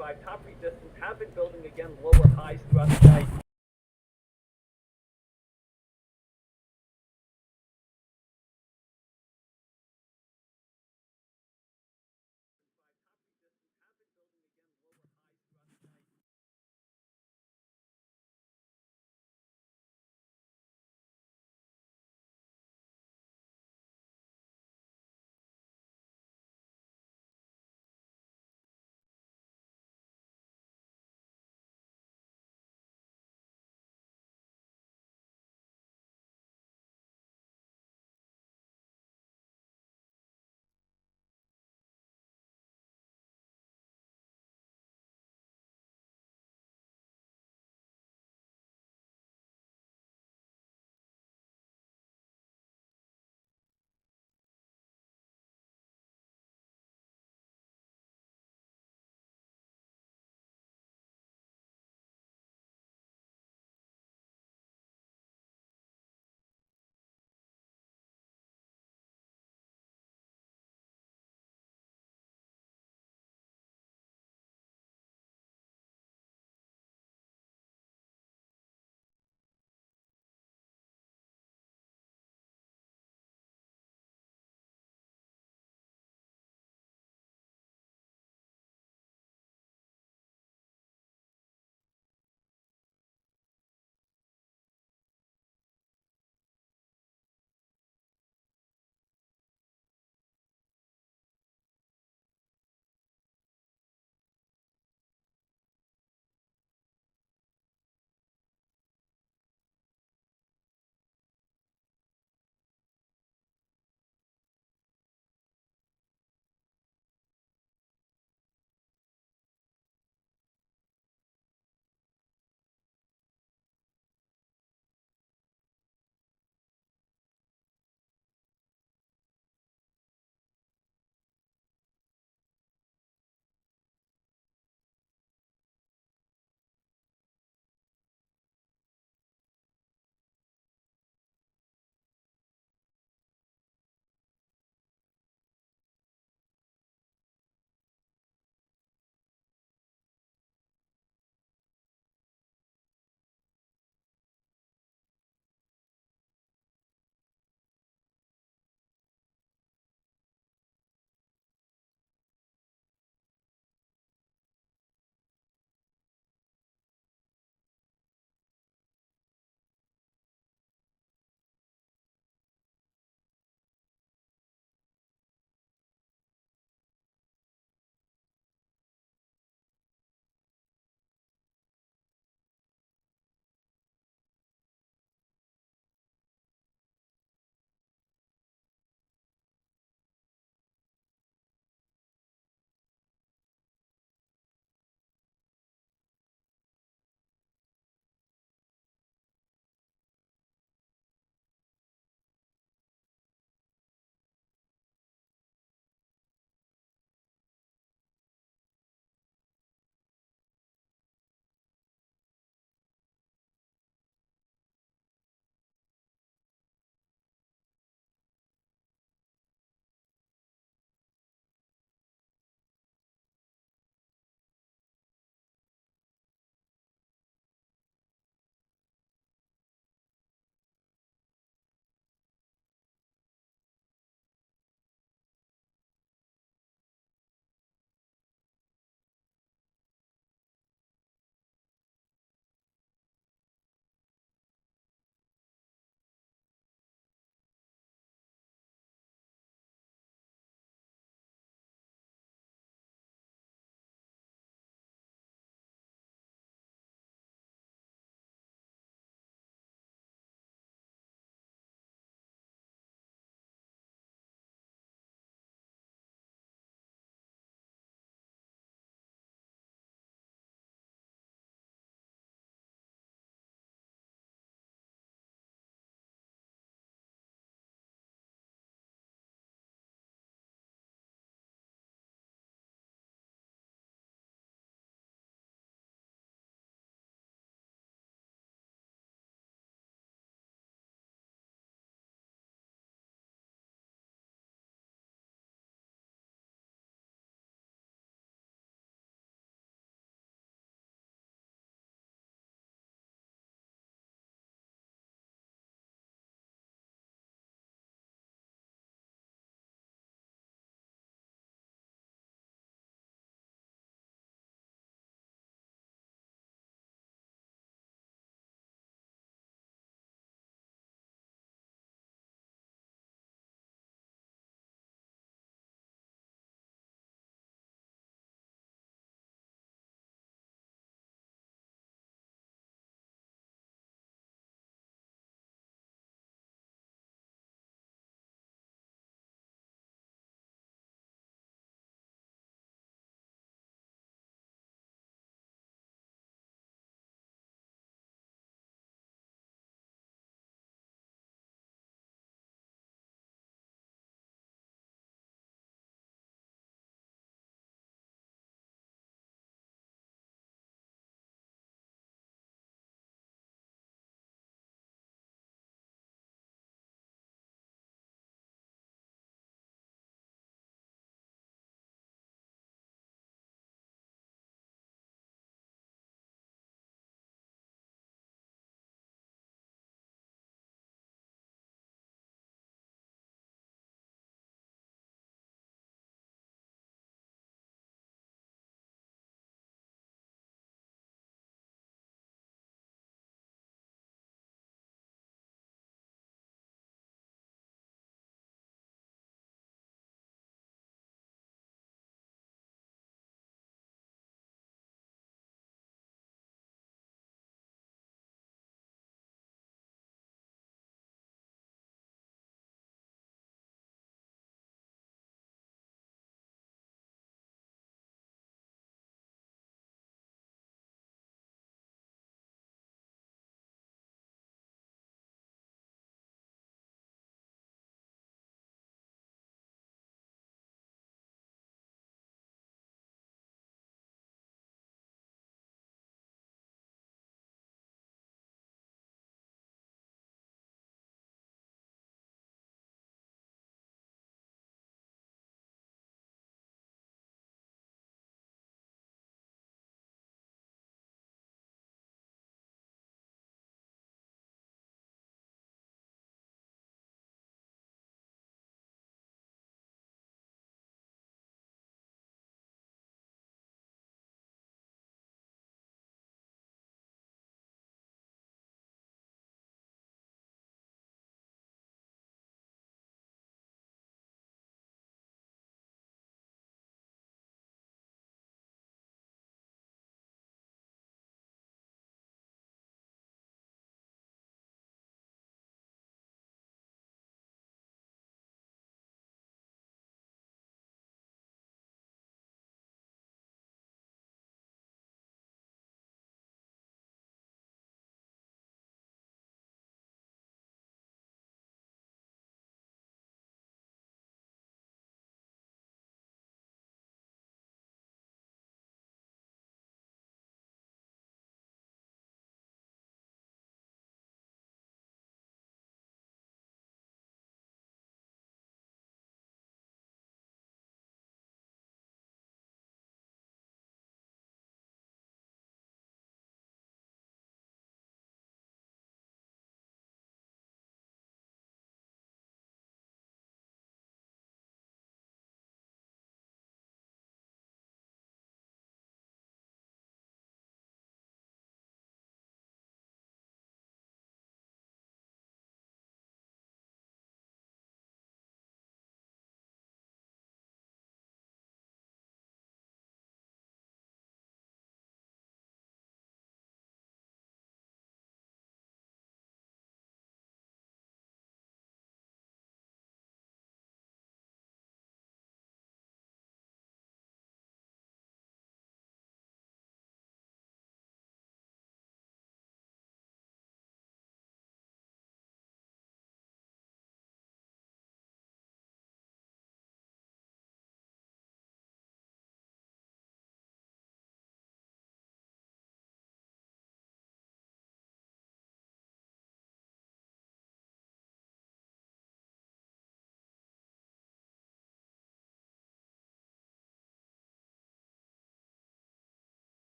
5 top resistance have been building again lower highs throughout the day.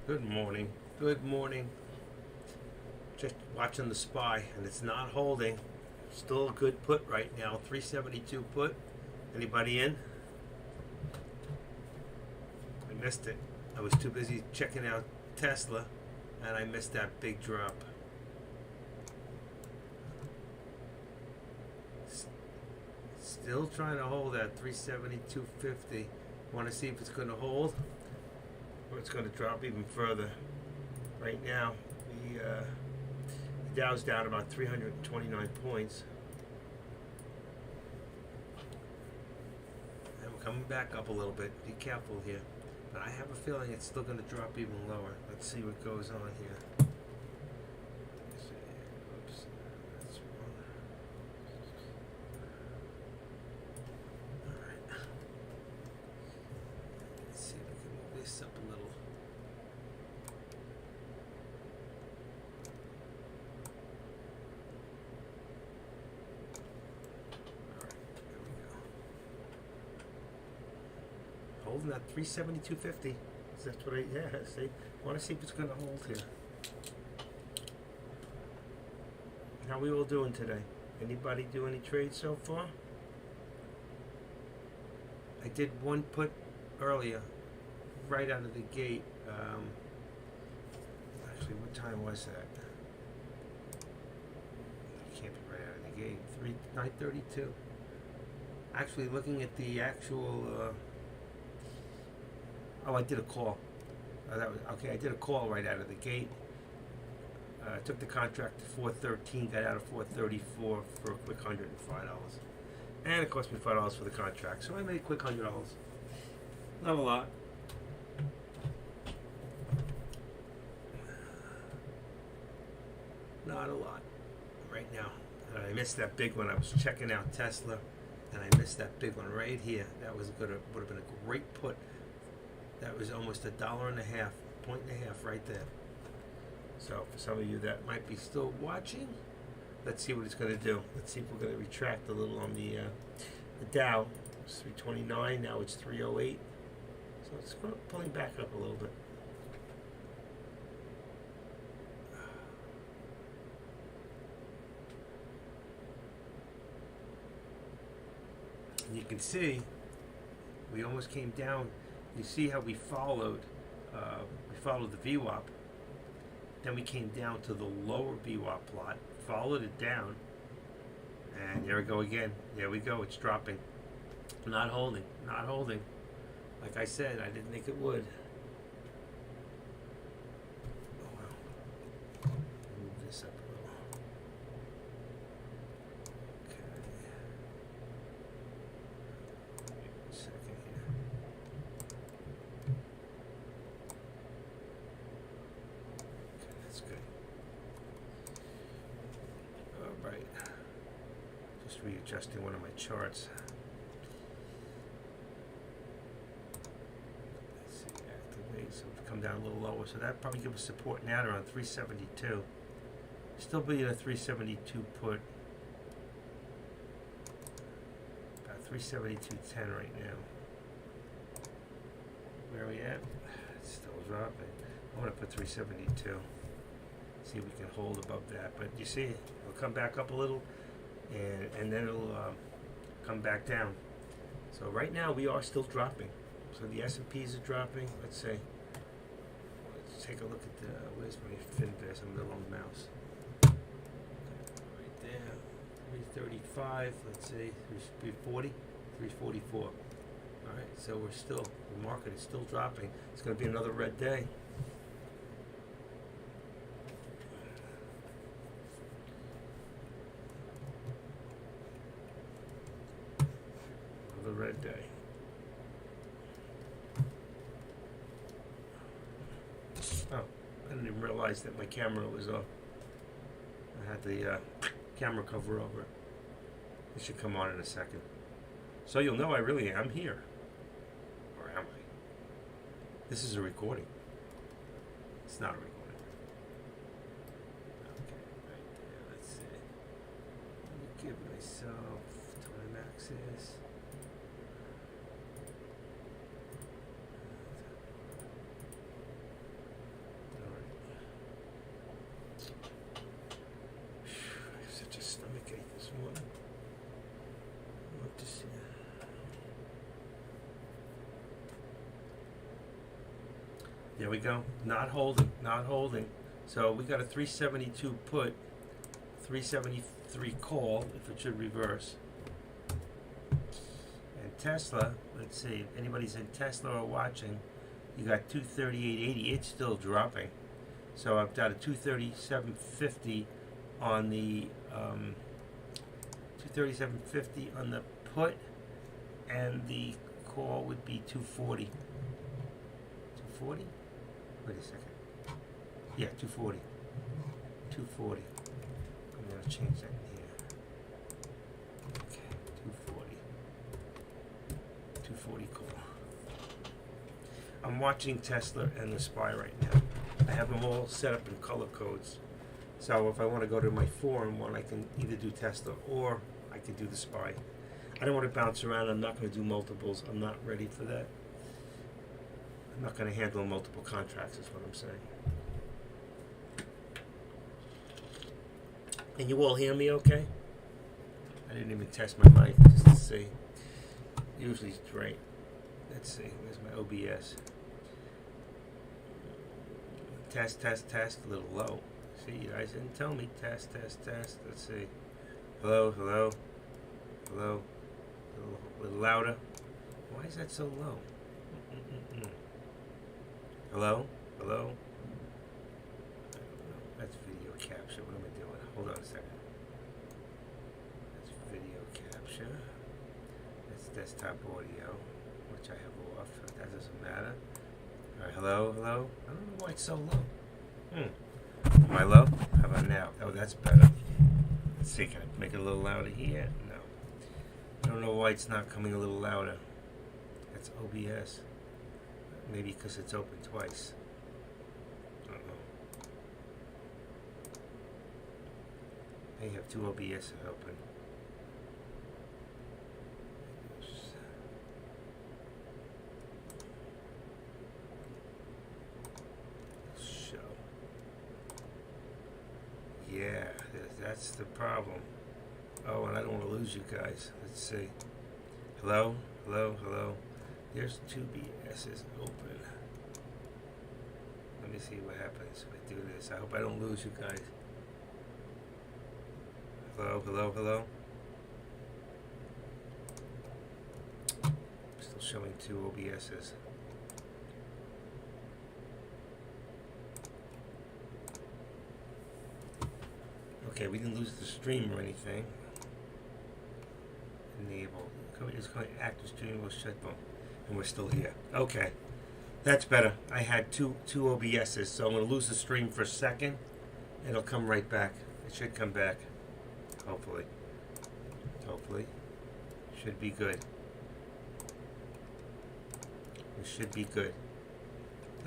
Good morning. Good morning. Just watching the SPY, and it's not holding. Still a good put right now. 372 put. Anybody in? I missed it. I was too busy checking out Tesla, and I missed that big drop. Still trying to hold that 372.50. Want to see if it's going to hold, or it's going to drop even further. Right now, the Dow's down about 329 points. And we're coming back up a little bit. Be careful here. But I have a feeling it's still going to drop even lower. Let's see what goes on here. Oops, that's wrong. Alright. Let's see if we can move this up a little. Holding that 372.50. That's what see. Want to see if it's going to hold here. How we all doing today? Anybody do any trades so far? I did one put earlier, right out of the gate. Actually, what time was that? It can't be right out of the gate. 9:32. Actually, looking at the actual. Oh, I did a call. I did a call right out of the gate. Took the contract to 413, got out of 434 for a quick $105. And it cost me $5 for the contract, so I made a quick $100. Not a lot. Not a lot right now. And I missed that big one. I was checking out Tesla, and I missed that big one right here. That would have been a great put. That was almost $1.50, $1.50 right there. So for some of you that might be still watching, let's see what it's going to do. Let's see if we're going to retract a little on the Dow. It's 329, now it's 308. So it's pulling back up a little bit. And you can see we almost came down. You see how we followed the VWAP, then we came down to the lower VWAP plot, followed it down, and there we go again. There we go, it's dropping. Not holding. Like I said, I didn't think it would. Oh well. Move this up a little. Okay. Wait a second here. That's good. All right. Just readjusting one of my charts. Let's see, activate. So we've come down a little lower. So that probably gives us support now around 372. Still being a 372 put. About 372.10 right now. Where are we at? It's still dropping. I'm going to put 372. See if we can hold above that. But you see, it'll come back up a little, and then it'll come back down. So right now we are still dropping. So the S&Ps are dropping. Let's see. Let's take a look at the, where's my Finviz? I'm a little on the mouse. Right there, 335. Let's see, 340, 344. All right, so we're still, the market is still dropping. It's going to be another red day. Another red day. Oh, I didn't even realize that my camera was off. I had the camera cover over it. It should come on in a second. So you'll know I really am here. Or am I? This is a recording. It's not a recording. Okay, right there. Let's see. Let me give myself time access. There we go. Not holding. Not holding. So we got a 372 put, 373 call if it should reverse. And Tesla, let's see if anybody's in Tesla or watching, you got 238.80. It's still dropping. So I've got a 237.50 on the 237.50 on the put, and the call would be 240. 240? Wait a second. Yeah, 240. 240. I'm gonna change that in here. Okay, 240. 240 call. I'm watching Tesla and the SPY right now. I have them all set up in color codes. So if I want to go to my 4-in-1, I can either do Tesla or I can do the SPY. I don't want to bounce around. I'm not going to do multiples. I'm not ready for that. I'm not going to handle multiple contracts is what I'm saying. Can you all hear me okay? I didn't even test my mic just to see. Usually it's great. Let's see. Where's my OBS? Test, test, test. A little low. See, you guys didn't tell me. Test, test, test. Let's see. Hello, hello. Hello. A little louder. Why is that so low? Hello? Hello? I don't know. That's video capture. What am I doing? Hold on a second. That's video capture. That's desktop audio, which I have off. That doesn't matter. Alright, hello? Hello? I don't know why it's so low. Am I low? How about now? Oh, that's better. Let's see. Can I make it a little louder here? No. I don't know why it's not coming a little louder. That's OBS. Maybe because it's open twice. I have two OBS open. Show. Yeah, that's the problem. Oh, and I don't want to lose you guys. Let's see. Hello? Hello? Hello? There's two BS's open. Let me see what happens if I do this. I hope I don't lose you guys. Hello? Hello? Hello? Still showing two OBS's. Okay, we didn't lose the stream or anything. Enable. It's going to active stream will shut down. And we're still here. Okay. That's better. I had two OBS's, so I'm going to lose the stream for a second. It'll come right back. It should come back. Hopefully. Hopefully. Should be good. It should be good.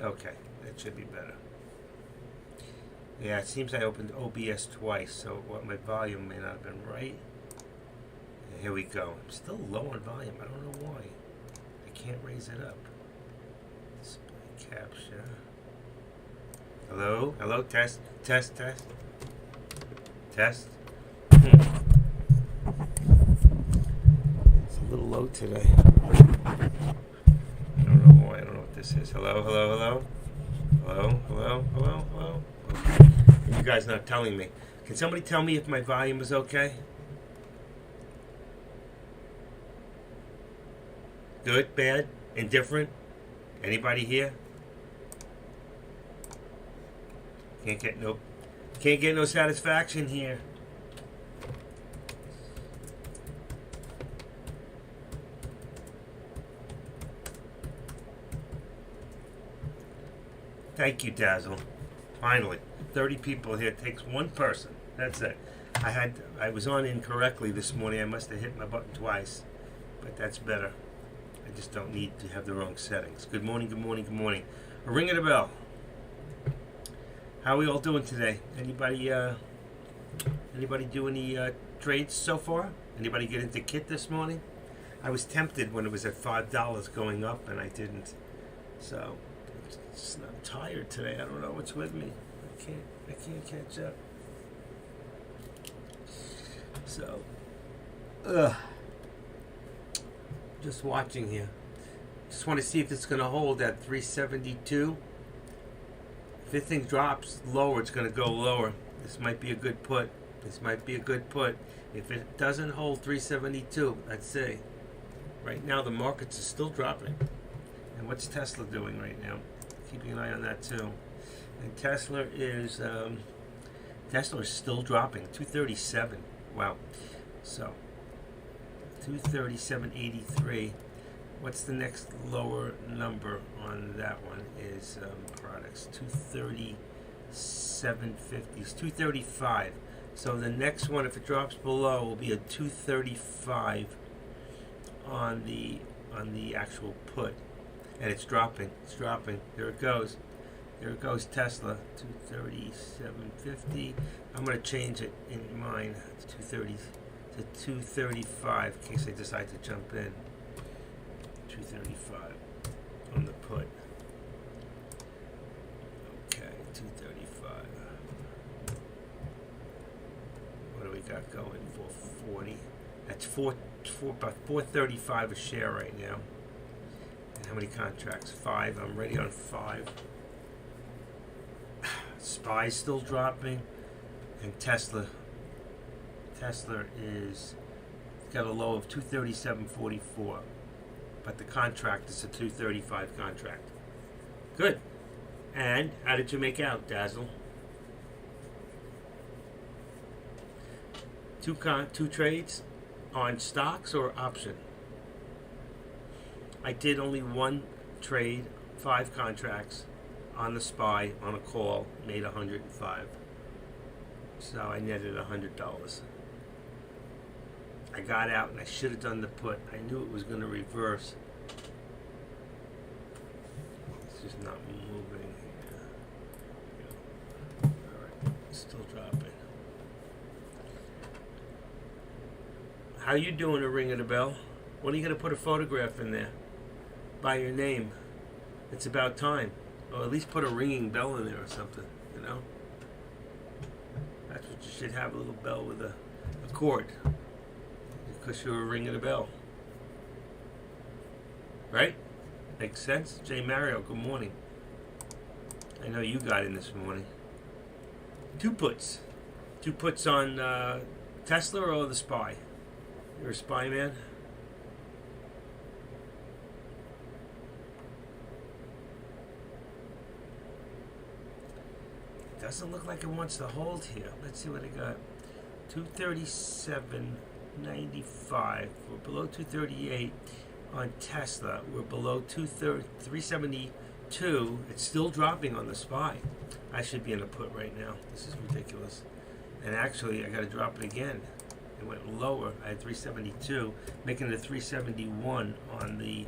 Okay. That should be better. Yeah, it seems I opened OBS twice, so what my volume may not have been right. And here we go. I'm still low on volume. I don't know why. I can't raise it up. Display capture. Hello? Hello? Test? Test? Test? Test? It's a little low today. I don't know why. I don't know what this is. Hello? Hello? Hello? Hello? Hello? Hello? Hello? You guys not telling me. Can somebody tell me if my volume is okay? Good? Bad? Indifferent? Anybody here? Can't get no satisfaction here. Thank you, Dazzle. Finally. 30 people here. It takes one person. That's it. I was on incorrectly this morning. I must have hit my button twice. But that's better. I just don't need to have the wrong settings. Good morning, good morning, good morning. A ring of the bell. How are we all doing today? Anybody do any trades so far? Anybody get into kit this morning? I was tempted when it was at $5 going up, and I didn't. So I'm tired today. I don't know what's with me. I can't catch up. So, just watching here. Just want to see if it's going to hold at 372. If this thing drops lower, it's going to go lower. This might be a good put. This might be a good put. If it doesn't hold 372, let's see. Right now, the markets are still dropping. And what's Tesla doing right now? Keeping an eye on that too. And Tesla is still dropping. 237. Wow. So 237.83. What's the next lower number on that one? Is products 237.50. It's 235. So the next one, if it drops below, will be a 235 on the actual put, and it's dropping. It's dropping. There it goes. There it goes. Tesla 237.50. I'm going to change it in mine to 230 to 235 in case I decide to jump in. 235 on the put. Okay, 235. What do we got going? 440. That's about 435 a share right now. And how many contracts? 5. I'm ready on 5. SPY's still dropping, and Tesla is got a low of 237.44, but the contract is a 235 contract. Good. And how did you make out, Dazzle? Two trades on stocks or option? I did only one trade, 5 contracts on the SPY on a call, made 105. So I netted $100. I got out and I should have done the put. I knew it was going to reverse. It's just not moving here. Alright, still dropping. How you doing, a ring of the bell? When are you going to put a photograph in there? By your name. It's about time. Or at least put a ringing bell in there or something, you know? That's what you should have, a little bell with a cord. Because you're ringing the bell. Right? Makes sense? Jay Mario, good morning. I know you got in this morning. 2 puts. 2 puts on Tesla or the SPY? You're a SPY man? Doesn't look like it wants to hold here. Let's see what it got. 237.95. We're below 238 on Tesla. We're below 372. It's still dropping on the SPY. I should be in a put right now. This is ridiculous. And actually, I got to drop it again. It went lower. I had 372, making it 371 on the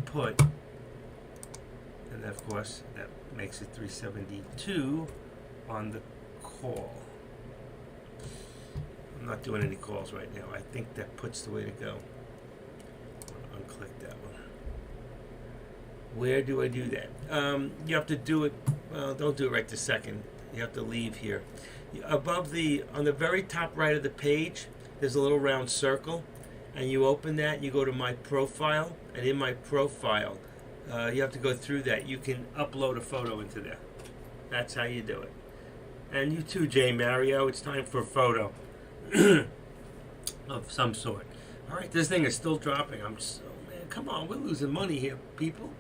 put. And of course, that makes it 372 on the call. I'm not doing any calls right now. I think that put's the way to go. I'll unclick that one. Where do I do that? You have to do it. Well, don't do it right this second. You have to leave here. Above on the very top right of the page, there's a little round circle, and you open that. And you go to my profile, and in my profile, you have to go through that. You can upload a photo into there. That's how you do it. And you too, Jay Mario. It's time for a photo of some sort. All right, this thing is still dropping. Man, come on, we're losing money here, people.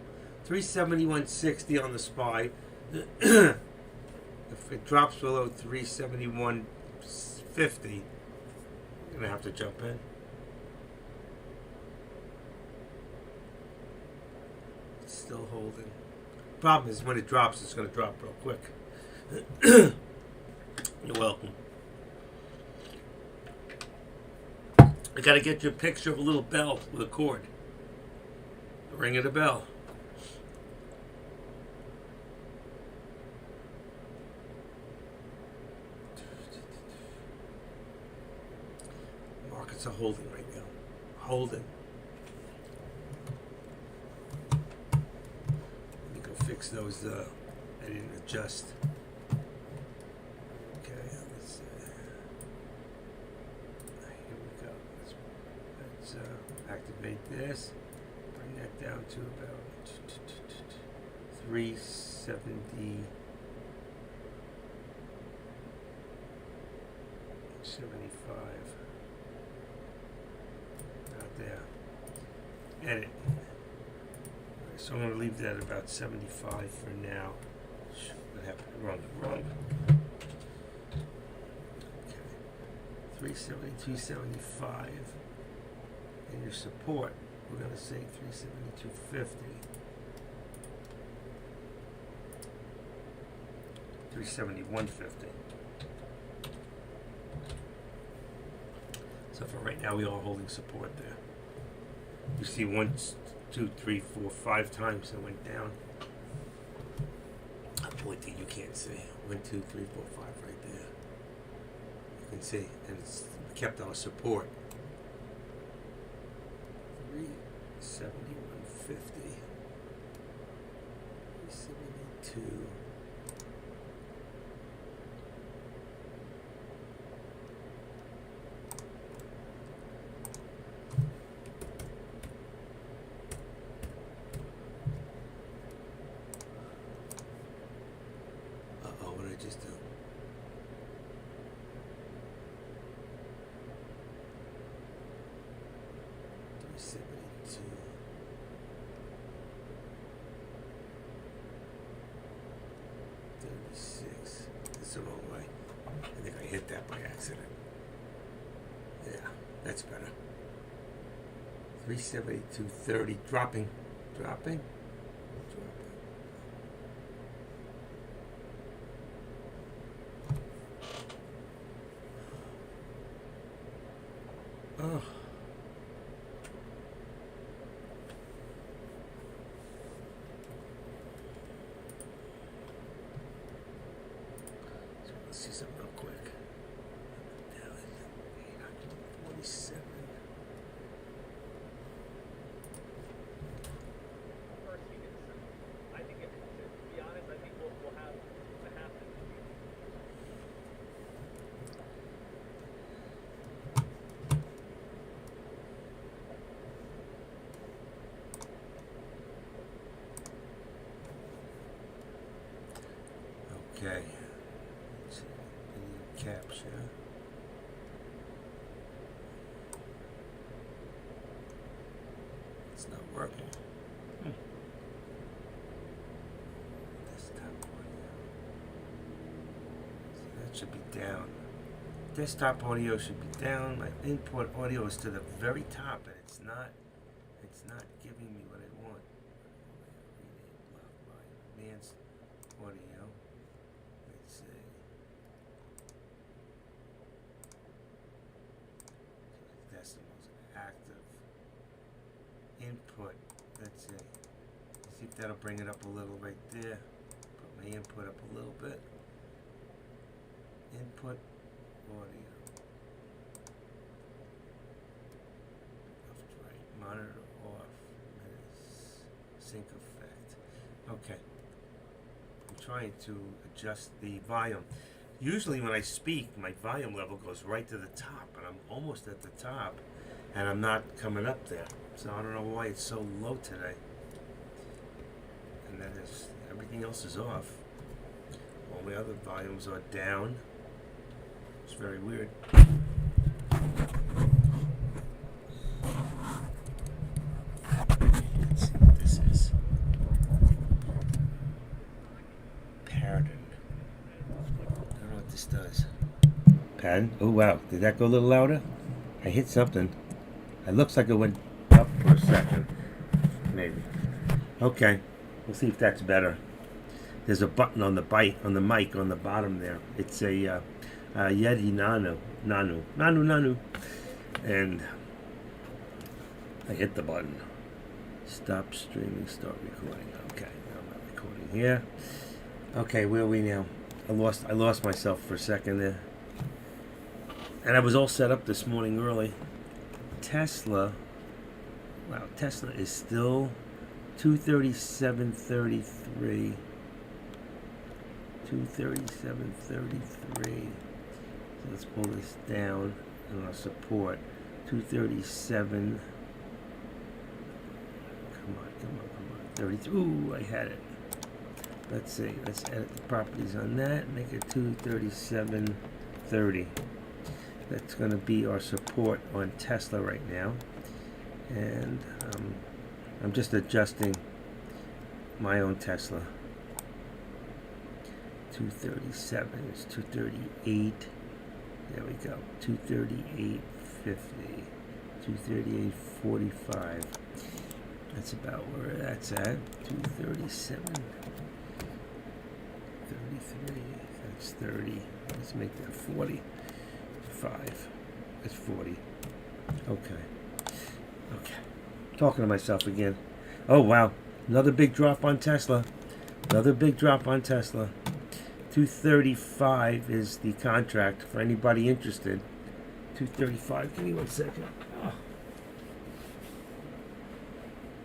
371.60 on the SPY. If it drops below 371.50, I'm gonna have to jump in. It's still holding. Problem is, when it drops, it's gonna drop real quick. You're welcome. I gotta get you a picture of a little bell with a cord. The ring of the bell. Markets are holding right now. Holding. Let me go fix those. I didn't adjust. Okay, let's see. Here we go. Let's activate this. Bring that down to about 370. 75. Out there. Edit. So I'm going to leave that about 75 for now. What happened? Wrong. Okay. 372.75. And your support, we're going to say 372.50. 371.50. So for right now, we are holding support there. You see 1, 2, 3, 4, 5 times it went down. I'm pointing, you can't see. 1, 2, 3, 4, 5 right there. You can see, and it's kept our support. 371.50. 372. What did I just do? That's the wrong way. I think I hit that by accident. Yeah, that's better. 372.30, dropping. Oh. So let's see something real quick. Now it's 847. First week in December. I think to be honest, I think we'll have a half this week. Okay. Let's see. Video capture. It's not working. Desktop audio. So that should be down. Desktop audio should be down. My input audio is to the very top, and it's not giving me what I want. My advanced audio. Let's see. Decimals active. Input. Let's see. See if that'll bring it up a little right there. Put my input up a little bit. Input audio. Left, right. Monitor off. Sync effect. Okay. I'm trying to adjust the volume. Usually when I speak, my volume level goes right to the top, and I'm almost at the top, and I'm not coming up there. So I don't know why it's so low today. And then everything else is off. All the other volumes are down. It's very weird. Let's see what this is. Pattern. I don't know what this does. Pattern? Oh wow, did that go a little louder? I hit something. It looks like it went up for a second. Maybe. Okay, we'll see if that's better. There's a button on the mic on the bottom there. It's a Yeti Nano. And I hit the button. Stop streaming, start recording. Okay, now I'm not recording here. Okay, where are we now? I lost myself for a second there. And I was all set up this morning early. Tesla. Wow, Tesla is still 237.33. 237.33. So let's pull this down and our support. 237. Come on. 33. Ooh, I had it. Let's see. Let's edit the properties on that. Make it 237.30. That's going to be our support on Tesla right now. And I'm just adjusting my own Tesla. 237 is 238. There we go. 238.50. 238.45. That's about where that's at. 237. 33. That's 30. Let's make that 40. 5. That's 40. Okay. Talking to myself again. Oh, wow. Another big drop on Tesla. 235 is the contract for anybody interested. 235. Give me 1 second.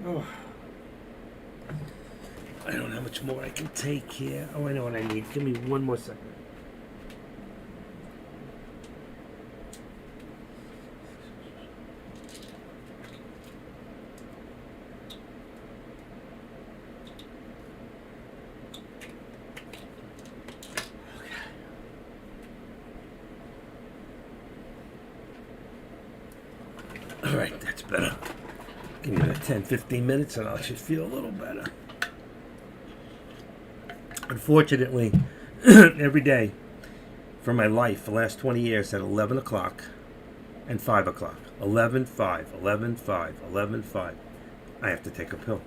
Oh. I don't know how much more I can take here. Oh, I know what I need. Give me 1 more second. All right, that's better. Give me about 10-15 minutes and I should feel a little better. Unfortunately, every day for my life, the last 20 years, at 11 o'clock and 5 o'clock, 11, 5, 11, 5, 11, 5, I have to take a pill.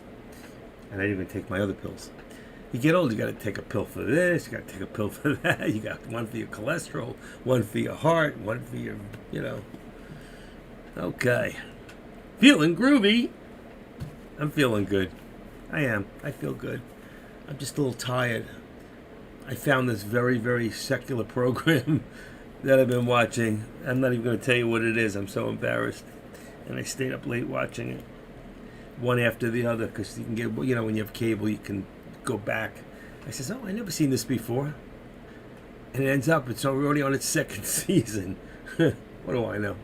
And I didn't even take my other pills. You get old, you got to take a pill for this, you got to take a pill for that. You got one for your cholesterol, one for your heart, one for your, Okay. Feeling groovy. I'm feeling good. I am. I feel good. I'm just a little tired. I found this very, very secular program that I've been watching. I'm not even going to tell you what it is. I'm so embarrassed. And I stayed up late watching it. One after the other, because you can get, when you have cable, you can go back. I says, I never seen this before. And it ends up, it's already on its second season. What do I know?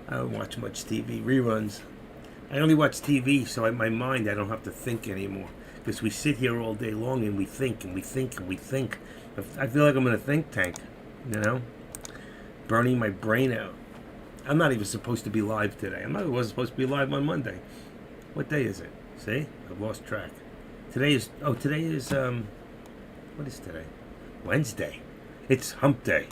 I don't watch much TV. Reruns. I only watch TV, so in my mind, I don't have to think anymore. Because we sit here all day long and we think and we think and we think. I feel like I'm in a think tank, burning my brain out. I'm not even supposed to be live today. I wasn't supposed to be live on Monday. What day is it? See? I've lost track. Today is, what is today? Wednesday. It's hump day.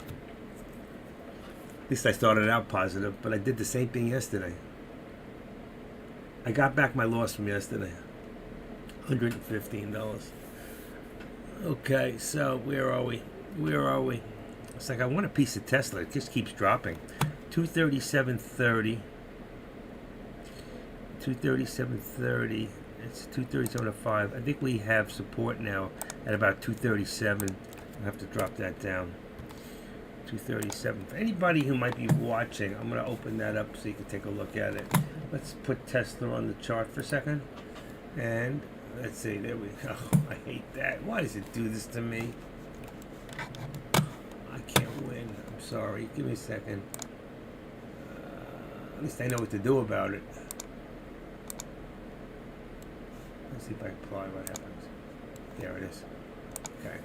At least I started out positive, but I did the same thing yesterday. I got back my loss from yesterday. $115. Okay, so where are we? It's like I want a piece of Tesla. It just keeps dropping. 237.30. 237.30. It's 237.05. I think we have support now at about 237. I'll have to drop that down. 237. For anybody who might be watching, I'm going to open that up so you can take a look at it. Let's put Tesla on the chart for a second. And let's see, there we go. I hate that. Why does it do this to me? I can't win. I'm sorry. Give me a second. At least I know what to do about it. Let's see if I apply what happens. There it is. Okay.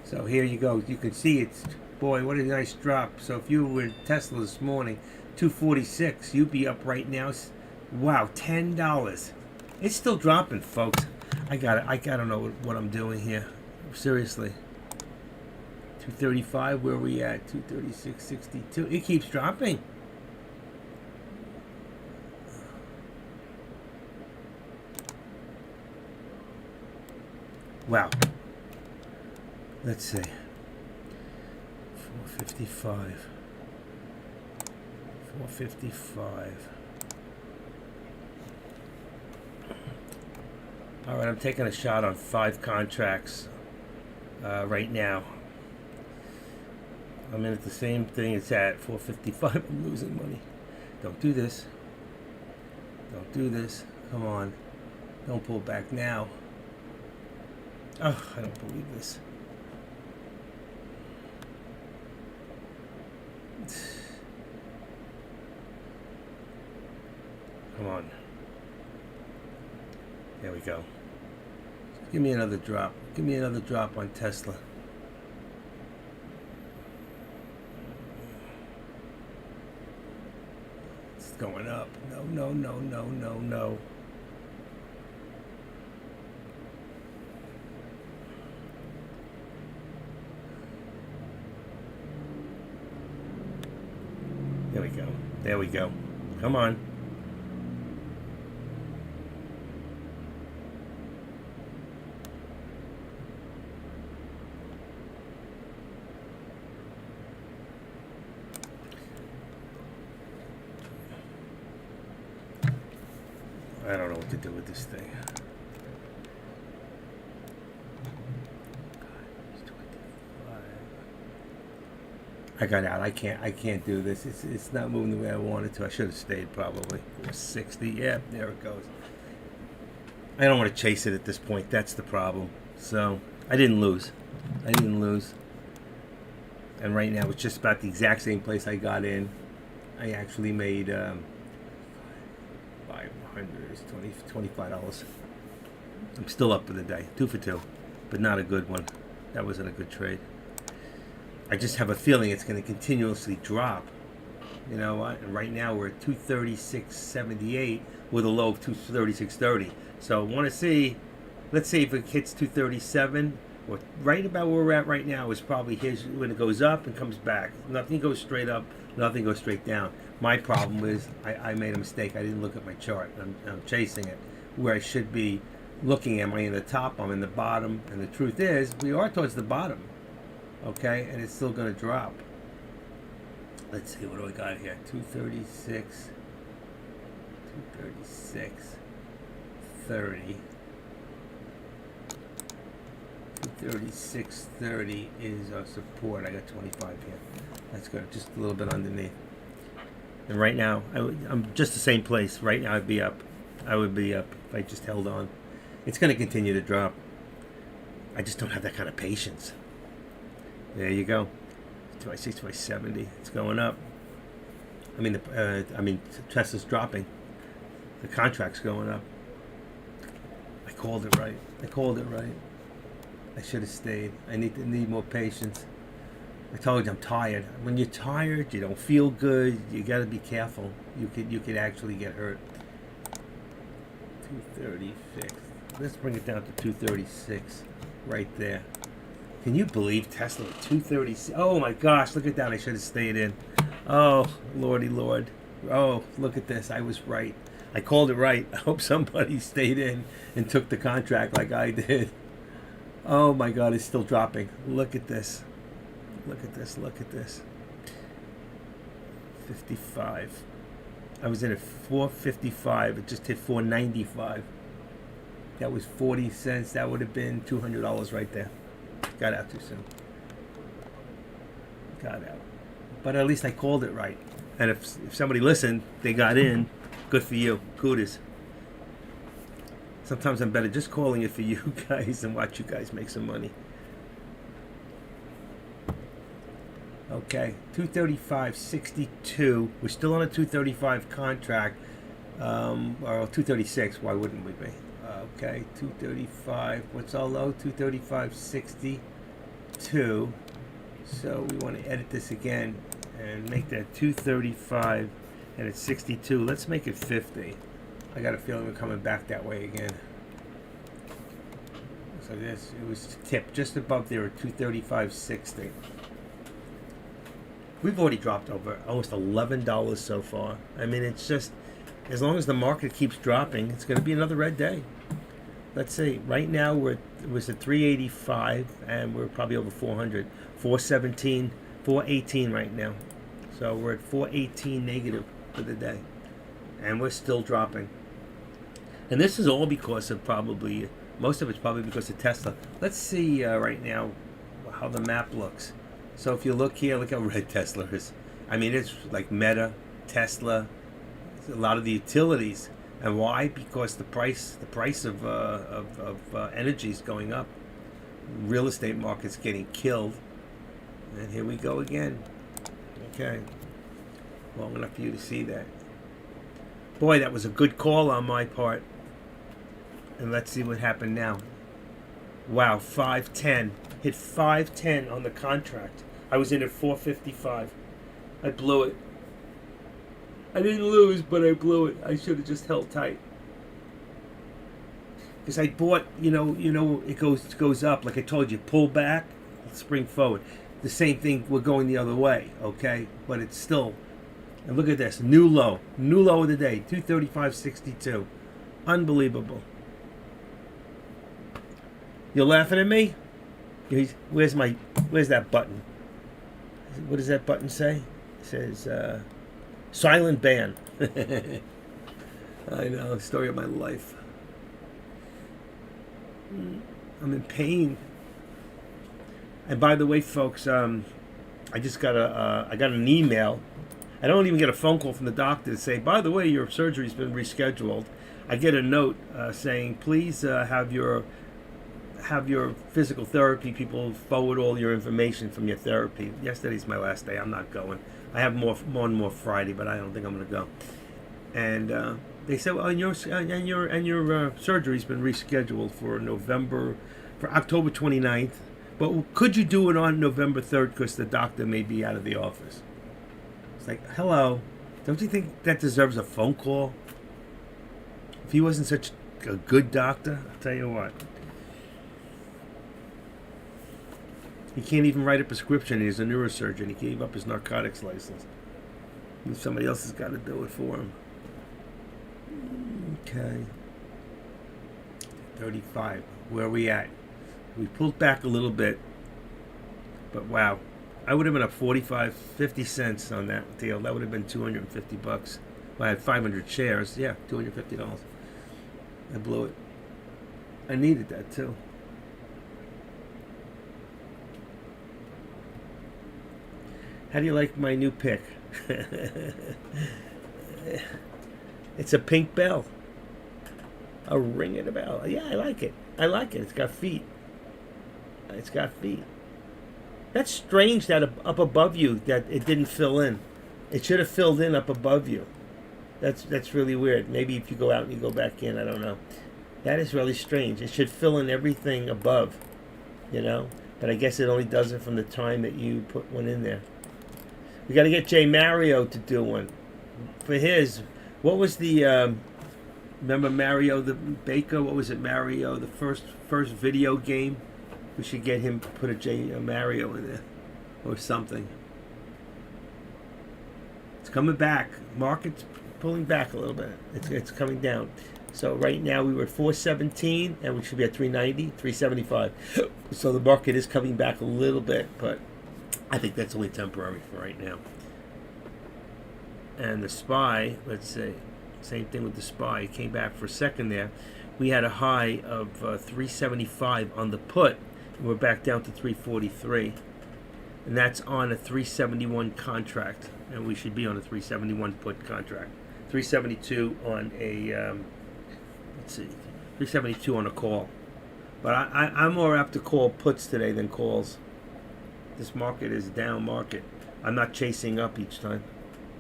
So here you go. You can see it's, boy, what a nice drop. So if you were in Tesla this morning, 246, you'd be up right now. Wow, $10. It's still dropping, folks. I gotta know what I'm doing here. Seriously. 235, where are we at? 236.62. It keeps dropping. Wow. Let's see. 455. 455. All right, I'm taking a shot on 5 contracts right now. I'm in at the same thing it's at 455. I'm losing money. Don't do this. Don't do this. Come on. Don't pull back now. Oh, I don't believe this. Come on. There we go. Give me another drop. Give me another drop on Tesla. going up. No, no, no, no, no, no. There we go. There we go. Come on. I don't know what to do with this thing. I got out. I can't do this. It's not moving the way I wanted to. I should have stayed probably. 60. Yeah, there it goes. I don't want to chase it at this point. That's the problem. So I didn't lose. And right now it's just about the exact same place I got in. I actually made $25. I'm still up for the day. 2 for 2, but not a good one. That wasn't a good trade. I just have a feeling it's going to continuously drop. You know what? And right now we're at 236.78 with a low of 236.30. So I want to see. Let's see if it hits 237. Or right about where we're at right now is probably here's when it goes up and comes back. Nothing goes straight up. Nothing goes straight down. My problem is I made a mistake. I didn't look at my chart. I'm chasing it where I should be looking. Am I in the top? I'm in the bottom. And the truth is, we are towards the bottom. Okay, and it's still going to drop. Let's see, what do we got here? 236, 30. 236.30 is our support. I got 25 here. That's good. Just a little bit underneath. And right now, I'm just the same place. Right now, I'd be up. I would be up if I just held on. It's going to continue to drop. I just don't have that kind of patience. There you go. 2x6, 2x70. It's going up. I mean, Tesla's dropping. The contract's going up. I called it right. I should have stayed. I need more patience. I told you I'm tired. When you're tired, you don't feel good. You got to be careful. You could actually get hurt. 236. Let's bring it down to 236. Right there. Can you believe Tesla at 236? Oh my gosh! Look at that. I should have stayed in. Oh lordy lord. Oh, look at this. I was right. I called it right. I hope somebody stayed in and took the contract like I did. Oh my God, it's still dropping. Look at this. 55. I was in at 455. It just hit 495. That was 40 cents. That would have been $200 right there. Got out too soon. But at least I called it right. And if somebody listened, they got in, good for you. Kudos. Sometimes I'm better just calling it for you guys and watch you guys make some money. Okay, 235.62. We're still on a 235 contract. Or 236. Why wouldn't we be? Okay, 235. What's our low? 235.62. So we want to edit this again and make that 235, and it's 62. Let's make it 50. I got a feeling we're coming back that way again. So this, it was tipped just above there at 235.60. We've already dropped over almost $11 so far. I mean, it's just, as long as the market keeps dropping, it's going to be another red day. Let's see. Right now it was at 385, and we're probably over 400. 417, 418 right now. So we're at 418 negative for the day, and we're still dropping. And this is all because of probably, most of it's probably because of Tesla. Let's see right now how the map looks. So if you look here, look how red Tesla is. I mean, it's like Meta, Tesla, a lot of the utilities. And why? Because the price of energy is going up. Real estate market's getting killed. And here we go again. Okay. Long enough for you to see that. Boy, that was a good call on my part. And let's see what happened now. Wow, 510. Hit 510 on the contract. I was in at 455. I blew it. I didn't lose, but I blew it. I should have just held tight. Because I bought, it goes up. Like I told you, pull back, spring forward. The same thing, we're going the other way, okay? But it's still, and look at this, new low of the day, 235.62. Unbelievable. You're laughing at me? Where's that button? What does that button say? It says, silent ban. I know, story of my life. I'm in pain. And by the way, folks, I just got I got an email. I don't even get a phone call from the doctor to say, by the way, your surgery's been rescheduled. I get a note saying, please have your physical therapy people forward all your information from your therapy. Yesterday's my last day. I'm not going. I have one more Friday, but I don't think I'm going to go. And they said, well, your surgery's been rescheduled for October 29th. But could you do it on November 3rd because the doctor may be out of the office? It's like, hello, don't you think that deserves a phone call? If he wasn't such a good doctor, I'll tell you what. He can't even write a prescription. He's a neurosurgeon. He gave up his narcotics license. And somebody else has got to do it for him. Okay. 35. Where are we at? We pulled back a little bit. But wow. I would have been up 50 cents on that deal. That would have been $250. Well, I had 500 shares. Yeah, $250. I blew it. I needed that too. How do you like my new pick? It's a pink bell. A ring in a bell. Yeah, I like it. It's got feet. That's strange that up above you that it didn't fill in. It should have filled in up above you. That's really weird. Maybe if you go out and you go back in, I don't know. That is really strange. It should fill in everything above, But I guess it only does it from the time that you put one in there. We got to get Jay Mario to do one. For his, what was the, remember Mario the Baker? What was it, Mario? The first video game? We should get him to put a Mario in there. Or something. It's coming back. Market's pulling back a little bit. It's coming down. So right now we were at 417 and we should be at 390, 375. So the market is coming back a little bit, but I think that's only temporary for right now. And the SPY, let's see, same thing with the SPY. It came back for a second there. We had a high of 375 on the put, and we're back down to 343. And that's on a 371 contract, and we should be on a 371 put contract. 372 on a, 372 on a call. But I'm more apt to call puts today than calls. This market is a down market. I'm not chasing up each time.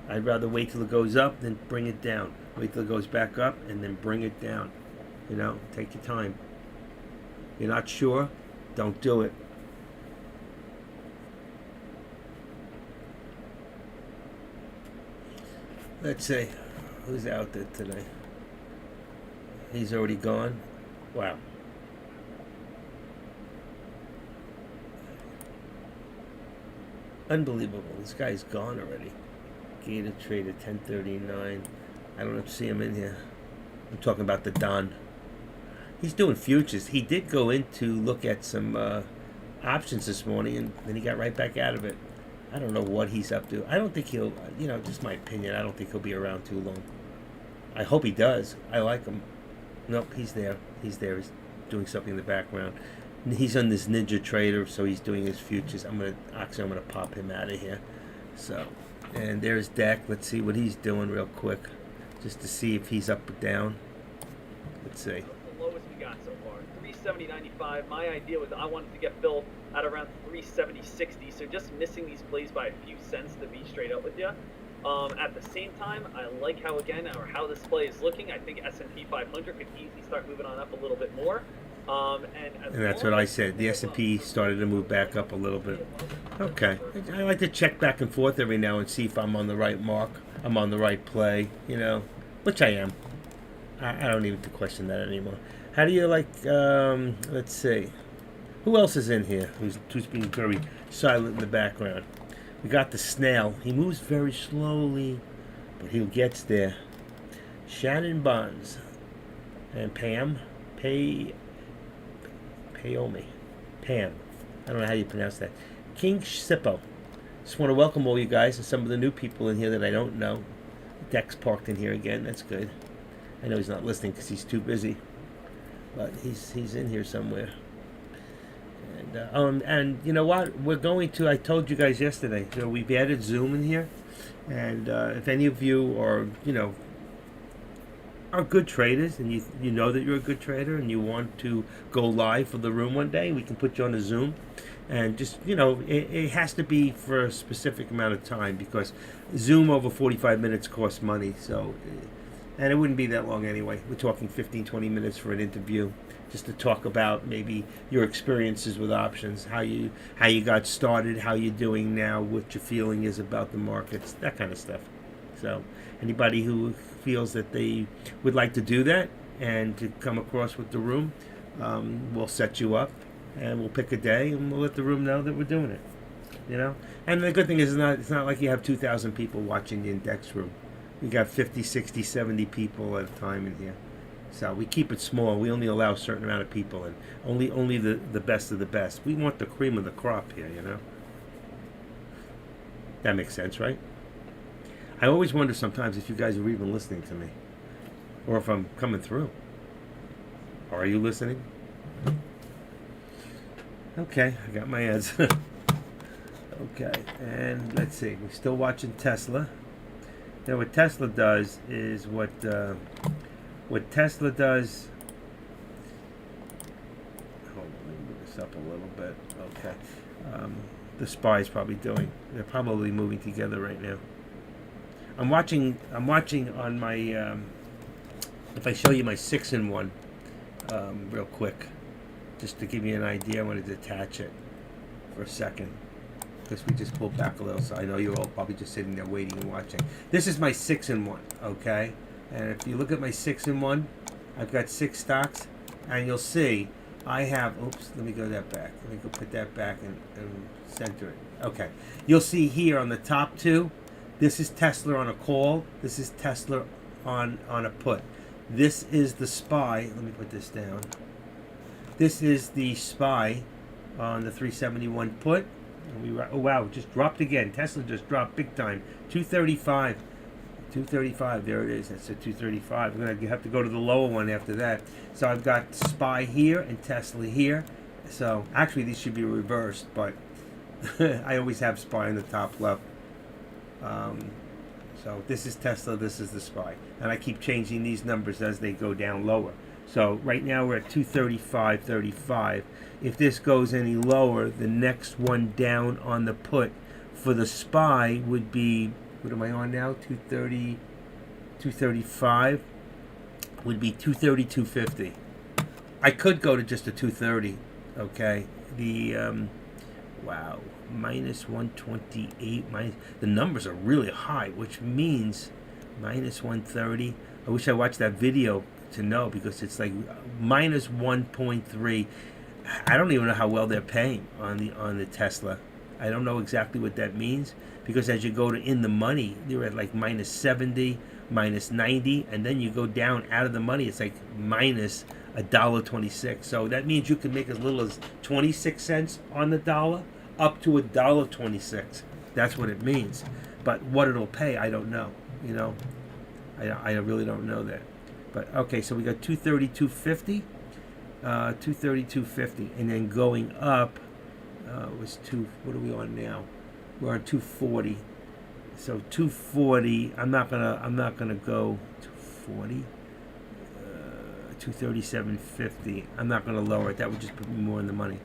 I'd rather wait till it goes up than bring it down. Wait till it goes back up and then bring it down. Take your time. You're not sure? Don't do it. Let's see. Who's out there today? He's already gone? Wow. Unbelievable. This guy's gone already. Gator trade at 1039. I don't see him in here. I'm talking about the Don. He's doing futures. He did go in to look at some options this morning, and then he got right back out of it. I don't know what he's up to. I don't think he'll, just my opinion, I don't think he'll be around too long. I hope he does. I like him. Nope, he's there. He's doing something in the background. He's on this Ninja Trader, so he's doing his futures. I'm gonna pop him out of here. So, and there's Deck. Let's see what he's doing real quick, just to see if he's up or down. Let's see. What's the lowest we got so far? 370.95. My idea was I wanted to get filled at around 370.60. So just missing these plays by a few cents, to be straight up with you. At the same time, I like how this play is looking. I think S&P 500 could easily start moving on up a little bit more. And that's what I said. The S&P started to move back up a little bit. Okay. I like to check back and forth every now and see if I'm on the right mark. I'm on the right play, which I am. I don't even have to question that anymore. How do you like? Let's see. Who else is in here? Who's being very silent in the background? We got the snail. He moves very slowly, but he gets there. Shannon Bonds and Pam, Payomi, Pam. I don't know how you pronounce that. King Sippo. Just want to welcome all you guys and some of the new people in here that I don't know. Dex parked in here again. That's good. I know he's not listening because he's too busy, but he's in here somewhere. And you know what? We're going to. I told you guys yesterday. So we've added Zoom in here, and if any of you are are good traders, and you know that you're a good trader, and you want to go live for the room one day, we can put you on a Zoom. And just, it has to be for a specific amount of time because Zoom over 45 minutes costs money. So, and it wouldn't be that long anyway. We're talking 15, 20 minutes for an interview just to talk about maybe your experiences with options, how you got started, how you're doing now, what your feeling is about the markets, that kind of stuff. So anybody who feels that they would like to do that and to come across with the room, we'll set you up. And we'll pick a day, and we'll let the room know that we're doing it. And the good thing is, it's not like you have 2,000 people watching the index room. We got 50, 60, 70 people at a time in here. So we keep it small. We only allow a certain amount of people, and only the best of the best. We want the cream of the crop here, That makes sense, right? I always wonder sometimes if you guys are even listening to me, or if I'm coming through. Are you listening? Okay, I got my ads. Okay, and let's see. We're still watching Tesla. Now, what Tesla does is what Tesla does. Hold on, let me move this up a little bit. Okay, the SPY is probably doing. They're probably moving together right now. I'm watching on my. If I show you my 6-in-1, real quick. Just to give you an idea, I want to detach it for a second because we just pulled back a little, so I know you're all probably just sitting there waiting and watching. This is my 6-in-1, okay? And if you look at my 6-in-1, I've got 6 stocks, and you'll see I have, oops, let me go that back. Let me go put that back and center it. Okay. You'll see here on the top 2, this is Tesla on a call. This is Tesla on a put. This is the SPY. Let me put this down. This is the SPY on the 371 put. Oh wow, just dropped again. Tesla just dropped big time. 235. 235, there it is. That's a 235. We're going to have to go to the lower one after that. So I've got SPY here and Tesla here. So actually these should be reversed, but I always have SPY on the top left. So this is Tesla, this is the SPY. And I keep changing these numbers as they go down lower. So right now we're at 235.35. If this goes any lower, the next one down on the put for the SPY would be, what am I on now? 235 would be 230.250. I could go to just a 230. Okay. The wow, minus 128. The numbers are really high, which means minus 130. I wish I watched that video to know because it's like minus 1.3. I don't even know how well they're paying on the Tesla. I don't know exactly what that means because as you go to in the money, you're at like minus 70, minus 90, and then you go down out of the money. It's like minus $1.26. So that means you can make as little as 26 cents on the dollar up to $1.26. That's what it means. But what it'll pay, I don't know. I really don't know that. But okay, so we got 232.50, 232.50, and then going up was what are we on now? We're on 240. So 240. I'm not gonna go 240. 237.50. I'm not gonna lower it. That would just put me more in the money.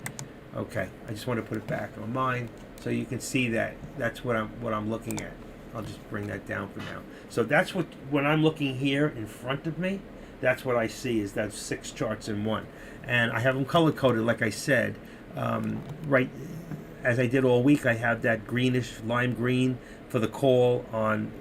Okay, I just want to put it back on mine so you can see that. That's what I'm looking at. I'll just bring that down for now. So that's when I'm looking here in front of me, that's what I see is that's 6 charts in one. And I have them color coded, like I said. Right as I did all week, I have that greenish lime green for the call on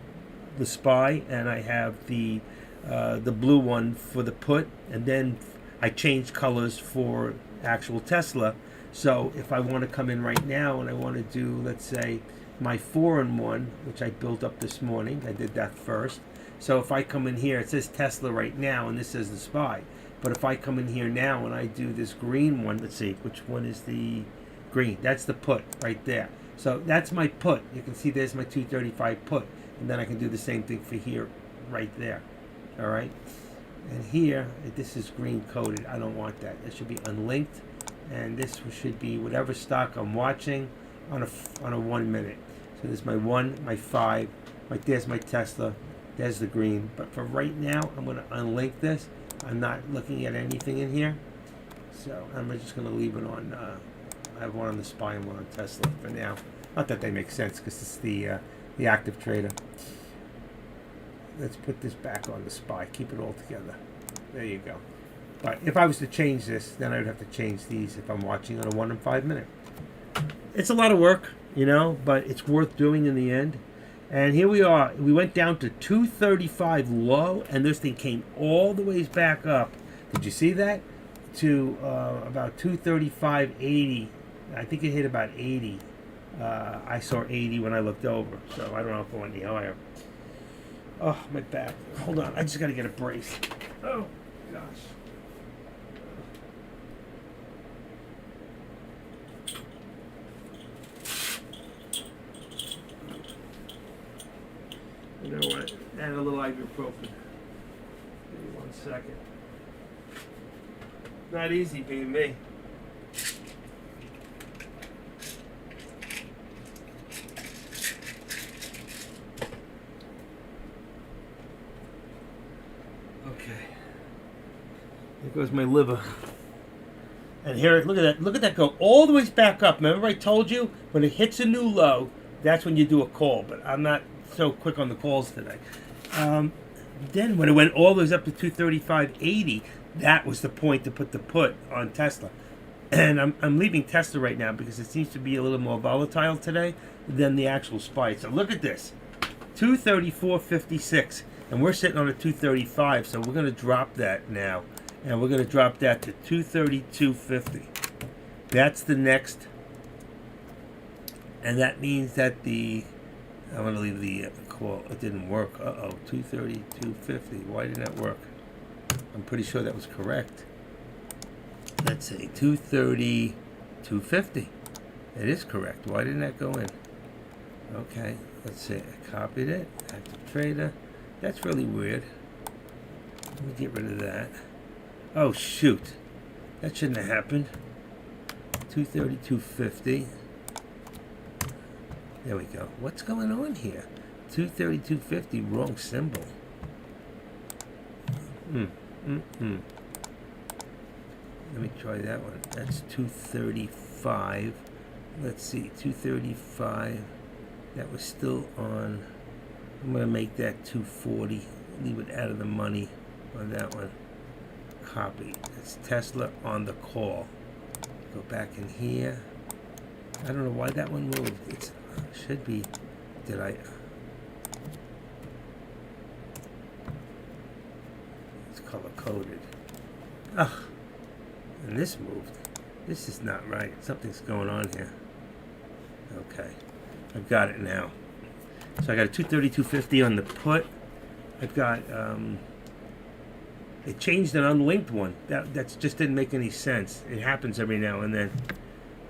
the SPY, and I have the blue one for the put, and then I change colors for actual Tesla. So if I want to come in right now and I want to do, let's say, my 4-in-1, which I built up this morning, I did that first. So if I come in here, it says Tesla right now, and this says the SPY. But if I come in here now and I do this green one, let's see, which one is the green? That's the put right there. So that's my put. You can see there's my 235 put. And then I can do the same thing for here, right there. All right? And here, this is green coded. I don't want that. It should be unlinked. And this should be whatever stock I'm watching on a 1 minute. So there's my 1, my 5, there's my Tesla, there's the green. But for right now, I'm going to unlink this. I'm not looking at anything in here. So I'm just going to leave it on. I have one on the SPY and one on Tesla for now. Not that they make sense because it's the active trader. Let's put this back on the SPY. Keep it all together. There you go. But if I was to change this, then I would have to change these if I'm watching on a 1 and 5 minute. It's a lot of work, you know, but it's worth doing in the end. And here we are. We went down to 235 low, and this thing came all the ways back up. Did you see that? To about 235.80. I think it hit about 80. I saw 80 when I looked over, so I don't know if it went any higher. Oh, my back. Hold on. I just got to get a brace. Oh, gosh. You know what? Add a little ibuprofen. Give me 1 second. Not easy being me. Okay. There goes my liver. And here, look at that go all the way back up. Remember I told you when it hits a new low, that's when you do a call. But I'm not so quick on the calls today. Then when it went all the way up to 235.80, that was the point to put the put on Tesla. And I'm leaving Tesla right now because it seems to be a little more volatile today than the actual SPY. So look at this, 234.56, and we're sitting on a 235. So we're going to drop that now, and we're going to drop that to 232.50. That's the next, and that means that I'm going to leave the call. It didn't work. 232.50. Why didn't that work? I'm pretty sure that was correct. Let's see, 232.50. It is correct. Why didn't that go in? Okay, let's see. I copied it. Active trader. That's really weird. Let me get rid of that. Oh, shoot. That shouldn't have happened. 232.50. There we go. What's going on here? 232.50, wrong symbol. Let me try that one. That's 235. Let's see, 235. That was still on. I'm going to make that 240. Leave it out of the money on that one. Copy. That's Tesla on the call. Go back in here. I don't know why that one moved. It should be. Did I? It's color coded. Ugh. And this moved. This is not right. Something's going on here. Okay. I've got it now. So I got a 232.50 on the put. I've got it changed an unlinked one. That just didn't make any sense. It happens every now and then.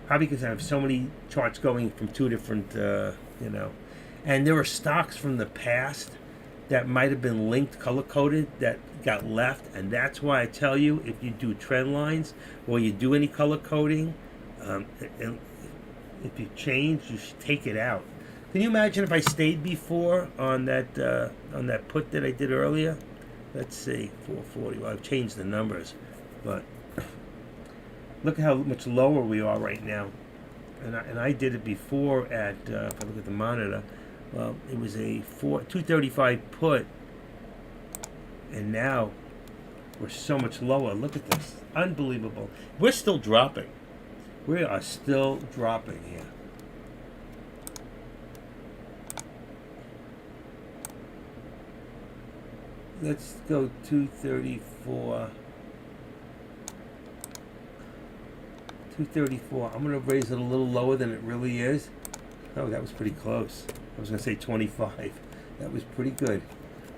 Probably because I have so many charts going from two different and there were stocks from the past that might have been linked, color-coded, that got left, and that's why I tell you, if you do trend lines or you do any color coding, and if you change, you should take it out. Can you imagine if I stayed before on that put that I did earlier? Let's see, 440. Well, I've changed the numbers, but look at how much lower we are right now. And I did it before at, if I look at the monitor, well, it was a 235 put, and now we're so much lower. Look at this. Unbelievable. We're still dropping. We are still dropping here. let's go 234. 234. I'm going to raise it a little lower than it really is. Oh, that was pretty close. I was going to say 25. That was pretty good.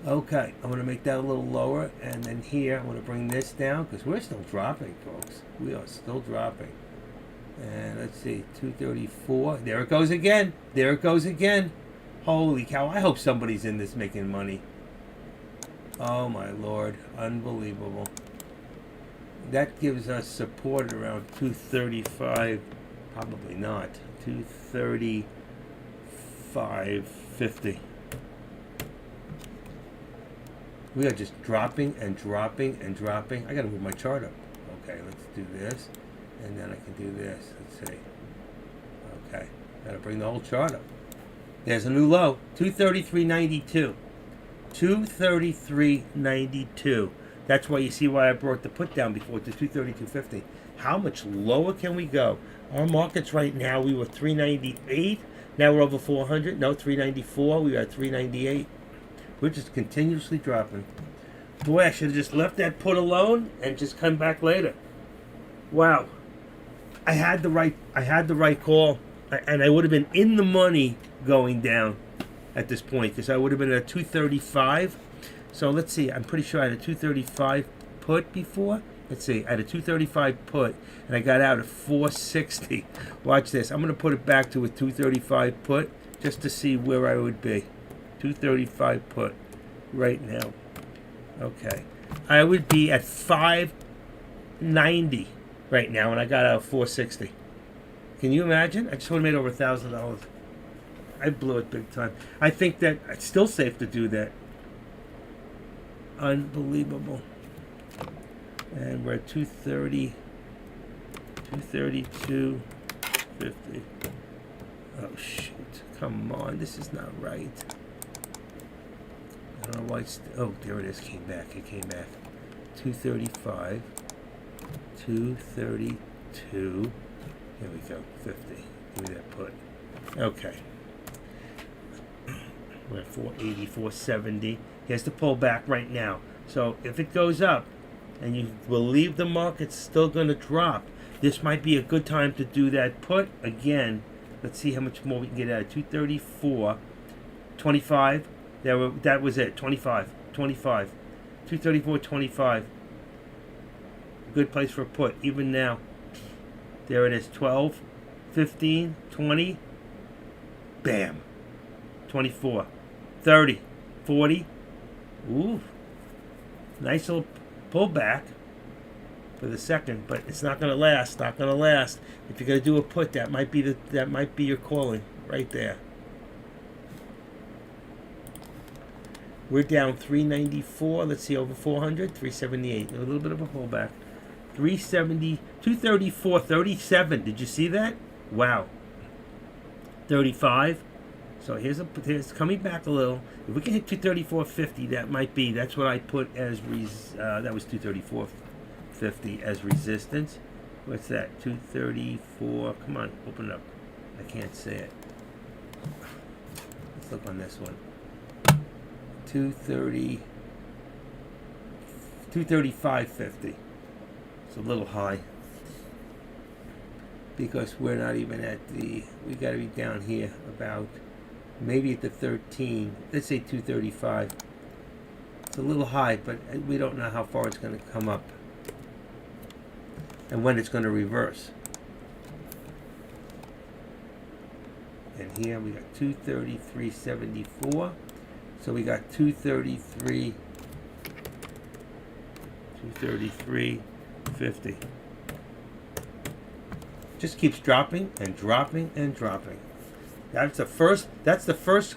Okay, I'm going to make that a little lower, and then here I'm going to bring this down because we're still dropping, folks. We are still dropping. And let's see, 234. There it goes again. There it goes again. Holy cow! I hope somebody's in this making money. Oh my Lord, unbelievable. That gives us support around 235. Probably not. 235.50. We are just dropping and dropping and dropping. I gotta move my chart up. Okay, let's do this. And then I can do this. Let's see. Okay. Gotta bring the whole chart up. There's a new low. 233.92. 233.92. That's why you see why I brought the put down before to 232.50. How much lower can we go? Our markets right now, we were 398. Now we're over 400. No, 394. We are at 398. We're just continuously dropping. Boy, I should have just left that put alone and just come back later. Wow. I had the right call, and I would have been in the money going down at this point because I would have been at 235. So let's see. I'm pretty sure I had a 235 put before. Let's see. I had a 235 put, and I got out at 460. Watch this. I'm going to put it back to a 235 put just to see where I would be. 235 put right now. Okay. I would be at 590 right now, and I got out 460. Can you imagine? I just would have made over $1,000. I blew it big time. I think that it's still safe to do that. Unbelievable. And we're at 230, 232.50. Oh shoot! Come on, this is not right. I don't know why it's. Oh, there it is. Came back. It came back. 235. 232. Here we go. 50. Give me that put. Okay. We're at 480, 470. Here's the pullback right now. So if it goes up and you believe the market's still going to drop, this might be a good time to do that put again. Let's see how much more we can get out of 234, 25. That was it. 25, 25, 234, 25. Good place for a put even now. There it is. 12, 15, 20. Bam. 24, 30, 40. Ooh, nice little pullback for the second, but it's not going to last. Not going to last. If you're going to do a put, that might be your calling right there. We're down 394. Let's see, over 400, 378. A little bit of a pullback. 370, 234, 37. Did you see that? Wow. 35. So here's coming back a little. If we can hit 234.50, that's what I put as that was 234.50 as resistance. What's that? 234. Come on, open it up. I can't say it. Let's look on this one. 235.50. It's a little high because we're not even at the. We got to be down here about. Maybe at the 13, let's say 235. It's a little high, but we don't know how far it's going to come up and when it's going to reverse. And here we got 233.74. So we got 233.50. Just keeps dropping and dropping and dropping. That's the first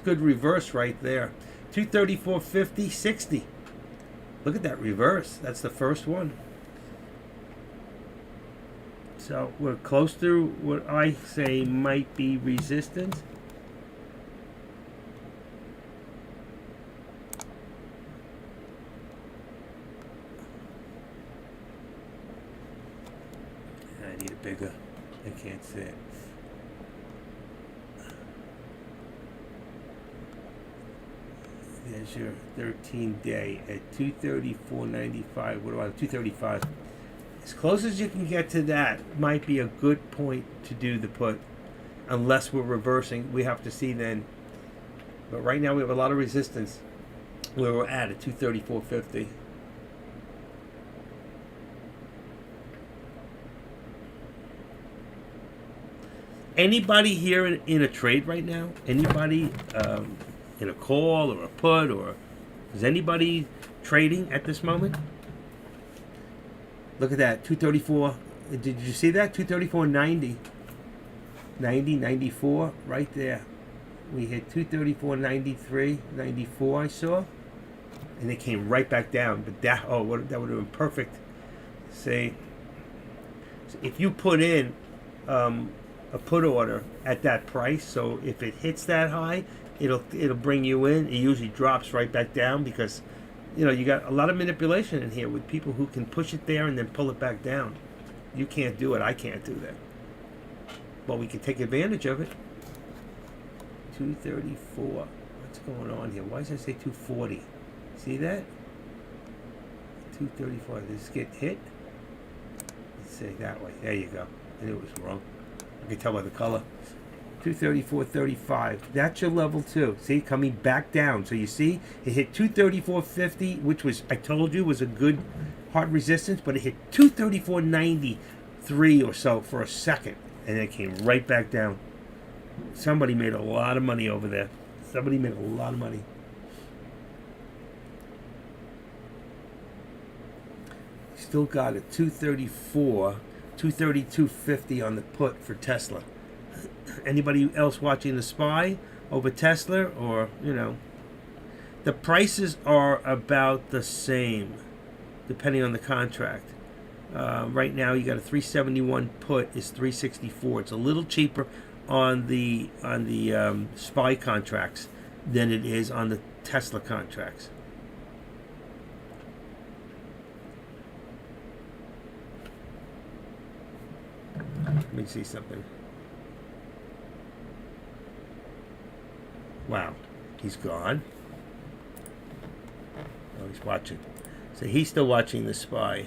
good reverse right there. 234.50, 60. Look at that reverse. That's the first one. So we're close to what I say might be resistance. I need a bigger. I can't see it. There's your 13-day at 234.95. What do I have? 235. As close as you can get to that might be a good point to do the put, unless we're reversing. We have to see then. But right now we have a lot of resistance where we're at 234.50. Anybody here in a trade right now? Anybody in a call or a put, or is anybody trading at this moment? Look at that, 234. Did you see that? 234.90. 94, right there. We hit 234.93, 94 I saw. And they came right back down. But that would have been perfect. Say, if you put in a put order at that price, so if it hits that high, it'll bring you in. It usually drops right back down because you got a lot of manipulation in here with people who can push it there and then pull it back down. You can't do it. I can't do that. But we can take advantage of it. 234. What's going on here? Why does it say 240? See that? 234. Did this get hit? Let's say that way. There you go. I knew it was wrong. I can tell by the color. 234.35. That's your level 2. See, coming back down. So you see, it hit 234.50, which was, I told you, was a good hard resistance, but it hit 234.93 or so for a second, and then it came right back down. Somebody made a lot of money over there. Somebody made a lot of money. Still got a 232.50 on the put for Tesla. Anybody else watching the SPY over Tesla, or the prices are about the same depending on the contract. Right now you got a 371 put is 364. It's a little cheaper on the SPY contracts than it is on the Tesla contracts. Let me see something. Wow, he's gone. Oh, he's watching. So he's still watching the SPY.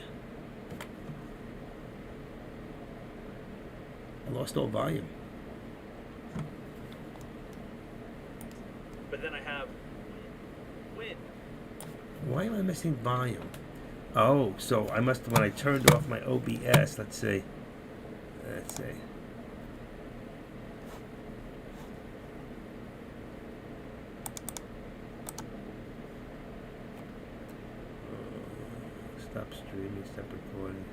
I lost all volume. But then I have win. Why am I missing volume? Oh, so I must have, when I turned off my OBS, let's see. Stop streaming, stop recording,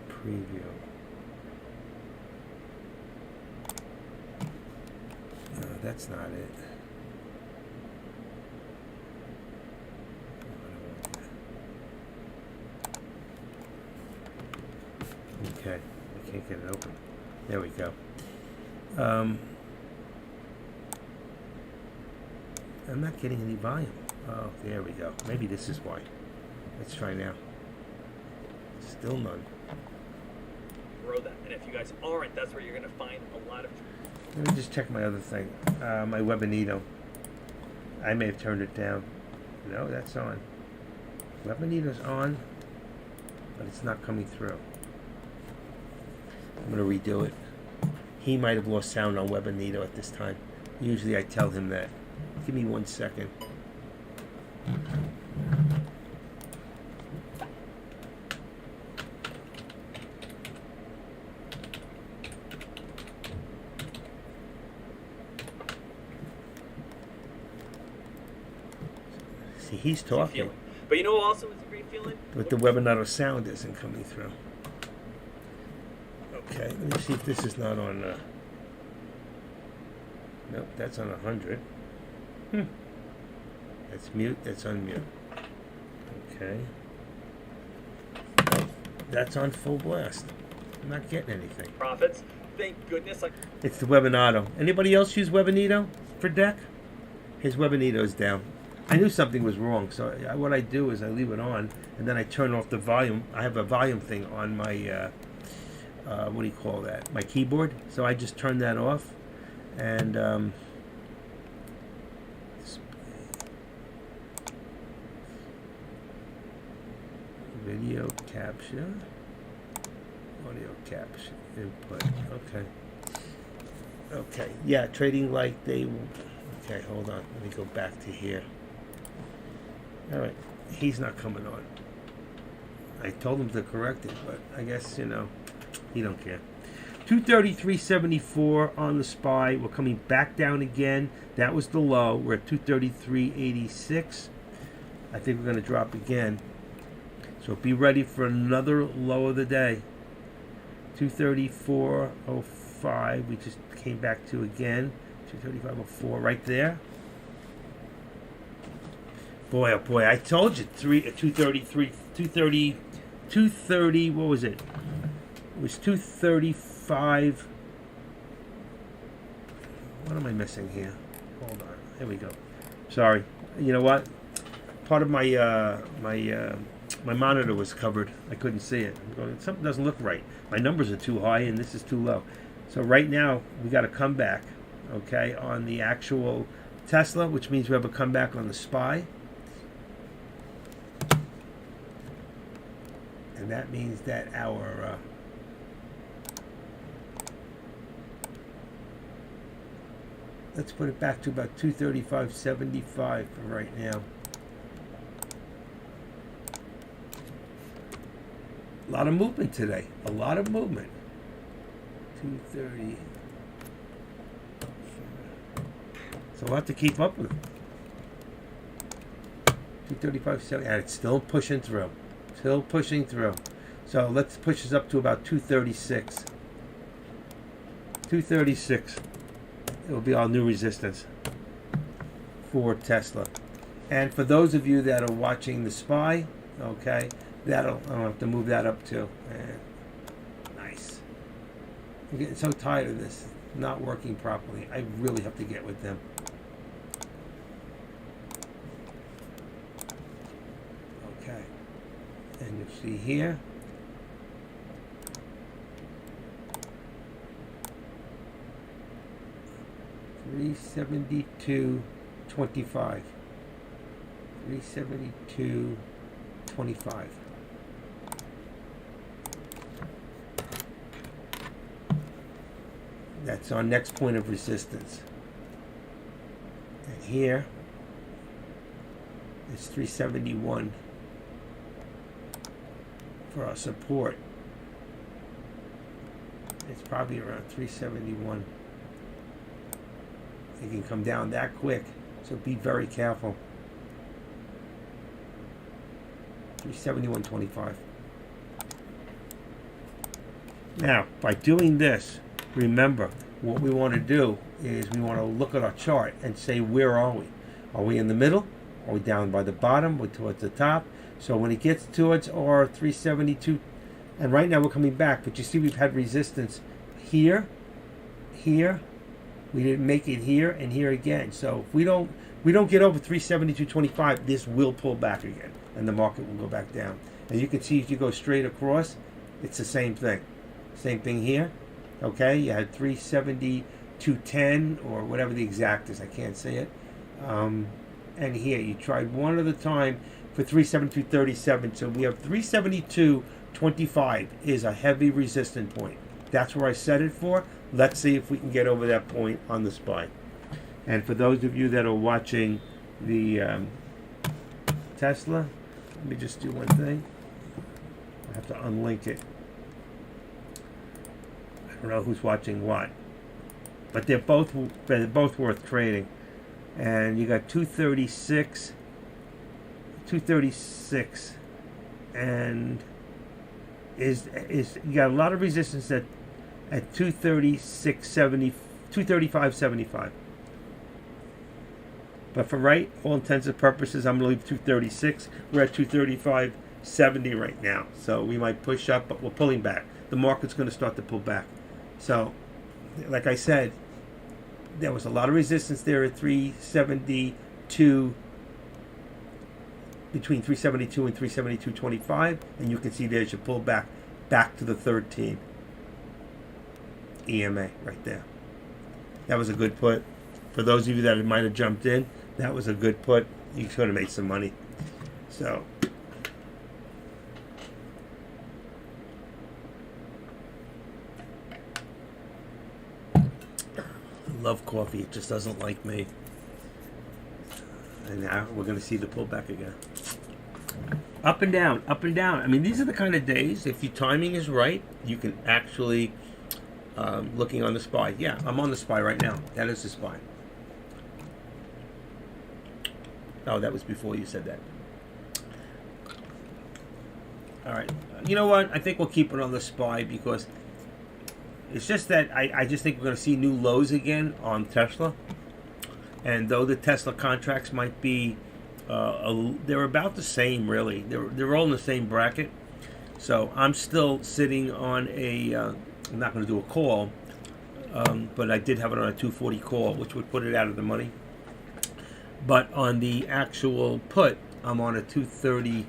preview. No, that's not it. Okay, I can't get it open. There we go. I'm not getting any volume. Oh, there we go. Maybe this is why. Let's try now. Still none. Grow that. And if you guys aren't, that's where you're going to find a lot of... Let me just check my other thing. My Webinito. I may have turned it down. No, that's on. Webinito's on, but it's not coming through. I'm going to redo it. He might have lost sound on Webinito at this time. Usually I tell him that. Give me 1 second. See, he's talking. But you know what also is a great feeling? But the Webinito sound isn't coming through. Okay, let me see if this is not on. Nope, that's on 100. That's mute. That's unmute. Okay. That's on full blast. I'm not getting anything. Profits. Thank goodness. It's the Webinito. Anybody else use Webinito for deck? His Webinito is down. I knew something was wrong, so what I do is I leave it on, and then I turn off the volume. I have a volume thing on my, what do you call that? My keyboard. So I just turn that off, and Video capture. Audio capture. Input. Okay. Okay. Yeah, trading like they... Okay, hold on. Let me go back to here. All right. He's not coming on. I told him to correct it, but I guess, he don't care. 233.74 on the SPY. We're coming back down again. That was the low. We're at 233.86. I think we're going to drop again. So be ready for another low of the day. 234.05. We just came back to again. 235.04 right there. Boy, oh boy, I told you 230, what was it? It was 235. What am I missing here? Hold on. Here we go. Sorry. You know what? Part of my my monitor was covered. I couldn't see it. I'm going, something doesn't look right. My numbers are too high and this is too low. So right now we got a comeback, okay, on the actual Tesla, which means we have a comeback on the SPY. And that means that our let's put it back to about 235.75 for right now. A lot of movement today. A lot of movement. 230. So we'll have to keep up with it. 235.70. And it's still pushing through. Still pushing through. So let's push this up to about 236. 236. It will be our new resistance for Tesla. And for those of you that are watching the SPY, okay, I'll have to move that up too. And nice. I'm getting so tired of this not working properly. I really have to get with them. Okay. And you'll see here. $372.25. $372.25. That's our next point of resistance. And here is 371 for our support. It's probably around 371. It can come down that quick, so be very careful. 371.25. Now, by doing this, remember, what we want to do is we want to look at our chart and say, where are we? Are we in the middle? Are we down by the bottom? We're towards the top. So when it gets towards our 372, and right now we're coming back, but you see we've had resistance here, here. We didn't make it here and here again. So if we don't get over 372.25, this will pull back again, and the market will go back down. And you can see if you go straight across, it's the same thing. Same thing here. Okay, you had 372.10 or whatever the exact is. I can't say it. And here you tried one at a time for 372.37. So we have 372.25 is a heavy resistance point. That's where I set it for. Let's see if we can get over that point on the SPY. And for those of you that are watching the Tesla, let me just do one thing. I have to unlink it. I don't know who's watching what, but they're both worth trading. And you got 236, and is you got a lot of resistance at 236.70, 235.75. But for all intents and purposes, I'm going to leave 236. We're at 235.70 right now. So we might push up, but we're pulling back. The market's going to start to pull back. So, like I said, there was a lot of resistance there at 372, between 372 and 372.25. And you can see there's your pull back to the 13 EMA right there. That was a good put. For those of you that might have jumped in, that was a good put. You could have made some money. So love coffee. It just doesn't like me. And now we're going to see the pullback again. Up and down, up and down. I mean, these are the kind of days, if your timing is right, you can actually, looking on the SPY. Yeah, I'm on the SPY right now. That is the SPY. Oh, that was before you said that. All right. You know what? I think we'll keep it on the SPY because it's just that I just think we're going to see new lows again on Tesla. And though the Tesla contracts might be, they're about the same, really. They're all in the same bracket. So I'm still sitting on a, I'm not going to do a call, but I did have it on a 240 call, which would put it out of the money. But on the actual put, I'm on a 230,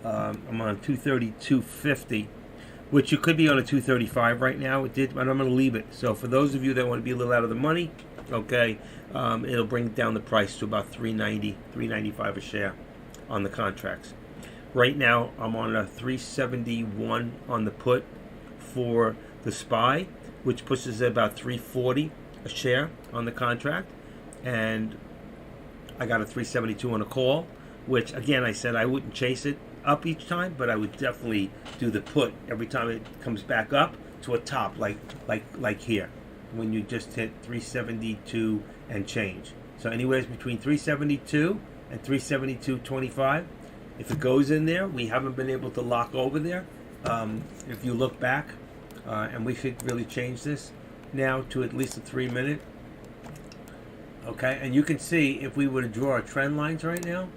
I'm on 232.50, which you could be on a 235 right now. It did, but I'm going to leave it. So for those of you that want to be a little out of the money, okay, it'll bring down the price to about 390, 395 a share on the contracts. Right now, I'm on a 371 on the put for the SPY, which pushes it about 340 a share on the contract, and I got a 372 on a call, which again I said I wouldn't chase it up each time, but I would definitely do the put every time it comes back up to a top, like here, when you just hit 372 and change. So anywhere between 372 and 372.25. If it goes in there, we haven't been able to lock over there. If you look back, and we should really change this now to at least a 3 minute. Okay, and you can see if we were to draw our trend lines right now,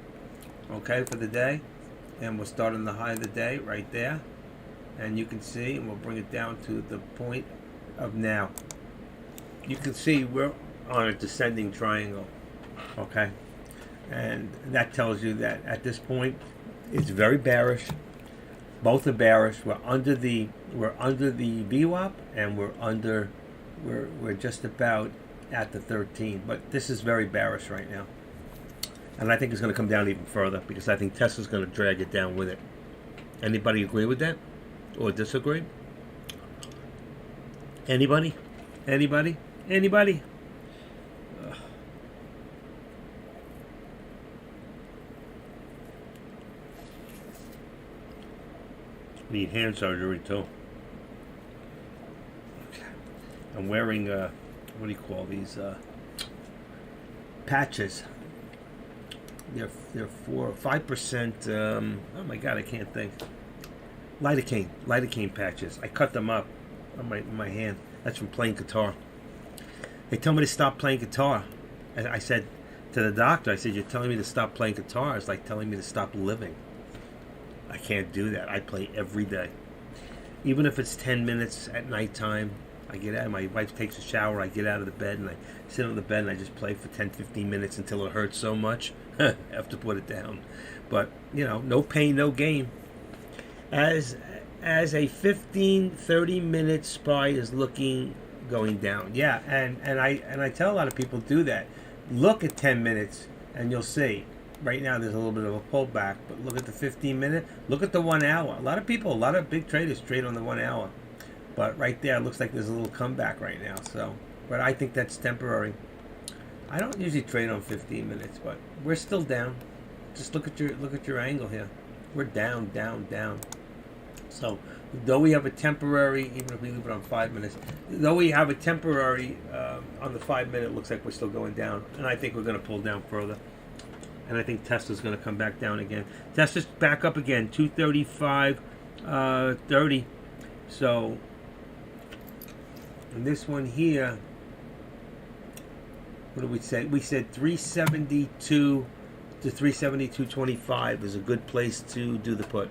okay, for the day, and we'll start on the high of the day right there, and you can see, and we'll bring it down to the point of now. You can see we're on a descending triangle, okay, and that tells you that at this point it's very bearish. Both are bearish. We're under the VWAP, and we're just about at the 13, but this is very bearish right now, and I think it's going to come down even further because I think Tesla's going to drag it down with it. Anybody agree with that or disagree? Anybody? Ugh. Need hand surgery too. Okay. I'm wearing what do you call these patches? They're 4 or 5%. Oh my God, I can't think. Lidocaine patches. I cut them up on my hand. That's from playing guitar. They tell me to stop playing guitar. I said to the doctor, I said, "You're telling me to stop playing guitar? It's like telling me to stop living." I can't do that. I play every day, even if it's 10 minutes at nighttime. I get out, my wife takes a shower, I get out of the bed and I sit on the bed and I just play for 10-15 minutes until it hurts so much I have to put it down. But you know, no pain, no gain. As a 15-30 minute SPY is looking going down. Yeah, and I tell a lot of people do that. Look at 10 minutes and you'll see. Right now there's a little bit of a pullback, but look at the 15 minute, look at the 1 hour. A lot of big traders trade on the 1 hour. But right there, it looks like there's a little comeback right now. So, but I think that's temporary. I don't usually trade on 15 minutes, but we're still down. Just look at your angle here. We're down. So, though we have a temporary, even if we leave it on 5 minutes, though we have a temporary on the 5 minute, it looks like we're still going down, and I think we're going to pull down further. And I think Tesla's going to come back down again. Tesla's back up again, 235.30. So. And this one here, what did we say? We said 372 to 372.25 is a good place to do the put.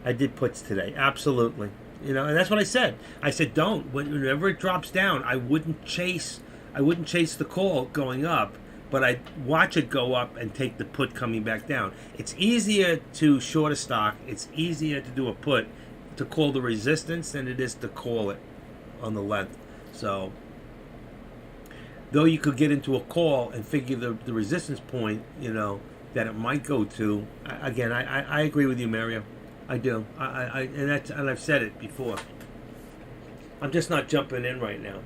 I did puts today, absolutely. You know, and that's what I said. I said don't. Whenever it drops down, I wouldn't chase the call going up, but I'd watch it go up and take the put coming back down. It's easier to short a stock. It's easier to do a put to call the resistance than it is to call it on the length. So though you could get into a call and figure the resistance point, you know, that it might go to, again, I agree with you, Mario. I do. And I've said it before. I'm just not jumping in right now.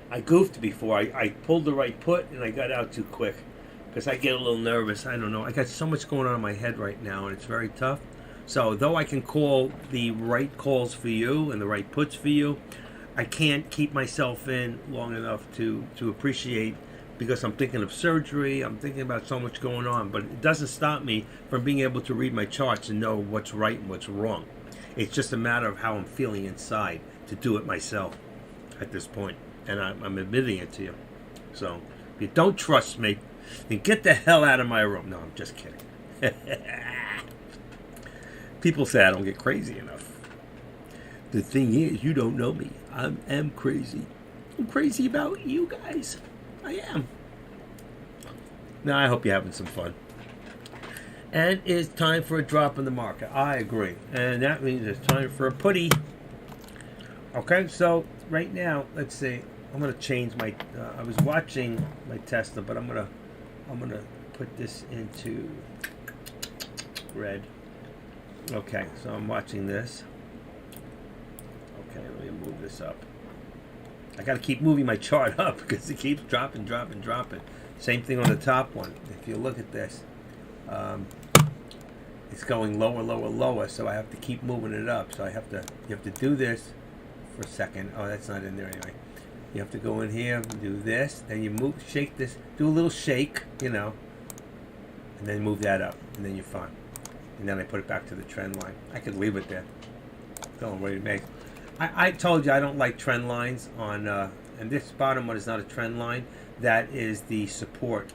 I goofed before. I pulled the right put and I got out too quick because I get a little nervous. I don't know. I got so much going on in my head right now and it's very tough. So though I can call the right calls for you and the right puts for you, I can't keep myself in long enough to appreciate, because I'm thinking of surgery. I'm thinking about so much going on, but it doesn't stop me from being able to read my charts and know what's right and what's wrong. It's just a matter of how I'm feeling inside to do it myself at this point. And I'm admitting it to you. So if you don't trust me, then get the hell out of my room. No, I'm just kidding. People say I don't get crazy enough. The thing is, you don't know me. I am crazy. I'm crazy about you guys. I am. Now, I hope you're having some fun. And it's time for a drop in the market. I agree. And that means it's time for a putty. Okay, so right now, let's see. I'm gonna change my. I was watching my Tesla, but I'm gonna put this into red. Okay, so I'm watching this. Okay, let me move this up. I got to keep moving my chart up because it keeps dropping. Same thing on the top one. If you look at this, it's going lower. So I have to keep moving it up. So you have to do this for a second. Oh, that's not in there anyway. You have to go in here and do this. Then you move, shake this, do a little shake, and then move that up, and then you're fine. And then I put it back to the trend line. I could leave it there. Don't worry, make. I told you I don't like trend lines on, and this bottom one is not a trend line. That is the support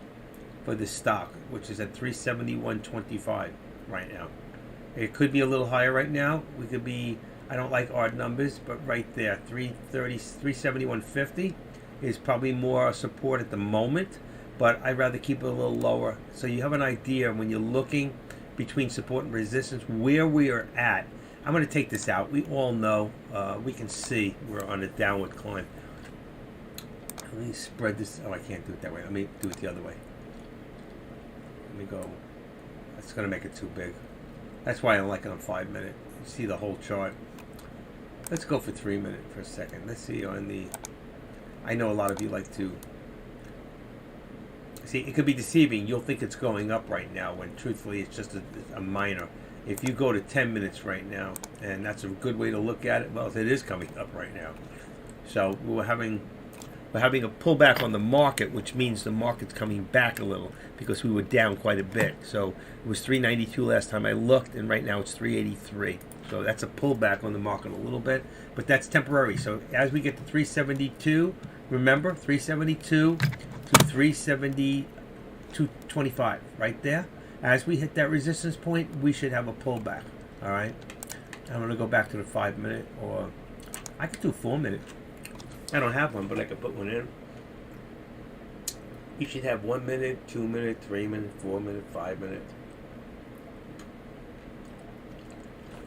for this stock, which is at 371.25 right now. It could be a little higher right now. We could be, I don't like odd numbers, but right there, 371.50 is probably more support at the moment, but I'd rather keep it a little lower. So you have an idea when you're looking between support and resistance where we are at. I'm going to take this out. We all know, we can see we're on a downward climb. Let me spread this. Oh, I can't do it that way. Let me do it the other way. Let me go. That's going to make it too big. That's why I don't like it on 5 minute. You see the whole chart. Let's go for 3 minute for a second. Let's see on the. I know a lot of you like to. See, it could be deceiving. You'll think it's going up right now when truthfully it's just a minor. If you go to 10 minutes right now, and that's a good way to look at it, well, it is coming up right now. So we're having a pullback on the market, which means the market's coming back a little because we were down quite a bit. So it was 392 last time I looked, and right now it's 383. So that's a pullback on the market a little bit, but that's temporary. So as we get to 372, remember 372 to 372.25 right there. As we hit that resistance point, we should have a pullback. All right. I'm going to go back to the 5 minute, or I could do 4 minute. I don't have one, but I could put one in. You should have 1 minute, 2 minute, 3 minute, 4 minute, 5 minute.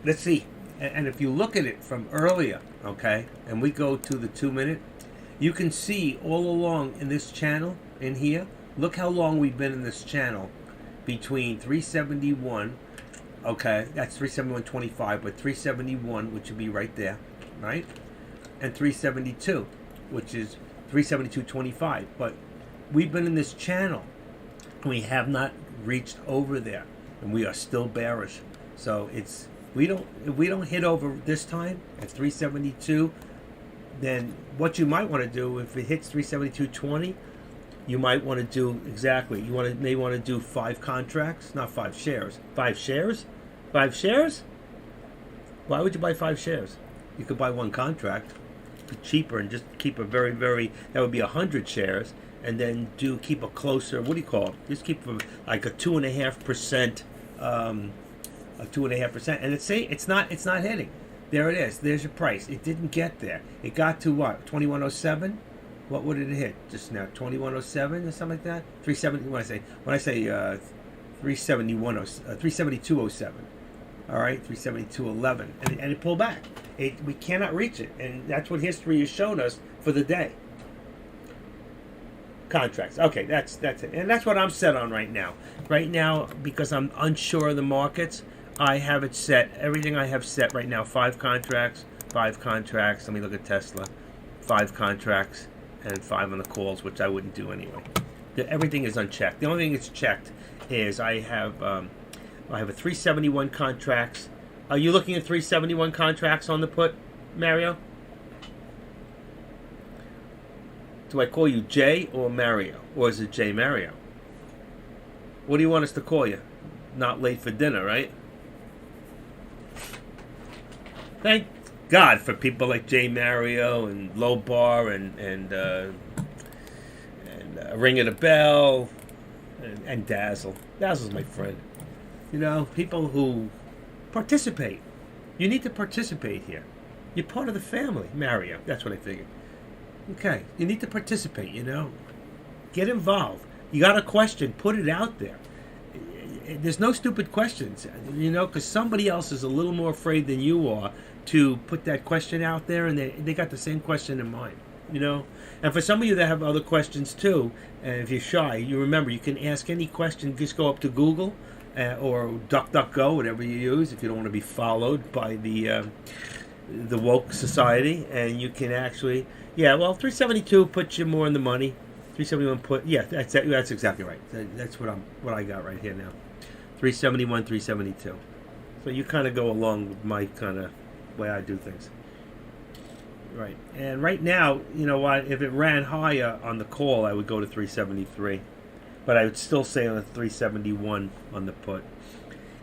Let's see. And if you look at it from earlier, okay, and we go to the 2 minute, you can see all along in this channel, in here, look how long we've been in this channel. Between 371, okay, that's 371.25, but 371, which would be right there, right? And 372, which is 372.25. But we've been in this channel. We have not reached over there, and we are still bearish. So if we don't hit over this time at 372, then what you might want to do if it hits 372.20. You might want to do exactly. You may want to do 5 contracts, not 5 shares. 5 shares? 5 shares? Why would you buy 5 shares? You could buy 1 contract, cheaper, and just keep a very, very. That would be 100 shares, and then keep a closer. What do you call it? Just keep like a 2.5%, a 2.5%, and it's not hitting. There it is. There's your price. It didn't get there. It got to what? 2107. What would it hit just now? 2107 or something like that? 370. When I say 372.07. All right, 372.11, and it pulled back. We cannot reach it, and that's what history has shown us for the day. Contracts. Okay, that's it, and that's what I'm set on right now. Right now, because I'm unsure of the markets, I have it set. Everything I have set right now: 5 contracts, 5 contracts. Let me look at Tesla. 5 contracts. and 5 on the calls, which I wouldn't do anyway. Everything is unchecked. The only thing that's checked is I have a 371 contracts. Are you looking at 371 contracts on the put, Mario? Do I call you Jay or Mario? Or is it Jay Mario? What do you want us to call you? Not late for dinner, right? Thank God for people like Jay Mario and Low Bar and Ring of the Bell and Dazzle. Dazzle's my friend. You know, people who participate. You need to participate here. You're part of the family, Mario. That's what I figured. Okay, you need to participate, you know. Get involved. You got a question, put it out there. There's no stupid questions, you know, because somebody else is a little more afraid than you are to put that question out there, and they got the same question in mind, you know. And for some of you that have other questions too, if you're shy, you remember you can ask any question. Just go up to Google or DuckDuckGo, whatever you use, if you don't want to be followed by the woke society, and you can actually, 372 puts you more in the money. 371 put, that's exactly right. That's what I got right here now. 371, 372. So you kind of go along with my kind of way I do things. Right. And right now, you know what, if it ran higher on the call, I would go to 373. But I would still say on the 371 on the put.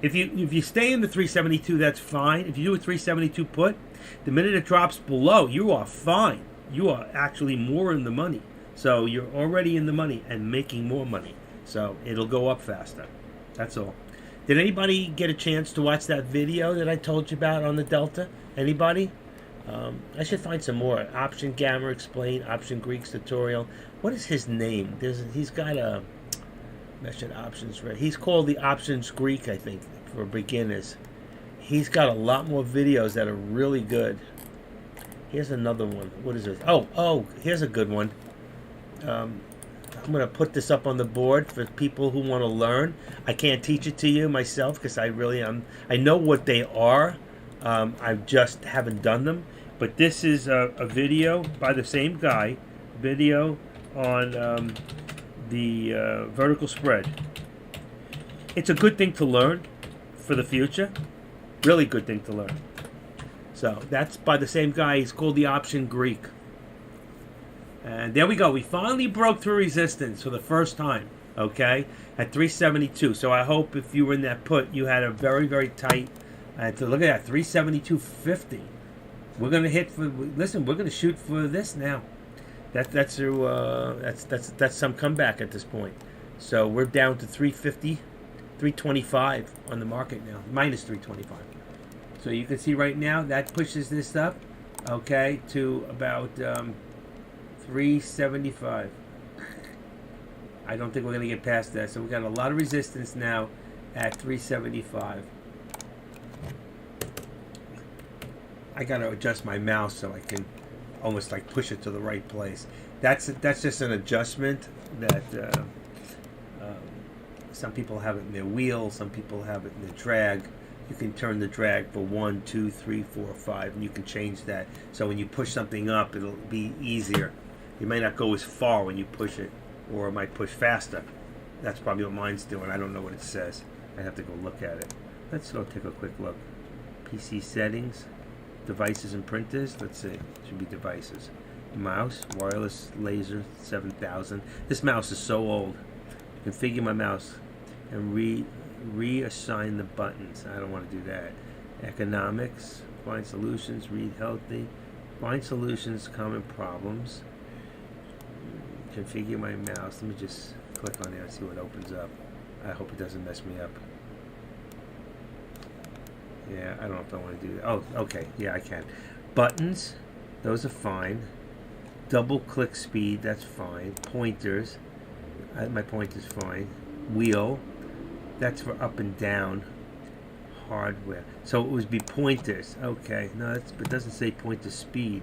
If you stay in the 372, that's fine. If you do a 372 put, the minute it drops below, you are fine. You are actually more in the money. So you're already in the money and making more money. So it'll go up faster. That's all. Did anybody get a chance to watch that video that I told you about on the Delta? Anybody? I should find some more. Option Gamma Explain, Option Greeks tutorial. What is his name? He's got a mentioned options read. He's called the Options Greek, I think, for beginners. He's got a lot more videos that are really good. Here's another one. What is this? Oh, here's a good one. I'm going to put this up on the board for people who want to learn. I can't teach it to you myself because I know what they are. I just haven't done them. But this is a video by the same guy. Video on the vertical spread. It's a good thing to learn for the future. Really good thing to learn. So that's by the same guy. He's called the Option Greek. And there we go. We finally broke through resistance for the first time, okay, at 372. So I hope if you were in that put, you had a very, very tight. To look at that, 372.50. We're gonna hit for. Listen, we're gonna shoot for this now. That's some comeback at this point. So we're down to 350, 325 on the market now, minus 325. So you can see right now that pushes this up, okay, to about 375. I don't think we're going to get past that. So we've got a lot of resistance now at 375. I got to adjust my mouse so I can almost like push it to the right place. That's just an adjustment that some people have it in their wheel, some people have it in their drag. You can turn the drag for 1, 2, 3, 4, 5, and you can change that. So when you push something up, it'll be easier. You may not go as far when you push it, or it might push faster. That's probably what mine's doing. I don't know what it says. I have to go look at it. Let's go take a quick look. PC settings, devices and printers. Let's see. It should be devices. Mouse, wireless laser 7000. This mouse is so old. Configure my mouse and reassign the buttons. I don't want to do that. Economics, find solutions, read healthy, find solutions, common problems. Configure my mouse. Let me just click on there and see what opens up. I hope it doesn't mess me up. Yeah, I don't know if I want to do that. Oh, okay. Yeah, I can. Buttons, those are fine. Double click speed, that's fine. Pointers, my pointer's fine. Wheel, that's for up and down. Hardware, so it would be pointers. Okay, no, it doesn't say pointer speed.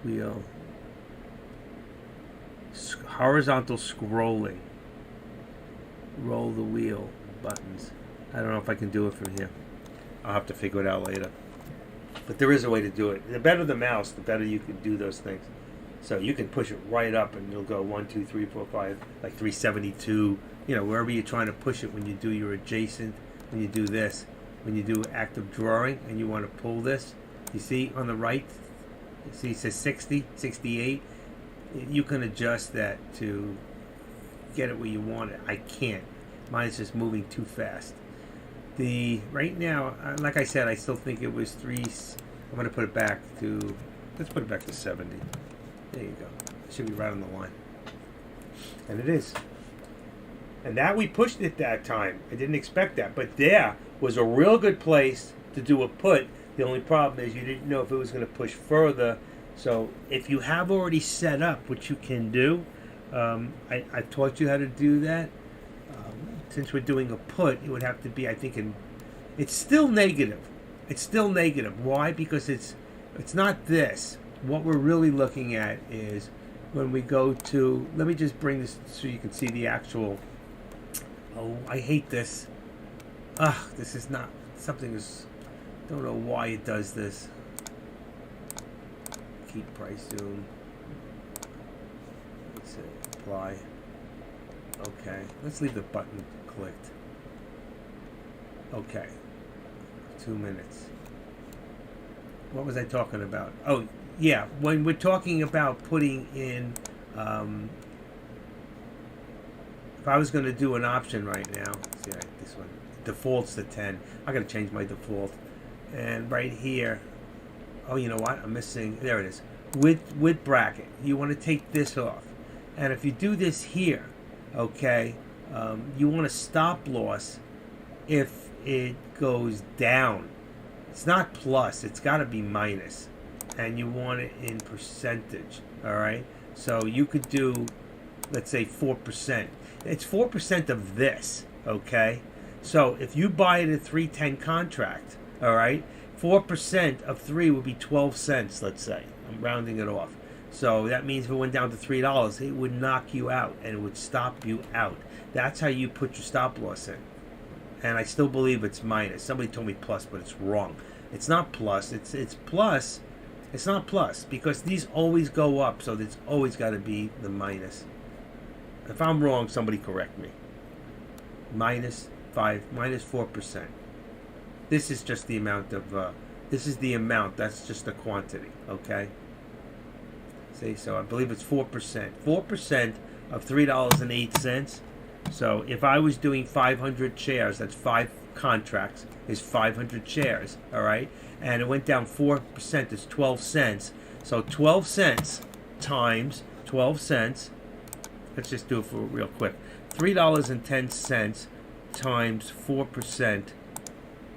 Wheel, horizontal scrolling. Roll the wheel buttons. I don't know if I can do it from here. I'll have to figure it out later. But there is a way to do it. The better the mouse, the better you can do those things. So you can push it right up and you'll go 1, 2, 3, 4, 5, like 372, wherever you're trying to push it when you do your adjacent, when you do this, when you do active drawing and you want to pull this. You see on the right, you see it says 60, 68. You can adjust that to get it where you want it. I can't. Mine is just moving too fast. Right now, like I said, I still think it was 3. I'm going to put it back to, let's put it back to 70. There you go. It should be right on the line. And it is. And that we pushed it that time. I didn't expect that. But there was a real good place to do a put. The only problem is you didn't know if it was going to push further. So if you have already set up, which you can do, I've taught you how to do that. Since we're doing a put, it would have to be, I think, it's still negative. It's still negative. Why? Because it's not this. What we're really looking at is when we go to, let me just bring this so you can see the actual, oh, I hate this. This is not, something is, don't know why it does this. Keep price zoom. Let's say apply. Okay, let's leave the button clicked. Okay, 2 minutes. What was I talking about? Oh, yeah, when we're talking about putting in, if I was going to do an option right now, see, this one, default's to 10. I got to change my default. And right here, oh, you know what? I'm missing, there it is. With bracket, you want to take this off. And if you do this here, okay, you want to stop loss if it goes down. It's not plus, it's got to be minus. And you want it in percentage, all right? So you could do, let's say 4%. It's 4% of this, okay? So if you buy it at 310 contract, all right, 4% of 3 would be 12 cents, let's say. I'm rounding it off. So that means if it went down to $3, it would knock you out and it would stop you out. That's how you put your stop loss in. And I still believe it's minus. Somebody told me plus, but it's wrong. It's not plus. It's plus. It's not plus because these always go up, so there's always got to be the minus. If I'm wrong, somebody correct me. Minus 4%. This is just the amount of. This is the amount. That's just the quantity. Okay. See, so I believe it's 4%. 4% of $3.08. So if I was doing 500 shares, that's 5 contracts, is 500 shares, all right? And it went down 4%, is 12 cents. So 12 cents times 12 cents, let's just do it for real quick. $3.10 times 4%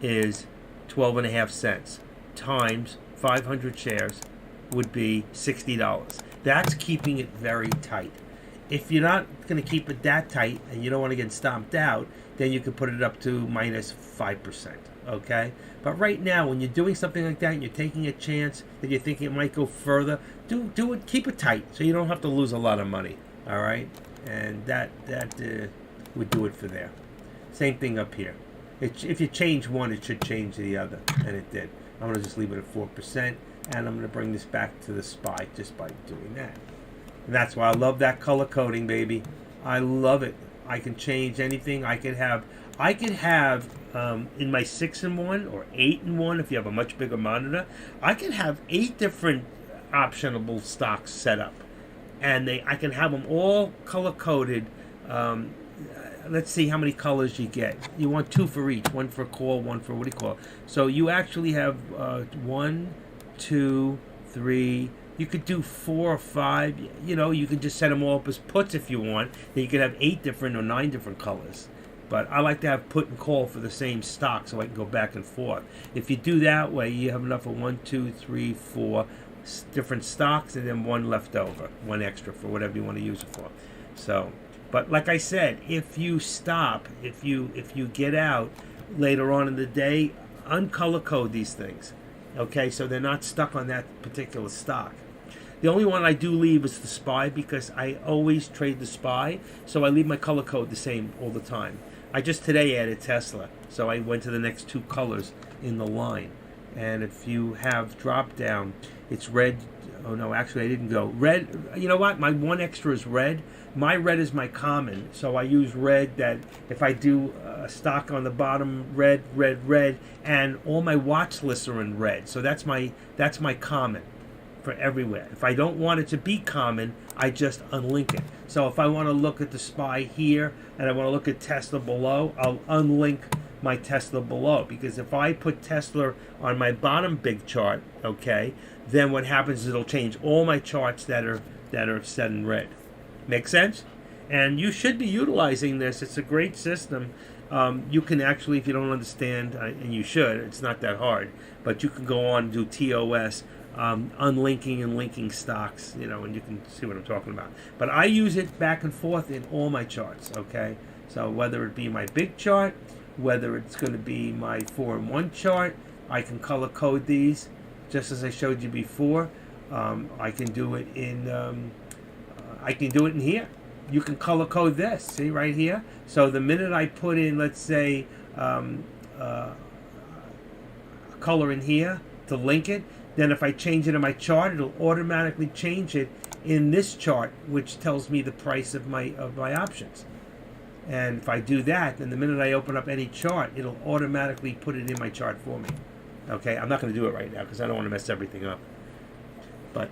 is 12.5 cents times 500 shares would be $60. That's keeping it very tight. If you're not going to keep it that tight and you don't want to get stomped out, then you can put it up to minus 5%, okay? But right now, when you're doing something like that and you're taking a chance that you think it might go further, do it, keep it tight so you don't have to lose a lot of money, all right? And that would do it for there. Same thing up here. If you change one, it should change the other, and it did. I'm going to just leave it at 4%, and I'm going to bring this back to the SPY just by doing that. And that's why I love that color coding, baby. I love it. I can change anything. I could have in my 6-in-1 or 8-in-1, if you have a much bigger monitor, I can have 8 different optionable stocks set up, and I can have them all color coded. Let's see how many colors you get. You want 2 for each, 1 for call, 1 for what do you call it? So you actually have 1, 2, 3. You could do 4 or 5. You could just set them all up as puts if you want. Then you could have 8 different or 9 different colors. But I like to have put and call for the same stock so I can go back and forth. If you do that way, you have enough of 1, 2, 3, 4 different stocks, and then 1 left over, 1 extra for whatever you want to use it for. So, but like I said, if you stop, if you get out later on in the day, uncolor code these things. Okay, so they're not stuck on that particular stock. The only one I do leave is the SPY because I always trade the SPY, so I leave my color code the same all the time. I just today added Tesla, so I went to the next 2 colors in the line. And if you have drop down, it's red, Oh no, actually I didn't go. Red, you know what? My one extra is red. My red is my common. So I use red that if I do a stock on the bottom, red, red, red, and all my watch lists are in red. So that's my common for everywhere. If I don't want it to be common, I just unlink it. So if I want to look at the SPY here and I want to look at Tesla below, I'll unlink my Tesla below, because if I put Tesla on my bottom big chart, okay, then what happens is it'll change all my charts that are set in red. Make sense? And you should be utilizing this. It's a great system. You can actually, if you don't understand, and you should, it's not that hard, but you can go on and do TOS, unlinking and linking stocks, you know, and you can see what I'm talking about. But I use it back and forth in all my charts, okay? So whether it be my big chart, whether it's going to be my 4-in-1 chart, I can color code these, just as I showed you before. I can do it in here. You can color code this, see right here. So the minute I put in, let's say, a color in here to link it, then if I change it in my chart, it'll automatically change it in this chart, which tells me the price of my options. And if I do that, then the minute I open up any chart, it'll automatically put it in my chart for me. Okay, I'm not going to do it right now because I don't want to mess everything up. But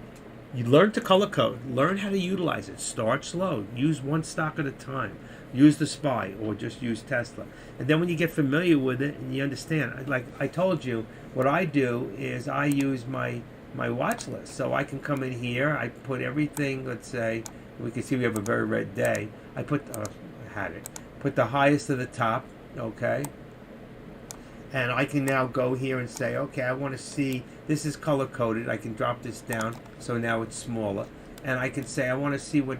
you learn to color code. Learn how to utilize it. Start slow. Use one stock at a time. Use the SPY or just use Tesla. And then when you get familiar with it and you understand, like I told you, what I do is I use my watch list. So I can come in here. I put everything, let's say, we can see we have a very red day. I put... put the highest to the top, okay, and I can now go here and say, okay, I want to see, this is color coded. I can drop this down so now it's smaller, and I can say I want to see what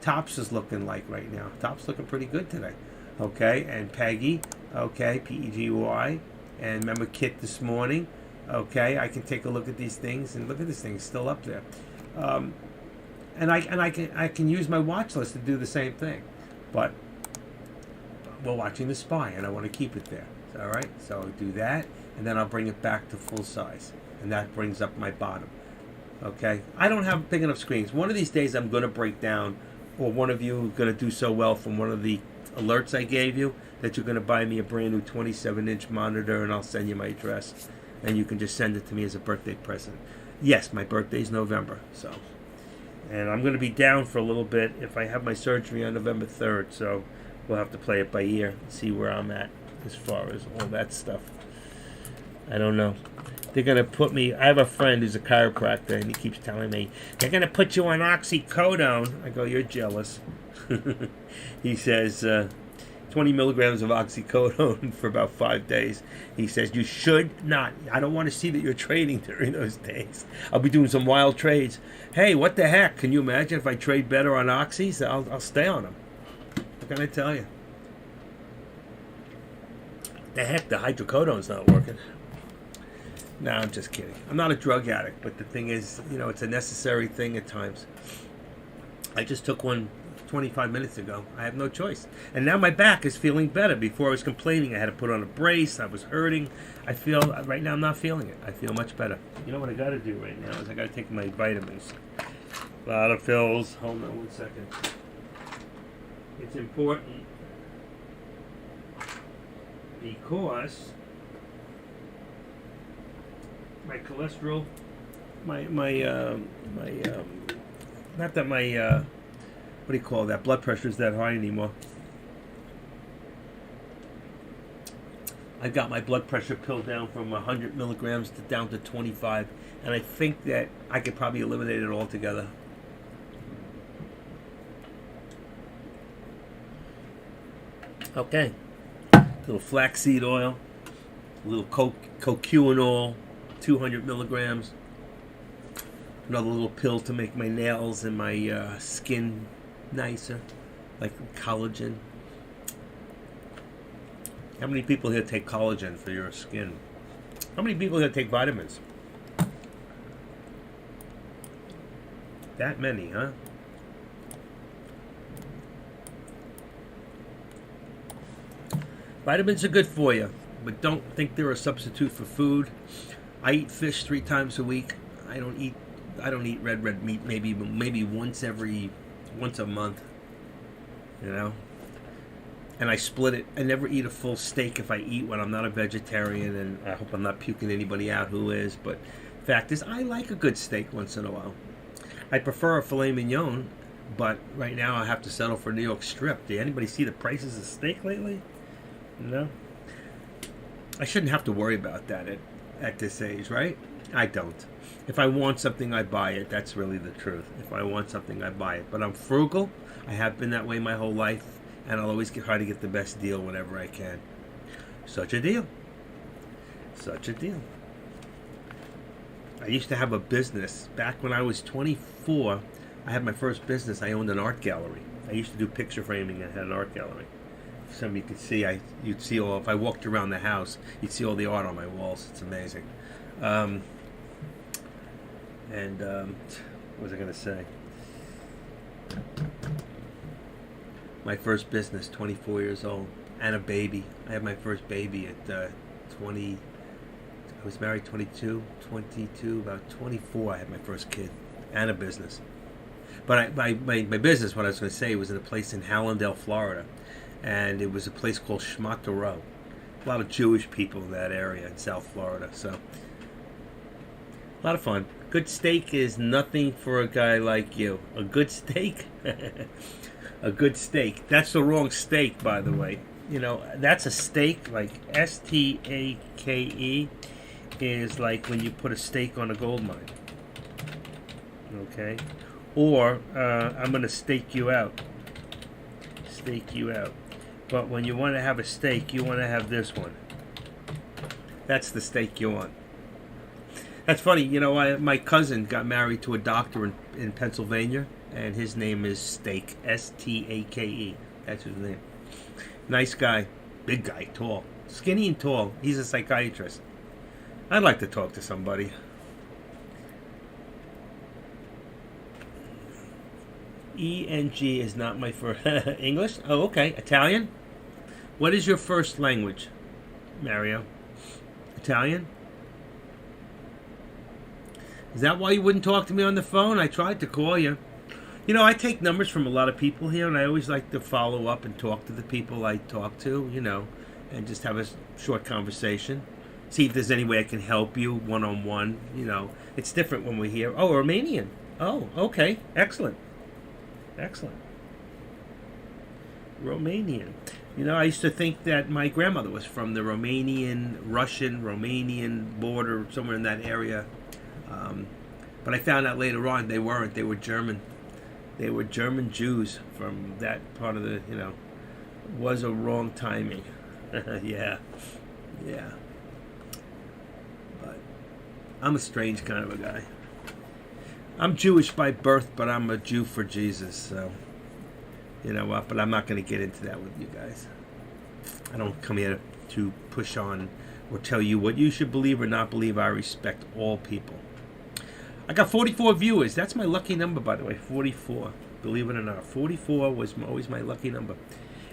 Tops is looking like right now. Tops looking pretty good today, okay, and Peggy, okay, PEGY, and remember Kit this morning, okay. I can take a look at these things and look at this thing, it's still up there, and I can use my watch list to do the same thing. But we're watching the SPY, and I want to keep it there. All right, so I'll do that, and then I'll bring it back to full size, and that brings up my bottom. Okay, I don't have big enough screens. One of these days, I'm going to break down, or one of you are going to do so well from one of the alerts I gave you that you're going to buy me a brand new 27-inch monitor, and I'll send you my address, and you can just send it to me as a birthday present. Yes, my birthday's November, so. And I'm going to be down for a little bit if I have my surgery on November 3rd, so we'll have to play it by ear and see where I'm at as far as all that stuff. I don't know. They're going to put me... I have a friend who's a chiropractor, and he keeps telling me, they're going to put you on oxycodone. I go, you're jealous. He says, 20 milligrams of oxycodone for about 5 days. He says, you should not. I don't want to see that you're trading during those days. I'll be doing some wild trades. Hey, what the heck? Can you imagine if I trade better on oxys? I'll stay on them. What can I tell you? The heck, the hydrocodone's not working. No, I'm just kidding. I'm not a drug addict, but the thing is, you know, it's a necessary thing at times. I just took one 25 minutes ago. I have no choice. And now my back is feeling better. Before I was complaining. I had to put on a brace. I was hurting. I feel, right now I'm not feeling it. I feel much better. You know what I got to do right now is I got to take my vitamins. A lot of pills. Hold on 1 second. It's important because my cholesterol, not that my, what do you call that? Blood pressure is that high anymore. I got my blood pressure pill down from 100 milligrams down to 25, and I think that I could probably eliminate it altogether. Okay, a little flaxseed oil, a little coquinol, 200 milligrams, another little pill to make my nails and my skin nicer, like collagen. How many people here take collagen for your skin? How many people here take vitamins? That many, huh? Vitamins are good for you, but don't think they're a substitute for food. I eat fish 3 times a week. I don't eat I don't eat red meat maybe once a month, you know. And I split it. I never eat a full steak if I eat one. I'm not a vegetarian, and I hope I'm not puking anybody out who is. But fact is, I like a good steak once in a while. I prefer a filet mignon, but right now I have to settle for New York strip. Did anybody see the prices of steak lately? No. I shouldn't have to worry about that at this age, right? I don't. If I want something, I buy it. That's really the truth. If I want something, I buy it. But I'm frugal. I have been that way my whole life, and I'll always try to get the best deal whenever I can. Such a deal. Such a deal. I used to have a business. Back when I was 24, I had my first business. I owned an art gallery. I used to do picture framing and had an art gallery. Some of you could see, you'd see all, if I walked around the house, you'd see all the art on my walls. It's amazing. What was I going to say? My first business, 24 years old, and a baby. I had my first baby at 20. I was married 22, about 24. I had my first kid, and a business. But my business, what I was going to say, was in a place in Hallandale, Florida, and it was a place called Schmatterow. A lot of Jewish people in that area in South Florida, so a lot of fun. Good steak is nothing for a guy like you. A good steak. A good steak. That's the wrong steak, by the way. You know, that's a steak, like S-T-A-K-E, is like when you put a stake on a gold mine. Okay? Or, I'm going to stake you out. Stake you out. But when you want to have a steak, you want to have this one. That's the steak you want. That's funny. You know, my cousin got married to a doctor in Pennsylvania, and his name is Steak, S-T-A-K-E. That's his name. Nice guy, big guy, tall, skinny and tall. He's a psychiatrist. I'd like to talk to somebody. E-N-G is not my first. English? Oh, okay. Italian? What is your first language, Mario? Italian? Is that why you wouldn't talk to me on the phone? I tried to call you. You know, I take numbers from a lot of people here, and I always like to follow up and talk to the people I talk to, you know, and just have a short conversation. See if there's any way I can help you one-on-one, you know. It's different when we're here. Oh, Romanian. Oh, okay. Excellent. Excellent. Romanian. You know, I used to think that my grandmother was from the Russian-Romanian border, somewhere in that area. But I found out later on they weren't. They were German. They were German Jews from that part of the, you know, was a wrong timing. Yeah. Yeah. But I'm a strange kind of a guy. I'm Jewish by birth, but I'm a Jew for Jesus, so you know what, but I'm not going to get into that with you guys. I don't come here to push on or tell you what you should believe or not believe. I respect all people. I got 44 viewers. That's my lucky number, by the way, 44. Believe it or not, 44 was always my lucky number.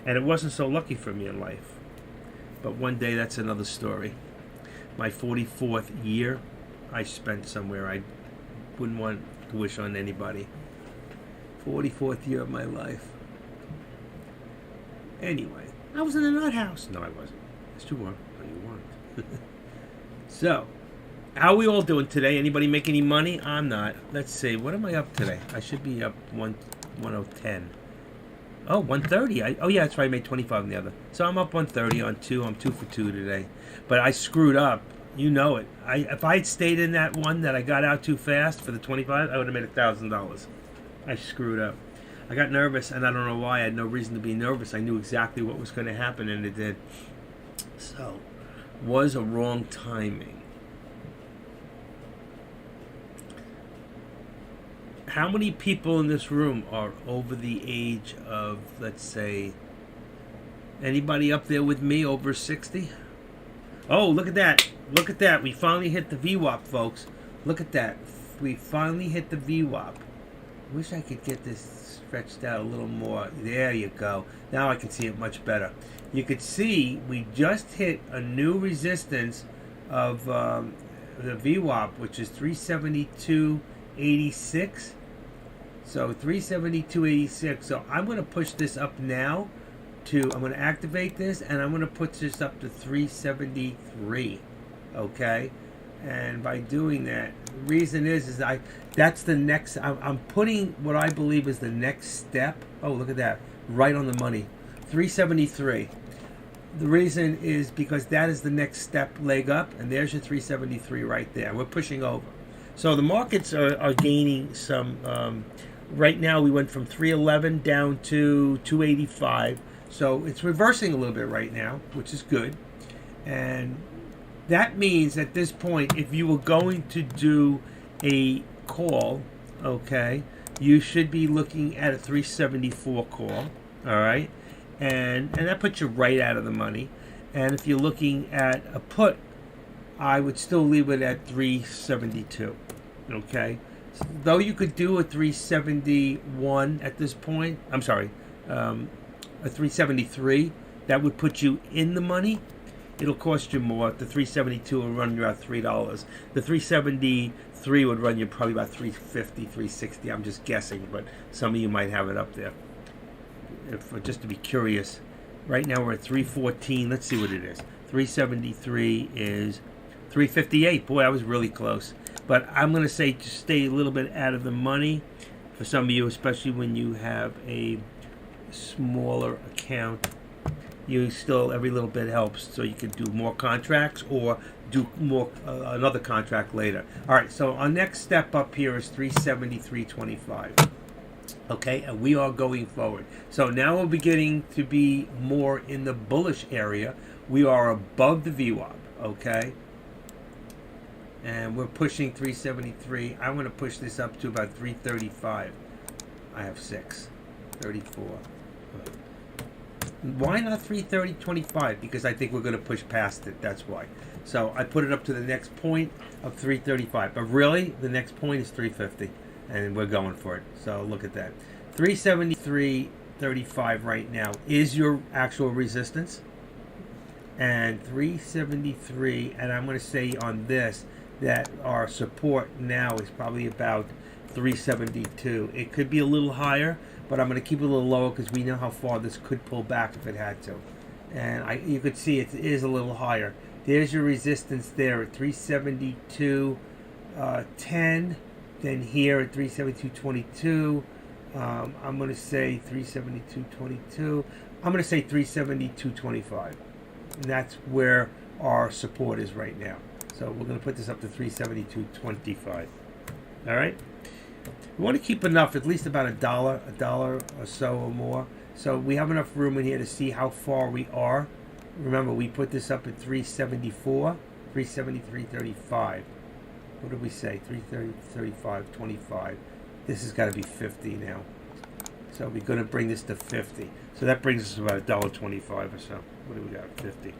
And it wasn't so lucky for me in life. But one day, that's another story. My 44th year, I spent somewhere I wouldn't want to wish on anybody. 44th year of my life. Anyway, I was in a nut house. No, I wasn't. Yes, you were. No, you weren't. So, how are we all doing today? Anybody make any money? I'm not. Let's see. What am I up today? I should be up 110. Oh, 130. Oh, yeah, that's right. I made 25 on the other. So I'm up 130 on 2. I'm 2 for 2 today. But I screwed up. You know it. If I had stayed in that one that I got out too fast for the 25, I would have made $1,000. I screwed up. I got nervous, and I don't know why. I had no reason to be nervous. I knew exactly what was going to happen, and it did. So, was a wrong timing. How many people in this room are over the age of, let's say, anybody up there with me over 60? Oh, look at that. Look at that. We finally hit the VWAP, folks. Look at that. We finally hit the VWAP. Wish I could get this stretched out a little more. There you go. Now I can see it much better. You could see we just hit a new resistance of the VWAP, which is 372 372.86. So 372.86. So I'm going to push this up now I'm going to activate this, and I'm going to put this up to 373. Okay, and by doing that, the reason is that's the next. I'm putting what I believe is the next step. Oh, look at that, right on the money, 373. The reason is because that is the next step leg up, and there's your 373 right there. We're pushing over. So the markets are gaining some. Right now we went from 311 down to 285. So it's reversing a little bit right now, which is good. And that means at this point, if you were going to do a call, okay, you should be looking at a 374 call, all right? And that puts you right out of the money. And if you're looking at a put, I would still leave it at 372, okay? So, though you could do a 371 at this point, I'm sorry, a 373, that would put you in the money. It'll cost you more. The 372 will run you about $3. The 373 would run you probably about 350, 360. I'm just guessing, but some of you might have it up there. Just to be curious, right now we're at 314. Let's see what it is. 373 is 358. Boy, I was really close. But I'm going to say just stay a little bit out of the money for some of you, especially when you have a smaller account. You still, every little bit helps, so you can do more contracts or do more another contract later. All right, so our next step up here is 373.25. Okay, and we are going forward. So now we're beginning to be more in the bullish area. We are above the VWAP, okay? And we're pushing 373. I'm going to push this up to about 335. I have 6, 34. Why not 330.25? Because I think we're going to push past it. That's why. So I put it up to the next point of 335. But really, the next point is 350. And we're going for it. So look at that. 373.35 right now is your actual resistance. And 373, and I'm going to say on this that our support now is probably about 372. It could be a little higher, but I'm going to keep it a little lower because we know how far this could pull back if it had to. And you could see it is a little higher. There's your resistance there at 372.10. Then here at 372.22. I'm going to say 372.22. I'm going to say 372.25. And that's where our support is right now. So we're going to put this up to 372.25. All right? We want to keep enough, at least about a dollar or so or more. So we have enough room in here to see how far we are. Remember, we put this up at 374, 373.35. What did we say? 330.35.25. This has got to be 50 now. So we're going to bring this to 50. So that brings us to about $1.25 or so. What do we got? 50.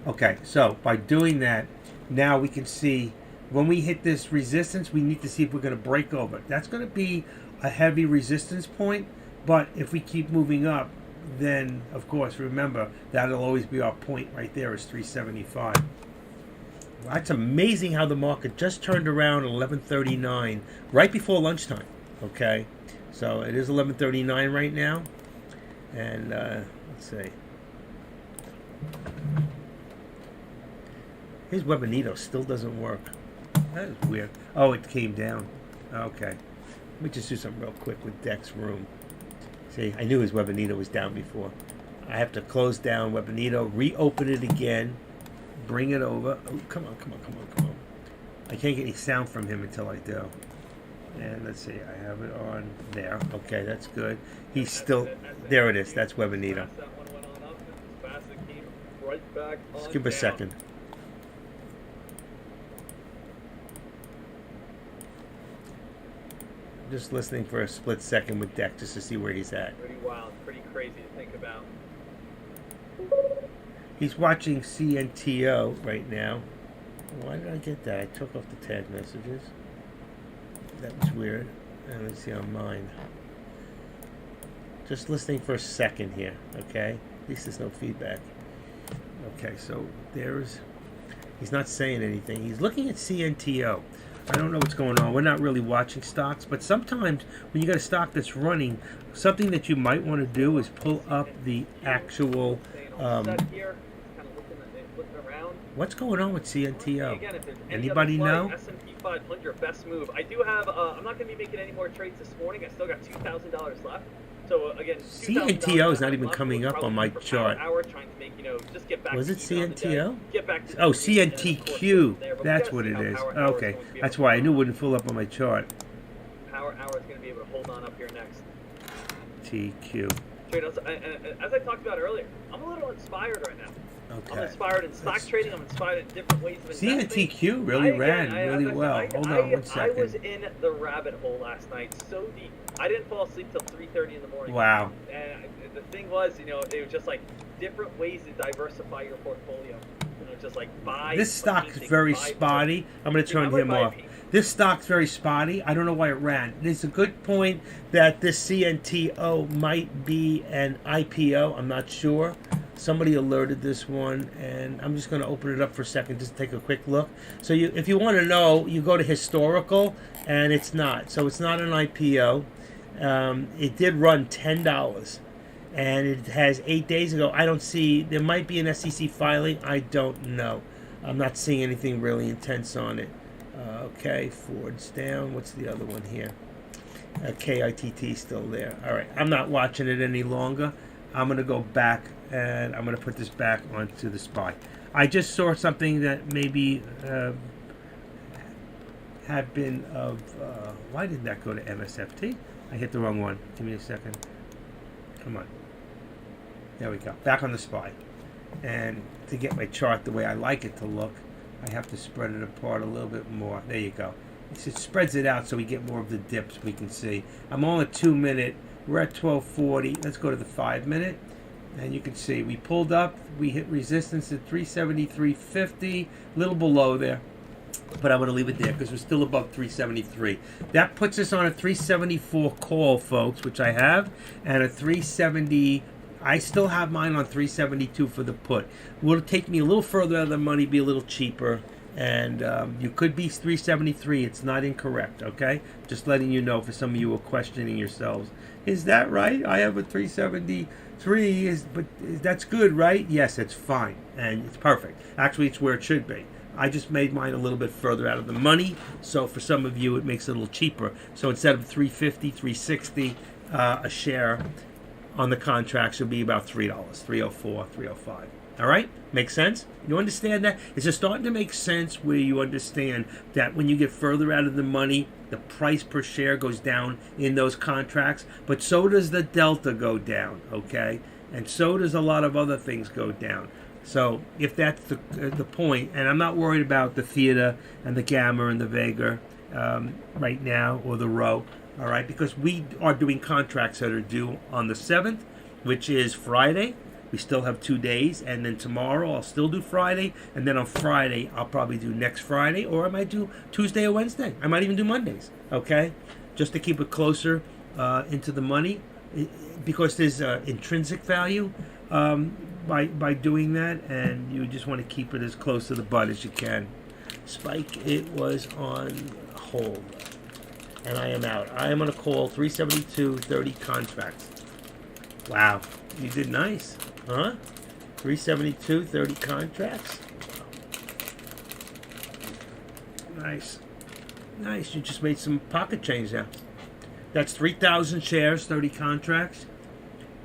Okay, so by doing that, now we can see when we hit this resistance, we need to see if we're going to break over. That's going to be a heavy resistance point, but if we keep moving up, then, of course, remember, that'll always be our point right there is 375. That's amazing how the market just turned around at 11:39, right before lunchtime, okay? So it is 11:39 right now, and let's see. His Webonito still doesn't work. That is weird. Oh, it came down. Okay. Let me just do something real quick with Deck's room. See, I knew his Webonito was down before. I have to close down Webonito, reopen it again, bring it over. Oh, come on. I can't get any sound from him until I do. And let's see, I have it on there. Okay, that's good. He's still, there it is. That's Webonito. Just give him a second. Just listening for a split second with Deck just to see where he's at. Pretty wild, pretty crazy to think about. He's watching CNTO right now. Why did I get that? I took off the tag messages. That was weird. And let's see on mine. Just listening for a second here, okay? At least there's no feedback. Okay, so he's not saying anything. He's looking at CNTO. All I don't know what's going on. We're not really watching stocks, but sometimes when you got a stock that's running, something that you might want to do is pull up the actual. Looking around. What's going on with CNTO? Again, if there's any Anybody other play, know? S&P 500 best move. I do have. I'm not going to be making any more trades this morning. I still got $2,000 left. So again, CNTO is not even coming up on my chart. Hour, trying to make, just get back Was it CNTO? Get back to CNTQ. That's what it is. Okay, that's why I knew it wouldn't fill up on my chart. Power Hour is going to be able to hold on up here next. TQ. As I talked about earlier, I'm a little inspired right now. Okay. I'm inspired in stock trading. I'm inspired in different ways of investing. CNTQ really ran really well. Hold on 1 second. I was in the rabbit hole last night, so deep. I didn't fall asleep till 3:30 in the morning. Wow. And the thing was, it was just like different ways to diversify your portfolio. Just like buy. This stock's very spotty. I'm going to turn him off. This stock's very spotty. I don't know why it ran. There's a good point that this CNTO might be an IPO. I'm not sure. Somebody alerted this one, and I'm just going to open it up for a second, just take a quick look. So if you want to know, you go to historical, and it's not. So it's not an IPO. It did run $10, and it has 8 days ago. I don't see, there might be an SEC filing. I don't know. I'm not seeing anything really intense on it. Okay, Ford's down. What's the other one here? KITT still there. All right, I'm not watching it any longer. I'm going to go back, and I'm going to put this back onto the SPY. I just saw something that maybe had been of... why did that go to MSFT? I hit the wrong one. Give me a second. Come on. There we go. Back on the SPY. And to get my chart the way I like it to look, I have to spread it apart a little bit more. There you go. It spreads it out so we get more of the dips we can see. I'm on a 2 minute. We're at 1240. Let's go to the 5 minute. And you can see we pulled up. We hit resistance at 373.50. A little below there. But I'm going to leave it there because we're still above 373. That puts us on a 374 call, folks, which I have. And a 370... I still have mine on 372 for the put. Will take me a little further out of the money, be a little cheaper, and you could be 373. It's not incorrect, okay? Just letting you know for some of you who are questioning yourselves. Is that right? I have a 373, but that's good, right? Yes, it's fine, and it's perfect. Actually, it's where it should be. I just made mine a little bit further out of the money, so for some of you, it makes it a little cheaper. So instead of 350, 360 a share, on the contracts will be about $3, 304, 305. All right? Makes sense? You understand that? It's just starting to make sense where you understand that when you get further out of the money, the price per share goes down in those contracts, but so does the delta go down, okay? And so does a lot of other things go down. So if that's the point, and I'm not worried about the theta and the gamma and the vega right now, or the rho, all right, because we are doing contracts that are due on the 7th, which is Friday. We still have 2 days, and then tomorrow I'll still do Friday, and then on Friday I'll probably do next Friday, or I might do Tuesday or Wednesday. I might even do Mondays, okay, just to keep it closer into the money, because there's intrinsic value by doing that, and you just want to keep it as close to the bud as you can. Spike, it was on hold. And I am out. I am going to call 372.30 contracts. Wow. You did nice. Huh? 372.30 contracts. Nice. Nice. You just made some pocket change now. That's 3,000 shares, 30 contracts.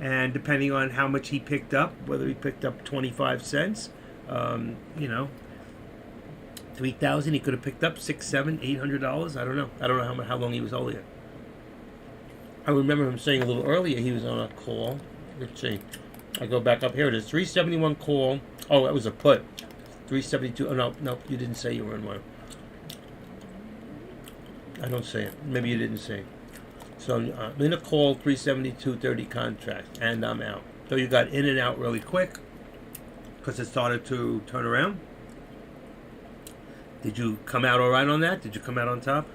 And depending on how much he picked up, whether he picked up 25 cents, 3,000, he could have picked up $600, $700, $800. I don't know how long he was holding it. I remember him saying a little earlier he was on a call. Let's see. I go back up here. It is 371 call. Oh, that was a put. 372. Oh no, you didn't say you were in one. I don't say it. Maybe you didn't say it. So I'm in a call, 372.30 contract, and I'm out. So you got in and out really quick because it started to turn around. Did you come out all right on that? Did you come out on top?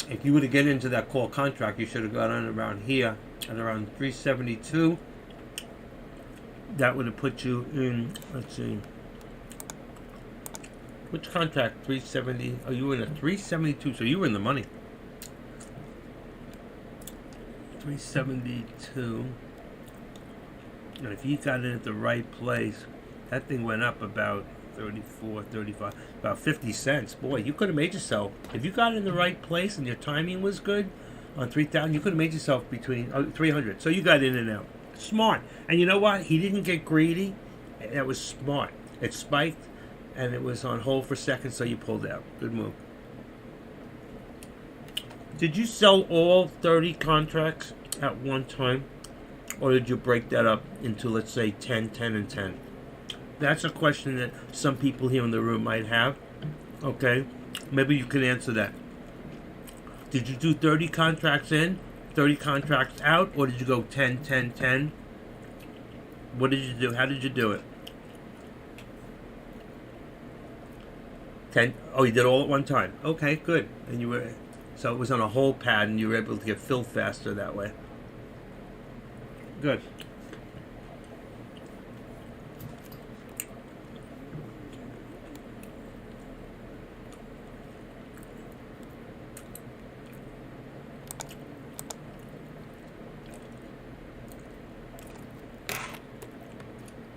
If you were to get into that call contract, you should have got on around here at around 372. That would have put you in, let's see, Which contract? 370. Oh, you were in a 372. So you were in the money. 372. And if you got it at the right place, that thing went up about 34, 35, about 50 cents. Boy, you could have made yourself, if you got it in the right place and your timing was good on 3,000, you could have made yourself between 300. So you got in and out. Smart. And you know what? He didn't get greedy. That was smart. It spiked and it was on hold for seconds, so you pulled out. Good move. Did you sell all 30 contracts at one time? Or did you break that up into, let's say, 10, 10, and 10? That's a question that some people here in the room might have. Okay? Maybe you can answer that. Did you do 30 contracts in, 30 contracts out, or did you go 10, 10, 10? What did you do? How did you do it? 10? Oh, you did all at one time. Okay, good. And you were, so it was on a hold pad, and you were able to get filled faster that way. Good.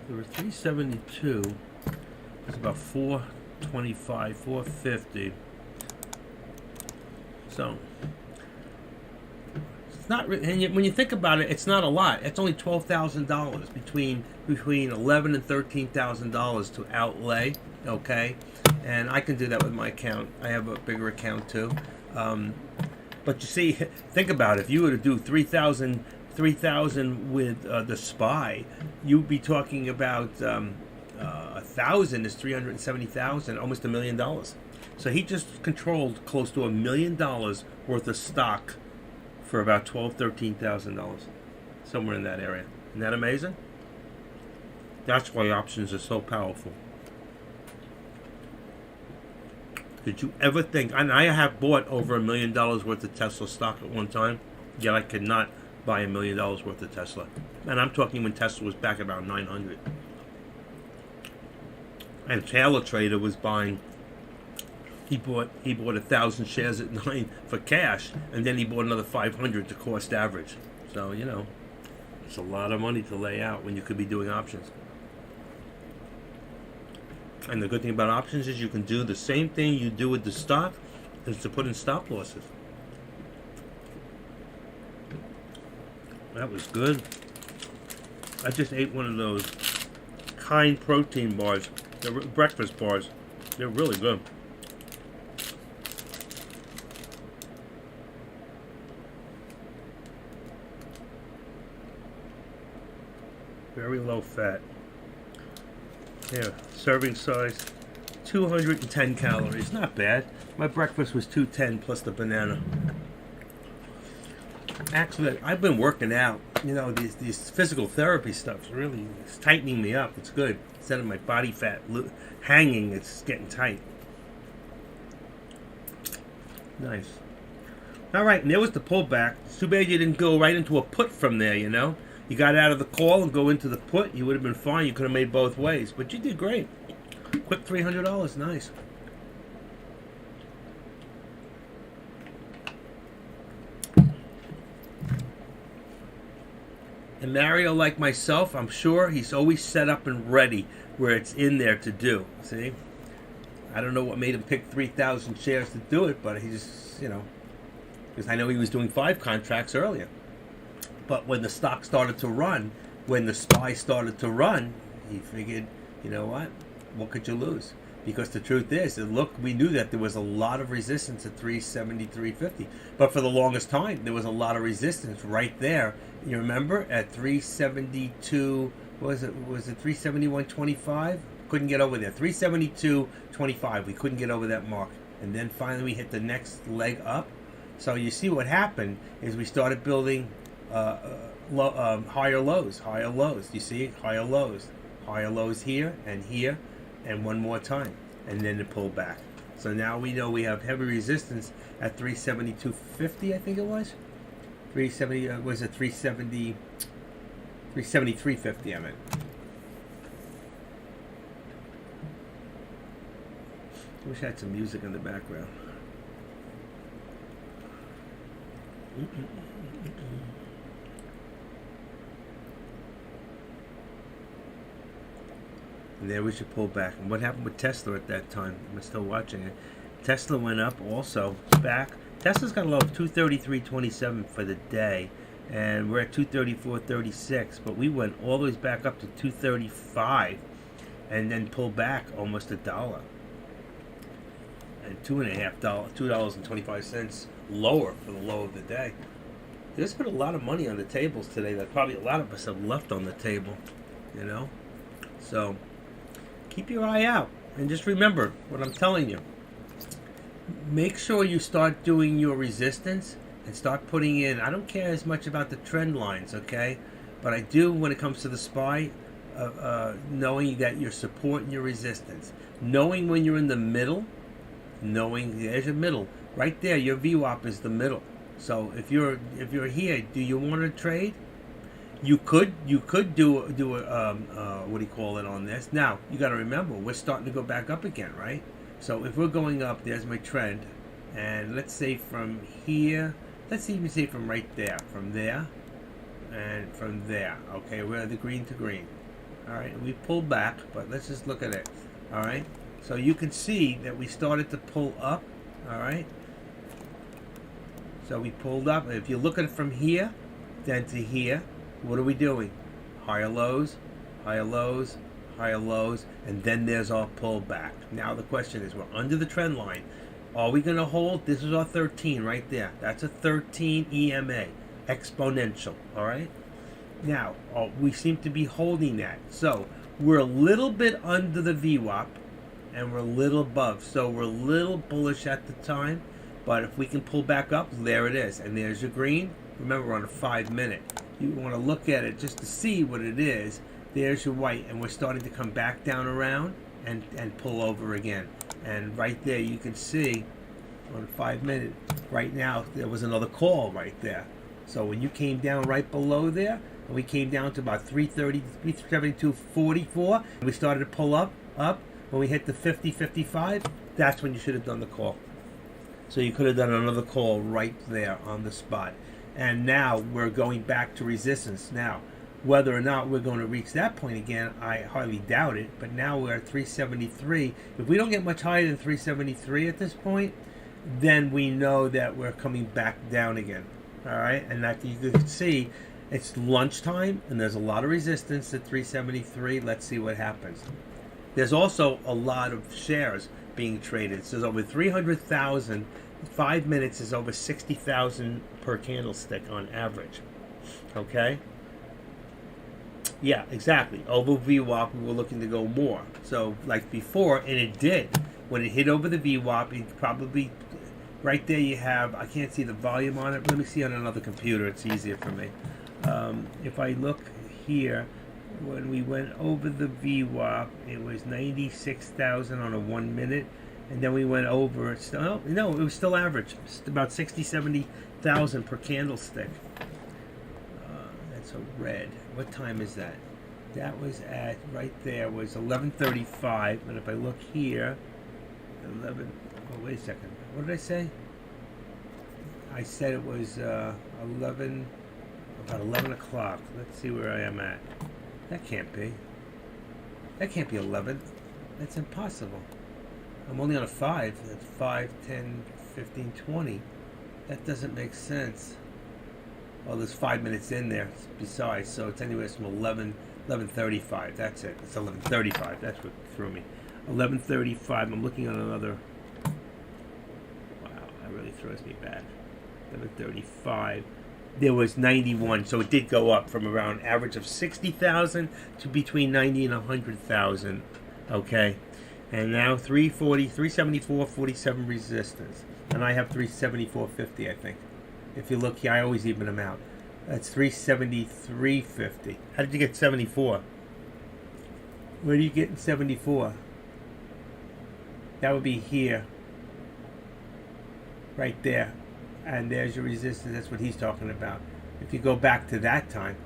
There were 372. It's about 425, 450. So it's not, and when you think about it, it's not a lot. It's only $12,000 between $11,000 and $13,000 to outlay. Okay, and I can do that with my account. I have a bigger account too. But you see, think about it. If you were to do 3,000 with the SPY, you'd be talking about 1,000 is 370,000, almost $1 million. So he just controlled close to $1 million worth of stock for about $12,000-13,000, somewhere in that area. Isn't that amazing? That's why options are so powerful. Did you ever think? And I have bought over $1 million worth of Tesla stock at one time, yet I could not buy $1 million worth of Tesla. And I'm talking when Tesla was back about 900. And Taylor Trader was buying. He bought 1,000 shares at 9 for cash, and then he bought another 500 to cost average. So you know, it's a lot of money to lay out when you could be doing options. And the good thing about options is you can do the same thing you do with the stock, is to put in stop losses. That was good. I just ate one of those Kind protein bars. They're breakfast bars. They're really good. Very low fat. Here, serving size, 210 calories. Not bad. My breakfast was 210 plus the banana. Actually, I've been working out. You know, these physical therapy stuff really is tightening me up. It's good. Instead of my body fat hanging, it's getting tight. Nice. All right, and there was the pullback. It's too bad you didn't go right into a put from there, you know. You got out of the call and go into the put, you would have been fine. You could have made both ways. But you did great. Quick $300. Nice. And Mario, like myself, I'm sure he's always set up and ready where it's in there to do. See? I don't know what made him pick 3,000 shares to do it, but he just, you know, because I know he was doing 5 contracts earlier. But when the stock started to run, when the SPY started to run, he figured, you know what could you lose? Because the truth is, look, we knew that there was a lot of resistance at 370, 350. But for the longest time, there was a lot of resistance right there. You remember at 372, was it 371.25? Couldn't get over there. 372.25. We couldn't get over that mark. And then finally we hit the next leg up. So you see what happened is we started building higher lows. You see, higher lows here, and one more time, and then it pulled back. So now we know we have heavy resistance at 372.50, I think it was. 370 was it 370? 373.50. I meant. Wish I had some music in the background. And there was your pullback. And what happened with Tesla at that time? I'm still watching it. Tesla went up also back. Tesla's got a low of 233.27 for the day, and we're at 234.36. But we went all the way back up to 235, and then pulled back almost $1. And $2.25 lower for the low of the day. There's been a lot of money on the tables today that probably a lot of us have left on the table, you know. So keep your eye out, and just remember what I'm telling you. Make sure you start doing your resistance and start putting in. I don't care as much about the trend lines, okay, but I do when it comes to the SPY. Knowing that your support and your resistance, knowing when you're in the middle, knowing there's your middle right there. Your VWAP is the middle. So if you're here, do you want to trade? You could do a what do you call it on this? Now you got to remember we're starting to go back up again, right? So if we're going up, there's my trend, and let's say from here, let's even say from right there, from there, and from there. Okay, we're the green to green. All right, we pulled back, but let's just look at it. All right, so you can see that we started to pull up. All right, so we pulled up. If you look at it from here, then to here, what are we doing? Higher lows, higher lows, higher lows, and then there's our pullback. Now the question is, we're under the trend line. Are we going to hold? This is our 13 right there. That's a 13 EMA, exponential. All right. Now, we seem to be holding that. So we're a little bit under the VWAP, and we're a little above. So we're a little bullish at the time, but if we can pull back up, there it is. And there's your green. Remember, we're on a 5-minute. You want to look at it just to see what it is. There's your white, and we're starting to come back down around and pull over again. And right there, you can see on 5-minute, right now, there was another call right there. So when you came down right below there, and we came down to about 330, 372.44, and we started to pull up. When we hit the 50, 55, that's when you should have done the call. So you could have done another call right there on the spot. And now we're going back to resistance. Now, whether or not we're going to reach that point again, I hardly doubt it. But now we're at 373. If we don't get much higher than 373 at this point, then we know that we're coming back down again. All right, and that you can see, it's lunchtime, and there's a lot of resistance at 373. Let's see what happens. There's also a lot of shares being traded. So there's over 300,000. 5 minutes is over 60,000 per candlestick on average. Okay. Yeah, exactly. Over VWAP, we were looking to go more. So like before, and it did. When it hit over the VWAP, it probably, right there you have, I can't see the volume on it. Let me see on another computer. It's easier for me. If I look here, when we went over the VWAP, it was 96,000 on a 1 minute. And then we went over, no, it was still average. It's about 60, 70,000 per candlestick. That's a red. What time is that? That was at, right there was 11:35. And if I look here, 11, oh, wait a second. What did I say? I said it was about 11 o'clock. Let's see where I am at. That can't be. That can't be 11. That's impossible. I'm only on a 5. That's 5, 10, 15, 20. That doesn't make sense. Well, there's 5 minutes in there besides, so it's anywhere from 11:35. That's it. It's 11:35. That's what threw me. 11:35. I'm looking at another. Wow, that really throws me back. 11:35. There was 91, so it did go up from around average of 60,000 to between 90 and 100,000. Okay. And now 340, 374.47 resistance. And I have 374.50, I think. If you look here, I always even them out. That's 373.50. How did you get 74? Where do you get 74? That would be here. Right there. And there's your resistance. That's what he's talking about. If you go back to that time.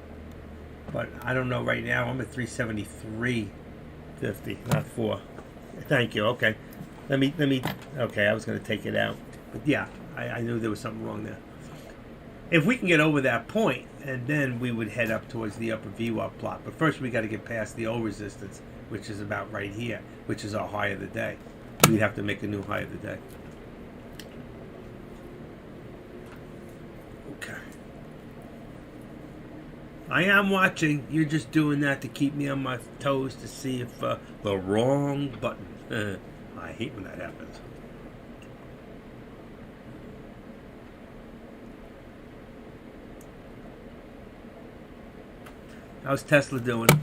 But I don't know right now. I'm at 373.50, not 4. Thank you. Okay. Let me. Okay, I was going to take it out, but yeah, I knew there was something wrong there. If we can get over that point, and then we would head up towards the upper VWAP plot. But first, we got to get past the O resistance, which is about right here, which is our high of the day. We'd have to make a new high of the day. Okay. I am watching. You're just doing that to keep me on my toes to see if the wrong button. I hate when that happens. How's Tesla doing? It's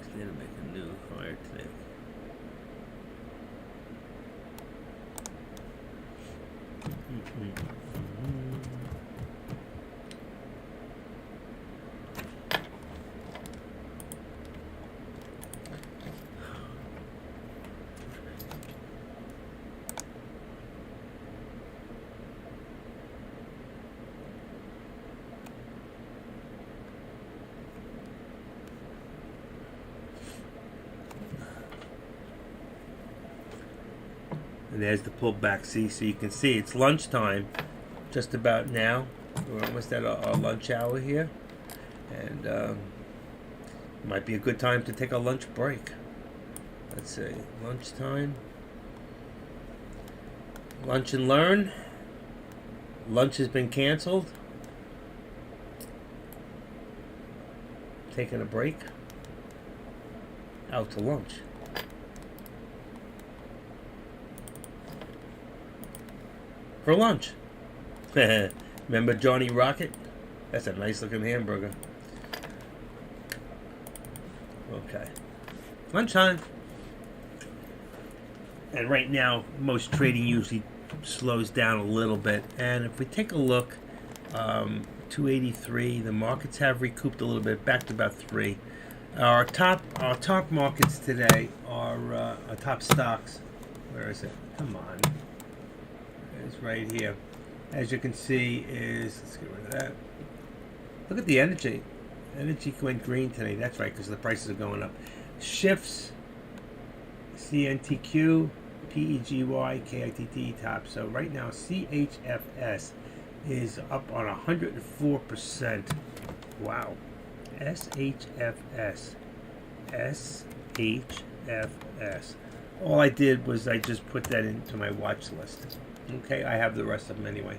going to make a new higher today. And there's the pullback. See, so you can see it's lunchtime, just about now. We're almost at our lunch hour here, and it might be a good time to take a lunch break. Let's see, lunchtime. Lunch and learn. Lunch has been canceled. Taking a break. Out to lunch. For lunch. Remember Johnny Rocket? That's a nice looking hamburger. Okay. Lunchtime. And right now, most trading usually slows down a little bit. And if we take a look, 283, the markets have recouped a little bit, back to about 3. Our top markets today are our top stocks. Where is it? Come on. It's right here. As you can see, let's get rid of that. Look at the energy. Energy went green today. That's right, because the prices are going up. Shifts, CNTQ, PEGY, KITT top. So right now, CHFS is up on 104%. Wow. SHFS. SHFS. All I did was I just put that into my watch list. Okay, I have the rest of them anyway.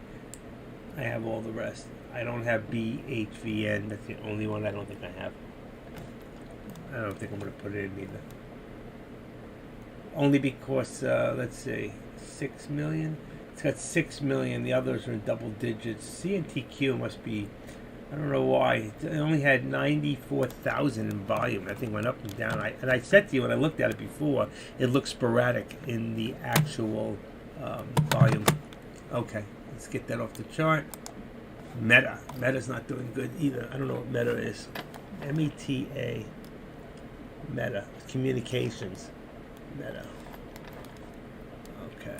I have all the rest. I don't have BHVN. That's the only one I don't think I have. I don't think I'm going to put it in either. Only because, let's see, 6 million? It's got 6 million. The others are in double digits. CNTQ must be, I don't know why. It only had 94,000 in volume. That thing went up and down. And I said to you when I looked at it before, it looked sporadic in the actual volume. Okay, let's get that off the chart. Meta. Meta's not doing good either. I don't know what Meta is. META. Meta. Communications. Meta. Okay.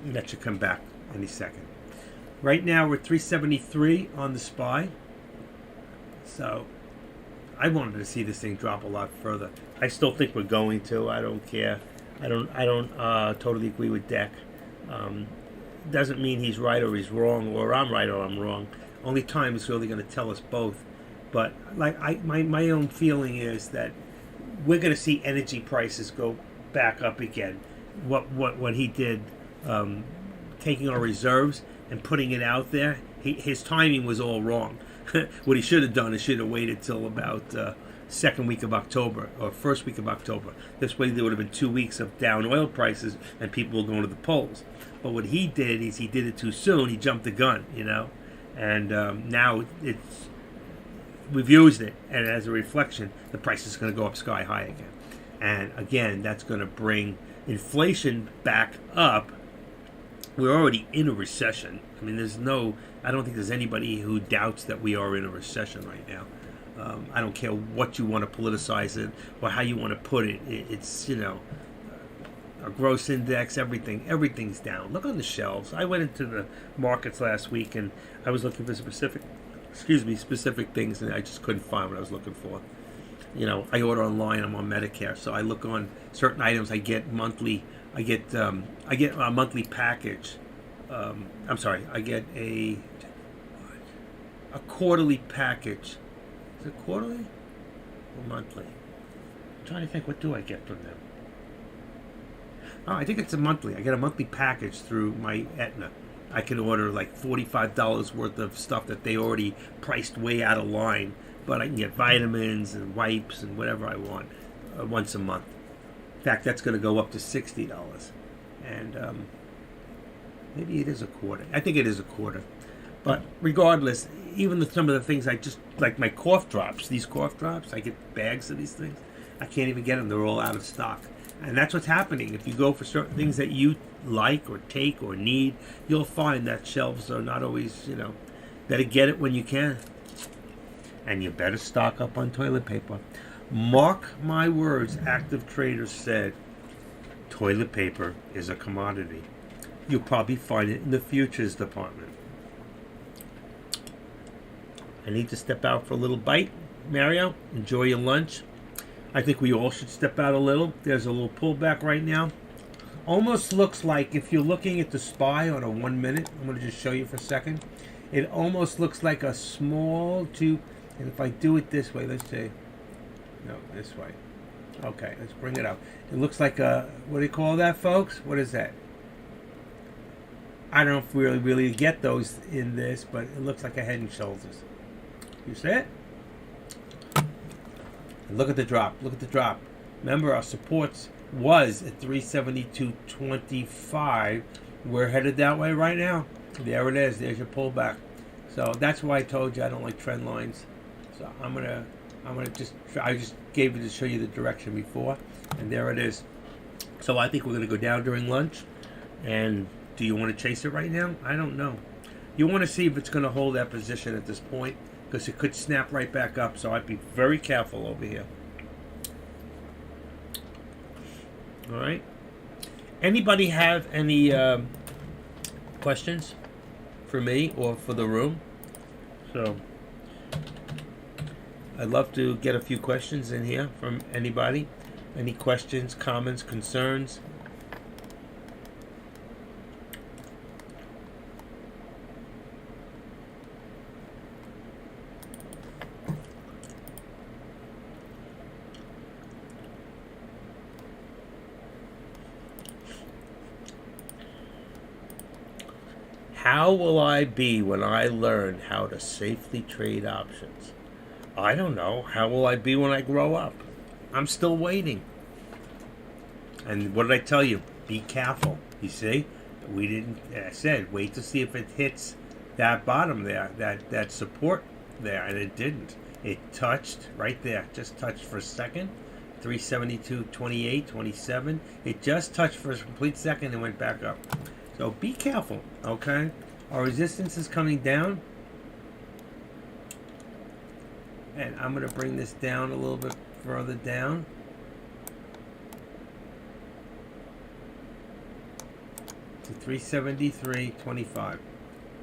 That should come back any second. Right now we're 373 on the SPY. So I wanted to see this thing drop a lot further. I still think we're going to. I don't care. I don't totally agree with Deck. Doesn't mean he's right or he's wrong, or I'm right or I'm wrong. Only time is really going to tell us both. But like my own feeling is that we're going to see energy prices go back up again. What he did, taking our reserves and putting it out there, his timing was all wrong. What he should have done is should have waited till about second week of October or first week of October. This way there would have been 2 weeks of down oil prices and people were going to the polls. But what he did is he did it too soon. He jumped the gun, and now we've used it, and as a reflection, the price is going to go up sky high again. And again, that's going to bring inflation back up. We're already in a recession. I mean, I don't think there's anybody who doubts that we are in a recession right now. I don't care what you want to politicize it or how you want to put it. It's, our gross index, everything's down. Look on the shelves. I went into the markets last week and I was looking for specific things, and I just couldn't find what I was looking for. I order online. I'm on Medicare, so I look on certain items. I get monthly. I get a monthly package. I'm sorry. I get a quarterly package. Is it quarterly or monthly? I'm trying to think. What do I get from them? Oh, I think it's a monthly. I get a monthly package through my Aetna. I can order like $45 worth of stuff that they already priced way out of line, but I can get vitamins and wipes and whatever I want once a month. In fact, that's going to go up to $60, and maybe it is a quarter. I think it is a quarter, but regardless, even some of the things I just like my cough drops. These cough drops, I get bags of these things. I can't even get them; they're all out of stock. And that's what's happening. If you go for certain things that you like or take or need, you'll find that shelves are not always, better get it when you can. And you better stock up on toilet paper. Mark my words, active traders said, toilet paper is a commodity. You'll probably find it in the futures department. I need to step out for a little bite. Mario, enjoy your lunch. I think we all should step out a little. There's a little pullback right now. Almost looks like, if you're looking at the SPY on a 1 minute, I'm going to just show you for a second. It almost looks like a small tube. And if I do it this way, let's see. No, this way. Okay, let's bring it up. It looks like a, what do you call that, folks? What is that? I don't know if we really get those in this, but it looks like a head and shoulders. You see it? And look at the drop. Look at the drop. Remember, our supports was at 372.25. We're headed that way right now. There it is. There's your pullback. So that's why I told you I don't like trend lines. So I just gave it to show you the direction before, and there it is. So I think we're going to go down during lunch. And do you want to chase it right now? I don't know. You want to see if it's going to hold that position at this point, because it could snap right back up. So I'd be very careful over here. All right. Anybody have any questions for me or for the room? So I'd love to get a few questions in here from anybody. Any questions, comments, concerns? How will I be when I learn how to safely trade options? I don't know. How will I be when I grow up? I'm still waiting. And what did I tell you? Be careful. You see? I said, wait to see if it hits that bottom there, that support there, and it didn't. It touched right there. Just touched for a second. 372.28, 27. It just touched for a complete second and went back up. So be careful, okay? Our resistance is coming down. And I'm going to bring this down a little bit further down. To 373.25.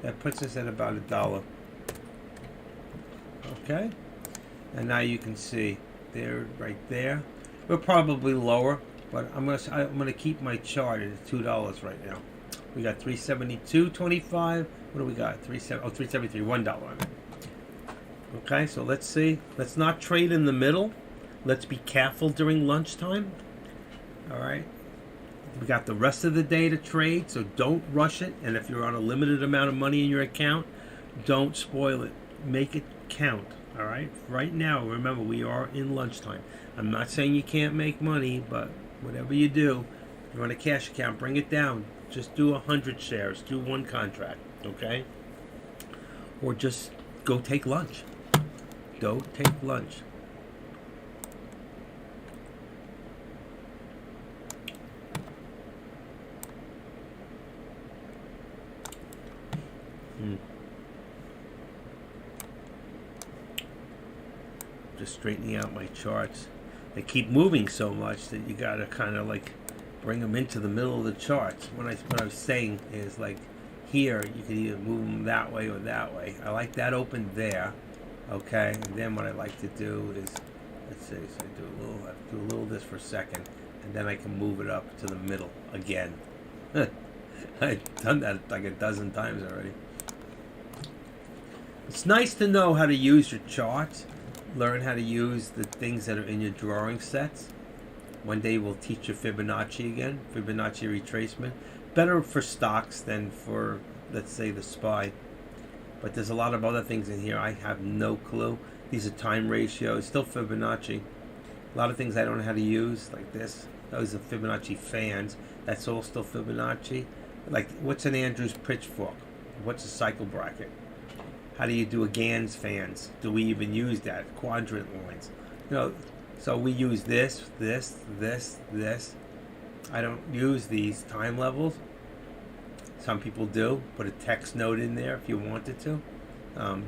That puts us at about $1. Okay? And now you can see there, right there. We're probably lower, but I'm gonna keep my chart at $2 right now. We got 372.25. What do we got? 373. $1. I mean. Okay, so let's see. Let's not trade in the middle. Let's be careful during lunchtime. All right. We got the rest of the day to trade, so don't rush it. And if you're on a limited amount of money in your account, don't spoil it. Make it count. All right. Right now, remember, we are in lunchtime. I'm not saying you can't make money, but whatever you do, you're on a cash account, bring it down. Just do 100 shares. Do one contract, okay? Or just go take lunch. Go take lunch. Just straightening out my charts. They keep moving so much that you gotta kind of like bring them into the middle of the charts. What I was saying is, like, here you can either move them that way or that way. I like that open there, okay? And then what I like to do is Let's see. So I do a little of this for a second, and then I can move it up to the middle again. I've done that like a dozen times already. It's nice to know how to use your charts, learn how to use the things that are in your drawing sets. One day we'll teach you Fibonacci again, Fibonacci retracement. Better for stocks than for, let's say, the SPY. But there's a lot of other things in here I have no clue. These are time ratios, still Fibonacci. A lot of things I don't know how to use, like this. Those are Fibonacci fans. That's all still Fibonacci. Like, what's an Andrews pitchfork? What's a cycle bracket? How do you do a Gans fans? Do we even use that? Quadrant lines. You know, so we use this. I don't use these time levels. Some people do. Put a text note in there if you wanted to.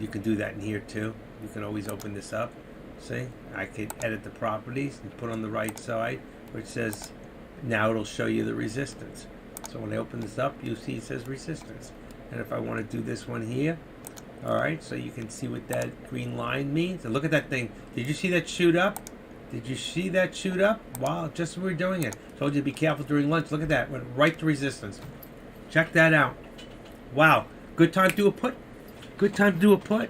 You can do that in here too. You can always open this up. See? I could edit the properties and put on the right side which says, now it'll show you the resistance. So when I open this up, you'll see it says resistance. And if I want to do this one here, all right, so you can see what that green line means. And look at that thing. Did you see that shoot up? Did you see that shoot up? Wow, just as we were doing it. Told you to be careful during lunch. Look at that. Went right to resistance. Check that out. Wow. Good time to do a put. Good time to do a put.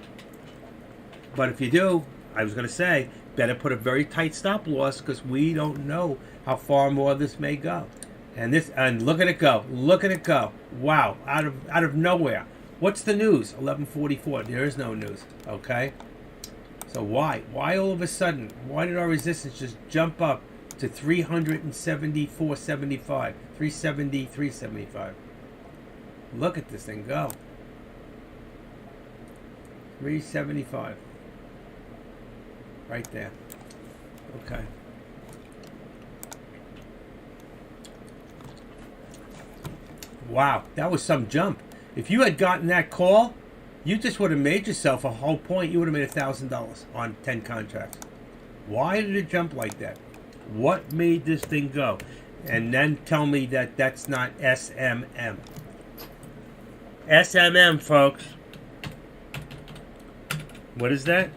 But if you do, I was going to say, better put a very tight stop loss because we don't know how far more this may go. And look at it go. Look at it go. Wow. Out of nowhere. What's the news? 11:44. There is no news. Okay. So why? Why all of a sudden? Why did our resistance just jump up to 374.75? 370, 375. Look at this thing go. 375. Right there. Okay. Wow, that was some jump. If you had gotten that call, you just would have made yourself a whole point. You would have made $1,000 on 10 contracts. Why did it jump like that? What made this thing go? And then tell me that that's not SMM. SMM, folks. What is that?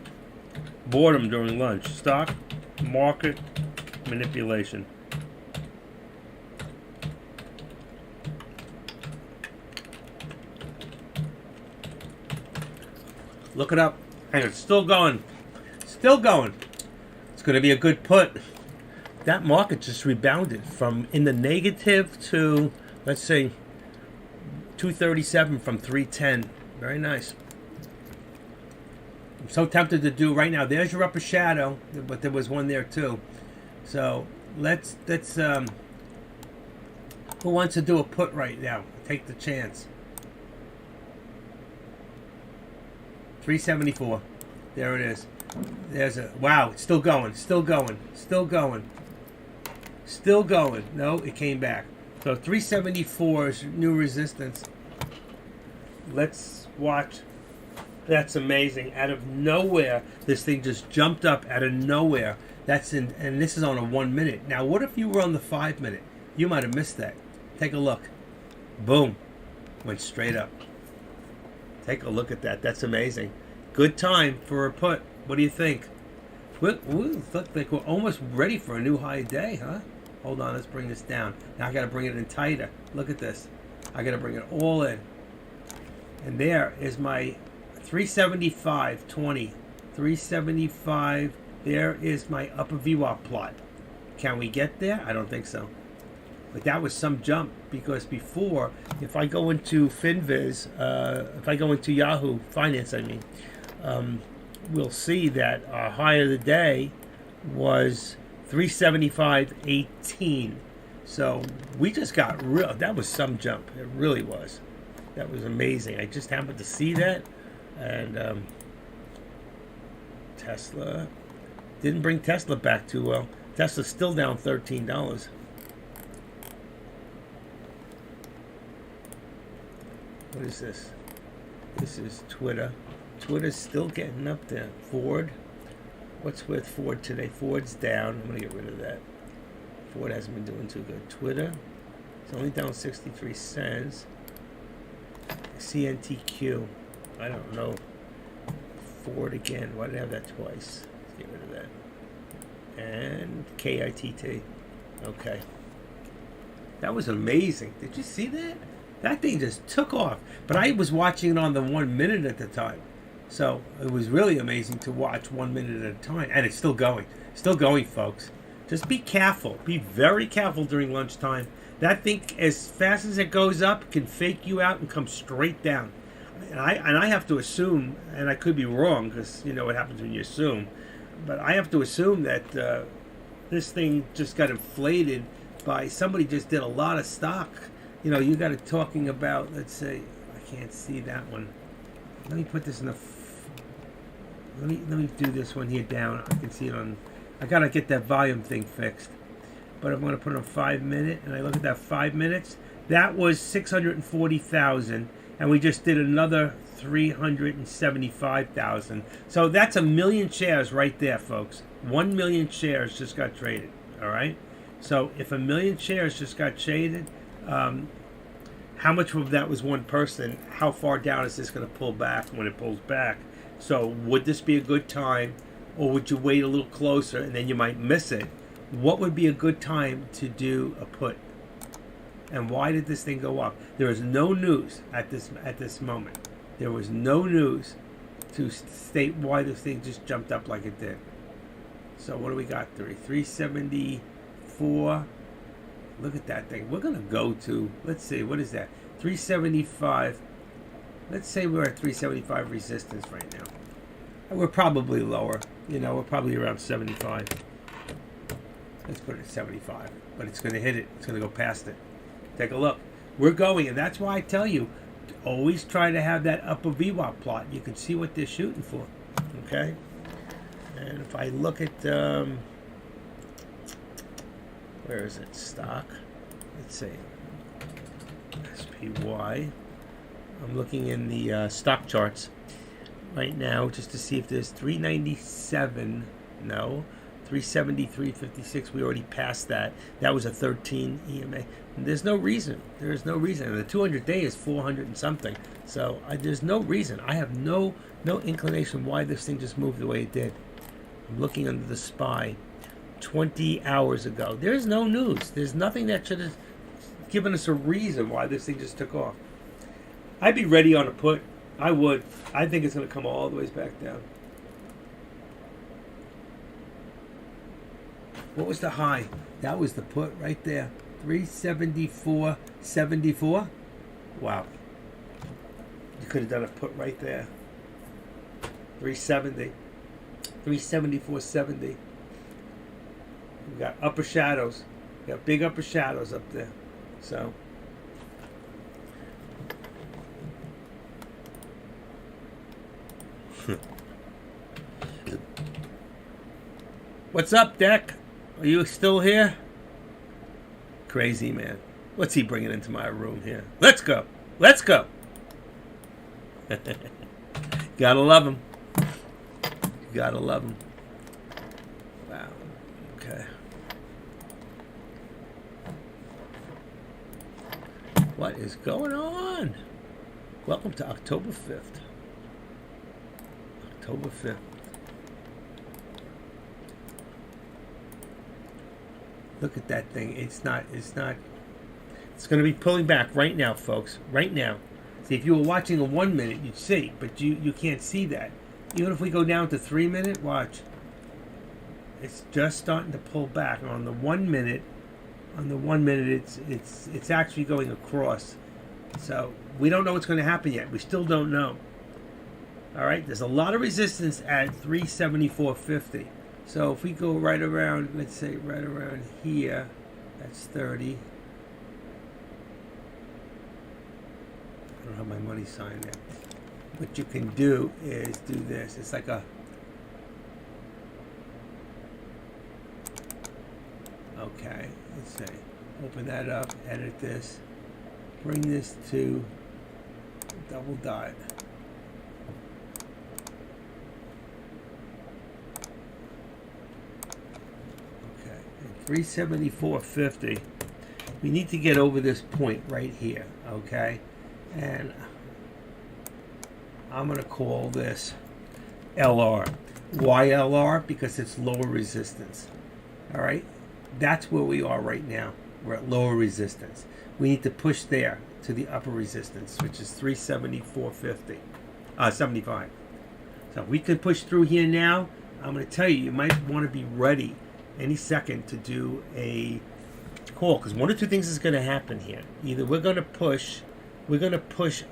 Boredom during lunch. Stock market manipulation. Look it up. Hang on, it's still going. Still going. It's going to be a good put. That market just rebounded from in the negative to, let's say, 237 from 310. Very nice. I'm so tempted to do right now. There's your upper shadow, but there was one there too. So let's who wants to do a put right now? Take the chance. 374. There it is. There's a wow. It's still going. Still going. Still going. Still going. No, it came back. So 374 is new resistance. Let's watch. That's amazing. Out of nowhere, this thing just jumped up out of nowhere. And this is on a 1 minute. Now, what if you were on the 5 minute? You might have missed that. Take a look. Boom. Went straight up. Take a look at that. That's amazing. Good time for a put. What do you think? We look like we're almost ready for a new high day, huh? Hold on, let's bring this down. Now I got to bring it in tighter. Look at this. I got to bring it all in. And there is my 375.20. 375. There is my upper VWAP plot. Can we get there? I don't think so. But that was some jump, because before, if I go into FinViz, if I go into Yahoo Finance, we'll see that our high of the day was 375.18. So we just got that was some jump. It really was. That was amazing. I just happened to see that. And Tesla didn't bring Tesla back too well. Tesla's still down $13. What is this? This is Twitter. Twitter's still getting up there. Ford. What's with Ford today? Ford's down. I'm going to get rid of that. Ford hasn't been doing too good. Twitter. It's only down 63 cents. CNTQ. I don't know. Ford again. Why did I have that twice? Let's get rid of that. and KITT. Okay. That was amazing. Did you see that? That thing just took off. But I was watching it on the 1 minute at the time. So it was really amazing to watch 1 minute at a time. And it's still going. Still going, folks. Just be careful. Be very careful during lunchtime. That thing, as fast as it goes up, can fake you out and come straight down. And I have to assume, and I could be wrong, because you know what happens when you assume, but I have to assume that this thing just got inflated by somebody just did a lot of stock. You know, you got it talking about, let's say, I can't see that one. Let me put this in the, let me do this one here down. I can see it on, I got to get that volume thing fixed. But I'm going to put it on 5 minute, and I look at that 5 minutes. That was 640,000, and we just did another 375,000. So that's 1 million shares right there, folks. 1 million shares just got traded. All right. So if 1 million shares just got traded, how much of that was one person? How far down is this going to pull back when it pulls back? So would this be a good time, or would you wait a little closer and then you might miss it? What would be a good time to do a put? And why did this thing go up? There is no news at this moment. There was no news to state why this thing just jumped up like it did. So what do we got? 374. Look at that thing. We're going to go to, let's see, what is that? 375. Let's say we're at 375 resistance right now. We're probably lower. You know, we're probably around 75. Let's put it at 75. But it's going to hit it. It's going to go past it. Take a look. We're going, and that's why I tell you, always try to have that upper VWAP plot. You can see what they're shooting for. Okay? And if I look at, where is it? Stock. Let's see. SPY. I'm looking in the stock charts right now just to see if there's 397. No. 373.56. We already passed that. That was a 13 EMA. And there's no reason. There's no reason. And the 200-day is 400 and something. So there's no reason. I have no inclination why this thing just moved the way it did. I'm looking under the SPY 20 hours ago. There's no news. There's nothing that should have given us a reason why this thing just took off. I'd be ready on a put. I would. I think it's going to come all the way back down. What was the high? That was the put right there. 374.74. Wow. You could have done a put right there. 370. 374.70. We got upper shadows. We got big upper shadows up there. So. What's up, Deck? Are you still here? Crazy, man. What's he bringing into my room here? Let's go. Let's go. Gotta love him. Gotta love him. Wow. Okay. What is going on? Welcome to October 5th. October 5th. Look at that thing. It's going to be pulling back right now, folks. Right now. See, if you were watching a 1 minute, you'd see, but you can't see that. Even if we go down to 3 minute, watch. It's just starting to pull back. On the 1 minute, it's actually going across. So we don't know what's going to happen yet. We still don't know. All right, there's a lot of resistance at 374.50. So if we go right around, let's say right around here, that's 30. I don't have my money sign there. What you can do is do this. It's like a, okay, let's say, open that up, edit this, bring this to double dot. Okay, 374.50. We need to get over this point right here, okay? And I'm going to call this LR. Why LR? Because it's lower resistance. All right, that's where we are right now. We're at lower resistance. We need to push there to the upper resistance, which is 374.50, 75. So if we can push through here now, I'm going to tell you, you might want to be ready any second to do a call, because one or two things is going to happen here. Either we're going to push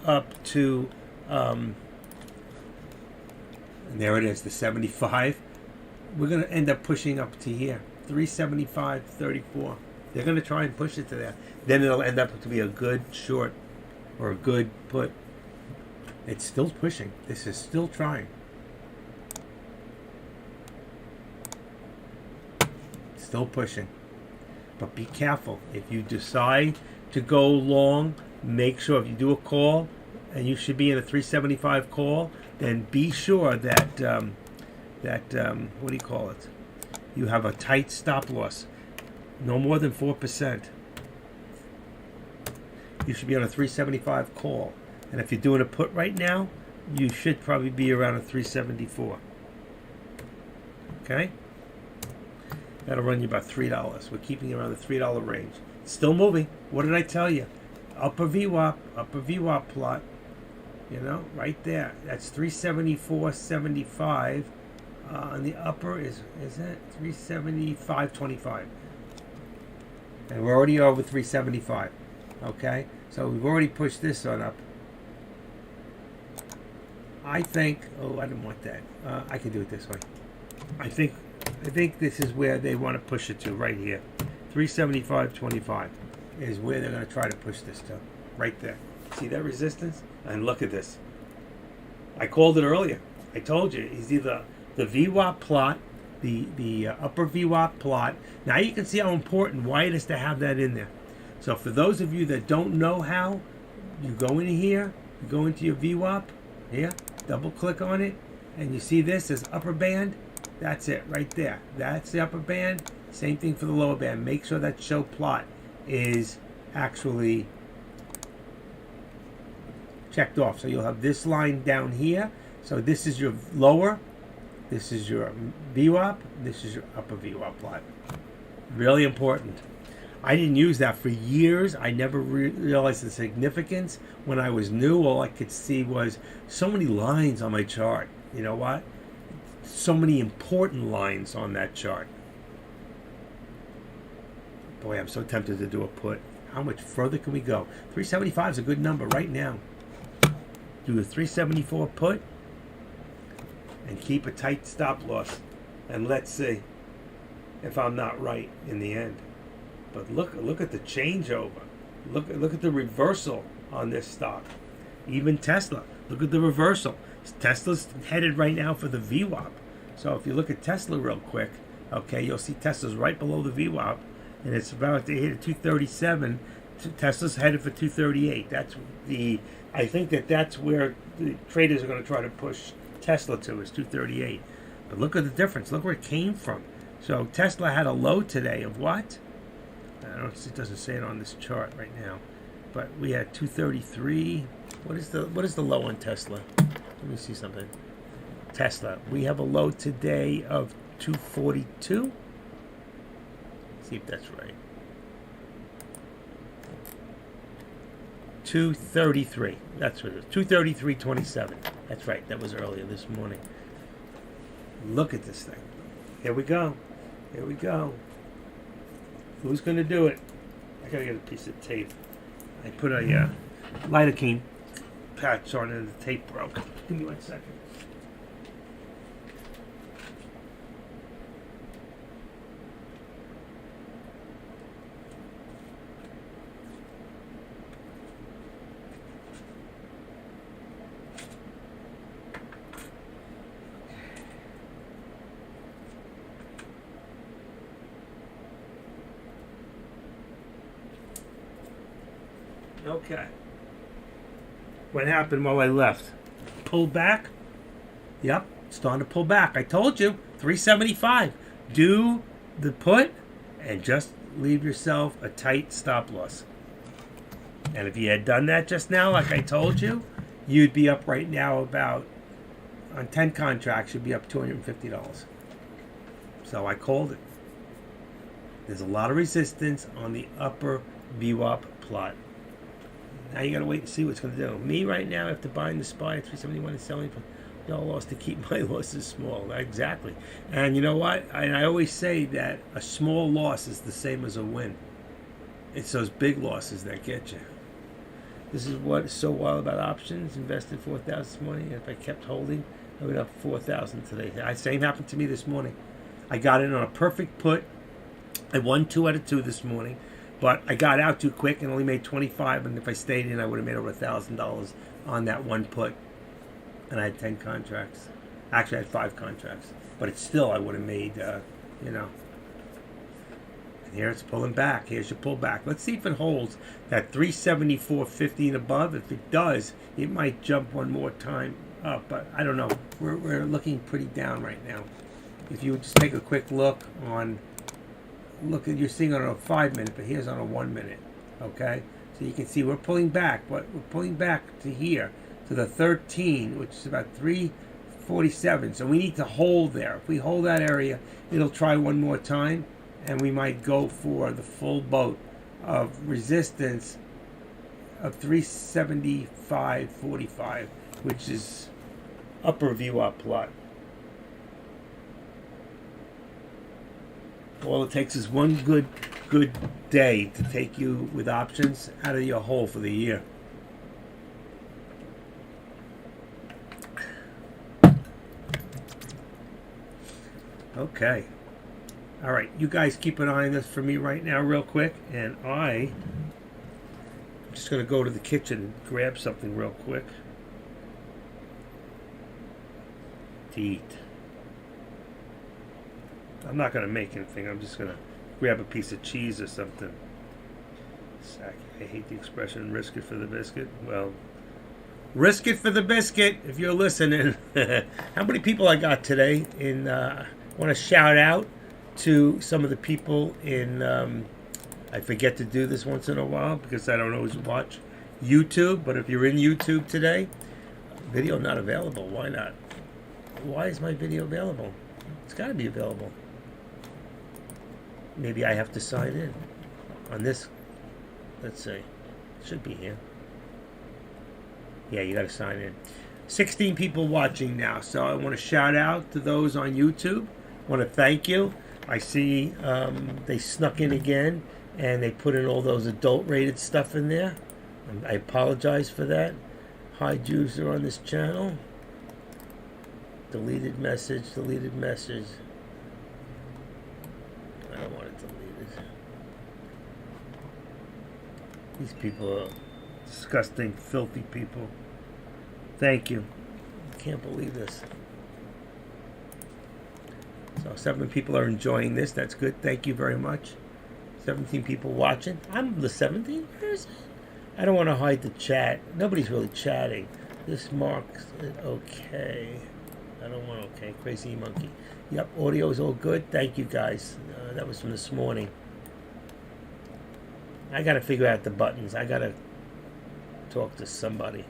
up to, and there it is, the 75. We're going to end up pushing up to here, 375.34. They're going to try and push it to there. Then it'll end up to be a good short or a good put. It's still pushing. This is still trying. Still pushing. But be careful. If you decide to go long, make sure if you do a call, and you should be in a 375 call, then be sure that, what do you call it? You have a tight stop loss. No more than 4%. You should be on a 375 call. And if you're doing a put right now, you should probably be around a 374. Okay? That'll run you about $3. We're keeping around the $3 range. Still moving. What did I tell you? Upper VWAP plot. You know, right there. That's 374.75. On the upper is it 375.25. And we're already over 375. Okay? So we've already pushed this on up. I think, oh, I didn't want that. I can do it this way. I think this is where they want to push it to, right here. 375.25 is where they're going to try to push this to. Right there. See that resistance? And look at this. I called it earlier. I told you, it's either the VWAP plot, the upper VWAP plot. Now you can see how important, why it is to have that in there. So for those of you that don't know how, you go in here, you go into your VWAP, here, double click on it, and you see this as upper band. That's it, right there. That's the upper band. Same thing for the lower band. Make sure that show plot is actually checked off. So you'll have this line down here. So this is your lower, this is your VWAP, this is your upper VWAP plot. Really important. I didn't use that for years. I never realized the significance. When I was new, all I could see was so many lines on my chart. You know what? So many important lines on that chart. Boy, I'm so tempted to do a put. How much further can we go? 375 is a good number right now. Do a 374 put and keep a tight stop loss. And let's see if I'm not right in the end. But look at the changeover. Look at the reversal on this stock. Even Tesla. Look at the reversal. Tesla's headed right now for the VWAP. So if you look at Tesla real quick, okay, you'll see Tesla's right below the VWAP, and it's about to hit a 237. Tesla's headed for 238. I think that's where the traders are going to try to push Tesla to, is 238. But look at the difference. Look where it came from. So Tesla had a low today of what? It doesn't say it on this chart right now, but we had 233. What is the low on Tesla? Let me see something. Tesla, we have a low today of 242. See if that's right. 233. That's what it is. 233.27. That's right. That was earlier this morning. Look at this thing. Here we go. Here we go. Who's going to do it? I gotta get a piece of tape. I put a lidocaine patch on it and the tape broke. Give me 1 second. Okay. What happened while I left? Pulled back? Yep, starting to pull back. I told you, 375. Do the put and just leave yourself a tight stop loss. And if you had done that just now, like I told you, you'd be up right now about, on 10 contracts, you'd be up $250. So I called it. There's a lot of resistance on the upper VWAP plot. Now you got to wait and see what's going to do. Me right now, after buying the SPY at 371 and selling for y'all lost to keep my losses small. Exactly. And you know what? I always say that a small loss is the same as a win. It's those big losses that get you. This is what is so wild about options. Invested 4,000 this morning. And if I kept holding, I would have 4,000 today. Same happened to me this morning. I got in on a perfect put. I won 2 out of 2 this morning. But I got out too quick and only made 25. And if I stayed in, I would have made over $1,000 on that one put. And I had 10 contracts. Actually, I had 5 contracts. But it's still, I would have made, you know. And here it's pulling back. Here's your pullback. Let's see if it holds that 374.50 and above. If it does, it might jump one more time up. But I don't know. We're looking pretty down right now. If you would just take a quick look on, you're seeing on a 5-minute, but here's on a 1-minute. Okay? So you can see we're pulling back, but we're pulling back to here, to the 13, which is about 347. So we need to hold there. If we hold that area, it'll try one more time, and we might go for the full boat of resistance of 375.45, which is upper VWAP plot. All it takes is one good day to take you with options out of your hole for the year. Okay. All right. You guys keep an eye on this for me right now real quick. And I'm just going to go to the kitchen and grab something real quick to eat. I'm not going to make anything. I'm just going to grab a piece of cheese or something. I hate the expression, risk it for the biscuit. Well, risk it for the biscuit if you're listening. How many people I got today? I want to shout out to some of the people in, I forget to do this once in a while because I don't always watch YouTube. But if you're in YouTube today, video not available. Why not? Why is my video available? It's got to be available. Maybe I have to sign in on this. Let's see. It should be here. Yeah, you got to sign in. 16 people watching now. So I want to shout out to those on YouTube. I want to thank you. I see they snuck in again and they put in all those adult rated stuff in there. I apologize for that. Hide user on this channel. Deleted message. I don't want it deleted. These people are disgusting, filthy people. Thank you. I can't believe this. So 7 people are enjoying this. That's good. Thank you very much. 17 people watching. I'm the 17th person. I don't want to hide the chat. Nobody's really chatting. This marks it okay. I don't want okay. Crazy monkey. Yep, audio is all good. Thank you guys. That was from this morning. I got to figure out the buttons. I got to talk to somebody.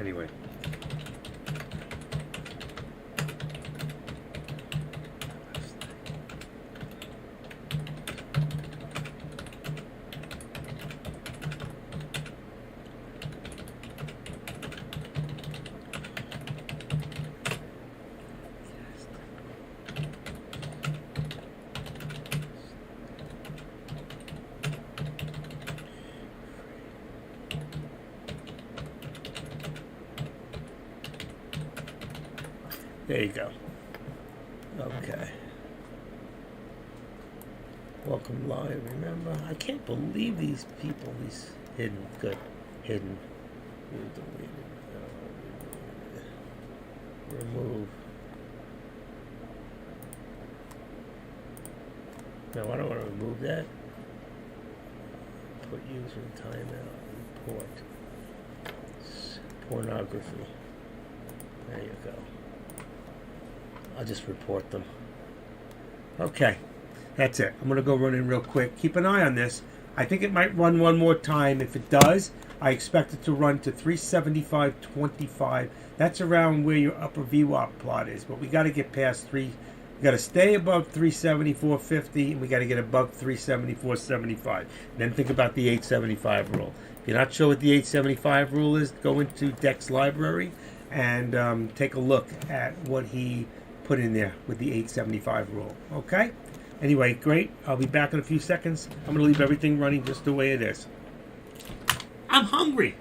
Anyway. There you go. Okay. Welcome live, remember? I can't believe these people, these hidden, good, hidden. Remove. No, I don't want to remove that. Put user in timeout, report. Pornography. There you go. I'll just report them. Okay, that's it. I'm going to go run in real quick. Keep an eye on this. I think it might run one more time. If it does, I expect it to run to 375.25. That's around where your upper VWAP plot is. But we got to get past We got to stay above 374.50, and we got to get above 374.75. Then think about the 875 rule. If you're not sure what the 875 rule is, go into Deck's library and take a look at what he put in there with the 875 rule. Okay? Anyway, great. I'll be back in a few seconds. I'm going to leave everything running just the way it is. I'm hungry.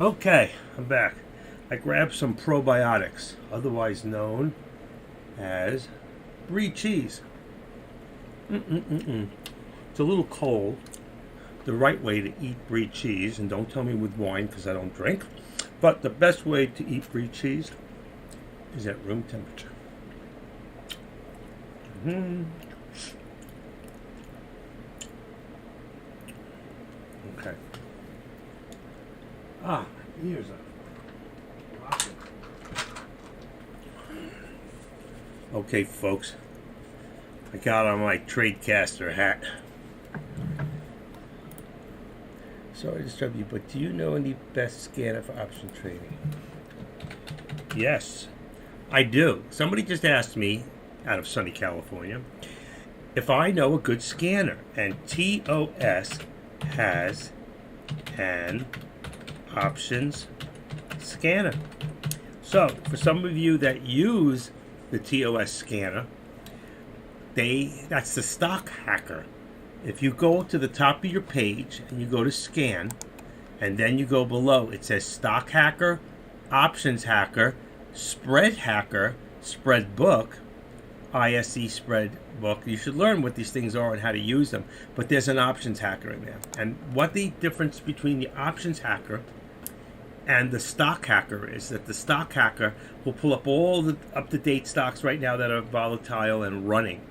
Okay, I'm back. I grabbed some probiotics, otherwise known as brie cheese. It's a little cold. The right way to eat brie cheese, and don't tell me with wine because I don't drink, but the best way to eat brie cheese is at room temperature. Okay. Here's a rocket. Okay, folks. I got on my Tradecaster hat. Sorry to disturb you, but do you know any best scanner for option trading? Yes, I do. Somebody just asked me, out of sunny California, if I know a good scanner, and TOS has an options scanner. So, for some of you that use the TOS scanner, that's the stock hacker. If you go to the top of your page and you go to scan, and then you go below, it says stock hacker, options hacker, spread hacker, spread book, ISE spread book. You should learn what these things are and how to use them. But there's an options hacker in there. And what the difference between the options hacker and the stock hacker is that the stock hacker will pull up all the up-to-date stocks right now that are volatile and running.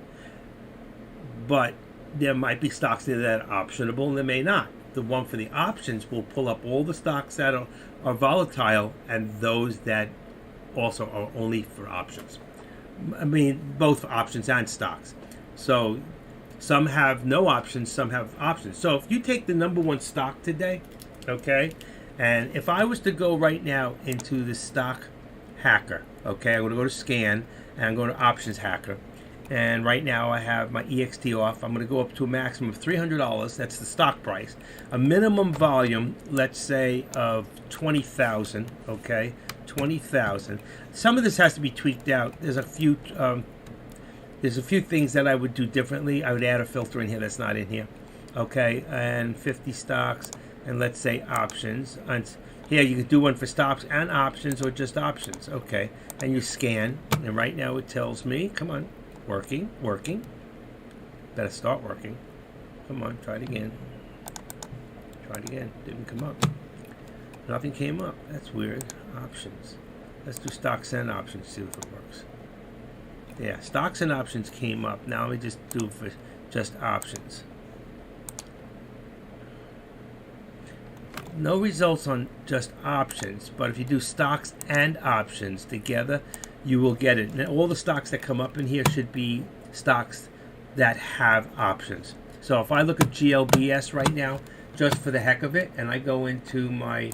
But there might be stocks there that are optionable and there may not. The one for the options will pull up all the stocks that are volatile and those that also are only for options. I mean, both options and stocks. So some have no options, some have options. So if you take the number one stock today, okay, and if I was to go right now into the stock hacker, okay, I'm going to go to scan and I'm going to options hacker. And right now I have my EXT off. I'm going to go up to a maximum of $300. That's the stock price. A minimum volume, let's say, of 20,000. Okay, 20,000. Some of this has to be tweaked out. There's a few things that I would do differently. I would add a filter in here that's not in here. Okay, and 50 stocks, and let's say options. And here you could do one for stocks and options, or just options. Okay, and you scan, and right now it tells me, come on. Working. Better start working. Come on, try it again. Didn't come up. Nothing came up. That's weird. Options. Let's do stocks and options, see if it works. Yeah, stocks and options came up. Now let me just do for just options. No results on just options, but if you do stocks and options together, you will get it. And all the stocks that come up in here should be stocks that have options. So if I look at GLBS right now, just for the heck of it, and I go into my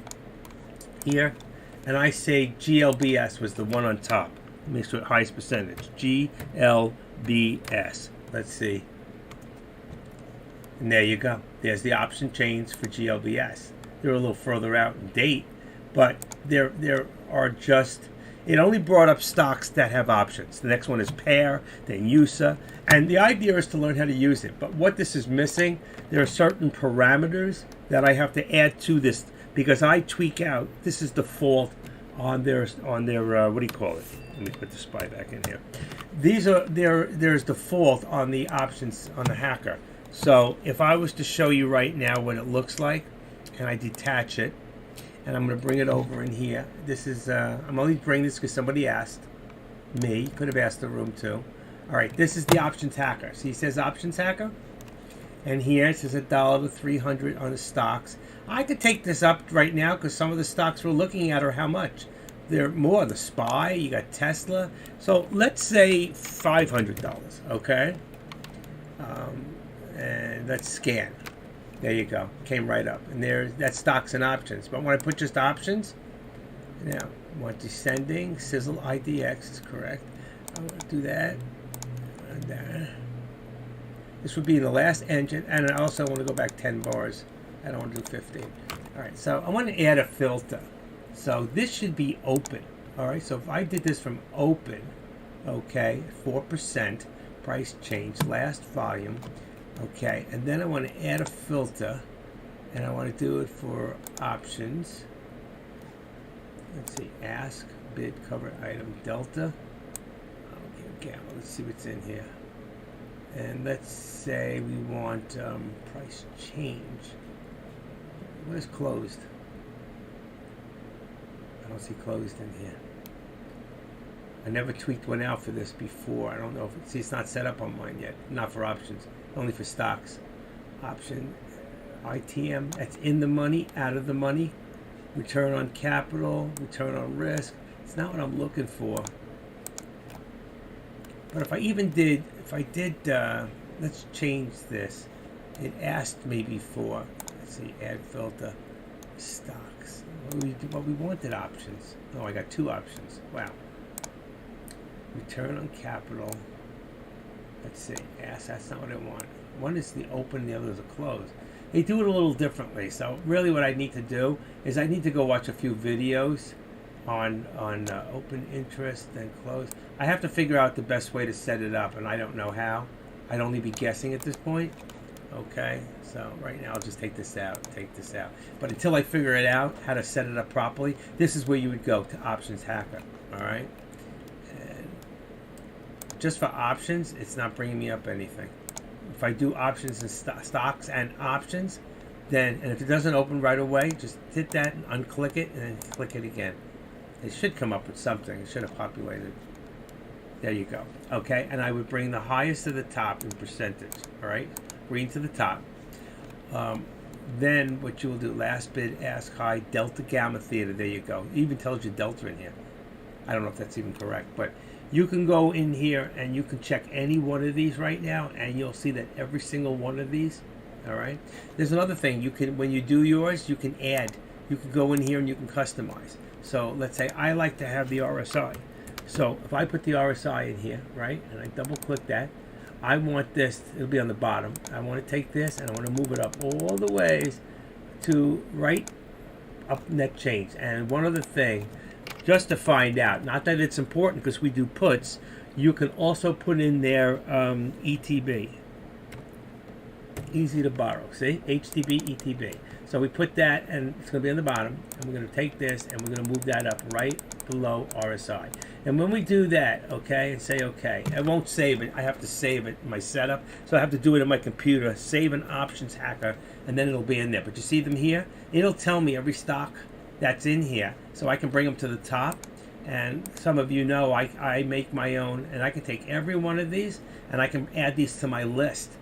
here, and I say GLBS was the one on top. Make sure highest percentage. GLBS. Let's see. And there you go. There's the option chains for GLBS. They're a little further out in date, but there are just, it only brought up stocks that have options. The next one is pair, then USA, and the idea is to learn how to use it. But what this is missing, there are certain parameters that I have to add to this because I tweak out. This is default on their what do you call it? Let me put the SPY back in here. These are there's default on the options on the hacker. So if I was to show you right now what it looks like, and I detach it, and I'm going to bring it over in here. This is, I'm only bringing this because somebody asked me. Could have asked the room too. All right, this is the options hacker. See, it says options hacker. And here it says $1 to 300 on the stocks. I could take this up right now because some of the stocks we're looking at are how much? They're more. The SPY, you got Tesla. So let's say $500, okay? And let's scan. There you go. Came right up. And that's stocks and options. But when I put just options, now, I want descending, sizzle IDX is correct. I want to do that. And there. This would be the last engine. And I also want to go back 10 bars. I don't want to do 15. All right, so I want to add a filter. So this should be open. All right, so if I did this from open, okay, 4%, price change, last volume. Okay, and then I want to add a filter, and I want to do it for options. Let's see, ask, bid, cover item, delta. Okay, gamma. Let's see what's in here. And let's say we want price change. What is closed? I don't see closed in here. I never tweaked one out for this before. I don't know if see, it's not set up on mine yet. Not for options. Only for stocks. Option, ITM, that's in the money, out of the money. Return on capital, return on risk. It's not what I'm looking for. But if I did, let's change this. It asked me before, let's see, add filter, stocks. Well, we wanted options. Oh, I got two options. Wow. Return on capital. Let's see, yes, that's not what I want. One is the open, the other is a close. They do it a little differently. So really what I need to do is I need to go watch a few videos on open interest and close. I have to figure out the best way to set it up, and I don't know how. I'd only be guessing at this point. Okay, so right now I'll just take this out. But until I figure it out, how to set it up properly, this is where you would go to Options Hacker, all right? just for options, it's not bringing me up anything. If I do options and stocks and options, then, and if it doesn't open right away, just hit that and unclick it and then click it again. It should come up with something. It should have populated. There you go. Okay, and I would bring the highest to the top in percentage. All right, green to the top. Then what you will do, last bid, ask high, delta, gamma, theta. There you go. It even tells you delta in here. I don't know if that's even correct, but you can go in here and you can check any one of these right now, and you'll see that every single one of these. All right. There's another thing you can, when you do yours, you can add. You can go in here and you can customize. So let's say I like to have the RSI. So if I put the RSI in here, right, and I double click that, I want this, it'll be on the bottom. I want to take this and I want to move it up all the ways to right up net change. And one other thing, just to find out, not that it's important because we do puts, you can also put in there ETB. Easy to borrow, see? HTB, ETB. So we put that, and it's going to be on the bottom, and we're going to take this, and we're going to move that up right below RSI. And when we do that, okay, and say okay, I won't save it. I have to save it in my setup, so I have to do it in my computer, save an options hacker, and then it'll be in there. But you see them here? It'll tell me every stock that's in here, so I can bring them to the top. And some of you know I make my own, and I can take every one of these, and I can add these to my list,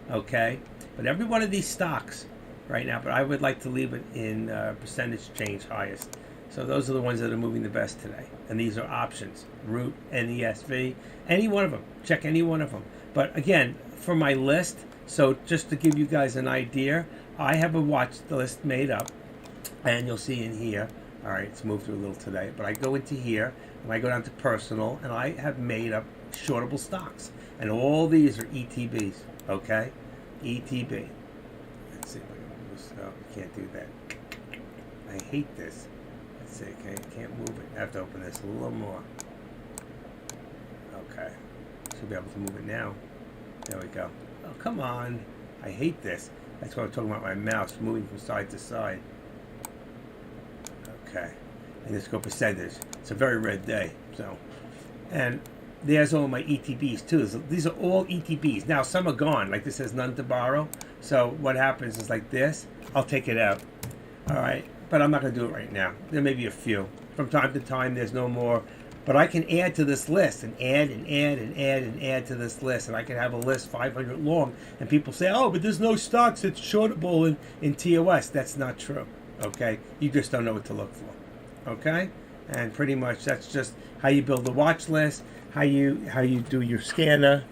okay? But every one of these stocks right now, but I would like to leave it in percentage change highest. So those are the ones that are moving the best today. And these are options, root, NESV, any one of them. Check any one of them. But again, for my list, so just to give you guys an idea, I have a watch list made up, and you'll see in here, all right, it's moved through a little today, but I go into here, and I go down to personal, and I have made up shortable stocks. And all these are ETBs, okay? ETB. Let's see if I can move this. Oh, you can't do that. I hate this. Let's see, okay, I can't move it. I have to open this a little more. Okay. Should be able to move it now. There we go. Oh, come on. I hate this. That's what I'm talking about, my mouse moving from side to side. Okay. And let's go percentage. It's a very red day. So, and there's all my ETBs too. So these are all ETBs. Now some are gone, like this says none to borrow. So what happens is like this, I'll take it out. All right, but I'm not gonna do it right now. There may be a few. From time to time, there's no more. But I can add to this list and add and add and add and add to this list. And I can have a list 500 long. And people say, oh, but there's no stocks that's shortable in TOS. That's not true, okay? You just don't know what to look for, okay? And pretty much that's just how you build a watch list, how you do your scanner.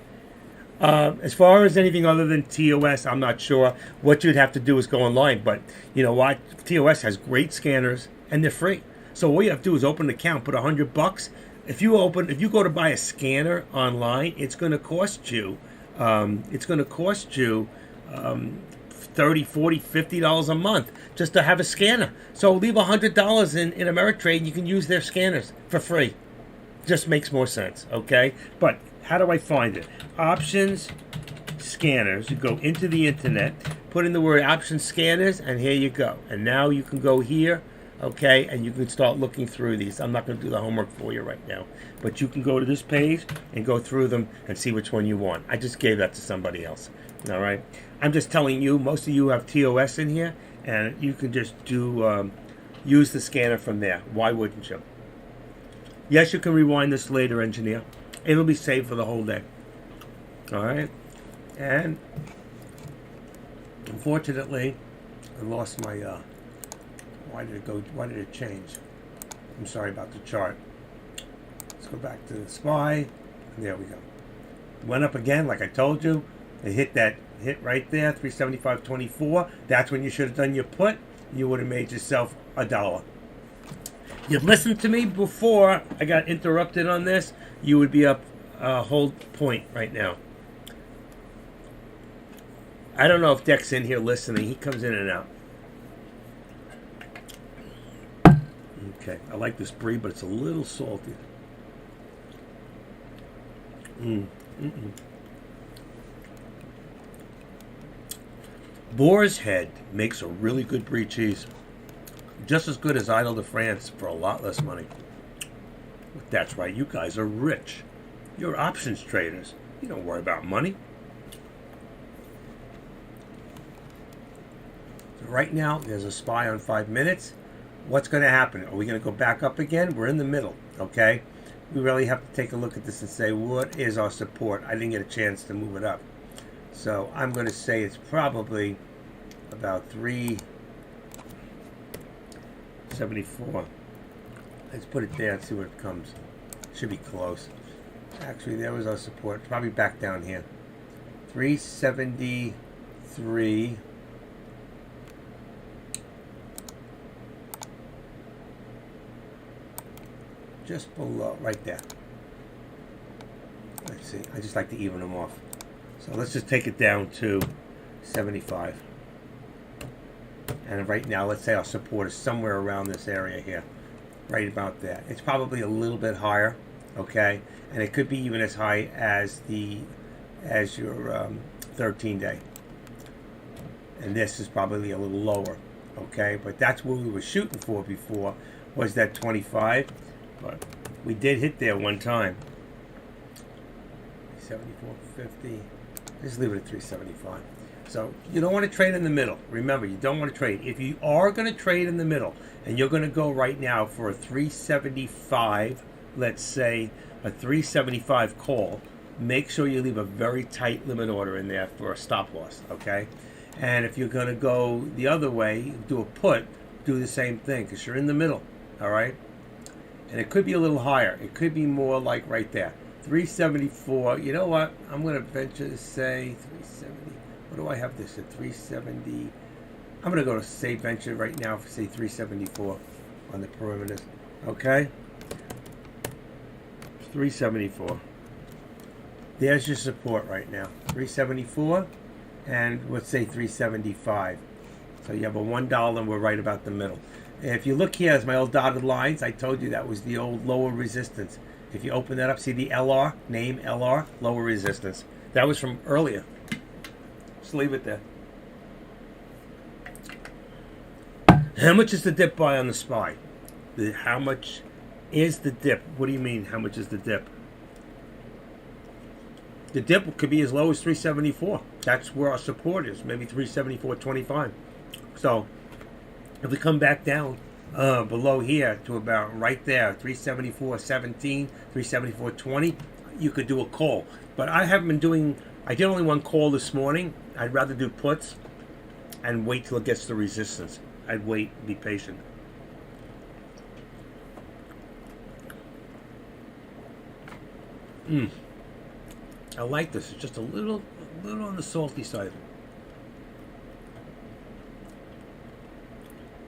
As far as anything other than TOS, I'm not sure. What you'd have to do is go online. But you know what? TOS has great scanners and they're free. So all you have to do is open an account, put $100. If you go to buy a scanner online, it's going to cost you. It's going to cost you $30, $40, $50 a month just to have a scanner. So leave $100 in Ameritrade, and you can use their scanners for free. Just makes more sense, okay? But how do I find it? Options, scanners. You go into the internet, put in the word options scanners, and here you go. And now you can go here, okay, and you can start looking through these. I'm not going to do the homework for you right now, but you can go to this page and go through them and see which one you want. I just gave that to somebody else, all right? I'm just telling you, most of you have TOS in here, and you can just do use the scanner from there. Why wouldn't you? Yes, you can rewind this later, engineer. It'll be saved for the whole day. All right? And unfortunately, I lost my, why did it change? I'm sorry about the chart. Let's go back to the SPY. There we go. Went up again, like I told you. It hit right there, 375.24. That's when you should have done your put. You would have made yourself $1. You listened to me before I got interrupted on this, you would be up a whole point right now. I don't know if Deck's in here listening. He comes in and out. Okay, I like this brie, but it's a little salty. Boar's Head makes a really good brie cheese. Just as good as Idle de France for a lot less money. That's right, you guys are rich. You're options traders. You don't worry about money. So right now, there's a SPY on 5 minutes. What's going to happen? Are we going to go back up again? We're in the middle, okay? We really have to take a look at this and say, what is our support? I didn't get a chance to move it up. So I'm going to say it's probably about 374. Let's put it there and see what it comes. Should be close. Actually, there was our support. Probably back down here. 373. Just below, right there. Let's see. I just like to even them off. So let's just take it down to 75. And right now, let's say our support is somewhere around this area here. Right about that. It's probably a little bit higher, okay? And it could be even as high as your 13-day. And this is probably a little lower, okay? But that's what we were shooting for before, was that 25. But we did hit there one time. 74.50. Just leave it at 375. So you don't want to trade in the middle. Remember, you don't want to trade. If you are going to trade in the middle, and you're going to go right now for a 375, let's say a 375 call, make sure you leave a very tight limit order in there for a stop loss, okay? And if you're going to go the other way, do a put, do the same thing, because you're in the middle, all right? And it could be a little higher. It could be more like right there. 374. You know what? I'm going to venture to say 370. What do I have this at? 370. I'm going to go to say venture right now for say 374 on the perimeters. Okay? 374. There's your support right now. 374. And let's say 375. So you have a $1 and we're right about the middle. If you look here, as my old dotted lines, I told you that was the old lower resistance. If you open that up, see the LR, name LR, lower resistance. That was from earlier. Just leave it there. How much is the dip buy on the SPY? How much is the dip? What do you mean, how much is the dip? The dip could be as low as 374. That's where our support is, maybe 374.25. So if we come back down below here to about right there, 374.17, 374.20, you could do a call. But I haven't been doing, I did only one call this morning. I'd rather do puts and wait till it gets to resistance. I'd wait, be patient. I like this. It's just a little on the salty side.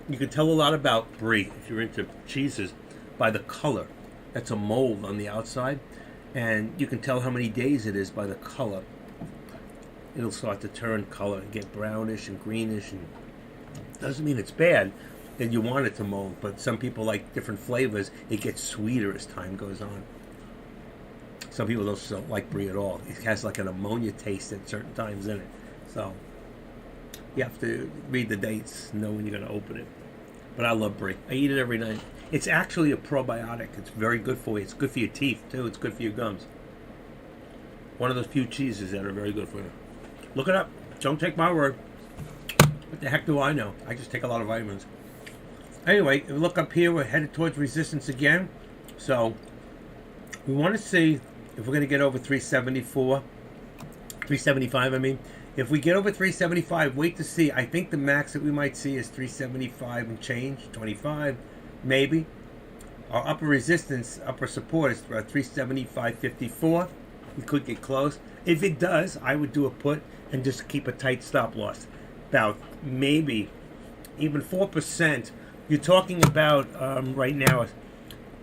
You can tell a lot about brie, if you're into cheeses, by the color. That's a mold on the outside. And you can tell how many days it is by the color. It'll start to turn color and get brownish and greenish. And doesn't mean it's bad that you want it to mold, but some people like different flavors. It gets sweeter as time goes on. Some people don't like brie at all. It has like an ammonia taste at certain times in it. So you have to read the dates, know when you're going to open it. But I love brie. I eat it every night. It's actually a probiotic. It's very good for you. It's good for your teeth, too. It's good for your gums. One of those few cheeses that are very good for you. Look it up. Don't take my word. What the heck do I know? I just take a lot of vitamins. Anyway, if we look up here, we're headed towards resistance again. So we want to see if we're going to get over 374. 375, I mean. If we get over 375, wait to see. I think the max that we might see is 375 and change, 25, maybe. Our upper resistance, upper support is 375.54. We could get close. If it does, I would do a put and just keep a tight stop loss. About maybe even 4%. You're talking about right now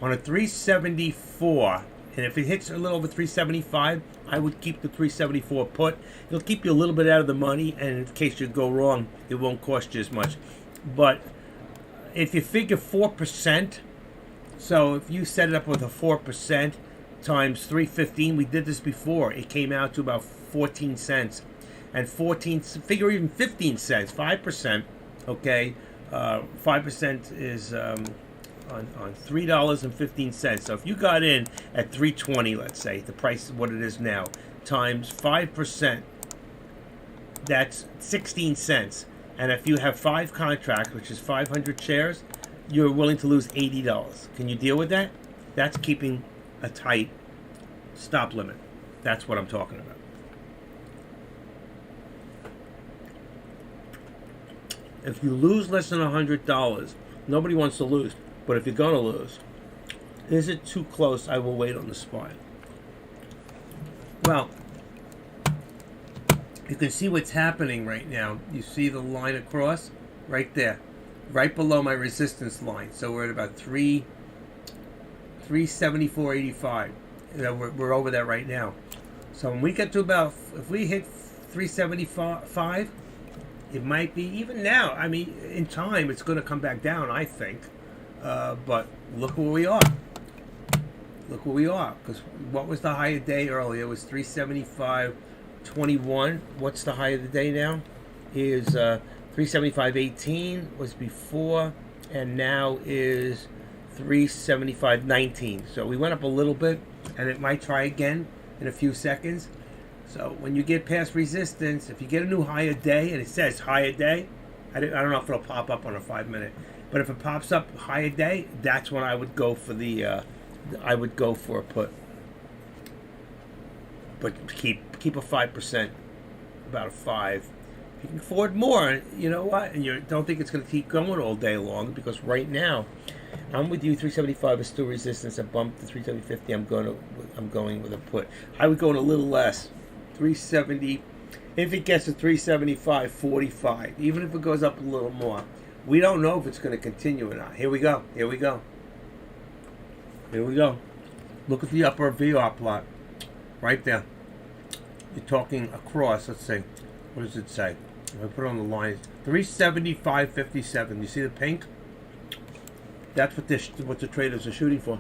on a 374. And if it hits a little over 375, I would keep the 374 put. It'll keep you a little bit out of the money, and in case you go wrong, it won't cost you as much. But if you figure 4%, so if you set it up with a 4% times 315, we did this before, it came out to about 14 cents. And 14, figure even 15 cents, 5%, okay? 5% is on $3.15. So if you got in at 320, let's say the price is what it is now, times 5%, that's 16 cents. And if you have 5 contracts, which is 500 shares, you're willing to lose $80. Can you deal with that? That's keeping a tight stop limit. That's what I'm talking about. If you lose less than $100, nobody wants to lose. But if you're going to lose, is it too close? I will wait on the spot. Well, you can see what's happening right now. You see the line across? Right there. Right below my resistance line. So we're at about 374.85. We're over that right now. So when we get to about, if we hit 375, it might be, even now, I mean, in time, it's going to come back down, I think. But look where we are. Look where we are. Because what was the high of the day earlier? It was 375.21. What's the high of the day now? Is 375.18 was before, and now is 375.19. So we went up a little bit, and it might try again in a few seconds. So when you get past resistance, if you get a new higher day, and it says higher day, I don't know if it'll pop up on a 5-minute, but if it pops up higher day, that's when I would go for I would go for a put. But keep a 5%, about a 5. If you can afford more, you know what, and you don't think it's going to keep going all day long, because right now, I'm with you. 375 is still resistance. I bumped to 370.50. I'm going with a put. I would go in a little less. 370. If it gets to 375.45, even if it goes up a little more, we don't know if it's going to continue or not. Here we go. Here we go. Here we go. Look at the upper VR plot, right there. You're talking across. Let's see. What does it say? If I put it on the line, 375.57. You see the pink? That's what the traders are shooting for.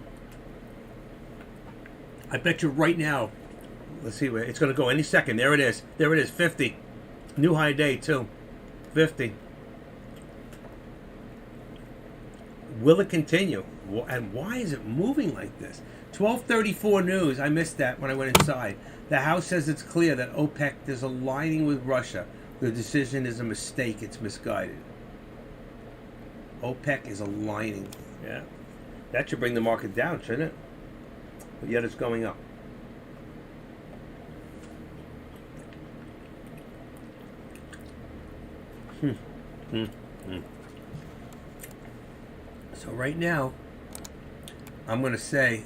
I bet you right now. Let's see where it's going to go any second. There it is. There it is. 50. New high day too. 50. Will it continue? And why is it moving like this? 12:34 news. I missed that when I went inside. The House says it's clear that OPEC is aligning with Russia. The decision is a mistake. It's misguided. OPEC is aligning. Yeah. That should bring the market down, shouldn't it? But yet it's going up. So right now, I'm going to say,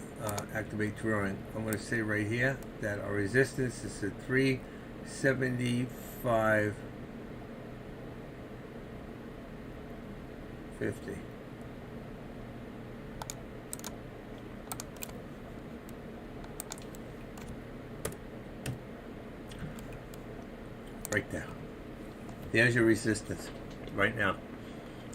activate drawing. I'm going to say right here that our resistance is at 375.50. Right there. There's your resistance right now.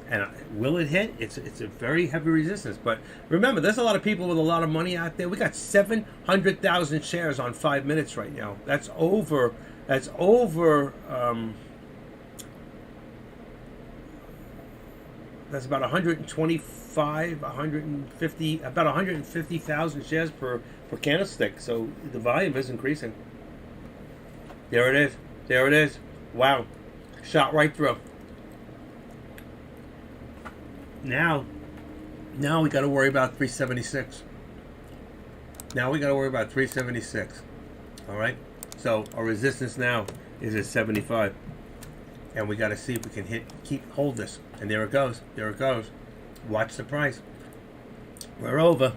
And will it hit? It's a very heavy resistance. But remember, there's a lot of people with a lot of money out there. We got 700,000 shares on 5 minutes right now. That's over. That's about 125, 150, about 150,000 shares per candlestick. So the volume is increasing. There it is. There it is. Wow. Shot right through. Now we got to worry about 376. Now we got to worry about 376. All right. So our resistance now is at 75, and we got to see if we can hold this. And there it goes. There it goes. Watch the price. We're over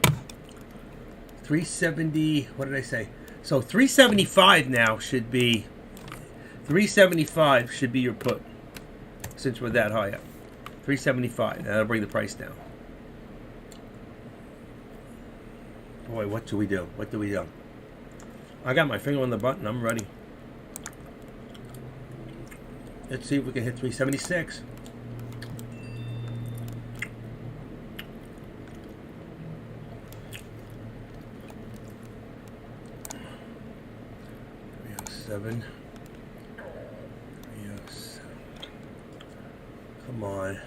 370. What did I say? So 375 now should be. 375 should be your put, since we're that high up. 375. That'll bring the price down. Boy, what do we do? What do we do? I got my finger on the button. I'm ready. Let's see if we can hit 376. Seven. Come on.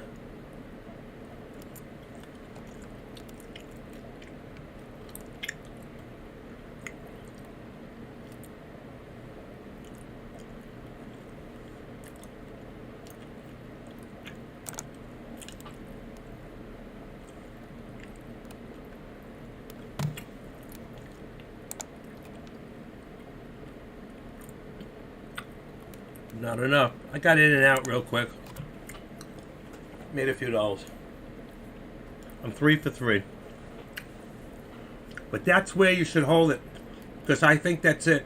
Not enough. I got in and out real quick. Made a few dollars. I'm 3 for 3. But that's where you should hold it, because I think that's it.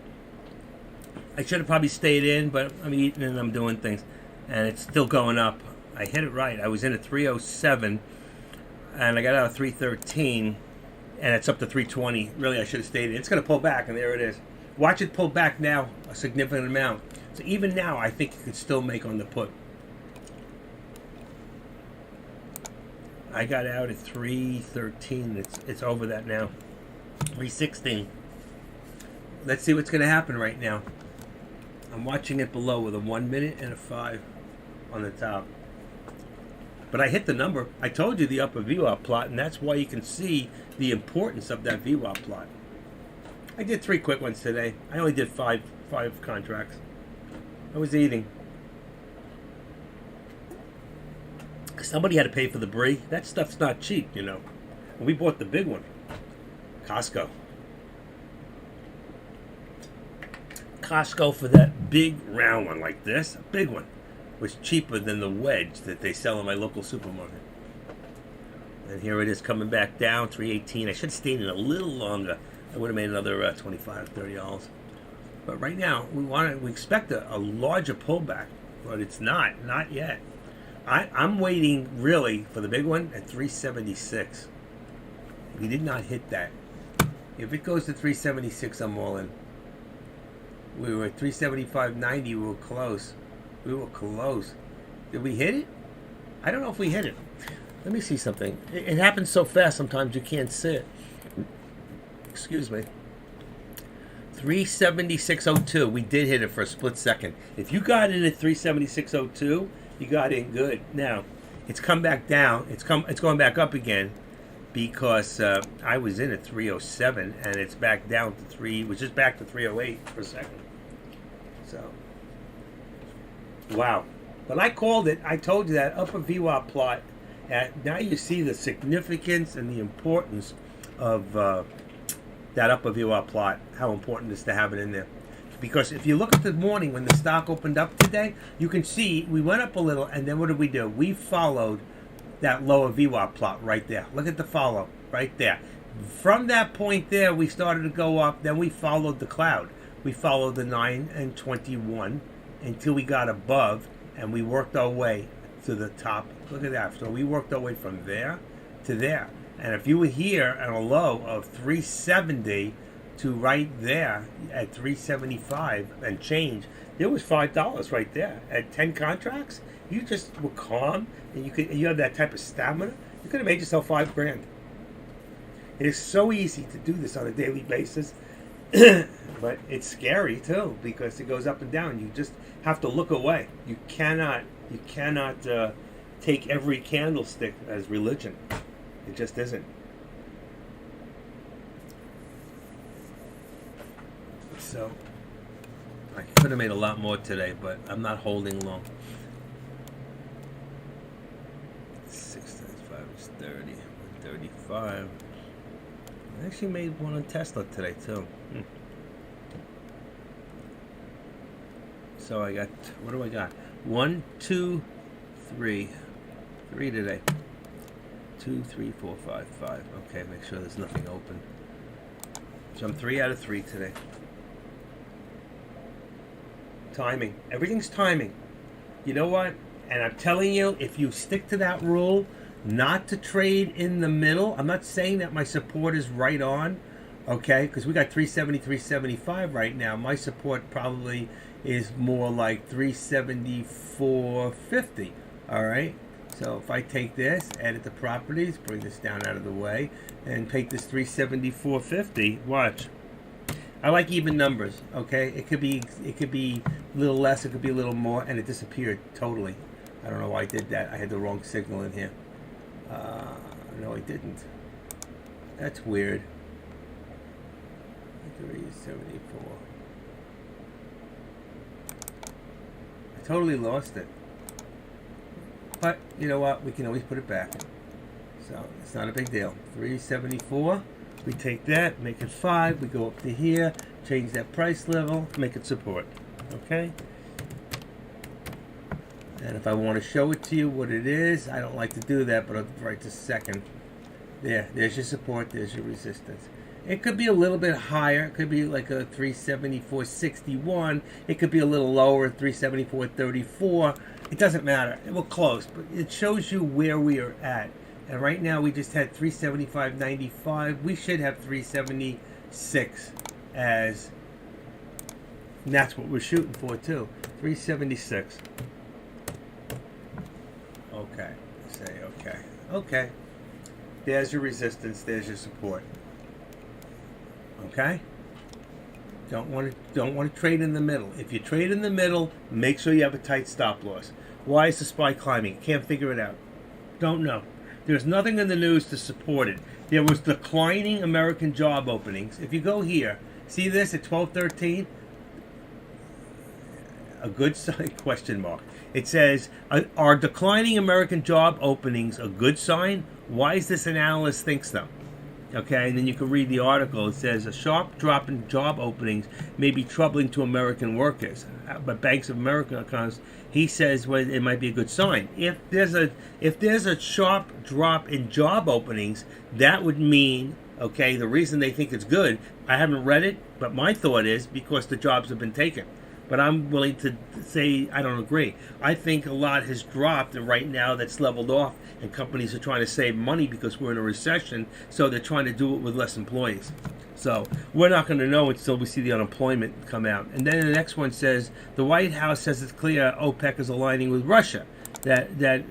I should have probably stayed in, but I'm eating and I'm doing things, and it's still going up. I hit it right. I was in at 307, and I got out of 313, and it's up to 320. Really, I should have stayed in. It's going to pull back, and there it is. Watch it pull back now, a significant amount. So even now, I think you could still make on the put. I got out at 313. It's over that now. 316. Let's see what's going to happen right now. I'm watching it below with a 1 minute and a 5 on the top. But I hit the number. I told you the upper VWAP plot, and that's why you can see the importance of that VWAP plot. I did 3 quick ones today. I only did five contracts. I was eating. Somebody had to pay for the brie. That stuff's not cheap, you know. And we bought the big one. Costco. Costco for that big round one like this, a big one, was cheaper than the wedge that they sell in my local supermarket. And here it is coming back down, 318. I should have stayed in a little longer. I would have made another $25, $30. But right now, we expect a larger pullback, but it's not yet. I'm waiting really for the big one at 376. We did not hit that. If it goes to 376, I'm all in. We were at 375.90. We were close. We were close. Did we hit it? I don't know if we hit it. Let me see something. It happens so fast sometimes you can't see it. Excuse me. 376.02. We did hit it for a split second. If you got in at 376.02, you got in good. Now, it's come back down. It's going back up again because I was in at 307 and it's back down to 3. It was just back to 308 for a second. So, wow. But I called it. I told you that upper VWAP plot. Now you see the significance and the importance of that upper VWAP plot, how important it is to have it in there. Because if you look at the morning when the stock opened up today, you can see we went up a little, and then what did we do? We followed that lower VWAP plot right there. Look at the follow right there. From that point there, we started to go up. Then we followed the cloud. We followed the 9 and 21 until we got above, and we worked our way to the top. Look at that. So we worked our way from there to there. And if you were here at a low of 370 to right there at 375 and change, there was $5 right there at 10 contracts. You just were calm, and you have that type of stamina. You could have made yourself $5,000. It is so easy to do this on a daily basis, but it's scary too because it goes up and down. You just have to look away. You cannot take every candlestick as religion. It just isn't. So I could have made a lot more today, but I'm not holding long. 6 times 5 is 30. 35. I actually made one on Tesla today too. So I got, what do I got? 1, 2, 3. 3 today. 2, 3, 4, 5, 5. Okay, make sure there's nothing open. So I'm 3 out of 3 today. Timing. Everything's timing. You know what? And I'm telling you, if you stick to that rule, not to trade in the middle. I'm not saying that my support is right on, okay? Because we got 370, 375 right now. My support probably is more like 374.50, all right? So if I take this, add it to properties, bring this down out of the way, and take this 374.50, watch. I like even numbers, okay? It could be a little less, it could be a little more, and it disappeared totally. I don't know why I did that. I had the wrong signal in here. No, I didn't. That's weird. 374. I totally lost it. But you know what? We can always put it back. So it's not a big deal. 374. We take that, make it 5. We go up to here, change that price level, make it support. Okay? And if I want to show it to you what it is, I don't like to do that, but right this second. There's your support, there's your resistance. It could be a little bit higher. It could be like a 374.61. It could be a little lower, 374.34. It doesn't matter. We're close, but it shows you where we are at. And right now we just had 375.95. We should have 376 as, and that's what we're shooting for too. 376. Okay. Say okay. Okay. There's your resistance. There's your support. Okay. Don't want to trade in the middle. If you trade in the middle, make sure you have a tight stop loss. Why is the SPY climbing? Can't figure it out. Don't know. There's nothing in the news to support it. There was declining American job openings. If you go here, see this at 1213. A good sign? Question mark. It says, are declining American job openings a good sign? Why is this an analyst thinks so? Okay, and then you can read the article. It says a sharp drop in job openings may be troubling to American workers, but Bank of America economist, he says, well, it might be a good sign. If there's a sharp drop in job openings, that would mean, okay, the reason they think it's good, I haven't read it, but my thought is because the jobs have been taken. But I'm willing to say I don't agree. I think a lot has dropped, and right now that's leveled off, and companies are trying to save money because we're in a recession, so they're trying to do it with less employees. So we're not going to know until we see the unemployment come out. And then the next one says, the White House says it's clear OPEC is aligning with Russia. That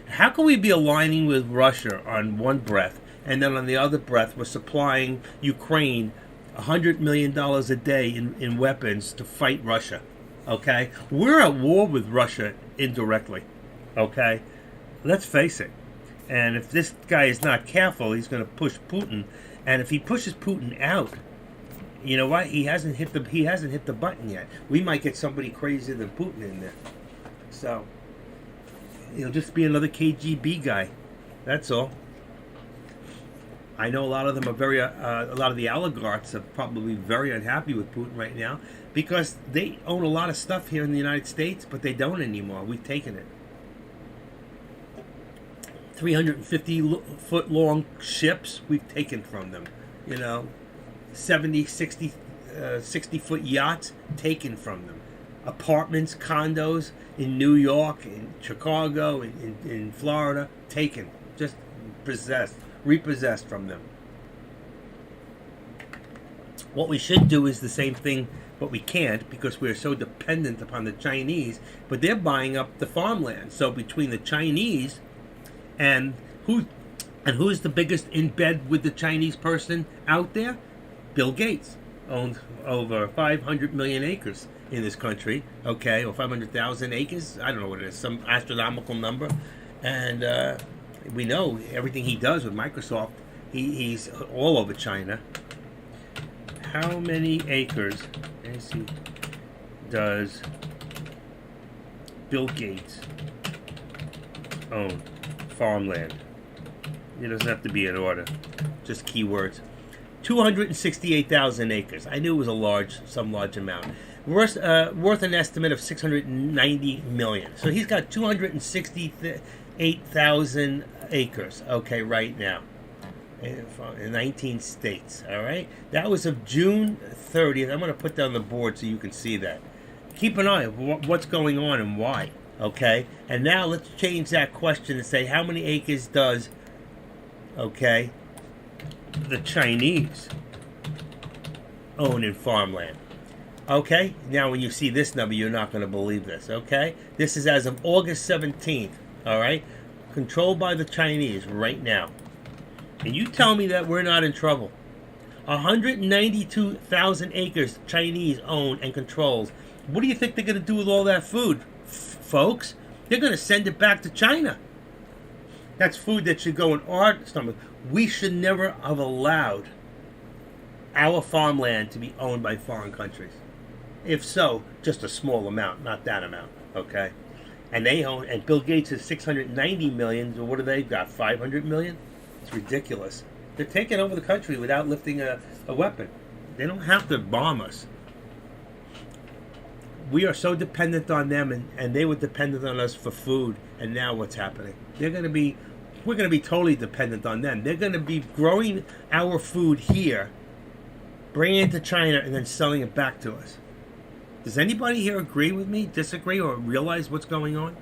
how can we be aligning with Russia on one breath, and then on the other breath we're supplying Ukraine $100 million a day in weapons to fight Russia? Okay, we're at war with Russia indirectly. Okay, let's face it. And if this guy is not careful, he's going to push Putin. And if he pushes Putin out, you know what? He hasn't hit the button yet. We might get somebody crazier than Putin in there. So he'll just be another KGB guy. That's all. I know a lot of them are a lot of the oligarchs are probably very unhappy with Putin right now because they own a lot of stuff here in the United States, but they don't anymore. We've taken it. 350-foot long ships, we've taken from them. 70, 60, 60-foot yachts, taken from them. Apartments, condos in New York, in Chicago, in Florida, taken. Just repossessed from them. What we should do is the same thing, but we can't because we're so dependent upon the Chinese, but they're buying up the farmland. So between the Chinese and who's the biggest in bed with the Chinese person out there? Bill Gates owns over 500 million acres in this country, okay, or 500,000 acres. I don't know what it is, some astronomical number. And we know everything he does with Microsoft, he's all over China. How many acres does Bill Gates own? Farmland. It doesn't have to be in order, just keywords. 268,000 acres. I knew it was some large amount. Worth an estimate of 690 million. So he's got 268,000 acres. Okay, right now, in 19 states. All right, that was of June 30th. I'm going to put down the board so you can see that. Keep an eye on what's going on and why. Okay, and now let's change that question and say how many acres does, okay, the Chinese own in farmland? Okay, now when you see this number, you're not going to believe this. Okay, this is as of August 17th. All right, controlled by the Chinese right now. And you tell me that we're not in trouble. 192,000 acres Chinese own and controls. What do you think they're going to do with all that food? Folks, they're going to send it back to China. That's food that should go in our stomach. We should never have allowed our farmland to be owned by foreign countries. If so, just a small amount, not that amount, okay? And they own, and Bill Gates is 690 million, so what do they got, 500 million? It's ridiculous. They're taking over the country without lifting a weapon. They don't have to bomb us. we are so dependent on them, and they were dependent on us for food. And now what's happening? We're going to be totally dependent on them. They're going to be growing our food here, bringing it to China, and then selling it back to us. Does anybody here agree with me, disagree, or realize what's going on?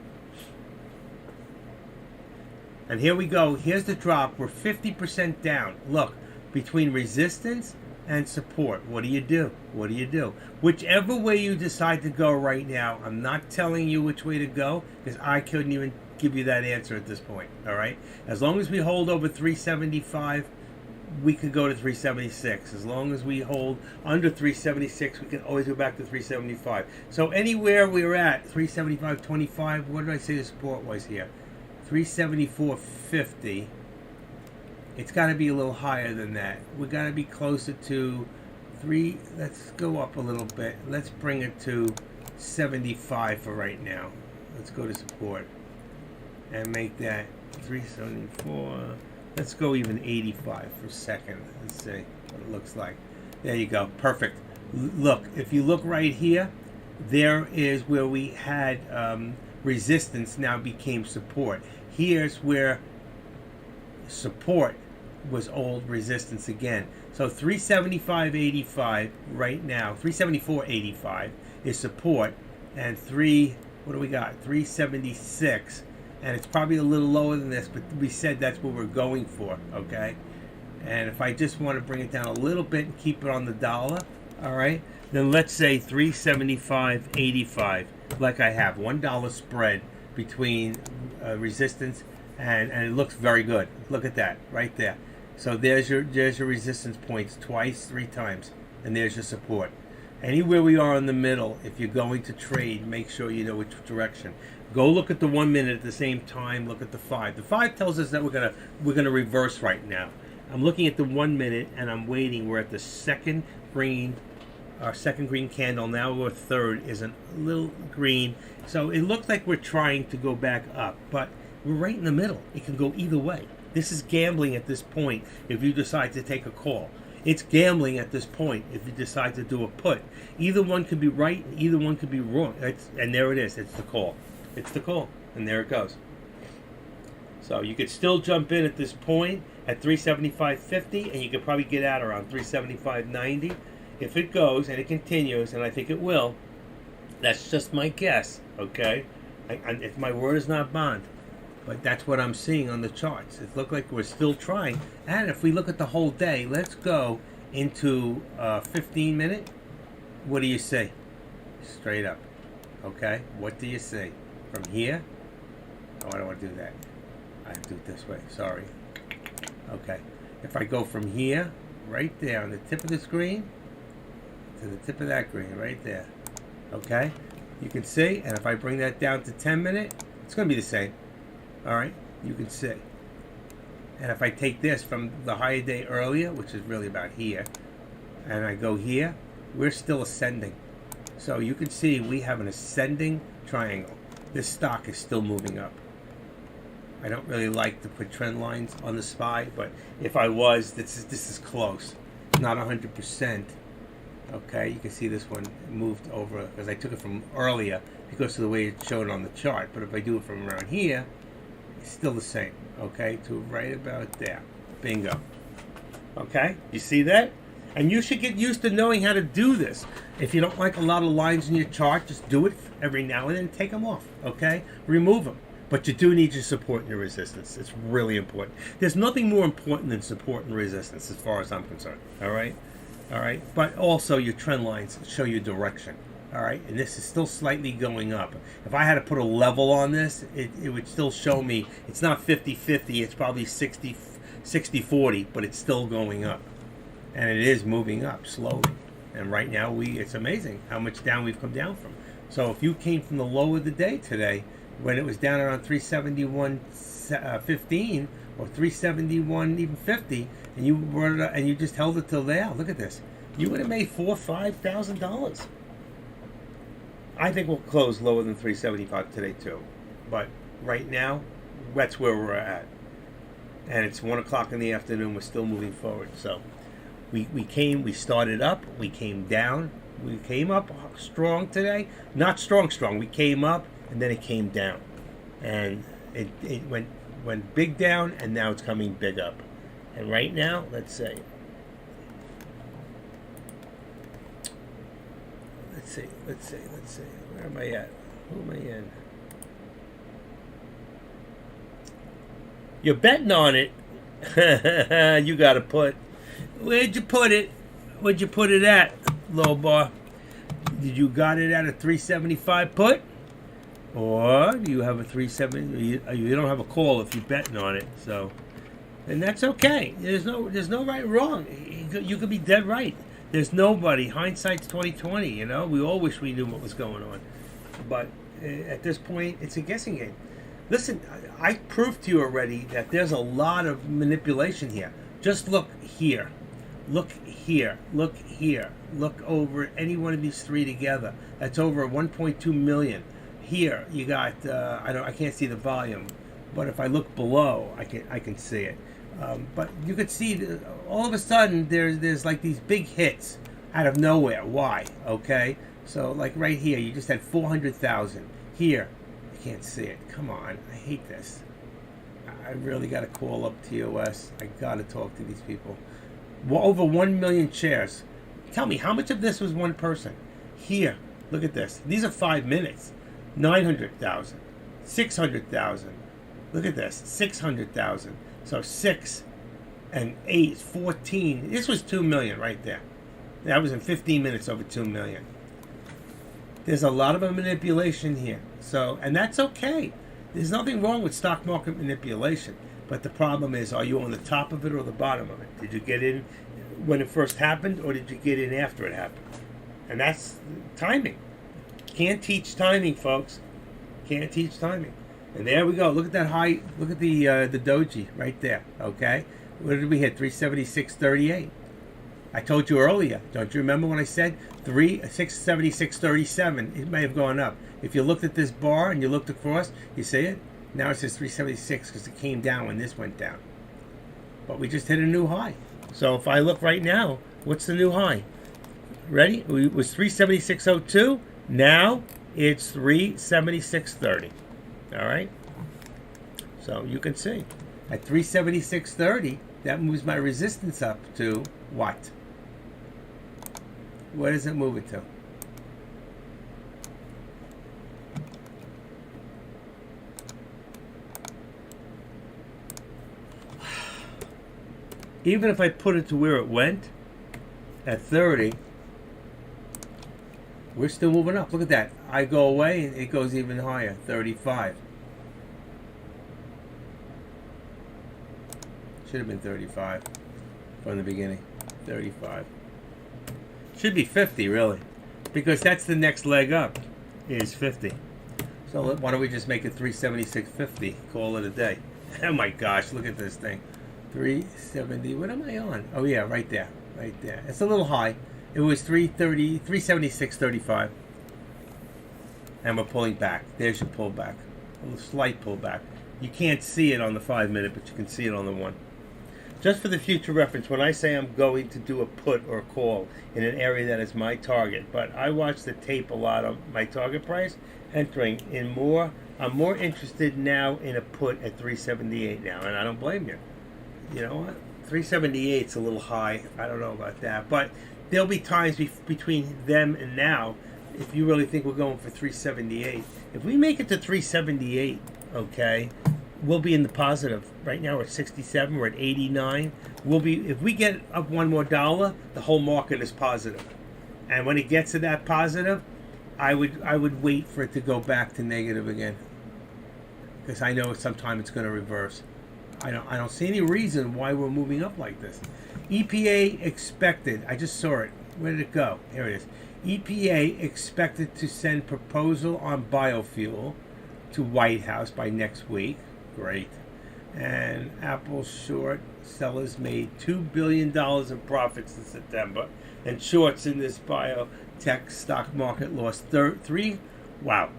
And here we go. Here's the drop. We're 50% down. Look, between resistance and support. What do you do? What do you do? Whichever way you decide to go right now, I'm not telling you which way to go, because I couldn't even give you that answer at this point. All right? As long as we hold over 375, we could go to 376. As long as we hold under 376, we can always go back to 375. So anywhere we're at, 375.25, what did I say the support was here? 374.50. It's got to be a little higher than that. We got to be closer to let's go up a little bit. Let's bring it to 75 for right now. Let's go to support and make that 374. Let's go even 85 for a second. Let's see what it looks like. There you go. Perfect. Look, if you look right here, there is where we had resistance now became support. Here's where support was old resistance again. So 375.85 right now, 374.85 is support, and what do we got? 376, and it's probably a little lower than this, but we said that's what we're going for, okay? And if I just want to bring it down a little bit and keep it on the dollar, all right, then let's say 375.85, like I have, $1 spread between resistance and it looks very good. Look at that right there. So there's your resistance points twice, 3 times, and there's your support. Anywhere we are in the middle, if you're going to trade, make sure you know which direction. Go look at the 1 minute at the same time. Look at the 5. The 5 tells us that we're gonna reverse right now. I'm looking at the 1 minute and I'm waiting. We're at the second green. Our second green candle. Now our third is a little green. So it looks like we're trying to go back up, but we're right in the middle. It can go either way. This is gambling at this point if you decide to take a call. It's gambling at this point if you decide to do a put. Either one could be right, either one could be wrong. And there it is. It's the call. It's the call. And there it goes. So you could still jump in at this point at 375.50, and you could probably get out around 375.90. If it goes and it continues, and I think it will, that's just my guess, okay? If my word is not bond. But that's what I'm seeing on the charts. It looks like we're still trying. And if we look at the whole day, let's go into 15 minute. What do you see? Straight up. Okay? What do you see? From here? Oh, I don't want to do that. I have to do it this way. Sorry. Okay. If I go from here, right there on the tip of the screen, to the tip of that green, right there. Okay? You can see, and if I bring that down to 10 minute, it's going to be the same. All right, you can see. And if I take this from the higher day earlier, which is really about here, and I go here, we're still ascending. So you can see we have an ascending triangle. This stock is still moving up. I don't really like to put trend lines on the SPY, but if I was, this is close. Not 100%. Okay, you can see this one moved over because I took it from earlier because of the way it's shown on the chart. But if I do it from around here, still the same, okay, to right about there. Bingo. Okay, you see that? And you should get used to knowing how to do this. If you don't like a lot of lines in your chart, just do it every now and then, take them off, okay? Remove them. But you do need your support and your resistance. It's really important. There's nothing more important than support and resistance as far as I'm concerned, all right? All right, but also your trend lines show you direction. All right, and this is still slightly going up. If I had to put a level on this, it would still show me it's not 50-50, it's probably 60-40, but it's still going up. And it is moving up slowly. And right now, it's amazing how much down we've come down from. So if you came from the low of the day today, when it was down around 371.15 or 371 even 50, and you just held it till there, look at this. You would have made $4,000 or $5,000. I think we'll close lower than 375 today too, but right now that's where we're at, and it's 1 o'clock in the afternoon. We're still moving forward. So we started up, we came down, We came up strong today. Not strong. We came up and then it came down. And it went big down and now it's coming big up. And right now, let's see. Let's see. Where am I at? Who am I in? You're betting on it. You got to put. Where'd you put it? Where'd you put it at, low bar? Did you got it at a 375 put? Or do you have a 370? You don't have a call if you're betting on it. So, and that's okay. There's no right or wrong. You could be dead right. There's nobody. Hindsight's 20/20. You know, we all wish we knew what was going on, but at this point, it's a guessing game. Listen, I proved to you already that there's a lot of manipulation here. Just look here, look here, look here, look over any one of these three together. That's over 1.2 million. Here you got I can't see the volume, but if I look below, I can see it. But you could see all of a sudden there's like these big hits out of nowhere. Why? Okay, so like right here, you just had 400,000. Here, I can't see it. Come on, I hate this. I really got to call up TOS. I got to talk to these people. Well, over 1 million shares. Tell me, how much of this was one person? Here, look at this. These are 5 minutes. 900,000, 600,000. Look at this, 600,000. So 6 and 8 is 14. This was 2 million right there. That was in 15 minutes, over 2 million. There's a lot of manipulation here. So, and that's okay. There's nothing wrong with stock market manipulation. But the problem is, are you on the top of it or the bottom of it? Did you get in when it first happened, or did you get in after it happened? And that's timing. Can't teach timing, folks. Can't teach timing. And there we go. Look at that high. Look at the doji right there. Okay, what did we hit? 376.38. I told you earlier. Don't you remember when I said 676.37? It may have gone up. If you looked at this bar and you looked across, you see it. Now it says 376 because it came down when this went down. But we just hit a new high. So if I look right now, what's the new high? Ready? It was 376.02. Now it's 376.30. All right. So you can see at 376.30, that moves my resistance up to what? Where does it move it to? Even if I put it to where it went at 30, we're still moving up. Look at that. I go away and it goes even higher, 35. Should have been 35 from the beginning. 35. Should be 50, really, because that's the next leg up, is 50. So why don't we just make it 376.50? Call it a day. Oh my gosh, look at this thing. 370. What am I on? Oh yeah, right there, right there. It's a little high. It was 330, 376.35, and we're pulling back. There's your pullback, a little slight pullback. You can't see it on the 5 minute, but you can see it on the 1. Just for the future reference, when I say I'm going to do a put or a call in an area that is my target, but I watch the tape a lot on my target price, entering in more. I'm more interested now in a put at 378 now, and I don't blame you. You know what? 378's a little high. I don't know about that, but there'll be times between them and now, if you really think we're going for 378. If we make it to 378, okay, we'll be in the positive. Right now we're at 67. We're at 89. We'll be, if we get up $1 more, the whole market is positive. And when it gets to that positive, I would wait for it to go back to negative again, because I know sometime it's going to reverse. I don't see any reason why we're moving up like this. EPA expected. I just saw it. Where did it go? Here it is. EPA expected to send proposal on biofuel to White House by next week. Great. And Apple short sellers made $2 billion in profits in September, and shorts in this biotech stock market lost three. Wow.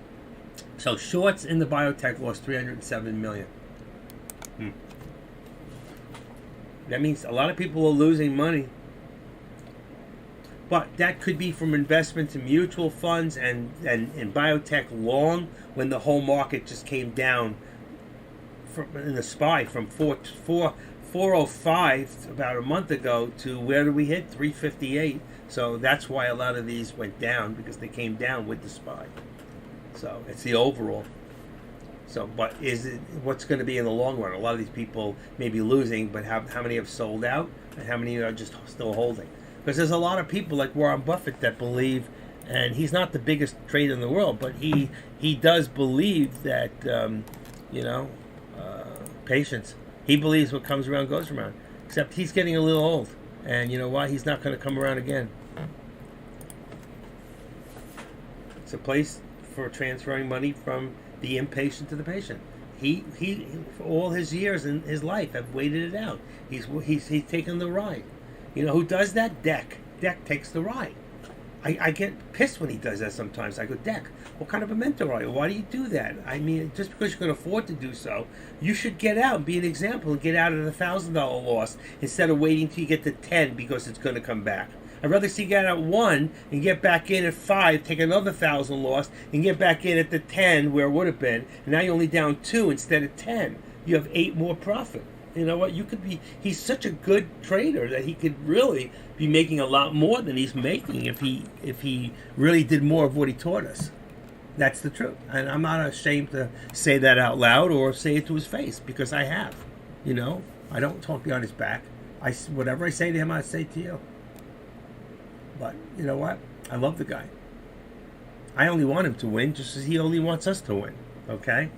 So shorts in the biotech lost 307 million. That means a lot of people are losing money. But that could be from investments in mutual funds and in biotech long, when the whole market just came down in the SPY from 405 about a month ago to where did we hit? 358. So that's why a lot of these went down, because they came down with the SPY. So it's the overall. So, but is it what's going to be in the long run? A lot of these people may be losing, but how many have sold out, and how many are just still holding? Because there's a lot of people like Warren Buffett that believe, and he's not the biggest trader in the world, but he does believe that patience. He believes what comes around goes around. Except he's getting a little old, and you know why? He's not going to come around again. It's a place for transferring money from the impatient to the patient. He for all his years in his life have waited it out. He's taken the ride. You know who does that? Deck takes the ride. I get pissed when he does that sometimes. I go, Deck, what kind of a mentor are you? Why do you do that? I mean, just because you can afford to do so, you should get out and be an example and get out of the $1,000 loss instead of waiting till you get to 10 because it's going to come back. I'd rather see you get out at 1 and get back in at 5, take another 1,000 loss, and get back in at the 10 where it would have been. And now you're only down 2 instead of 10. You have 8 more profit. You know what? He's such a good trader that he could really be making a lot more than he's making if he really did more of what he taught us. That's the truth. And I'm not ashamed to say that out loud or say it to his face, because I have. You know, I don't talk behind his back. Whatever I say to him, I say to you. But you know what? I love the guy. I only want him to win just as he only wants us to win. Okay?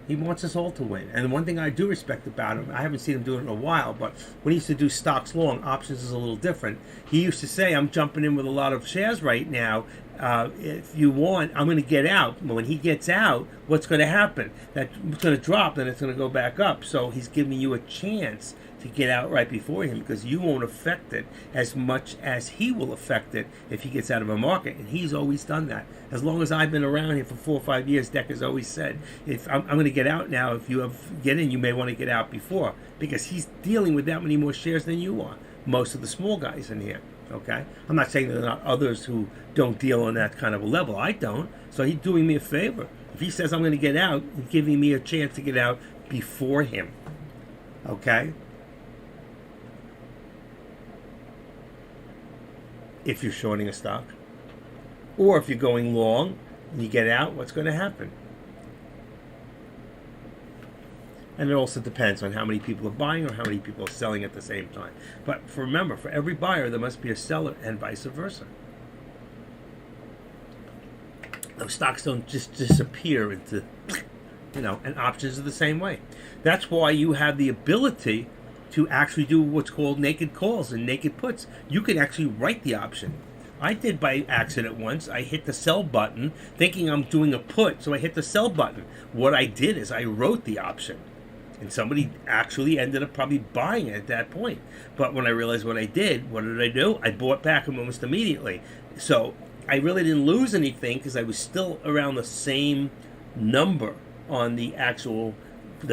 He wants us all to win. And one thing I do respect about him, I haven't seen him do it in a while, but when he used to do stocks long, options is a little different. He used to say, I'm jumping in with a lot of shares right now. If you want, I'm going to get out. When he gets out, what's going to happen? That's going to drop, then it's going to go back up. So he's giving you a chance to get out right before him, because you won't affect it as much as he will affect it if he gets out of a market. And he's always done that. As long as I've been around here for 4 or 5 years, Deck has always said, if I'm going to get out now, if you get in, you may want to get out before, because he's dealing with that many more shares than you are. Most of the small guys in here. Okay? I'm not saying there are not others who don't deal on that kind of a level. I don't. So he's doing me a favor. If he says I'm going to get out, he's giving me a chance to get out before him. Okay? If you're shorting a stock, or if you're going long and you get out, what's going to happen? And it also depends on how many people are buying or how many people are selling at the same time. But remember, for every buyer, there must be a seller, and vice versa. Those stocks don't just disappear into, and options are the same way. That's why you have the ability to actually do what's called naked calls and naked puts. You can actually write the option. I did by accident once. I hit the sell button thinking I'm doing a put, so I hit the sell button. What I did is I wrote the option. And somebody actually ended up probably buying it at that point. But when I realized what I did, what did I do? I bought back almost immediately. So I really didn't lose anything because I was still around the same number on the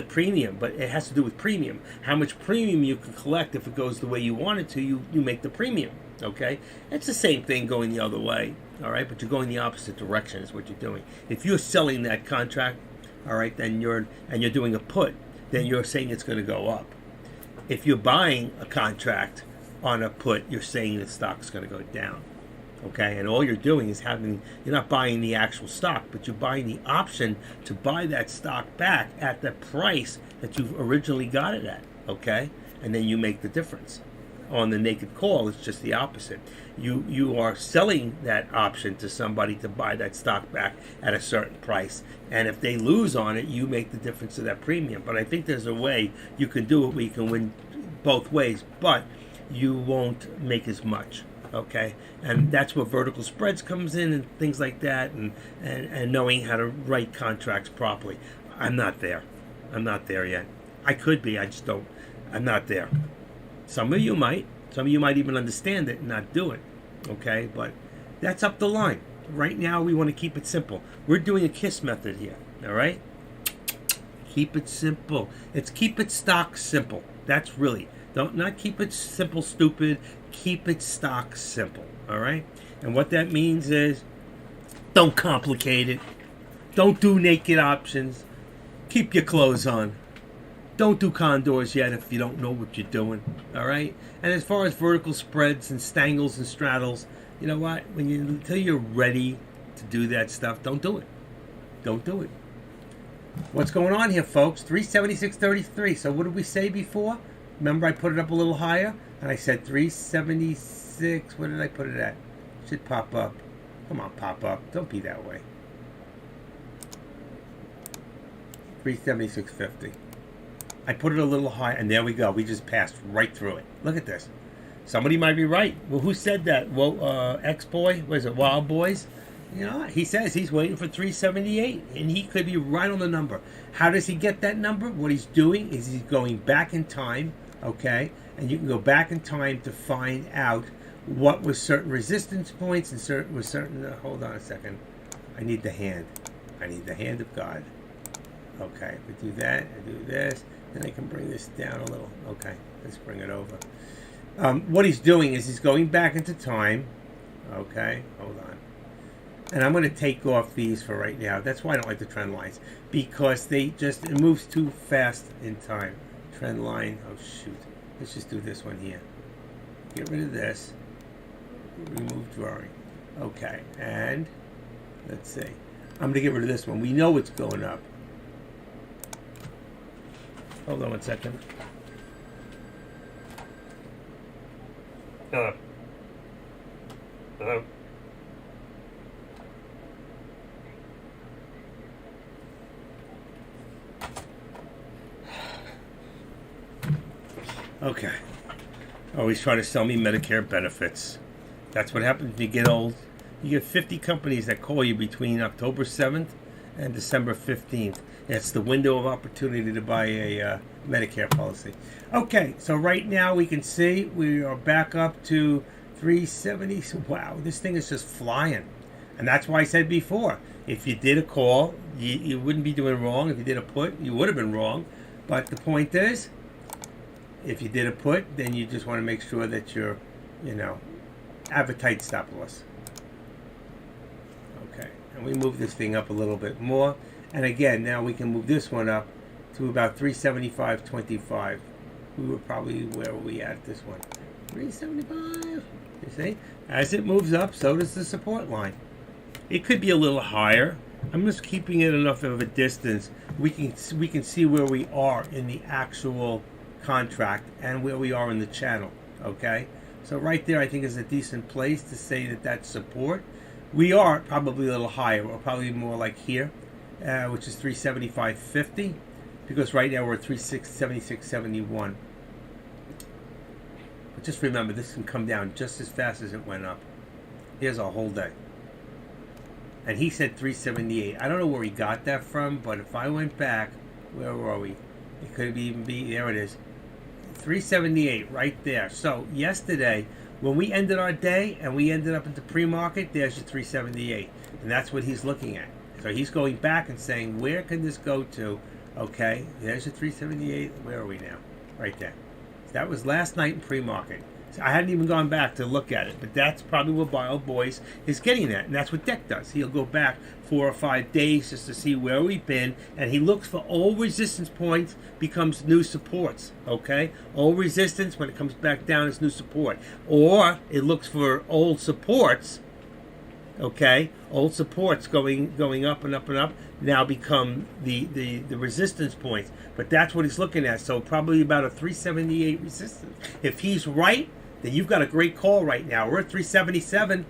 premium, but it has to do with premium. How much premium you can collect if it goes the way you want it to, you make the premium, okay? It's the same thing going the other way, all right? But you're going the opposite direction is what you're doing. If you're selling that contract, all right, then you're doing a put, then you're saying it's going to go up. If you're buying a contract on a put, you're saying the stock's going to go down. Okay, and all you're doing is you're not buying the actual stock, but you're buying the option to buy that stock back at the price that you originally got it at, okay? And then you make the difference. On the naked call, it's just the opposite. You are selling that option to somebody to buy that stock back at a certain price, and if they lose on it, you make the difference of that premium. But I think there's a way you can do it where you can win both ways, but you won't make as much. Okay, and that's where vertical spreads comes in and things like that, and knowing how to write contracts properly. I'm not there. I'm not there yet. I could be. I just don't. I'm not there. Some of you might. Some of you might even understand it and not do it. Okay, but that's up the line. Right now, we want to keep it simple. We're doing a KISS method here. All right. Keep it simple. It's keep it stock simple. That's really. Don't not keep it simple, stupid. Keep it stock simple, all right? And what that means is don't complicate it. Don't do naked options. Keep your clothes on. Don't do condors yet if you don't know what you're doing, all right? And as far as vertical spreads and stangles and straddles, you know what? Until you're ready to do that stuff, don't do it. Don't do it. What's going on here, folks? 376.33. So what did we say before? Remember I put it up a little higher? And I said 376. What did I put it at? Should pop up. Come on, pop up. Don't be that way. 376.50. I put it a little high, and there we go. We just passed right through it. Look at this. Somebody might be right. Well, who said that? Well, X-Boy? Was it Wild Boys? You know, he says he's waiting for 378, and he could be right on the number. How does he get that number? What he's doing is he's going back in time, okay? And you can go back in time to find out what was certain resistance points and certain. Hold on a second. I need the hand. I need the hand of God. Okay, we do that. I do this. Then I can bring this down a little. Okay, let's bring it over. What he's doing is he's going back into time. Okay, hold on. And I'm going to take off these for right now. That's why I don't like the trend lines. Because it moves too fast in time. Trend line. Oh, shoot. Let's just do this one here. Get rid of this. Remove drawing. Okay, and let's see. I'm going to get rid of this one. We know it's going up. Hold on one second. Hello. Hello. Okay. Always trying to sell me Medicare benefits. That's what happens when you get old. You get 50 companies that call you between October 7th and December 15th. It's the window of opportunity to buy a Medicare policy. Okay, so right now we can see we are back up to 370. Wow, this thing is just flying. And that's why I said before, if you did a call, you wouldn't be doing wrong. If you did a put, you would have been wrong. But the point is, if you did a put, then you just want to make sure that you're, have a tight stop loss. Okay, and we move this thing up a little bit more. And again, now we can move this one up to about 375.25. We were probably, where were we at this one? 375. You see? As it moves up, so does the support line. It could be a little higher. I'm just keeping it enough of a distance. We can see where we are in the actual contract and where we are in the channel. Okay? So right there, I think is a decent place to say that that's support. We are probably a little higher. We're probably more like here. Which is 375.50, because right now we're at 376.71. But just remember, this can come down just as fast as it went up. Here's a whole day. And he said 378. I don't know where he got that from, but if I went back, where were we? It could even be, there it is. 378 right there. So yesterday, when we ended our day and we ended up into pre-market, there's your 378. And that's what he's looking at. So he's going back and saying, where can this go to? Okay, there's your 378. Where are we now? Right there. That was last night in pre-market. So I hadn't even gone back to look at it, but that's probably what Wild Boys is getting at. And that's what Deck does. He'll go back 4 or 5 days just to see where we've been, and he looks for old resistance points becomes new supports. Okay? Old resistance, when it comes back down, is new support. Or it looks for old supports. Okay, old supports going up and up and up now become the resistance points. But that's what he's looking at. So probably about a 378 resistance. If he's right, then you've got a great call right now. We're at 377.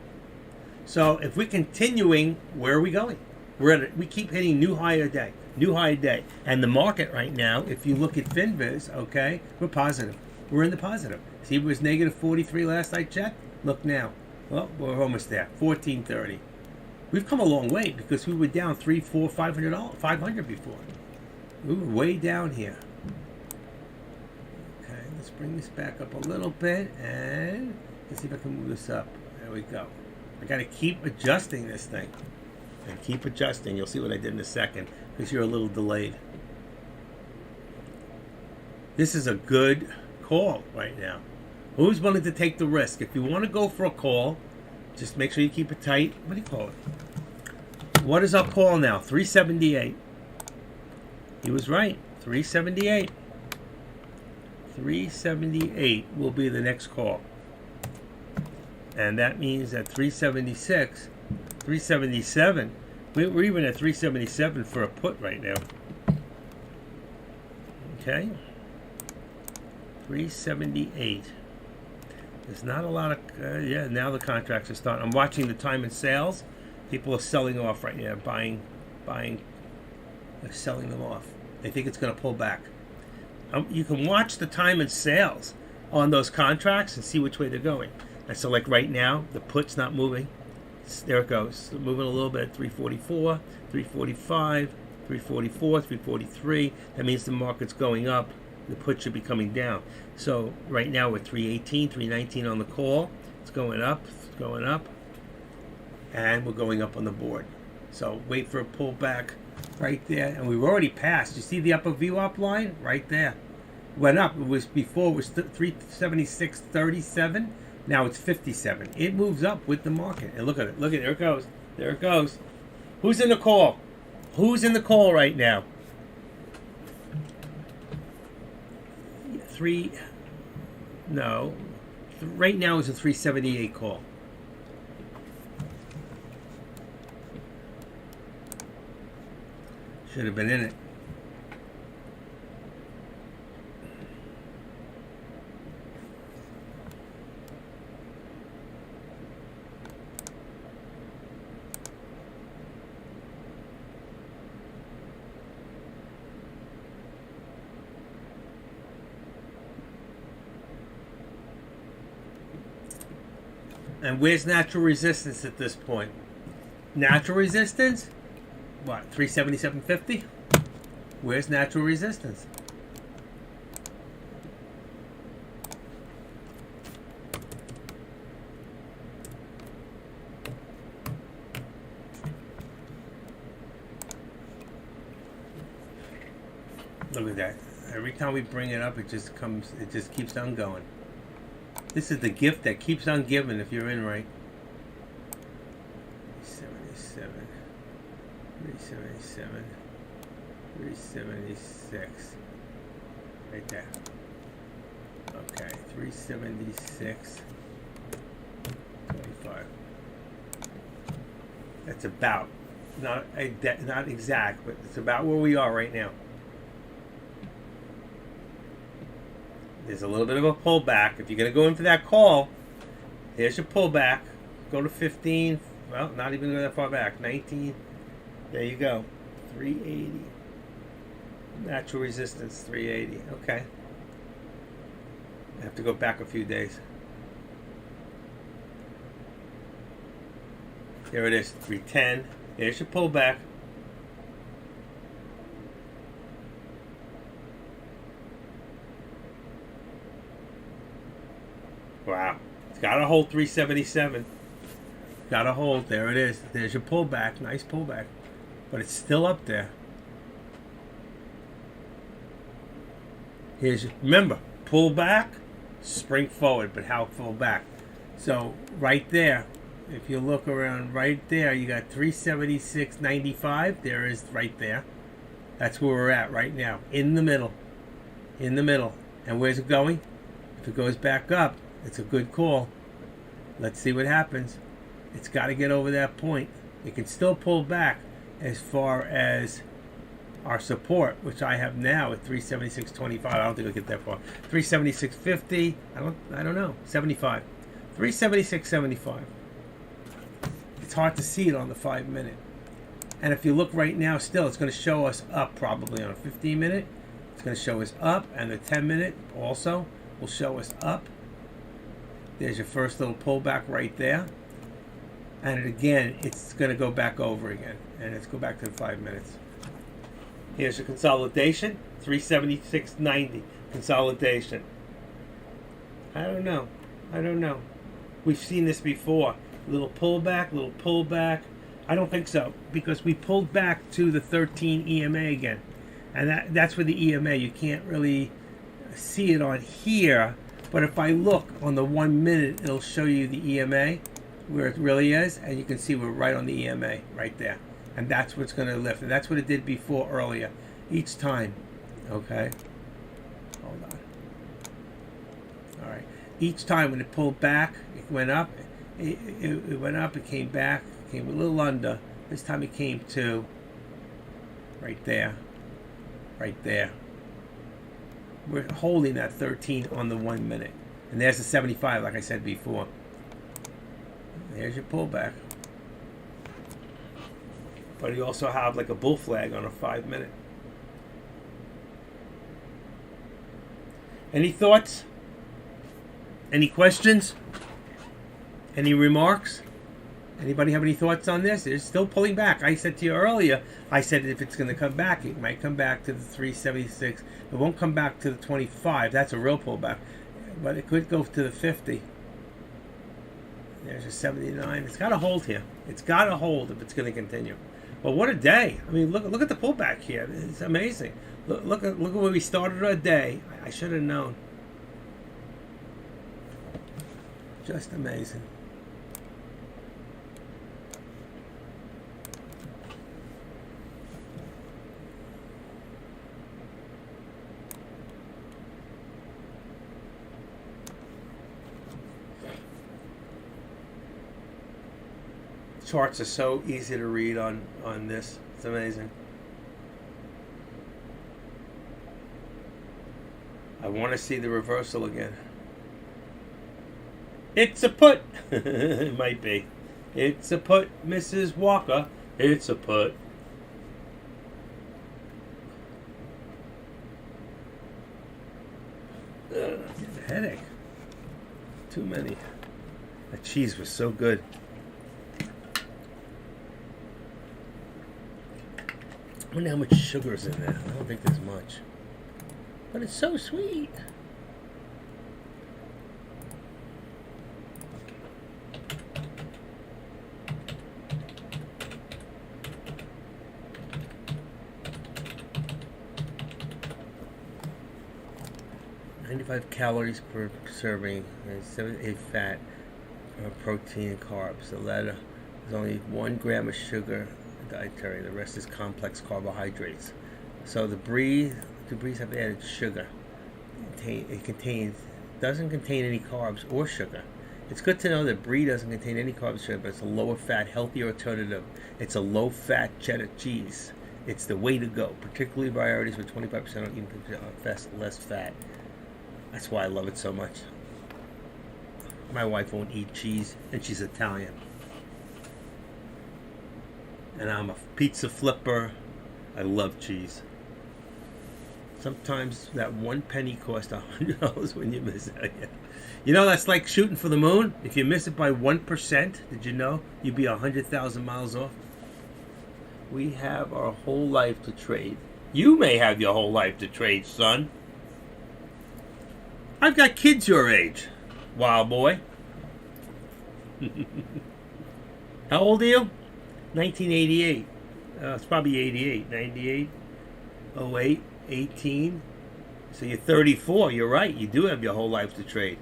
So if we're continuing, where are we going? We keep hitting new high a day, new high a day. And the market right now, if you look at FinViz, okay, we're positive. We're in the positive. See, it was negative 43 last I checked. Look now. Well, we're almost there. 1430. We've come a long way because we were down $300, $400, $500 before. We were way down here. Okay, let's bring this back up a little bit and let's see if I can move this up. There we go. I got to keep adjusting this thing. And keep adjusting. You'll see what I did in a second because you're a little delayed. This is a good call right now. Who's willing to take the risk? If you want to go for a call, just make sure you keep it tight. What do you call it? What is our call now? 378. He was right. 378. 378 will be the next call. And that means that 376, 377, we're even at 377 for a put right now. Okay. 378. There's not a lot of, yeah, now the contracts are starting. I'm watching the time and sales. People are selling off right now, buying, they're selling them off. They think it's going to pull back. You can watch the time and sales on those contracts and see which way they're going. And so like right now, the put's not moving. There it goes. It's moving a little bit, 344, 345, 344, 343. That means the market's going up. The put should be coming down. So right now we're 318, 319 on the call. It's going up, and we're going up on the board. So wait for a pullback right there. And we've already passed. You see the upper VWAP line? Right there. Went up. It was before it was 376.37. Now it's 57. It moves up with the market. And look at it. Look at it. There it goes. There it goes. Who's in the call? Who's in the call right now? Right now is a 378 call. Should have been in it. And where's natural resistance at this point? Natural resistance? What, 377.50? Where's natural resistance? Look at that. Every time we bring it up, it just keeps on going. This is the gift that keeps on giving if you're in right. 377, 377, 376. Right there. Okay, 376, 25. That's about, not exact, but it's about where we are right now. There's a little bit of a pullback. If you're going to go in for that call, here's your pullback. Go to 15. Well, not even going that far back. 19. There you go. 380. Natural resistance, 380. Okay. I have to go back a few days. There it is. 310. There's your pullback. Wow. It's got to hold 377. Got to hold. There it is. There's your pullback. Nice pullback. But it's still up there. Here's your, remember, pull back, spring forward, but how pull back? So right there, if you look around right there, you got 376.95. There is right there. That's where we're at right now. In the middle. In the middle. And where's it going? If it goes back up, it's a good call. Let's see what happens. It's got to get over that point. It can still pull back as far as our support, which I have now at 376.25. I don't think it'll get that far. 376.50. I don't know. 75. 376.75. It's hard to see it on the 5-minute. And if you look right now, still, it's going to show us up probably on a 15-minute. It's going to show us up, and the 10-minute also will show us up. There's your first little pullback right there. And again, it's going to go back over again. And let's go back to the 5 minutes. Here's your consolidation. 376.90. Consolidation. I don't know. We've seen this before. Little pullback. I don't think so. Because we pulled back to the 13 EMA again. And that's for the EMA. You can't really see it on here. But if I look on the 1 minute, it'll show you the EMA where it really is, and you can see we're right on the EMA right there, and that's what's going to lift, and that's what it did before earlier each time. Okay, hold on. All right, each time when it pulled back, it went up, it went up, it came back, it came a little under. This time it came to right there, right there. We're holding that 13 on the 1 minute, and there's the 75 like I said before. There's your pullback. But you also have like a bull flag on a 5 minute. Any thoughts? Any questions? Any remarks? Anybody have any thoughts on this? It's still pulling back. I said to you earlier, I said if it's going to come back, it might come back to the 376. It won't come back to the 25. That's a real pullback. But it could go to the 50. There's a 79. It's got to hold here. It's got to hold if it's going to continue. Well, what a day! I mean, look at the pullback here. It's amazing. Look at where we started our day. I should have known. Just amazing. Charts are so easy to read on this. It's amazing. I want to see the reversal again. It's a put. It might be. It's a put, Mrs. Walker. It's a put. Headache. Too many. That cheese was so good. I wonder how much sugar's in there. I don't think there's much. But it's so sweet. Calories per serving, and 78 fat, protein, and carbs. The latter is only 1 gram of sugar dietary. The rest is complex carbohydrates. So the brie have added sugar. It doesn't contain any carbs or sugar. It's good to know that brie doesn't contain any carbs or sugar, but it's a lower fat, healthier alternative. It's a low fat cheddar cheese. It's the way to go, particularly varieties with 25% or even less fat. That's why I love it so much. My wife won't eat cheese, and she's Italian. And I'm a pizza flipper. I love cheese. Sometimes that 1 penny costs $100 when you miss it. You know, that's like shooting for the moon. If you miss it by 1%, did you know you'd be 100,000 miles off? We have our whole life to trade. You may have your whole life to trade, son. I've got kids your age, wild boy. How old are you? 1988. It's probably 88, 98, 08, 18. So you're 34. You're right. You do have your whole life to trade.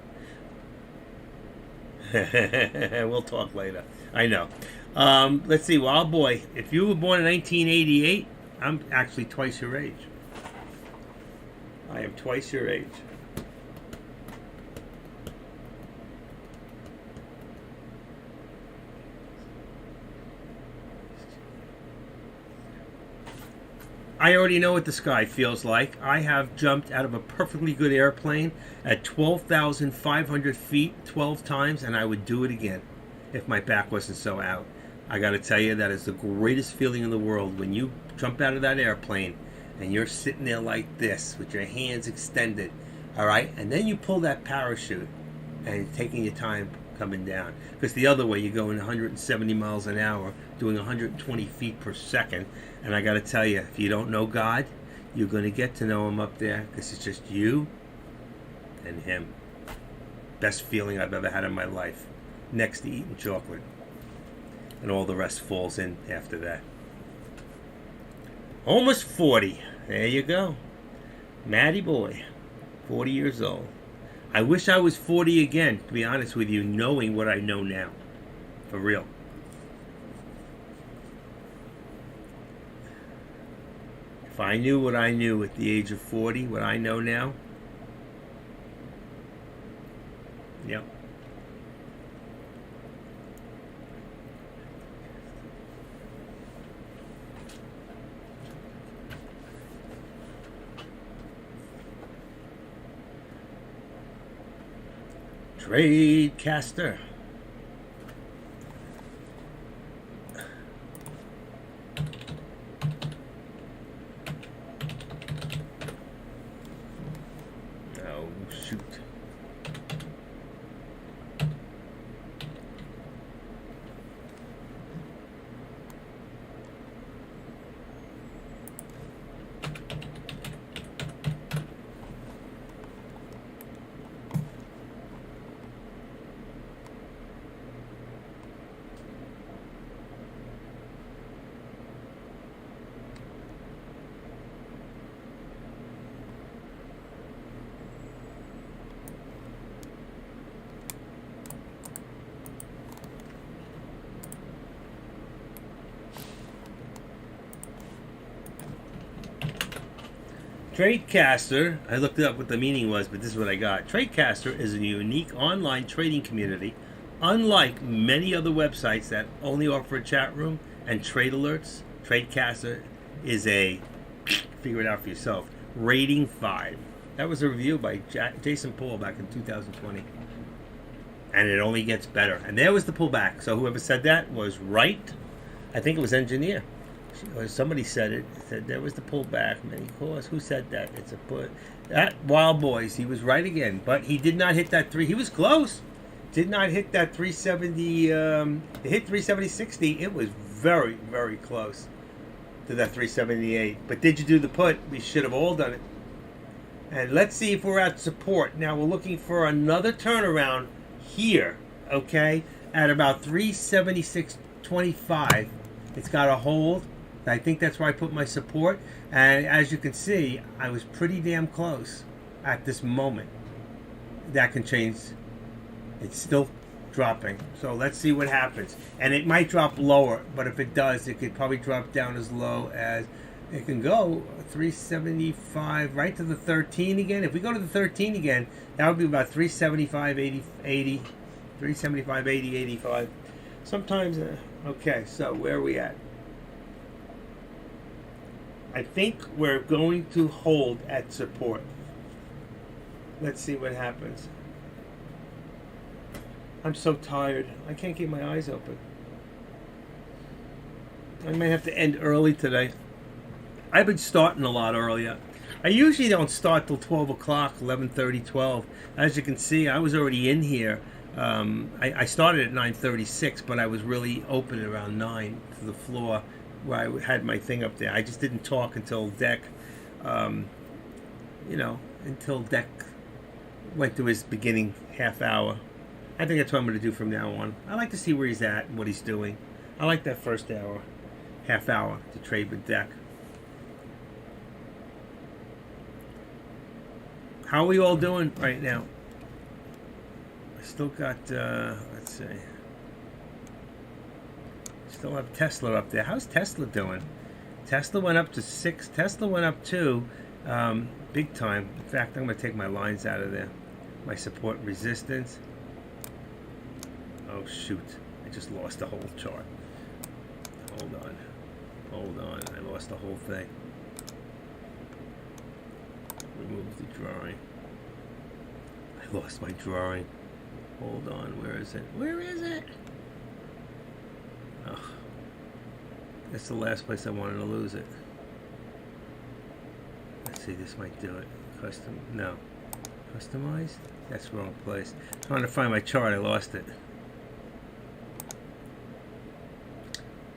We'll talk later. I know. Let's see, wild boy. If you were born in 1988, I'm actually twice your age. I am twice your age. I already know what the sky feels like. I have jumped out of a perfectly good airplane at 12,500 feet 12 times, and I would do it again if my back wasn't so out. I got to tell you, that is the greatest feeling in the world when you jump out of that airplane and you're sitting there like this with your hands extended, all right? And then you pull that parachute and taking your time coming down. Because the other way, you're going 170 miles an hour, doing 120 feet per second. And I got to tell you, if you don't know God, you're going to get to know him up there, because it's just you and him. Best feeling I've ever had in my life, next to eating chocolate. And all the rest falls in after that. Almost 40. There you go. Matty boy, 40 years old. I wish I was 40 again, to be honest with you, knowing what I know now. For real. If I knew what I knew at the age of 40, what I know now, yep. Tradecaster. Oh, shoot. Tradecaster, I looked it up what the meaning was, but this is what I got. Tradecaster is a unique online trading community. Unlike many other websites that only offer a chat room and trade alerts, Tradecaster is a, figure it out for yourself, rating 5. That was a review by Jason Paul back in 2020. And it only gets better. And there was the pullback. So whoever said that was right. I think it was Engineer. Or somebody said it. Said there was the pullback. Many calls. Who said that? It's a put. That Wild Boys. He was right again, but he did not hit that 3. He was close. Did not hit that 370. It hit 370.60. It was very, very close to that 378. But did you do the put? We should have all done it. And let's see if we're at support. Now we're looking for another turnaround here. Okay, at about 376.25. It's got a hold. I think that's where I put my support. And as you can see, I was pretty damn close at this moment. That can change. It's still dropping. So let's see what happens. And it might drop lower, but if it does, it could probably drop down as low as it can go 375 right to the 13 again. If we go to the 13 again, that would be about 375, 80, 375, 80, 85. Sometimes, okay, so where are we at? I think we're going to hold at support. Let's see what happens. I'm so tired. I can't keep my eyes open. I may have to end early today. I've been starting a lot earlier. I usually don't start till 12 o'clock, 11:30, 12. As you can see, I was already in here. I started at 9:36, but I was really open around 9 to the floor where I had my thing up there. I just didn't talk until Deck, until Deck went to his beginning half hour. I think that's what I'm going to do from now on. I like to see where he's at and what he's doing. I like that first hour, half hour to trade with Deck. How are we all doing right now? I still got, let's see. Still have Tesla up there. How's Tesla doing? Tesla went up to 6. Tesla went up 2. Big time. In fact, I'm going to take my lines out of there. My support and resistance. Oh, shoot. I just lost the whole chart. Hold on. Hold on. I lost the whole thing. Remove the drawing. I lost my drawing. Hold on. Where is it? Where is it? Oh, that's the last place I wanted to lose it. Let's see, this might do it. Custom, no. Customize? That's the wrong place. Trying to find my chart, I lost it.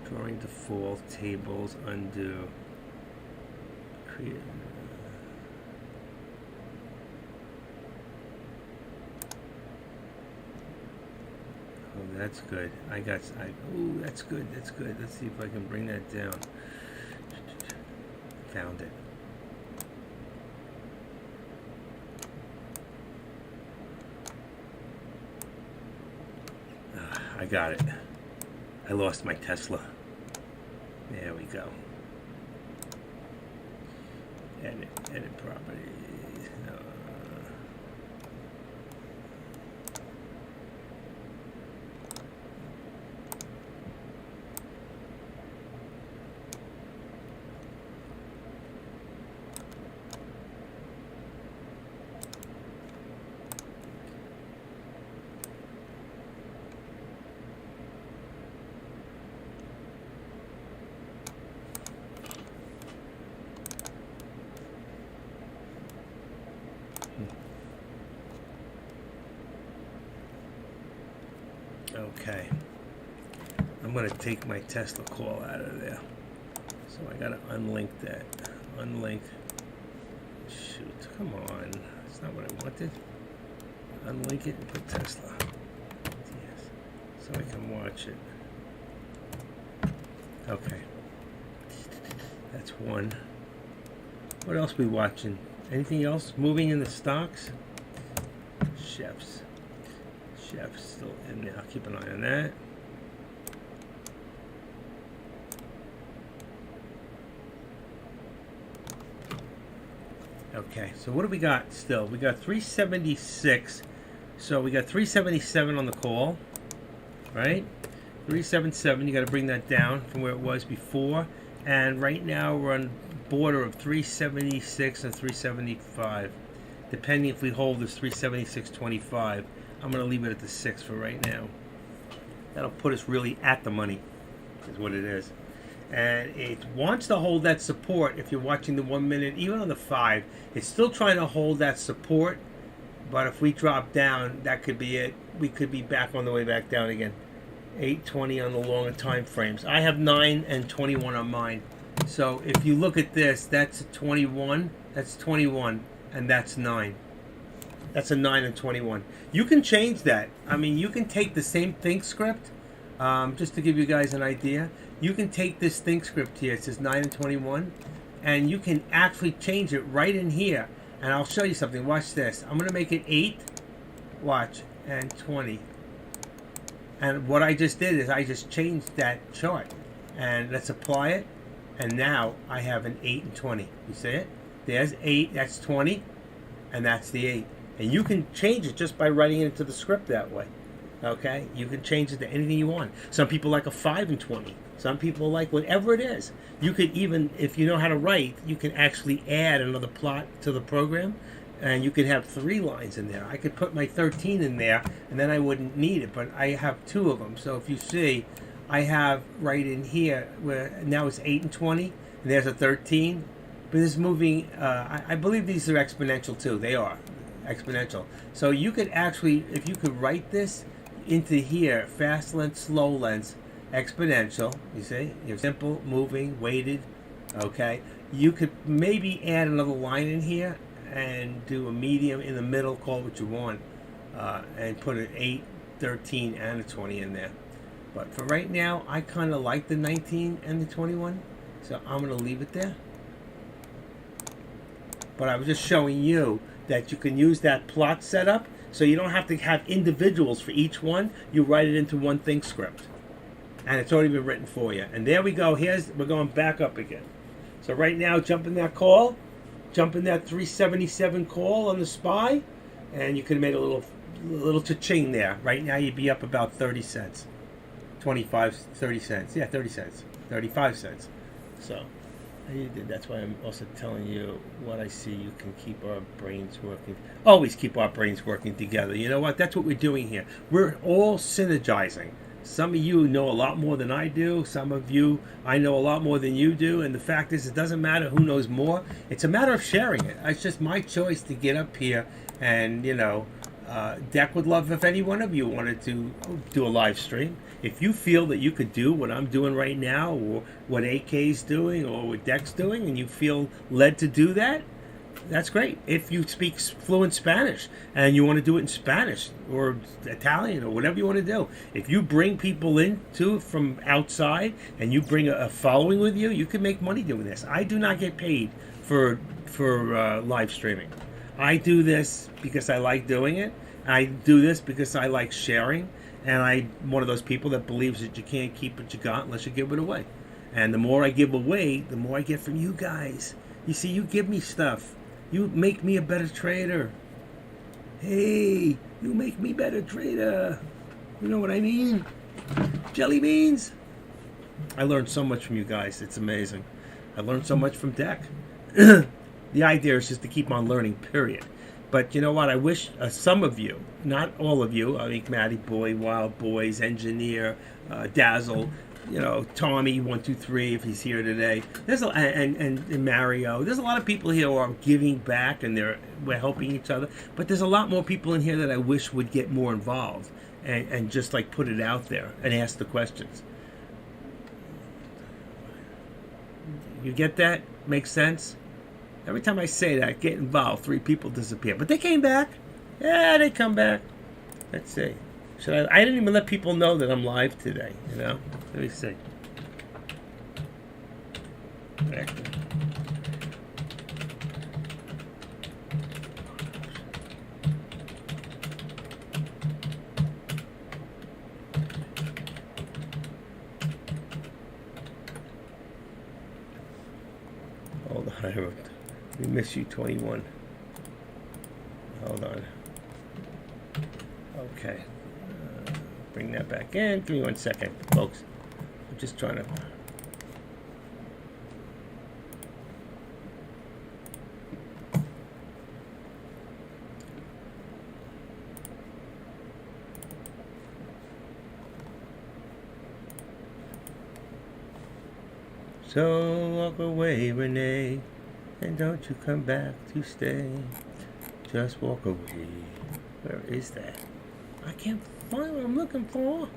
Drawing default, tables, undo. Create. Oh, that's good. Ooh, that's good. That's good. Let's see if I can bring that down. Found it. got it. I lost my Tesla. There we go. Edit properties. Okay, I'm going to take my Tesla call out of there. So I got to unlink that. Unlink. Shoot, come on. That's not what I wanted. Unlink it and put Tesla. Yes. So I can watch it. Okay. That's one. What else we watching? Anything else moving in the stocks? Chefs still in there. I'll keep an eye on that. Okay, so what do we got still? We got 376. So we got 377 on the call, right? 377, you got to bring that down from where it was before. And right now we're on border of 376 and 375. Depending if we hold this 376.25. I'm going to leave it at the 6 for right now. That'll put us really at the money, is what it is. And it wants to hold that support. If you're watching the 1 minute, even on the 5, it's still trying to hold that support. But if we drop down, that could be it. We could be back on the way back down again. 820 on the longer time frames. I have 9 and 21 on mine. So if you look at this, that's 21. That's 21, and that's 9. That's a 9 and 21. You can change that. I mean, you can take the same think script, just to give you guys an idea. You can take this think script here. It says 9 and 21, and you can actually change it right in here. And I'll show you something. Watch this. I'm going to make it 8. Watch. And 20. And what I just did is I just changed that chart. And let's apply it. And now I have an 8 and 20. You see it? There's 8. That's 20. And that's the 8. And you can change it just by writing it into the script that way. Okay? You can change it to anything you want. Some people like a 5 and 20. Some people like whatever it is. You could even, if you know how to write, you can actually add another plot to the program. And you could have 3 lines in there. I could put my 13 in there, and then I wouldn't need it. But I have 2 of them. So if you see, I have right in here, where now it's 8 and 20. And there's a 13. But it's moving, I believe these are exponential too. They are exponential. So you could actually, if you could write this into here, fast length, slow length, exponential, you see, you have simple, moving, weighted, okay. You could maybe add another line in here and do a medium in the middle, call it what you want, and put an 8, 13, and a 20 in there. But for right now, I kind of like the 19 and the 21, so I'm going to leave it there. But I was just showing you that you can use that plot setup, so you don't have to have individuals for each one. You write it into one think script, and it's already been written for you. And there we go. We're going back up again. So right now, jump in that call, jump in that 377 call on the SPY, and you could have made a little cha-ching there. Right now, you'd be up about 30 cents, 25, 30 cents. Yeah, 30 cents, 35 cents. So. That's why I'm also telling you what I see. You can keep our brains working. Always keep our brains working together. You know what? That's what we're doing here. We're all synergizing. Some of you know a lot more than I do. Some of you, I know a lot more than you do. And the fact is, it doesn't matter who knows more. It's a matter of sharing it. It's just my choice to get up here and, Deck would love if any one of you wanted to do a live stream. If you feel that you could do what I'm doing right now, or what AK's doing, or what Deck's doing, and you feel led to do that, that's great. If you speak fluent Spanish and you want to do it in Spanish or Italian or whatever you want to do, if you bring people in too from outside and you bring a following with you, you can make money doing this. I do not get paid for live streaming. I do this because I like doing it. I do this because I like sharing. And I'm one of those people that believes that you can't keep what you got unless you give it away. And the more I give away, the more I get from you guys. You see, you give me stuff. You make me a better trader. Hey, you make me better trader. You know what I mean? Jelly beans. I learned so much from you guys. It's amazing. I learned so much from Deck. The idea is just to keep on learning, period. But you know what? I wish some of you, not all of you, I mean, Matty Boy, Wild Boys, Engineer, Dazzle, you know, Tommy 123 if he's here today. There's and Mario. There's a lot of people here who are giving back and we're helping each other. But there's a lot more people in here that I wish would get more involved and just like put it out there and ask the questions. You get that? Makes sense? Every time I say that, get involved, 3 people disappear. But they came back. Yeah, they come back. Let's see. I didn't even let people know that I'm live today, you know? Let me see. There. Hold on, we miss you, 21. Hold on. Okay. Bring that back in. Give me 1 second, folks. I'm just trying to... So walk away, Renee, and don't you come back to stay. Just walk away. Where is that? I can't find what I'm looking for.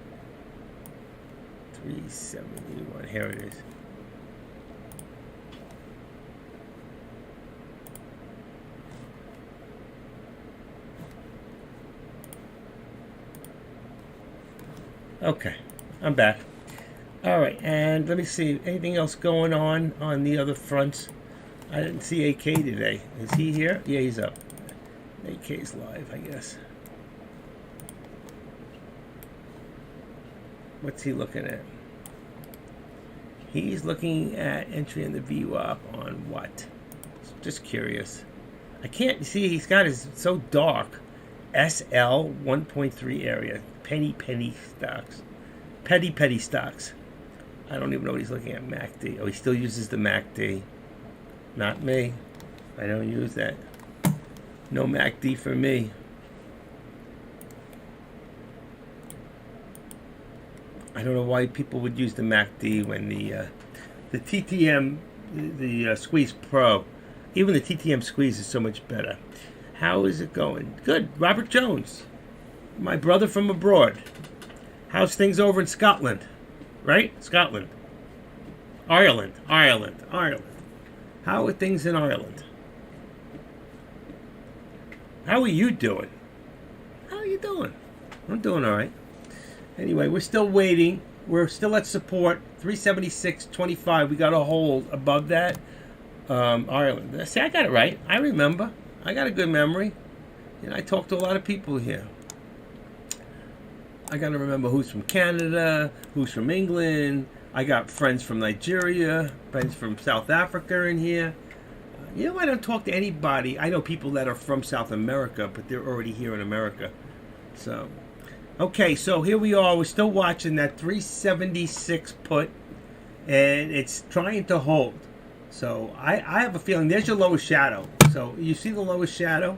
371. Here it is. Okay, I'm back. All right, and let me see. Anything else going on the other fronts? I didn't see AK today. Is he here? Yeah, he's up. AK's live, I guess. What's he looking at? He's looking at entry in the VWAP on what? Just curious. I can't see. He's got his so dark. SL 1.3 area. Penny stocks. Petty stocks. I don't even know what he's looking at. MACD. Oh, he still uses the MACD. Not me. I don't use that. No MACD for me. I don't know why people would use the MACD when the TTM, the Squeeze Pro, even the TTM Squeeze is so much better. How is it going? Good. Robert Jones, my brother from abroad. How's things over in Scotland? Right? Scotland. Ireland. How are things in Ireland? How are you doing? How are you doing? I'm doing all right. Anyway, we're still waiting. We're still at support. 376.25. We got a hold above that. Ireland. See, I got it right. I remember. I got a good memory. You know, I talked to a lot of people here. I got to remember who's from Canada, who's from England. I got friends from Nigeria, friends from South Africa in here. You know, I don't talk to anybody. I know people that are from South America, but they're already here in America. So, okay, so here we are. We're still watching that 376 put, and it's trying to hold. So I have a feeling there's your lowest shadow. So you see the lowest shadow?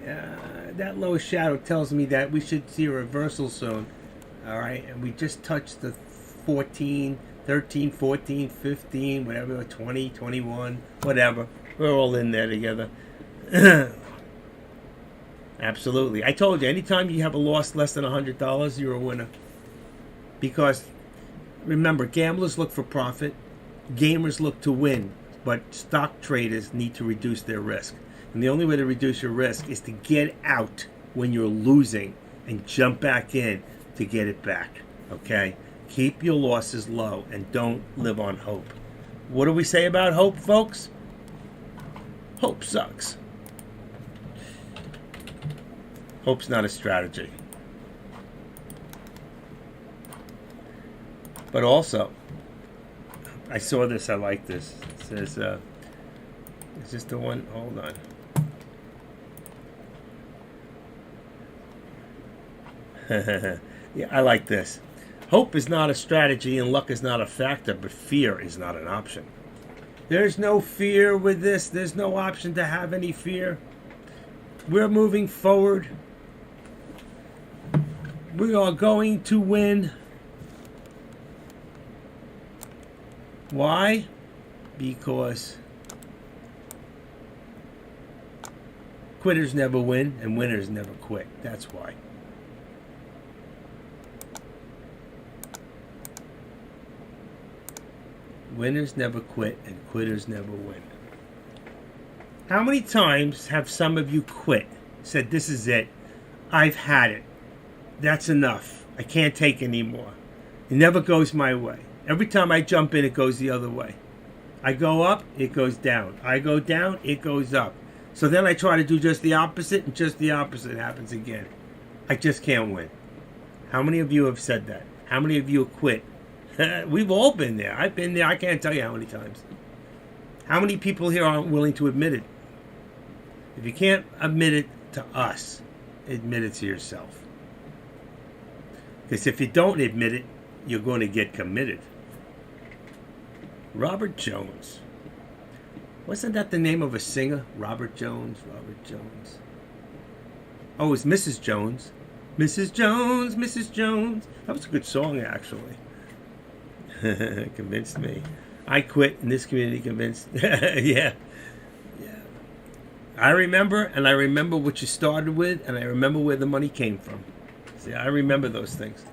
That lowest shadow tells me that we should see a reversal soon. All right, and we just touched the 14, 13, 14, 15, whatever, 20, 21, whatever. We're all in there together. Absolutely. I told you, anytime you have a loss less than $100, you're a winner. Because, remember, gamblers look for profit. Gamers look to win. But stock traders need to reduce their risk. And the only way to reduce your risk is to get out when you're losing and jump back in to get it back. Okay? Keep your losses low and don't live on hope. What do we say about hope, folks? Hope sucks. Hope's not a strategy. But also, I saw this. I like this. It says, "Is this the one?" Hold on. Yeah, I like this. Hope is not a strategy and luck is not a factor, but fear is not an option. There's no fear with this. There's no option to have any fear. We're moving forward. We are going to win. Why? Because quitters never win and winners never quit. That's why. Winners never quit and quitters never win. How many times have some of you quit? Said, this is it. I've had it. That's enough. I can't take anymore. It never goes my way. Every time I jump in, it goes the other way. I go up, it goes down. I go down, it goes up. So then I try to do just the opposite, and just the opposite happens again. I just can't win. How many of you have said that? How many of you have quit? We've all been there. I've been there. I can't tell you how many times. How many people here aren't willing to admit it? If you can't admit it to us, admit it to yourself. Because if you don't admit it, you're going to get committed. Robert Jones. Wasn't that the name of a singer? Robert Jones, Robert Jones. Oh, it's Mrs. Jones. Mrs. Jones, Mrs. Jones. That was a good song, actually. Convinced me. I quit, and this community convinced. Yeah. I remember, and I remember what you started with, and I remember where the money came from. See, I remember those things.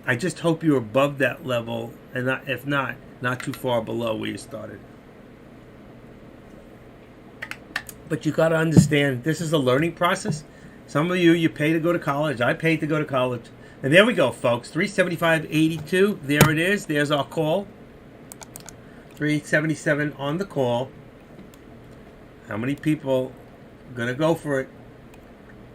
I just hope you're above that level, and not, if not too far below where you started. But you got to understand, this is a learning process. Some of you pay to go to college. I paid to go to college. And there we go, folks. 375.82. There it is. There's our call. 377 on the call. How many people are going to go for it?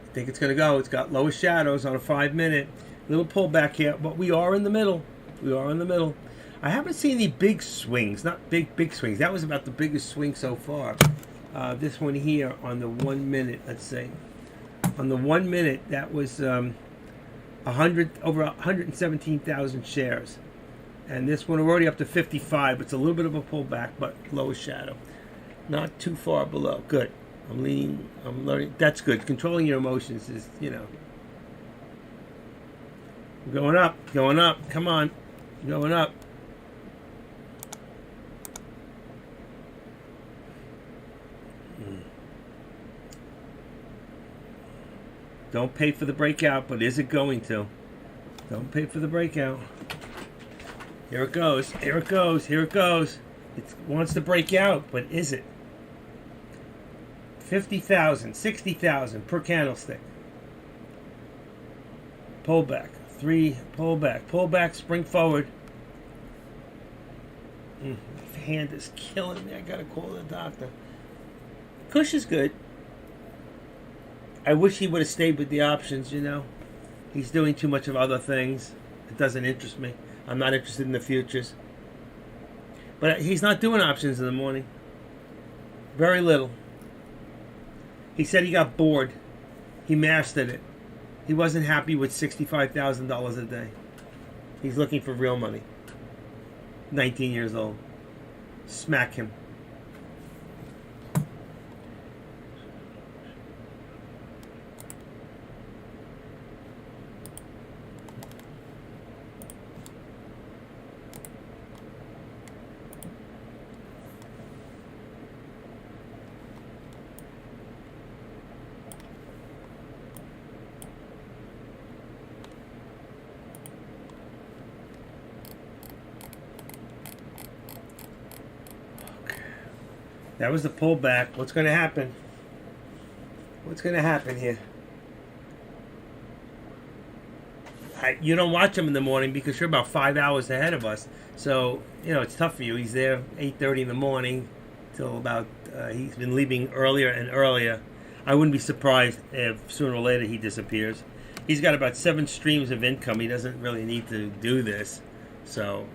I think it's going to go. It's got lower shadows on a 5-minute. Little pullback here, but we are in the middle. We are in the middle. I haven't seen any big swings. Not big swings. That was about the biggest swing so far. This one here on the 1 minute, let's say. On the 1 minute, that was over 117,000 shares. And this one, we're already up to 55. It's a little bit of a pullback, but lower shadow. Not too far below. Good. I'm leaning. I'm learning. That's good. Controlling your emotions is, going up. Going up. Come on. Going up. Don't pay for the breakout, but is it going to? Don't pay for the breakout. Here it goes. Here it goes. Here it goes. It wants to break out, but is it? 50,000, 60,000 per candlestick. Pullback. 3, pullback. Pullback, spring forward. My hand is killing me. I gotta call the doctor. Kush is good. I wish he would have stayed with the options, He's doing too much of other things. It doesn't interest me. I'm not interested in the futures. But he's not doing options in the morning. Very little. He said he got bored. He mastered it. He wasn't happy with $65,000 a day. He's looking for real money. 19 years old. Smack him. That was the pullback. What's going to happen? What's going to happen here? You don't watch him in the morning because you're about 5 hours ahead of us. So, it's tough for you. He's there 8:30 in the morning till about, he's been leaving earlier and earlier. I wouldn't be surprised if sooner or later he disappears. He's got about 7 streams of income. He doesn't really need to do this. So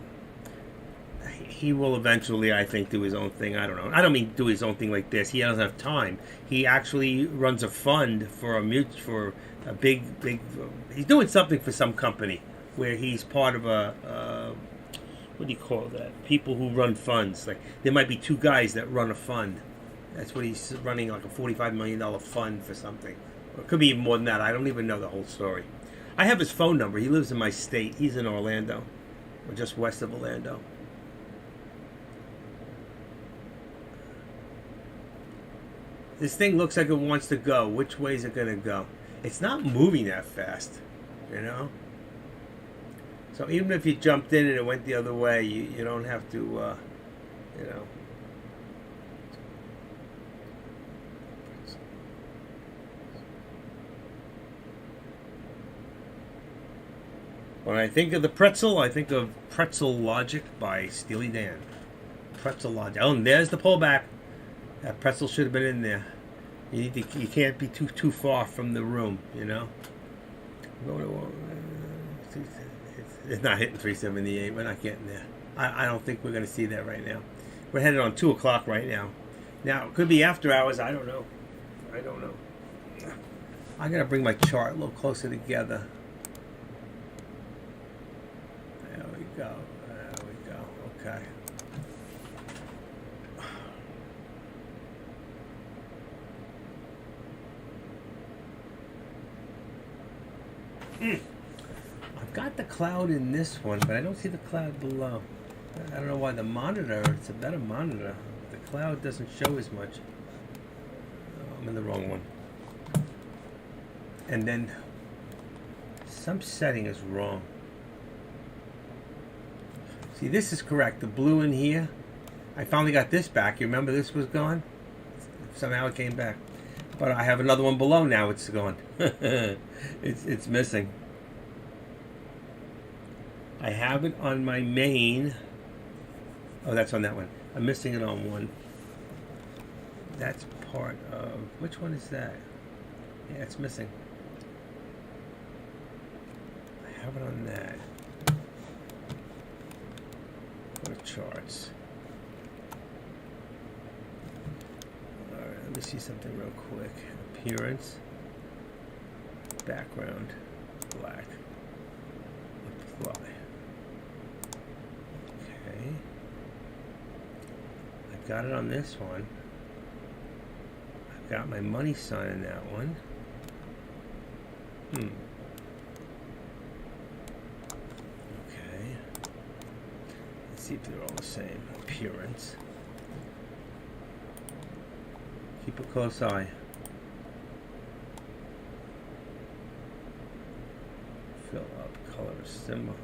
he will eventually, I think, do his own thing. I don't know. I don't mean do his own thing like this. He doesn't have time. He actually runs a fund for a big. He's doing something for some company where he's part of a what do you call that? People who run funds. Like there might be two guys that run a fund. That's what he's running, like a $45 million fund for something. Or it could be even more than that. I don't even know the whole story. I have his phone number. He lives in my state. He's in Orlando, or just west of Orlando. This thing looks like it wants to go. Which way is it going to go? It's not moving that fast, you know? So even if you jumped in and it went the other way, you don't have to, you know. When I think of the pretzel, I think of Pretzel Logic by Steely Dan. Pretzel Logic. Oh, and there's the pullback. That pretzel should have been in there. You can't be too far from the room, you know. It's not hitting 378. We're not getting there. I don't think we're going to see that right now. We're headed on 2 o'clock right now. Now it could be after hours. I don't know. I got to bring my chart a little closer together. There we go. Okay. I've got the cloud in this one, but I don't see the cloud below. I don't know why the monitor, it's a better monitor. The cloud doesn't show as much. Oh, I'm in the wrong one. And then some setting is wrong. See, this is correct. The blue in here, I finally got this back. You remember this was gone? Somehow it came back. But I have another one below now. It's gone. It's missing. I have it on my main. Oh, that's on that one. I'm missing it on one. That's part of... Which one is that? Yeah, it's missing. I have it on that. Go to charts. Alright, let me see something real quick. Appearance. Background. Black. Apply. Okay. I've got it on this one. I've got my money sign in that one. Okay. Let's see if they're all the same. Appearance. Keep a close eye. Fill up color symbol.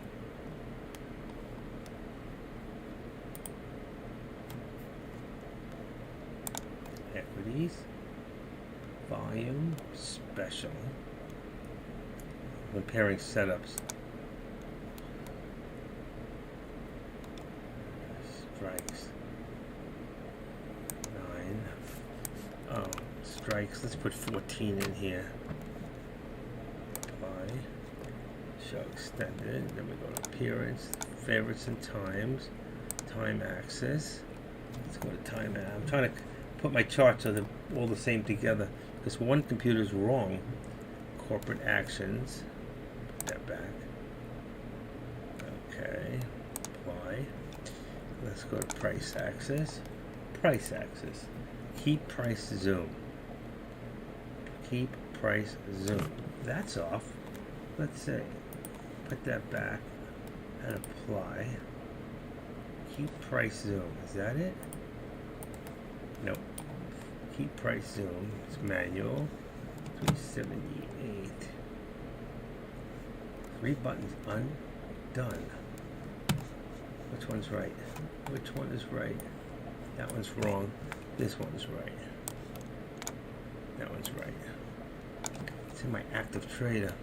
Equities. Volume. Special. Comparing setups. Strikes. 9. Oh, strikes. Let's put 14 in here. Apply. Show extended. Then we go to appearance. Favorites and times. Time axis. Let's go to time. I'm trying to put my charts so they're all the same together because one computer's wrong. Corporate actions. Put that back. Okay. Apply. Let's go to price axis. Price axis. Keep price zoom. Keep price zoom. That's off. Let's see. Put that back and apply. Keep price zoom. Is that it? Nope. Keep price zoom. It's manual. 378. 3 buttons undone. Which one's right? Which one is right? That one's wrong. This one's right. That one's right. It's in my active trader.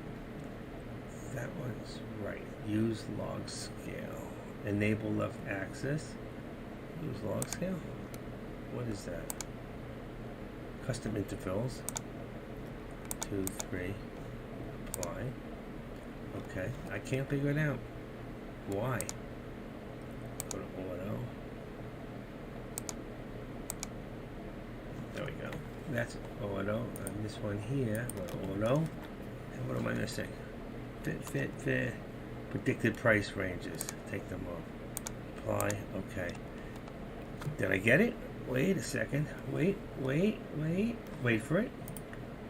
That one's right. Use log scale. Enable left axis. Use log scale. What is that? Custom intervals. 2, 3. Apply. Okay. I can't figure it out. Why? Go to auto. There we go. That's auto. And this one here, go to auto. And what am I missing? Fit. Predicted price ranges. Take them off. Apply. Okay. Did I get it? Wait a second. Wait for it.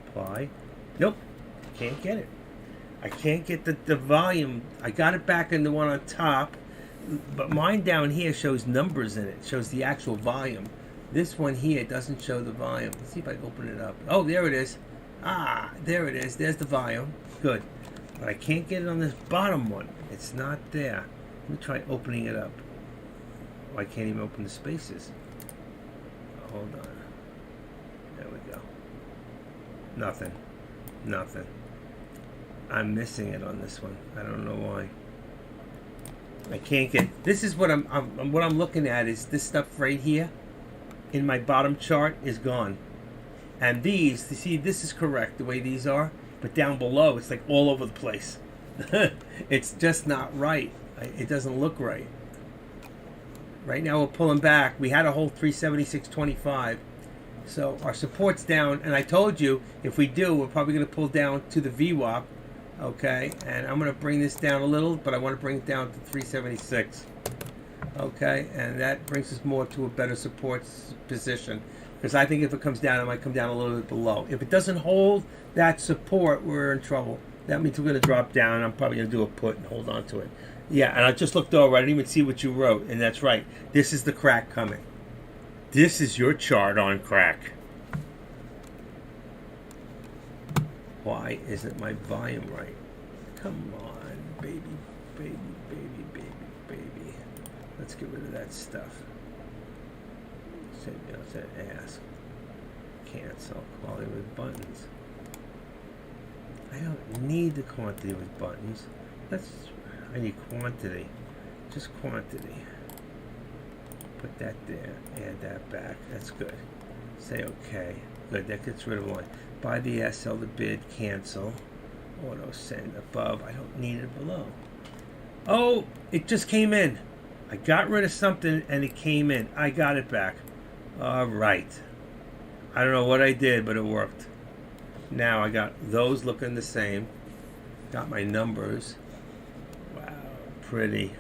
Apply. Nope. Can't get it. I can't get the volume. I got it back in the one on top, but mine down here shows numbers in it. Shows the actual volume. This one here doesn't show the volume. Let's see if I can open it up. Oh, there it is. Ah, there it is. There's the volume. Good. But I can't get it on this bottom one. It's not there. Let me try opening it up. Oh, I can't even open the spaces. Oh, hold on. There we go. Nothing. I'm missing it on this one. I don't know why. I can't get. This is what I'm looking at is this stuff right here in my bottom chart is gone. And these, you see, this is correct the way these are, but down below it's like all over the place. It's just not right. It doesn't look right. Right now we're pulling back. We had a whole 376.25. So our support's down, and I told you if we do, we're probably going to pull down to the VWAP. Okay, and I'm going to bring this down a little, but I want to bring it down to 376. Okay, and that brings us more to a better support position. Because I think if it comes down, it might come down a little bit below. If it doesn't hold that support, we're in trouble. That means we're going to drop down. I'm probably going to do a put and hold on to it. Yeah, and I just looked over. I didn't even see what you wrote, and that's right. This is the crack coming. This is your chart on crack. Why isn't my volume right? Come on, baby. Let's get rid of that stuff. Say ask. Cancel. Quality with buttons. I don't need the quantity with buttons. I need quantity. Just quantity. Put that there. Add that back. That's good. Say okay. Good. That gets rid of one. Buy the S, sell the bid, cancel. Auto send above. I don't need it below. Oh, it just came in. I got rid of something and it came in. I got it back. All right. I don't know what I did, but it worked. Now I got those looking the same. Got my numbers. Wow, pretty.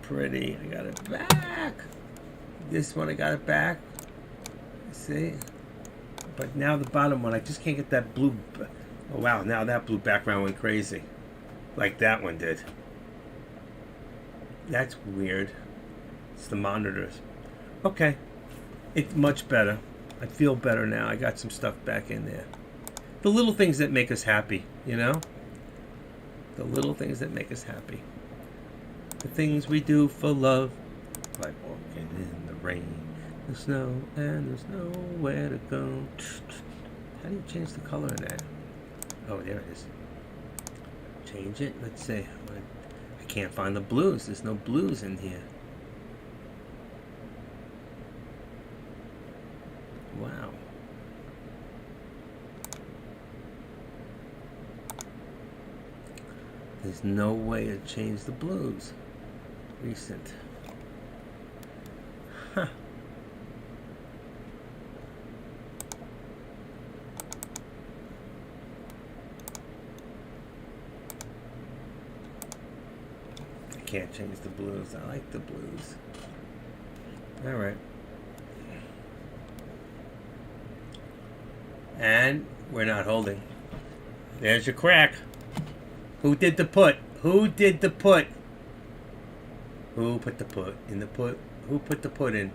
I got it back. This one I got it back. See? But now the bottom one, I just can't get that blue. Oh wow, now that blue background went crazy. Like that one did. That's weird. It's the monitors. Okay. It's much better. I feel better now. I got some stuff back in there. The little things that make us happy, you know? The little things that make us happy. The things we do for love. Like walking in the rain, the snow, and there's nowhere to go. How do you change the color in that? Oh, there it is. Change it. Let's see. I can't find the blues. There's no blues in here. Wow. There's no way to change the blues. Recent. Huh. I can't change the blues. I like the blues. All right. And we're not holding. There's your crack. Who did the put? Who did the put? Who put the put in the put? Who put the put in?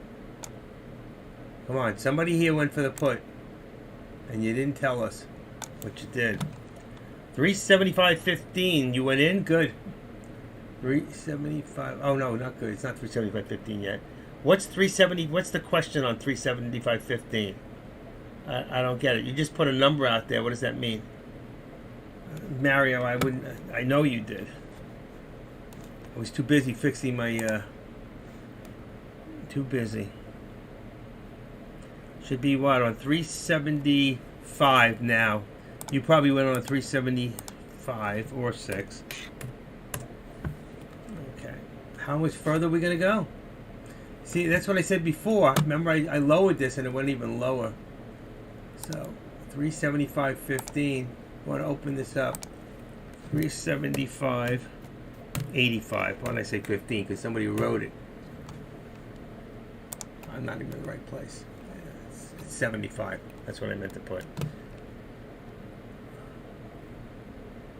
Come on, somebody here went for the put. And you didn't tell us what you did. 375.15. You went in? Good. 375. Oh, no, not good. It's not 375.15 yet. What's 370? What's the question on 375.15? I don't get it. You just put a number out there. What does that mean? Mario, I wouldn't. I know you did. I was too busy fixing my. Too busy. Should be what on 375 now. You probably went on a 375 or 6. Okay. how much further are we going to go? See, that's what I said before. Remember, I lowered this and it went even lower. So, 375.15. Want to open this up. 375.85. Why did I say 15? Because somebody wrote it. I'm not even in the right place. It's 75. That's what I meant to put.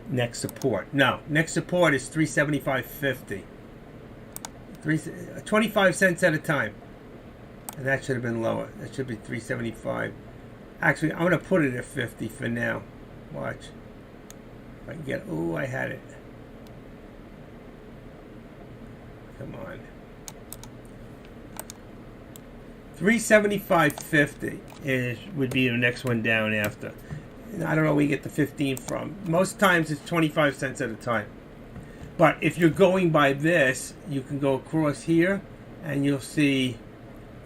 Next support. No, next support is 375.50. 25 cents at a time. And that should have been lower. That should be 375. Actually, I'm going to put it at 50 for now. Watch. If I can get... Oh, I had it. Come on. 375.50 would be the next one down after. I don't know where you get the 15 from. Most times it's 25 cents at a time. But if you're going by this, you can go across here and you'll see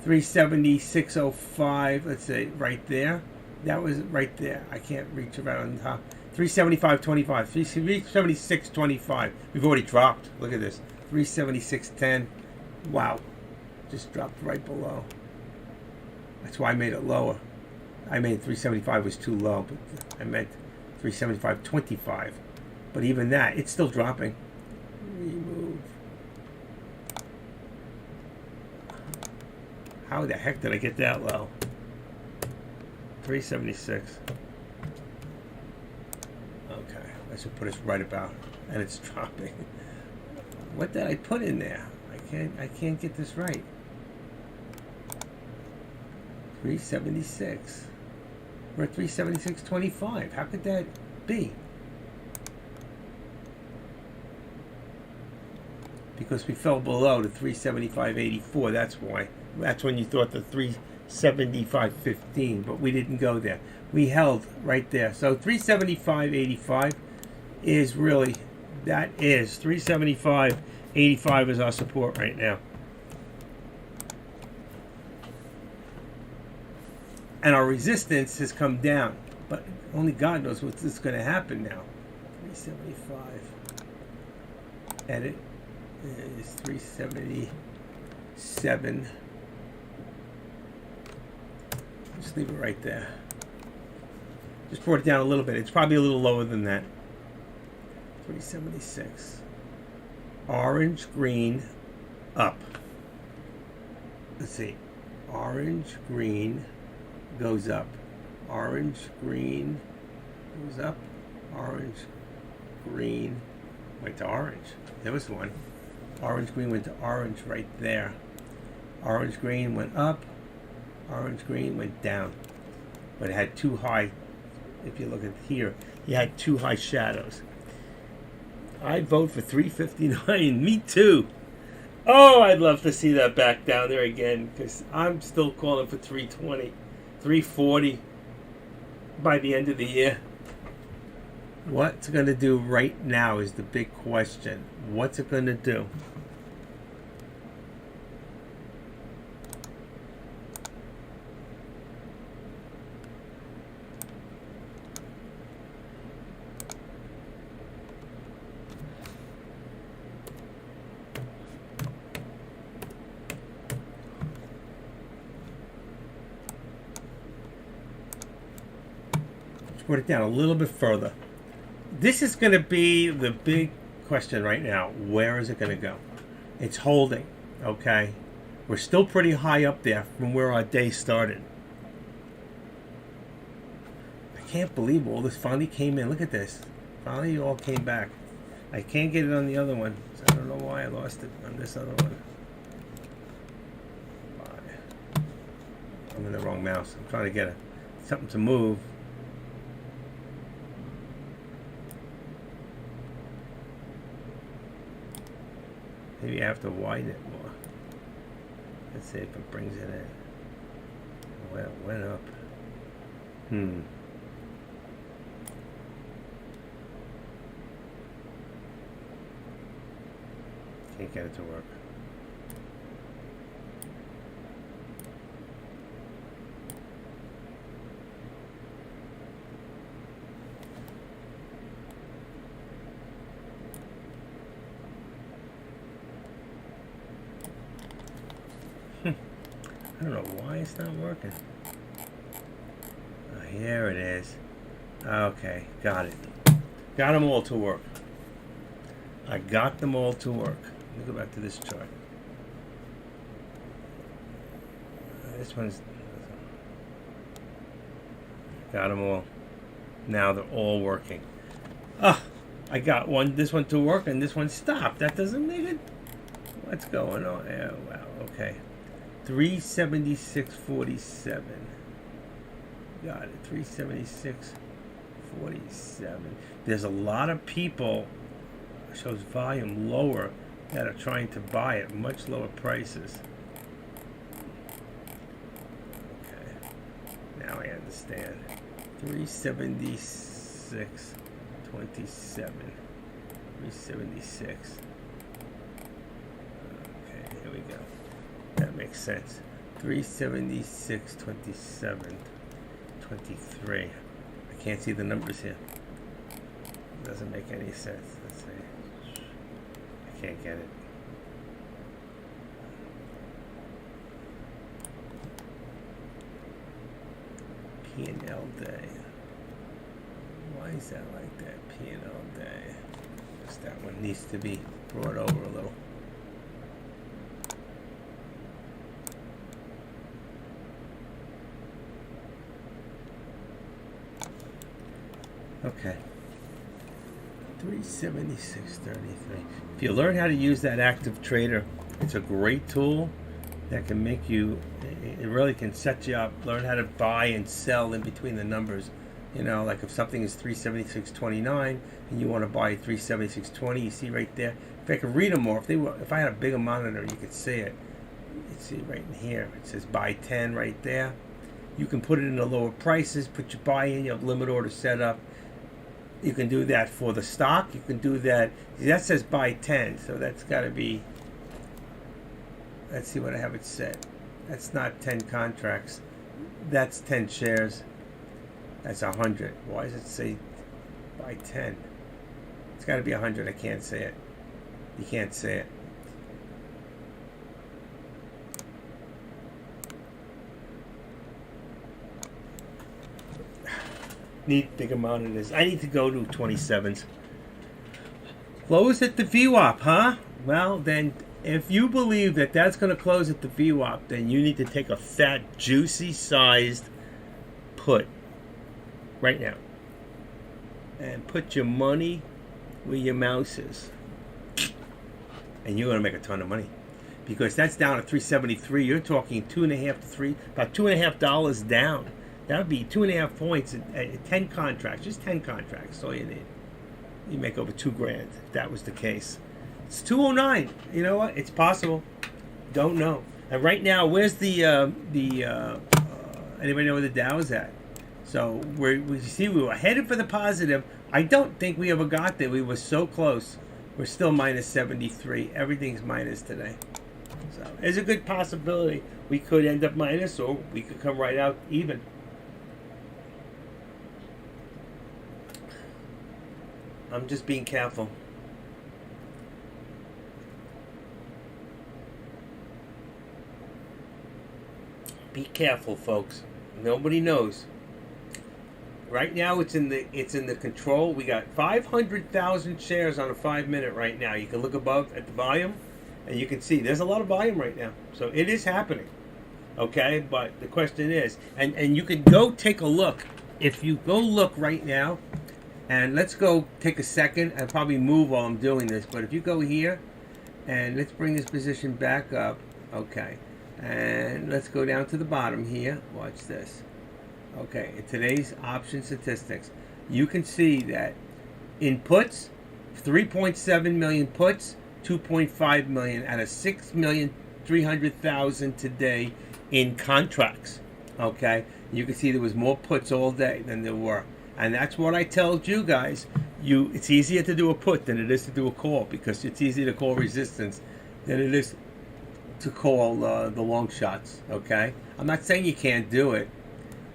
376.05. Let's say right there. That was right there. I can't reach around on top. 375.25. 376.25. We've already dropped. Look at this. 376.10. Wow. Just dropped right below. That's why I made it lower. I made 375 was too low, but I meant 375.25. But even that, it's still dropping. Remove. How the heck did I get that low? 376. Okay, I should put it right about, and it's dropping. What did I put in there? I can't get this right. 376. We're at 376.25. How could that be? Because we fell below the 375.84. That's why. That's when you thought the 375.15, but we didn't go there. We held right there. So 375.85 is really, that is 375.85 is our support right now. And our resistance has come down, but only God knows what's going to happen now. 375. Edit is 377. Just leave it right there. Just brought it down a little bit. It's probably a little lower than that. 376. Orange, green, up. Let's see. Orange, green goes up. Orange, green goes up. Orange, green went to orange. There was one. Orange, green went to orange right there. Orange, green went up. Orange, green went down. But it had too high, if you look at here, you had too high shadows. I'd vote for 359. Me too. Oh, I'd love to see that back down there again, because I'm still calling for 320. 340 by the end of the year. What's it going to do right now is the big question. What's it going to do? Put it down a little bit further. This is going to be the big question right now. Where is it going to go? It's holding, okay? We're still pretty high up there from where our day started. I can't believe all this finally came in. Look at this. Finally, it all came back. I can't get it on the other one. So I don't know why I lost it on this other one. I'm in the wrong mouse. I'm trying to get something to move. Maybe I have to widen it more. Let's see if it brings it in. Well, it went up. Can't get it to work. I don't know why it's not working. Oh, here it is. Okay, got it. Got them all to work. I got them all to work. Let me go back to this chart. This one's... Got them all. Now they're all working. Ah, I got this one to work and this one stopped. That doesn't make it... What's going on? Yeah, wow, okay. 376.47. Got it. 376.47. There's a lot of people, shows volume lower, that are trying to buy at much lower prices. Okay. Now I understand. 376.27. 376. Okay, here we go. That makes sense. 376.27. 23. I can't see the numbers here. Doesn't make any sense. Let's see. I can't get it. P&L day. Why is that like that? P&L day. Just that one needs to be brought over a little. Okay. 376.33. If you learn how to use that active trader, it's a great tool that can make you, it really can set you up. Learn how to buy and sell in between the numbers. You know, like if something is 376.29 and you want to buy 376.20, you see right there. If I could read them more, if I had a bigger monitor, you could see it. You see right in here, it says buy 10 right there. You can put it in the lower prices, put your buy in, you have limit order set up. You can do that for the stock. You can do that. That says buy 10, so that's got to be. Let's see what I have it set. That's not 10 contracts. That's 10 shares. That's 100. Why does it say buy 10? It's got to be 100. I can't say it. You can't say it. Need bigger monitors. I need to go to 27s. Close at the VWAP, huh? Well, then, if you believe that that's going to close at the VWAP, then you need to take a fat, juicy sized put right now. And put your money where your mouse is. And you're going to make a ton of money. Because that's down at 373. You're talking about $2.50 down. That would be 2.5 points at 10 contracts. Just 10 contracts. That's all you need. You make over $2,000 if that was the case. It's 209. You know what? It's possible. Don't know. And right now, where's the anybody know where the Dow is at? So we were headed for the positive. I don't think we ever got there. We were so close. We're still minus 73. Everything's minus today. So there's a good possibility we could end up minus, or we could come right out even. I'm just being careful. Be careful, folks. Nobody knows. Right now, it's in the control. We got 500,000 shares on a 5-minute right now. You can look above at the volume, and you can see there's a lot of volume right now. So it is happening. Okay, but the question is, and you can go take a look. If you go look right now. And let's go take a second. I'll probably move while I'm doing this. But if you go here, and let's bring this position back up. Okay. And let's go down to the bottom here. Watch this. Okay. In today's option statistics, you can see that in puts, 3.7 million puts, 2.5 million out of 6,300,000 today in contracts. Okay. You can see there was more puts all day than there were. And that's what I told you guys. It's easier to do a put than it is to do a call, because it's easier to call resistance than it is to call the long shots. Okay? I'm not saying you can't do it.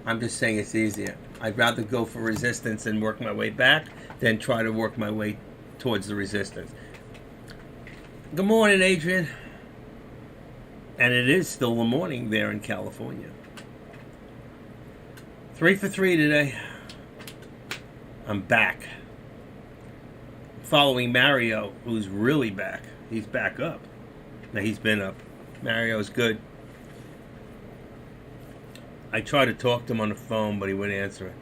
I'm just saying it's easier. I'd rather go for resistance and work my way back than try to work my way towards the resistance. Good morning, Adrian. And it is still the morning there in California. 3 for 3 today. I'm back. Following Mario, who's really back. He's back up. Now, he's been up. Mario's good. I tried to talk to him on the phone, but he wouldn't answer it.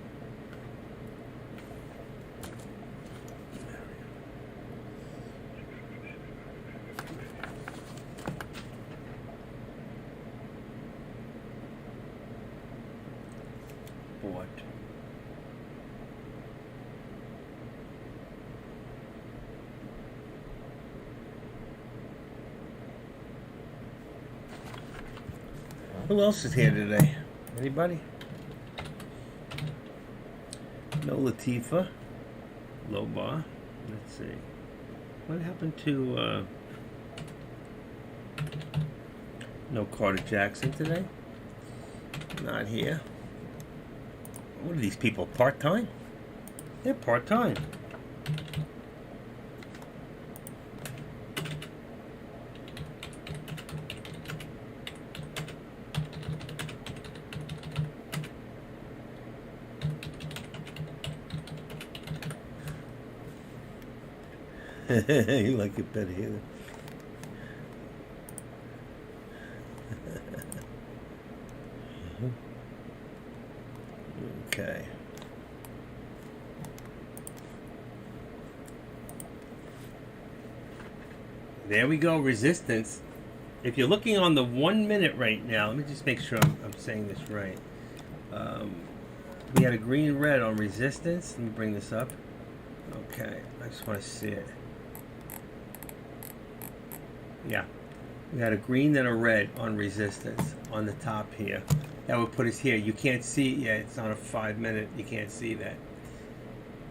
What? Who else is here today? Anybody? No Latifa. Low bar. Let's see. What happened to no Carter Jackson today? Not here. What are these people? Part-time? They're part-time. You like it better here. Okay. There we go, resistance. If you're looking on the 1 minute right now, let me just make sure I'm saying this right. We had a green red on resistance. Let me bring this up. Okay, I just want to see it. Yeah, we had a green and a red on resistance on the top here. That would put us here. You can't see it yet. It's on a 5 minute. You can't see that.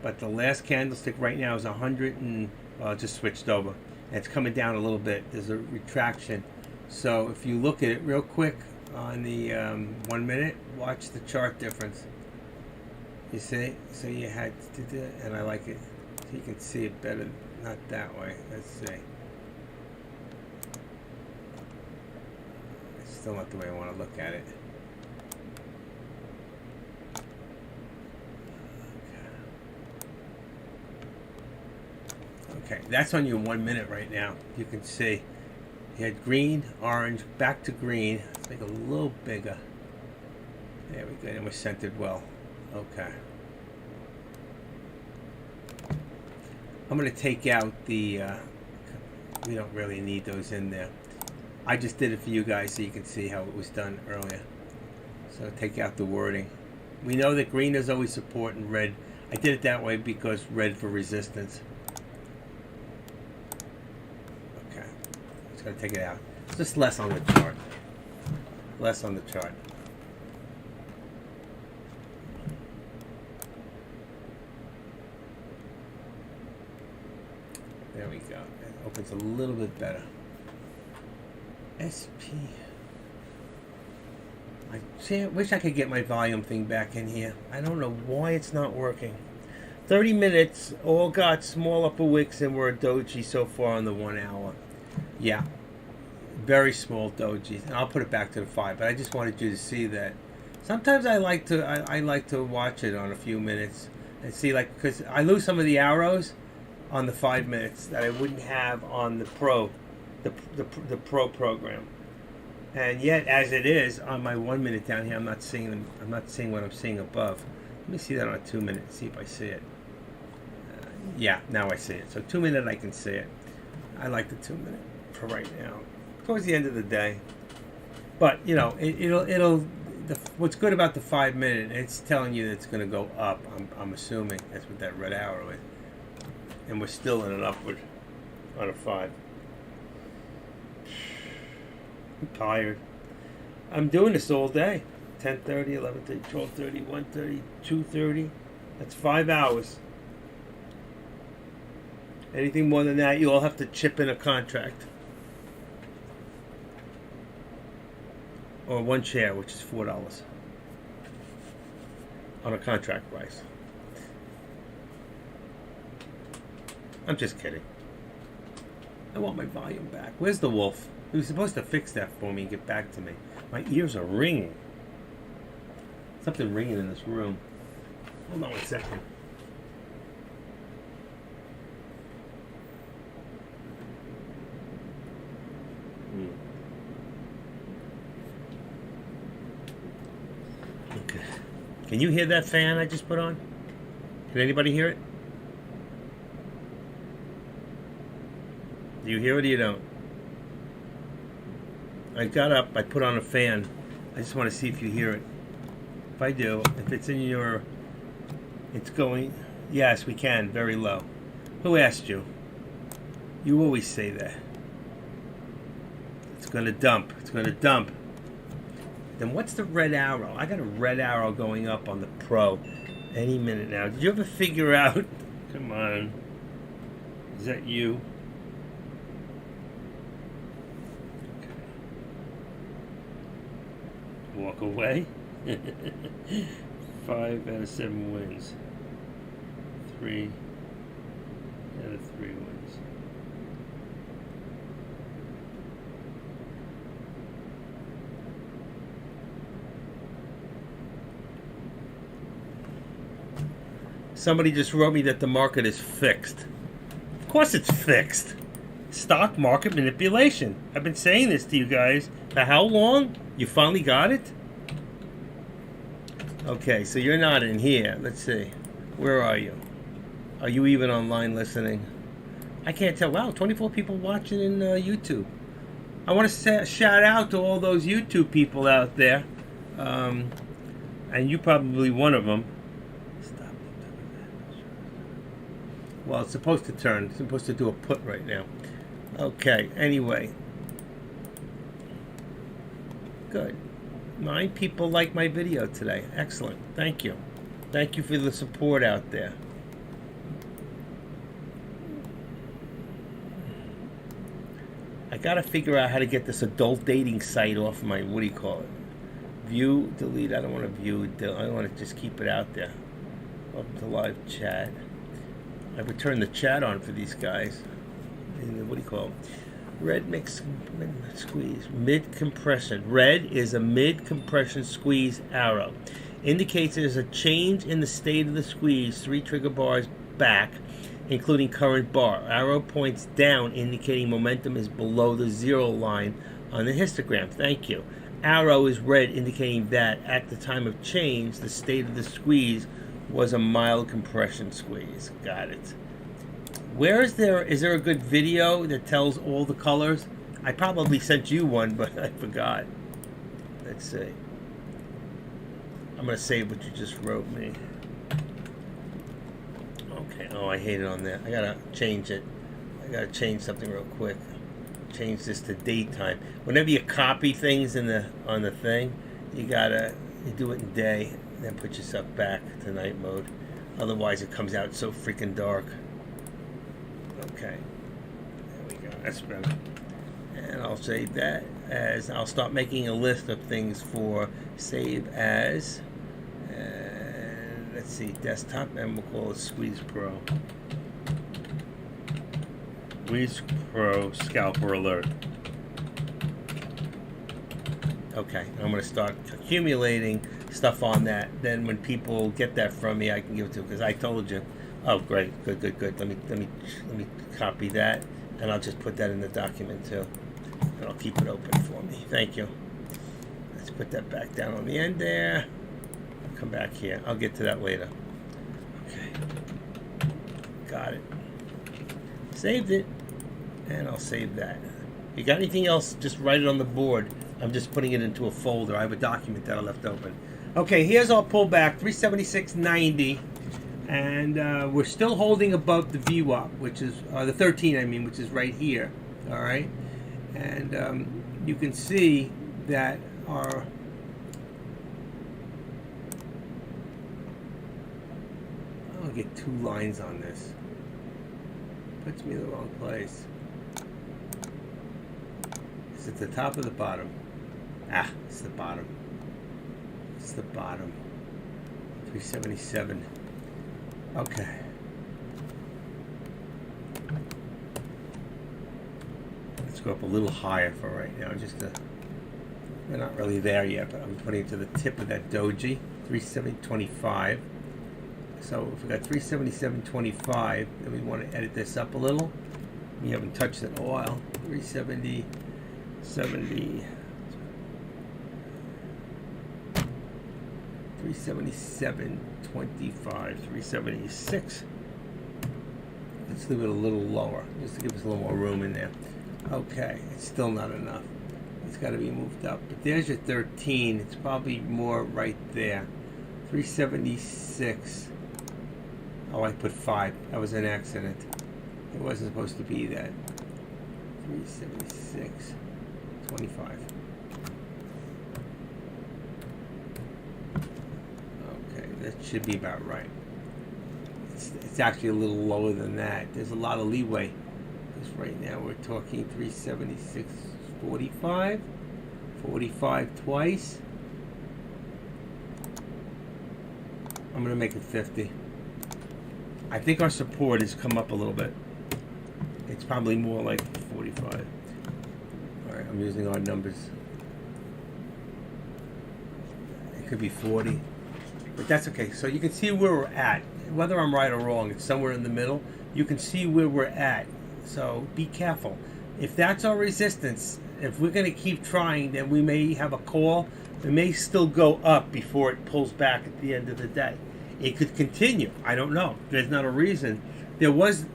But the last candlestick right now is 100 and just switched over. And it's coming down a little bit. There's a retraction. So if you look at it real quick on the 1 minute, watch the chart difference. You see? So you had to do it, and I like it. So you can see it better. Not that way. Let's see. It's still not the way I want to look at it. Okay, that's on your 1 minute right now. You can see you had green, orange, back to green. Let's make it a little bigger. There we go, and we're centered well. Okay. I'm going to take out the, we don't really need those in there. I just did it for you guys so you can see how it was done earlier. So take out the wording. We know that green is always support and red. I did it that way because red for resistance. Okay. Just going to take it out. It's just less on the chart. Less on the chart. There we go. It opens a little bit better. SP. I wish I could get my volume thing back in here. I don't know why it's not working. 30 minutes, all got small upper wicks and we're a doji so far on the 1 hour. Yeah. Very small dojis. And I'll put it back to the 5, but I just wanted you to see that. Sometimes I like to watch it on a few minutes and see, like, because I lose some of the arrows on the 5 minutes that I wouldn't have on the pro, the pro program. And yet, as it is on my 1 minute down here, I'm not seeing them. I'm not seeing what I'm seeing above. Let me see that on a 2 minute. See if I see it. Yeah, now I see it. So 2 minute, I can see it. I like the 2 minute for right now. Towards the end of the day, but you know, what's good about the 5 minute? It's telling you that it's going to go up. I'm assuming that's what that red arrow is. And we're still in an upward on a 5. I'm tired. I'm doing this all day. 10:30, 11:30, 12:30, 1:30, 2:30. That's 5 hours. Anything more than that, you'll have to chip in a contract. Or one share, which is $4 on a contract price. I'm just kidding. I want my volume back. Where's the wolf? He was supposed to fix that for me and get back to me. My ears are ringing. Something ringing in this room. Hold on 1 second. Okay. Can you hear that fan I just put on? Can anybody hear it? Do you hear it or you don't? I got up, I put on a fan. I just want to see if you hear it. If I do, if it's in your... It's going... Yes, we can, very low. Who asked you? You always say that. It's going to dump. It's going to dump. Then what's the red arrow? I got a red arrow going up on the Pro any minute now. Did you ever figure out... Come on. Is that you? Walk away. 5 out of 7 wins. 3 out of 3 wins. Somebody just wrote me that the market is fixed. Of course it's fixed. Stock market manipulation. I've been saying this to you guys for how long? You finally got it? Okay, so you're not in here. Let's see. Where are you? Are you even online listening? I can't tell. Wow, 24 people watching in YouTube. I want to shout out to all those YouTube people out there. And you probably one of them. Stop. Well, it's supposed to turn. It's supposed to do a put right now. Okay, anyway. Good. 9 people like my video today. Excellent. Thank you. Thank you for the support out there. I gotta figure out how to get this adult dating site off my, what do you call it? View, delete. I don't want to view, I don't want to just keep it out there. Up to live chat. I would turn the chat on for these guys. What do you call it? Red mix squeeze, mid compression. Red is a mid compression squeeze arrow. Indicates there's a change in the state of the squeeze 3 trigger bars back, including current bar. Arrow points down, indicating momentum is below the 0 line on the histogram. Thank you. Arrow is red, indicating that at the time of change, the state of the squeeze was a mild compression squeeze. Got it. Where is there a good video that tells all the colors? I probably sent you one, but I forgot. Let's see. I'm going to save what you just wrote me. Okay. Oh, I hate it on there. I got to change it. I got to change something real quick. Change this to daytime. Whenever you copy things on the thing, you do it in day, then put yourself back to night mode. Otherwise, it comes out so freaking dark. Okay, there we go. That's better. And I'll save that as I'll start making a list of things for save as. And let's see, desktop, and we'll call it Squeeze Pro. Squeeze Pro Scalper Alert. Okay, I'm going to start accumulating stuff on that. Then when people get that from me, I can give it to them because I told you. Oh, great, good. Let me copy that, and I'll just put that in the document too, and I'll keep it open for me. Thank you. Let's put that back down on the end there. I'll come back here. I'll get to that later. Okay, got it. Saved it, and I'll save that. If you got anything else, just write it on the board. I'm just putting it into a folder. I have a document that I left open. Okay, here's our pullback, 376.90. And we're still holding above the VWAP, which is the 13, I mean, which is right here. All right, and you can see that our I'll get 2 lines on this. Puts me in the wrong place. Is it the top or the bottom? Ah, it's the bottom. It's the bottom. 377. Okay. Let's Let's go up a little higher for right now, just to, we're not really there yet, but I'm putting it to the tip of that doji, 370.25. So if we got 377.25, then we want to edit this up a little. We haven't touched it in a while. 370, 377.25, 376. Let's leave it a little lower, just to give us a little more room in there. Okay, it's still not enough. It's got to be moved up. But there's your 13. It's probably more right there. 376. Oh, I put 5. That was an accident. It wasn't supposed to be that. 376.25. Okay, that should be about right. It's actually a little lower than that. There's a lot of leeway. Because right now we're talking 376.45. 45 twice. I'm going to make it 50. I think our support has come up a little bit. It's probably more like 45. Alright, I'm using odd numbers. It could be 40. But that's okay. So you can see where we're at. Whether I'm right or wrong, it's somewhere in the middle. You can see where we're at. So be careful. If that's our resistance, if we're going to keep trying, then we may have a call. It may still go up before it pulls back at the end of the day. It could continue. I don't know. There's not a reason. There was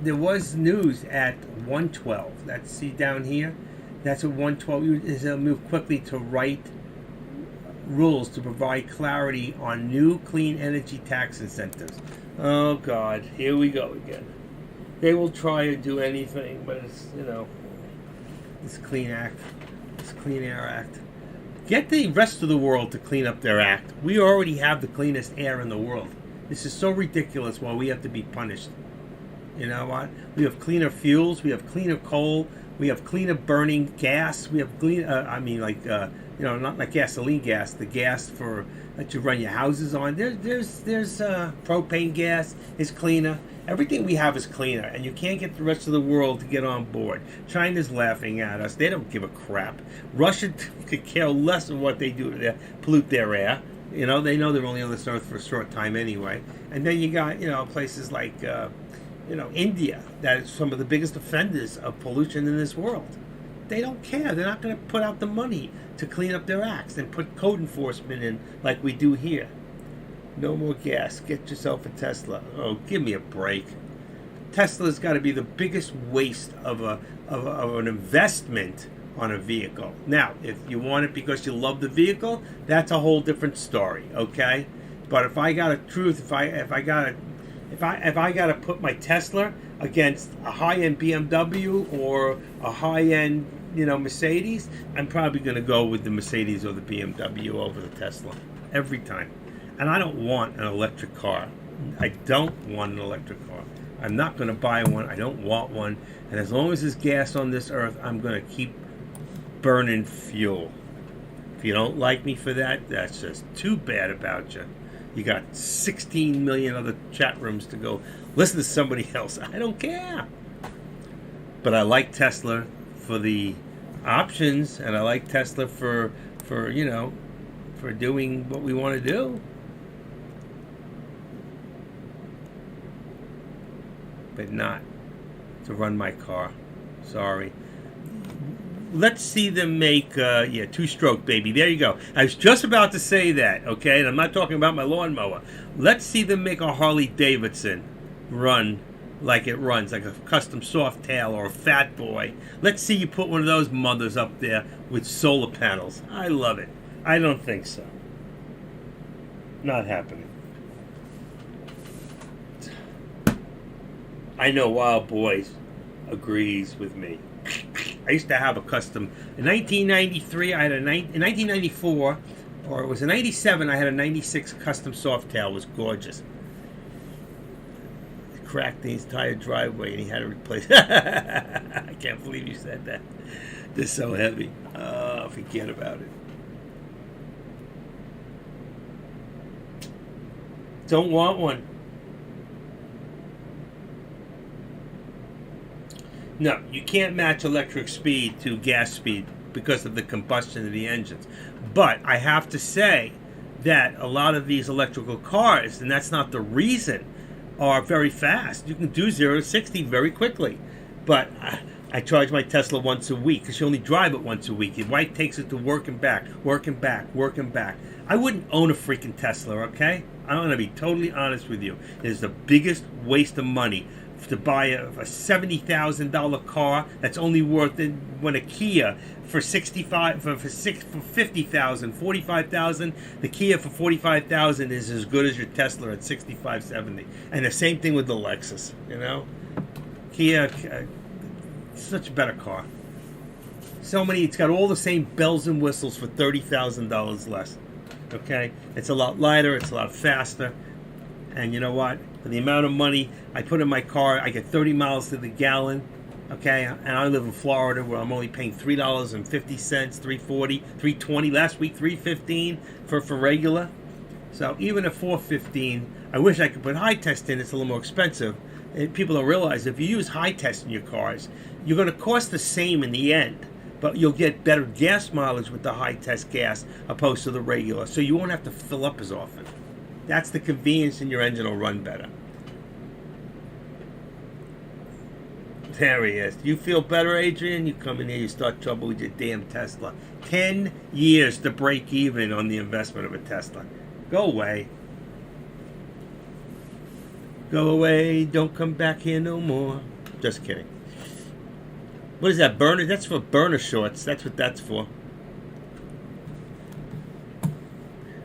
news at 112. That's, see down here? That's at 112. It'll move quickly to write rules to provide clarity on new clean energy tax incentives. Oh God, here we go again. They will try to do anything, but it's, you know, this Clean Act, this Clean Air Act. Get the rest of the world to clean up their act. We already have the cleanest air in the world. This is so ridiculous why we have to be punished. You know what? We have cleaner fuels. We have cleaner coal. We have cleaner burning gas. We have clean. You know, not like gasoline gas. The gas for that you run your houses on. There's propane gas is cleaner. Everything we have is cleaner, and you can't get the rest of the world to get on board. China's laughing at us. They don't give a crap. Russia could care less of what they do to pollute their air. You know, they know they're only on this earth for a short time anyway. And then you got, you know, places like, you know, India, that is some of the biggest offenders of pollution in this world. They don't care. They're not going to put out the money to clean up their acts and put code enforcement in like we do here. No more gas. Get yourself a Tesla. Oh, give me a break. Tesla's got to be the biggest waste of an investment on a vehicle. Now, if you want it because you love the vehicle, that's a whole different story, okay? But if I got a truth, if I got to put my Tesla against a high-end BMW or a high-end, you know, Mercedes, I'm probably going to go with the Mercedes or the BMW over the Tesla every time. And I don't want an electric car. I don't want an electric car. I'm not going to buy one. I don't want one. And as long as there's gas on this earth, I'm going to keep burning fuel. If you don't like me for that, that's just too bad about you. You got 16 million other chat rooms to go listen to somebody else. I don't care. But I like Tesla for the options, and I like Tesla for you know, for doing what we want to do. But not to run my car. Sorry. Let's see them make, two-stroke, baby. There you go. I was just about to say that, okay? And I'm not talking about my lawnmower. Let's see them make a Harley Davidson run like it runs, like a custom soft tail or a Fat Boy. Let's see you put one of those mothers up there with solar panels. I love it. I don't think so. Not happening. I know Wild Boys agrees with me. I used to have a custom. In 1993, I had in 1994, or it was in 97, I had a 96 custom Softail. It was gorgeous. It cracked the entire driveway, and he had to replace it. I can't believe you said that. They're so heavy. Forget about it. Don't want one. No, you can't match electric speed to gas speed because of the combustion of the engines. But I have to say that a lot of these electrical cars, and that's not the reason, are very fast. You can do 0 to 60 very quickly. But I charge my Tesla once a week because you only drive it once a week. Your wife takes it to work and back, work and back, work and back. I wouldn't own a freaking Tesla, okay? I'm going to be totally honest with you. It is the biggest waste of money to buy a $70,000 car that's only worth it when a Kia for 50,000, 45,000. The Kia for 45,000 is as good as your Tesla at 65, 70. And the same thing with the Lexus, you know. Kia, such a better car. So many, it's got all the same bells and whistles for $30,000 less. Okay, it's a lot lighter, it's a lot faster, and you know what? For the amount of money I put in my car, I get 30 miles to the gallon. Okay, and I live in Florida where I'm only paying $3.50, $3.40, $3.20. Last week, $3.15 for regular. So even at $4.15, I wish I could put high test in. It's a little more expensive. And people don't realize if you use high test in your cars, you're going to cost the same in the end. But you'll get better gas mileage with the high-test gas opposed to the regular. So you won't have to fill up as often. That's the convenience, and your engine will run better. There he is. You feel better, Adrian? You come in here, you start trouble with your damn Tesla. 10 years to break even on the investment of a Tesla. Go away. Go away. Don't come back here no more. Just kidding. What is that, burner? That's for burner shorts. That's what that's for.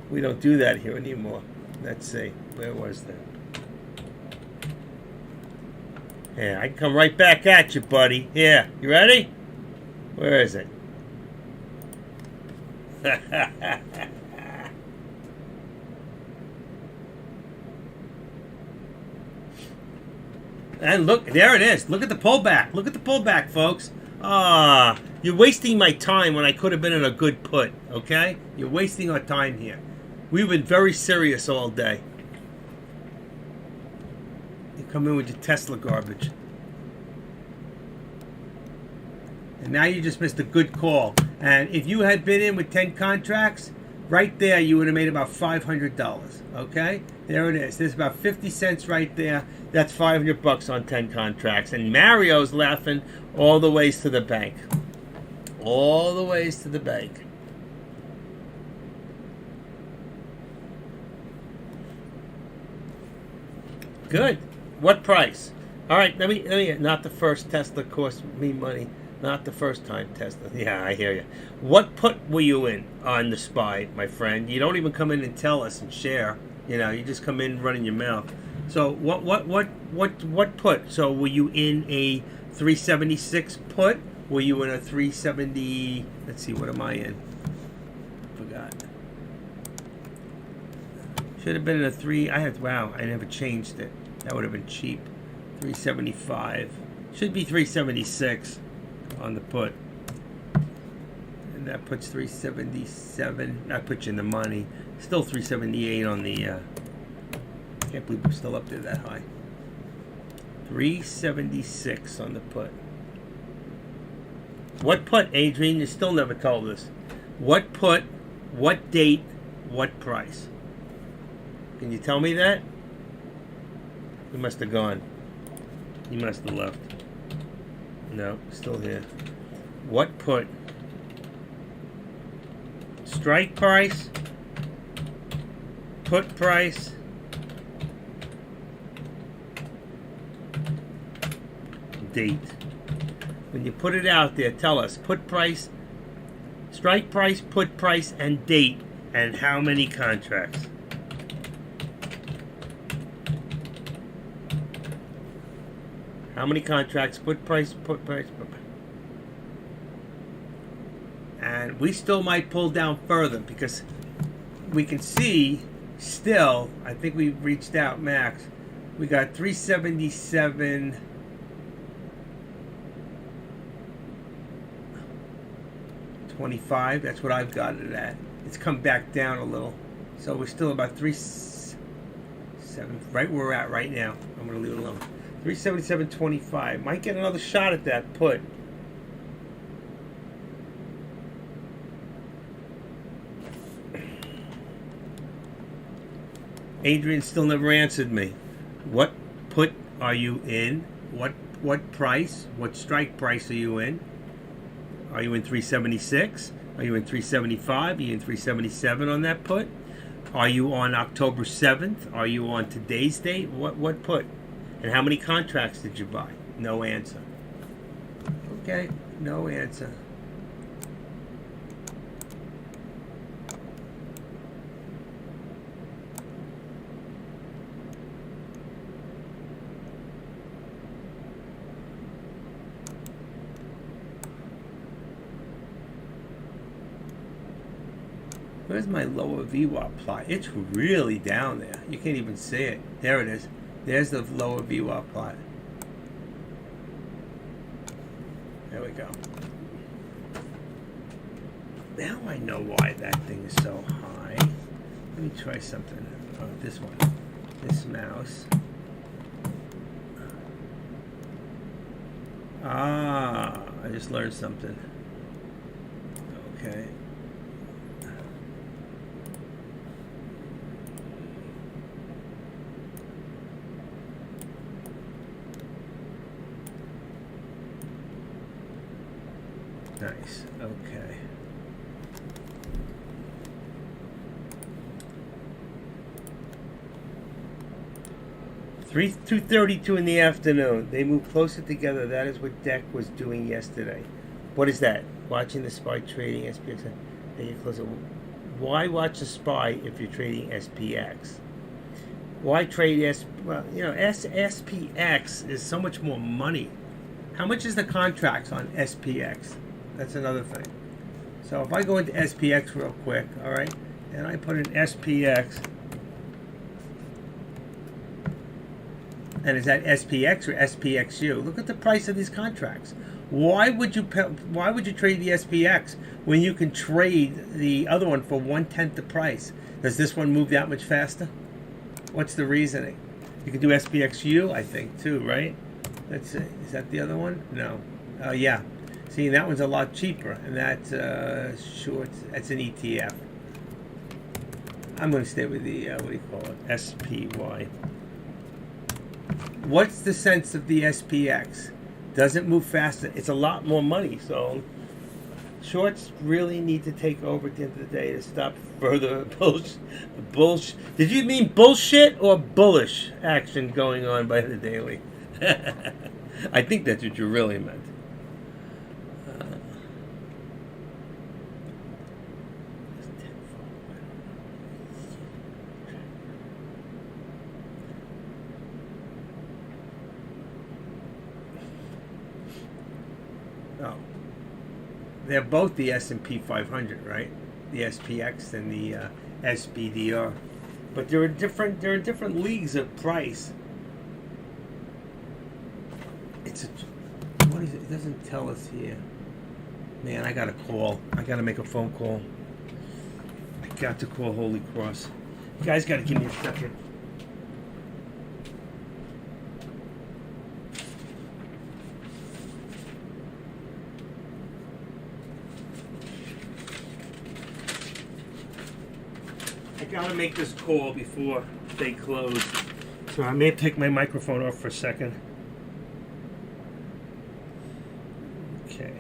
We don't do that here anymore. Let's see. Where was that? Yeah, I can come right back at you, buddy. Yeah, you ready? Where is it? And look, there it is. Look at the pullback. Look at the pullback, folks. Ah, you're wasting my time when I could have been in a good put, okay? You're wasting our time here. We've been very serious all day. You come in with your Tesla garbage. And now you just missed a good call. And if you had been in with 10 contracts, right there you would have made about $500, okay? There it is. There's about 50 cents right there. That's $500 on 10 contracts. And Mario's laughing all the ways to the bank. All the ways to the bank. Good. What price? All right, let me not the first Tesla cost me money. Not the first time Tesla. Yeah, I hear you. What put were you in on the SPY, my friend? You don't even come in and tell us and share. You know, you just come in running your mouth. So what put? So were you in a 376 put? Were you in a 370? Let's see, what am I in? Forgot. Should have been in a 3. Wow, I never changed it. That would have been cheap. 375. Should be 376 on the put. And that puts 377. That puts you in the money. Still 378 on the can't believe we're still up there that high. 376 on the put. What put, Adrian? You still never told us. What put, what date, what price? Can you tell me that? You must have gone. You must have left. No, still here. What put? Strike price? Put price? Date. When you put it out there, tell us put price, strike price, put price, and date, and how many contracts. How many contracts? Put price, put price, put price. And we still might pull down further because we can see still, I think we reached out max. We got 377. 25. That's what I've got it at. It's come back down a little, so we're still about 3.7, right where we're at right now. I'm gonna leave it alone. 377.25. Might get another shot at that put. Adrian still never answered me. What put are you in? What price? What strike price are you in? Are you in 376? Are you in 375? Are you in 377 on that put? Are you on October 7th? Are you on today's date? What put? And how many contracts did you buy? No answer. Okay, no answer. Where's my lower VWAP plot? It's really down there. You can't even see it. There it is. There's the lower VWAP plot. There we go. Now I know why that thing is so high. Let me try something. Oh, this one. This mouse. Ah, I just learned something. Okay. Nice. Okay. Three 2:32 in the afternoon. They move closer together. That is what Deck was doing yesterday. What is that? Watching the SPY trading SPX. They get closer. Why watch the SPY if you're trading SPX? Why trade SPX is so much more money. How much is the contracts on SPX? That's another thing. So if I go into SPX real quick, all right, and I put in SPX, and is that SPX or SPXU? Look at the price of these contracts. Why would you trade the SPX when you can trade the other one for 1/10 the price? Does this one move that much faster? What's the reasoning? You can do SPXU, I think, too, right? Let's see. Is that the other one? No. Yeah. See, that one's a lot cheaper, and that's short. That's an ETF. I'm going to stay with the what do you call it? SPY. What's the sense of the SPX? Doesn't move faster. It's a lot more money. So shorts really need to take over at the end of the day to stop further bullshit. Did you mean bullshit or bullish action going on by the daily? I think that's what you really meant. Oh, they're both the S&P 500, right? The SPX and the SBDR, but there are different leagues of price. What is it? It doesn't tell us here. Man, I got a call. I got to make a phone call. I got to call Holy Cross. You guys got to give me a second. I got to make this call before they close. So I may take my microphone off for a second. Okay.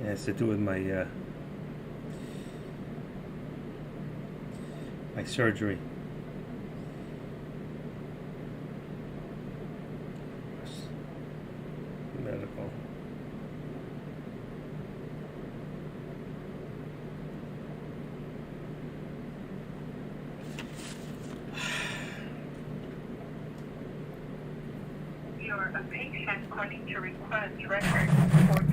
It has to do with my my surgery. Medical. You're a patient calling to request records for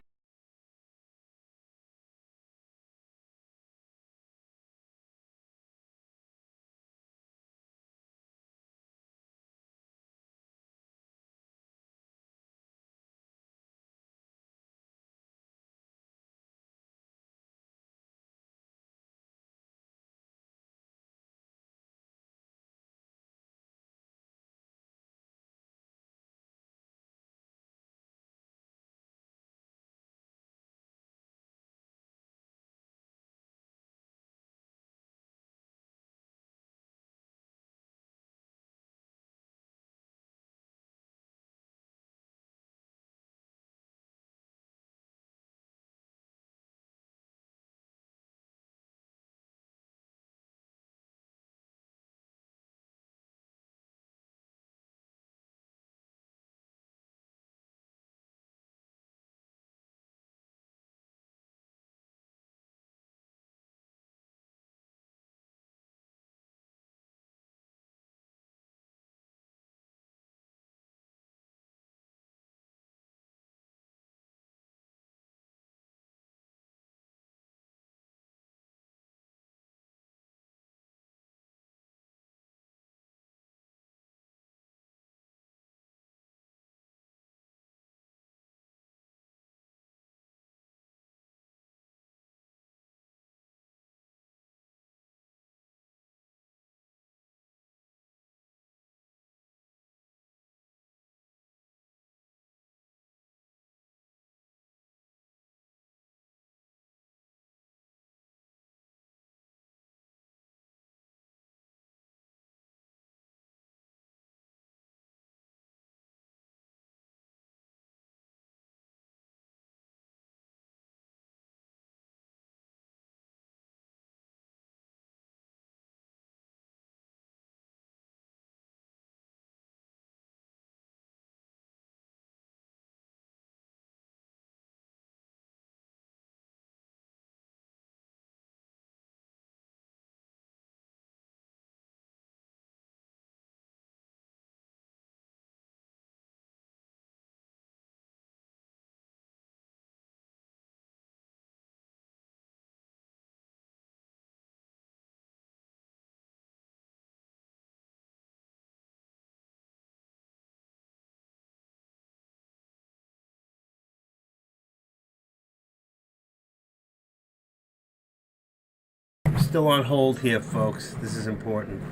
still on hold here, folks. This is important.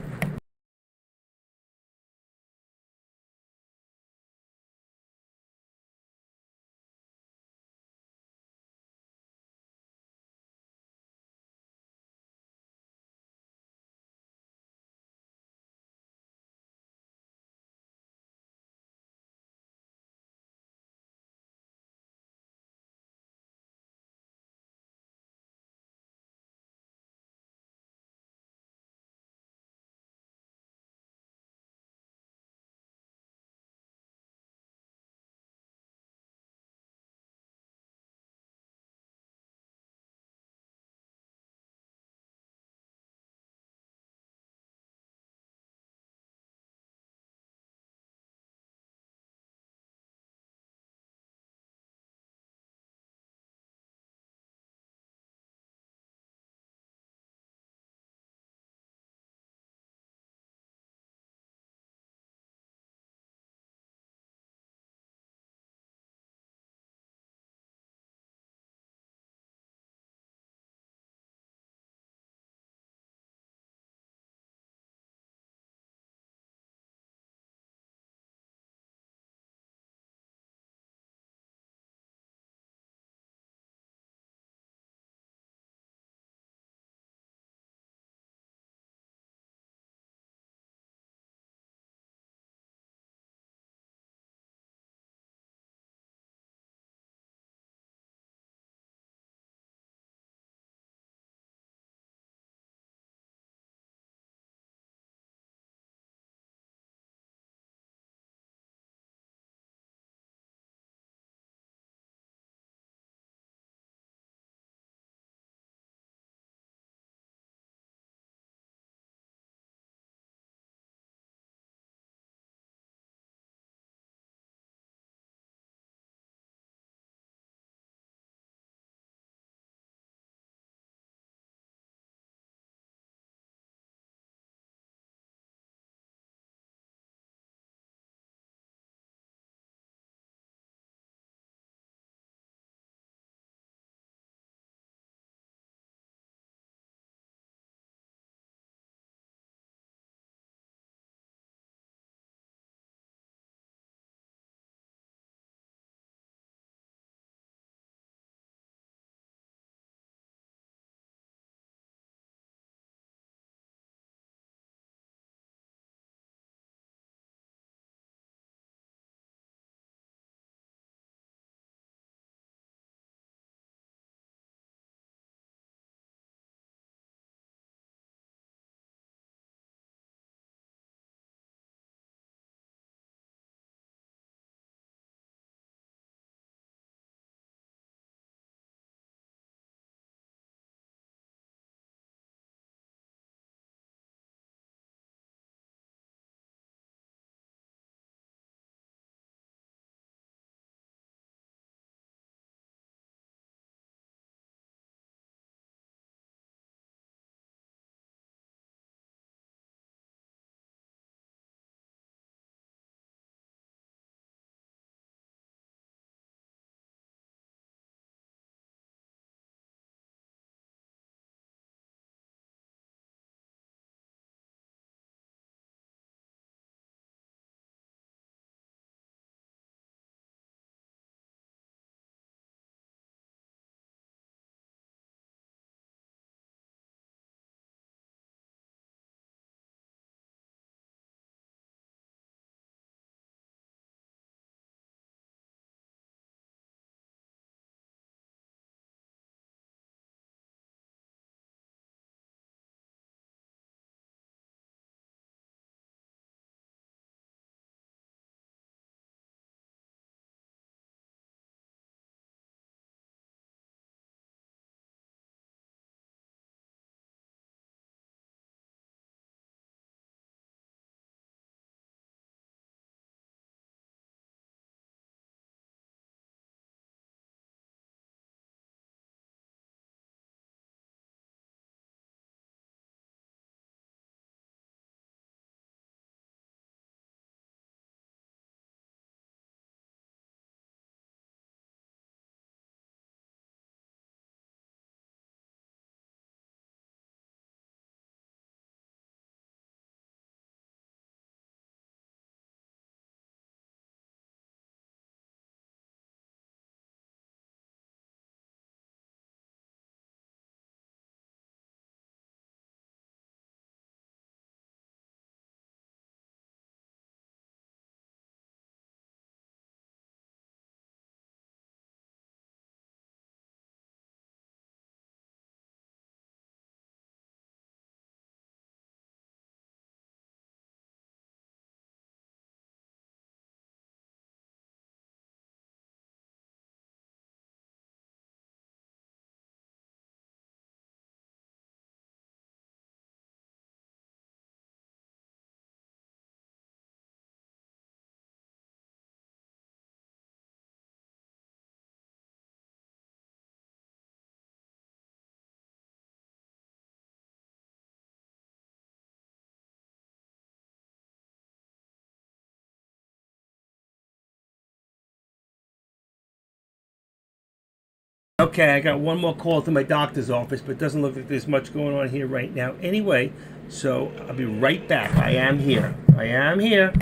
Okay, I got one more call to my doctor's office, but it doesn't look like there's much going on here right now. Anyway, so I'll be right back. I am here. I am here.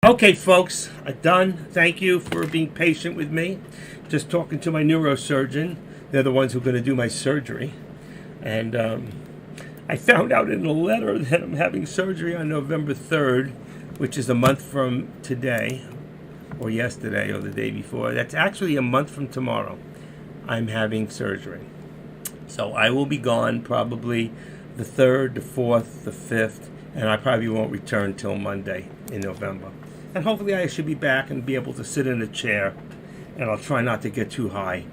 Okay, folks, I'm done. Thank you for being patient with me. Just talking to my neurosurgeon. They're the ones who are going to do my surgery. And I found out in a letter that I'm having surgery on November 3rd, which is a month from today, or yesterday, or the day before. That's actually a month from tomorrow. I'm having surgery. So I will be gone probably the 3rd, the 4th, the 5th, and I probably won't return till Monday in November. And hopefully I should be back and be able to sit in a chair, and I'll try not to get too high,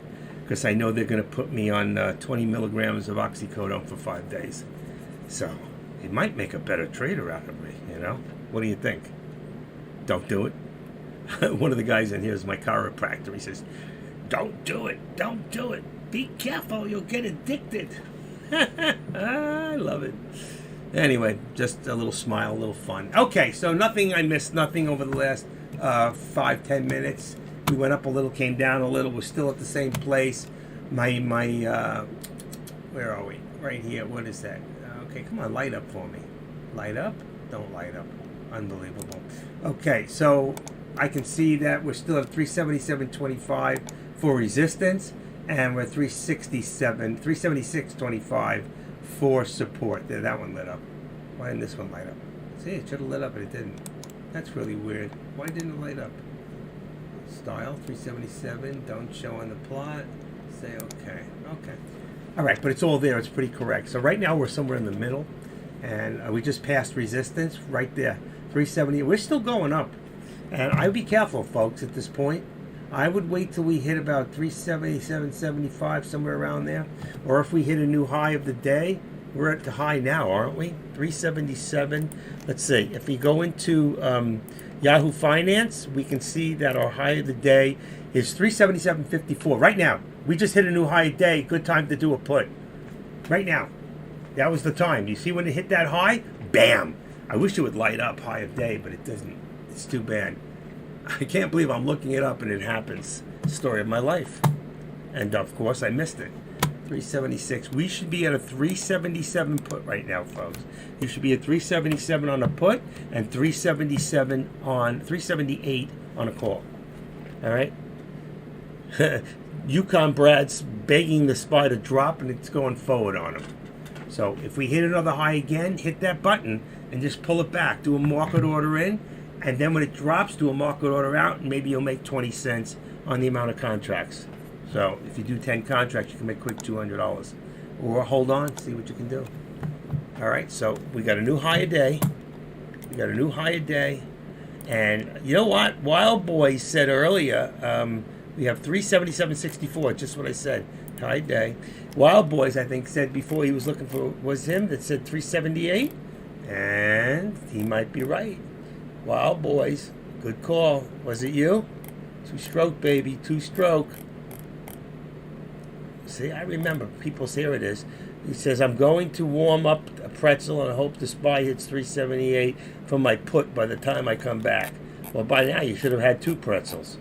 because I know they're going to put me on 20 milligrams of oxycodone for 5 days. So it might make a better trader out of me, you know? What do you think? Don't do it. One of the guys in here is my chiropractor. He says, don't do it. Don't do it. Be careful. You'll get addicted. I love it. Anyway, just a little smile, a little fun. Okay, so I missed nothing over the last 5-10 minutes. We went up a little, came down a little. We're still at the same place. My where are we? Right here. What is that? Okay, come on, light up for me. Light up? Don't light up. Unbelievable. Okay, so I can see that we're still at 377.25 for resistance, and we're 376.25 for support. There, that one lit up. Why didn't this one light up? See, it should have lit up, but it didn't. That's really weird. Why didn't it light up? Style 377. Don't show on the plot. Say okay. Okay. All right, but it's all there. It's pretty correct. So right now we're somewhere in the middle, and we just passed resistance right there. 370. We're still going up, and I'd be careful, folks. At this point, I would wait till we hit about 377.75, somewhere around there, or if we hit a new high of the day. We're at the high now, aren't we? 377. Let's see. If we go into Yahoo Finance, we can see that our high of the day is 377.54. Right now, we just hit a new high of day. Good time to do a put. Right now. That was the time. You see when it hit that high? Bam! I wish it would light up high of day, but it doesn't. It's too bad. I can't believe I'm looking it up and it happens. Story of my life. And of course, I missed it. 376. We should be at a 377 put right now, folks. You should be at 377 on a put and 378 on a call. All right? Yukon Brad's begging the SPY to drop, and it's going forward on him. So if we hit another high again, hit that button and just pull it back. Do a market order in, and then when it drops, do a market order out, and maybe you'll make 20 cents on the amount of contracts. So if you do 10 contracts, you can make quick $200. Or hold on, see what you can do. All right, so we got a new high a day. We got a new high a day. And you know what? Wild Boy said earlier, we have 377.64, just what I said. High day. Wild Boys, I think, said before he was looking for, was him that said 378? And he might be right. Wild Boys, good call. Was it you? Two-stroke, baby, two-stroke. See, I remember. People say, here it is. He says, I'm going to warm up a pretzel and I hope the SPY hits 378 for my put by the time I come back. Well, by now you should have had 2 pretzels.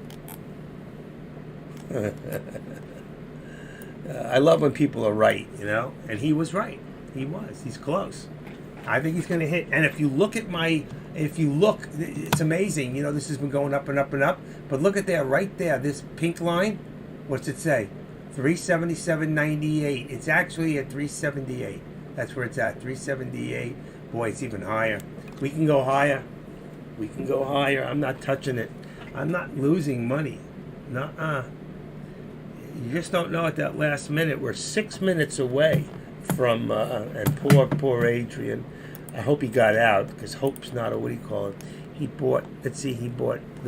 I love when people are right, you know? And he was right. He was. He's close. I think he's going to hit. And if you look, it's amazing. You know, this has been going up and up and up. But look at there, right there, this pink line. What's it say? 377.98. It's actually at 378. That's where it's at, 378. Boy, it's even higher. We can go higher. We can go higher. I'm not touching it. I'm not losing money. Nuh-uh. You just don't know at that last minute. We're 6 minutes away from, and poor Adrian. I hope he got out, because hope's not a, what do you call it? He bought the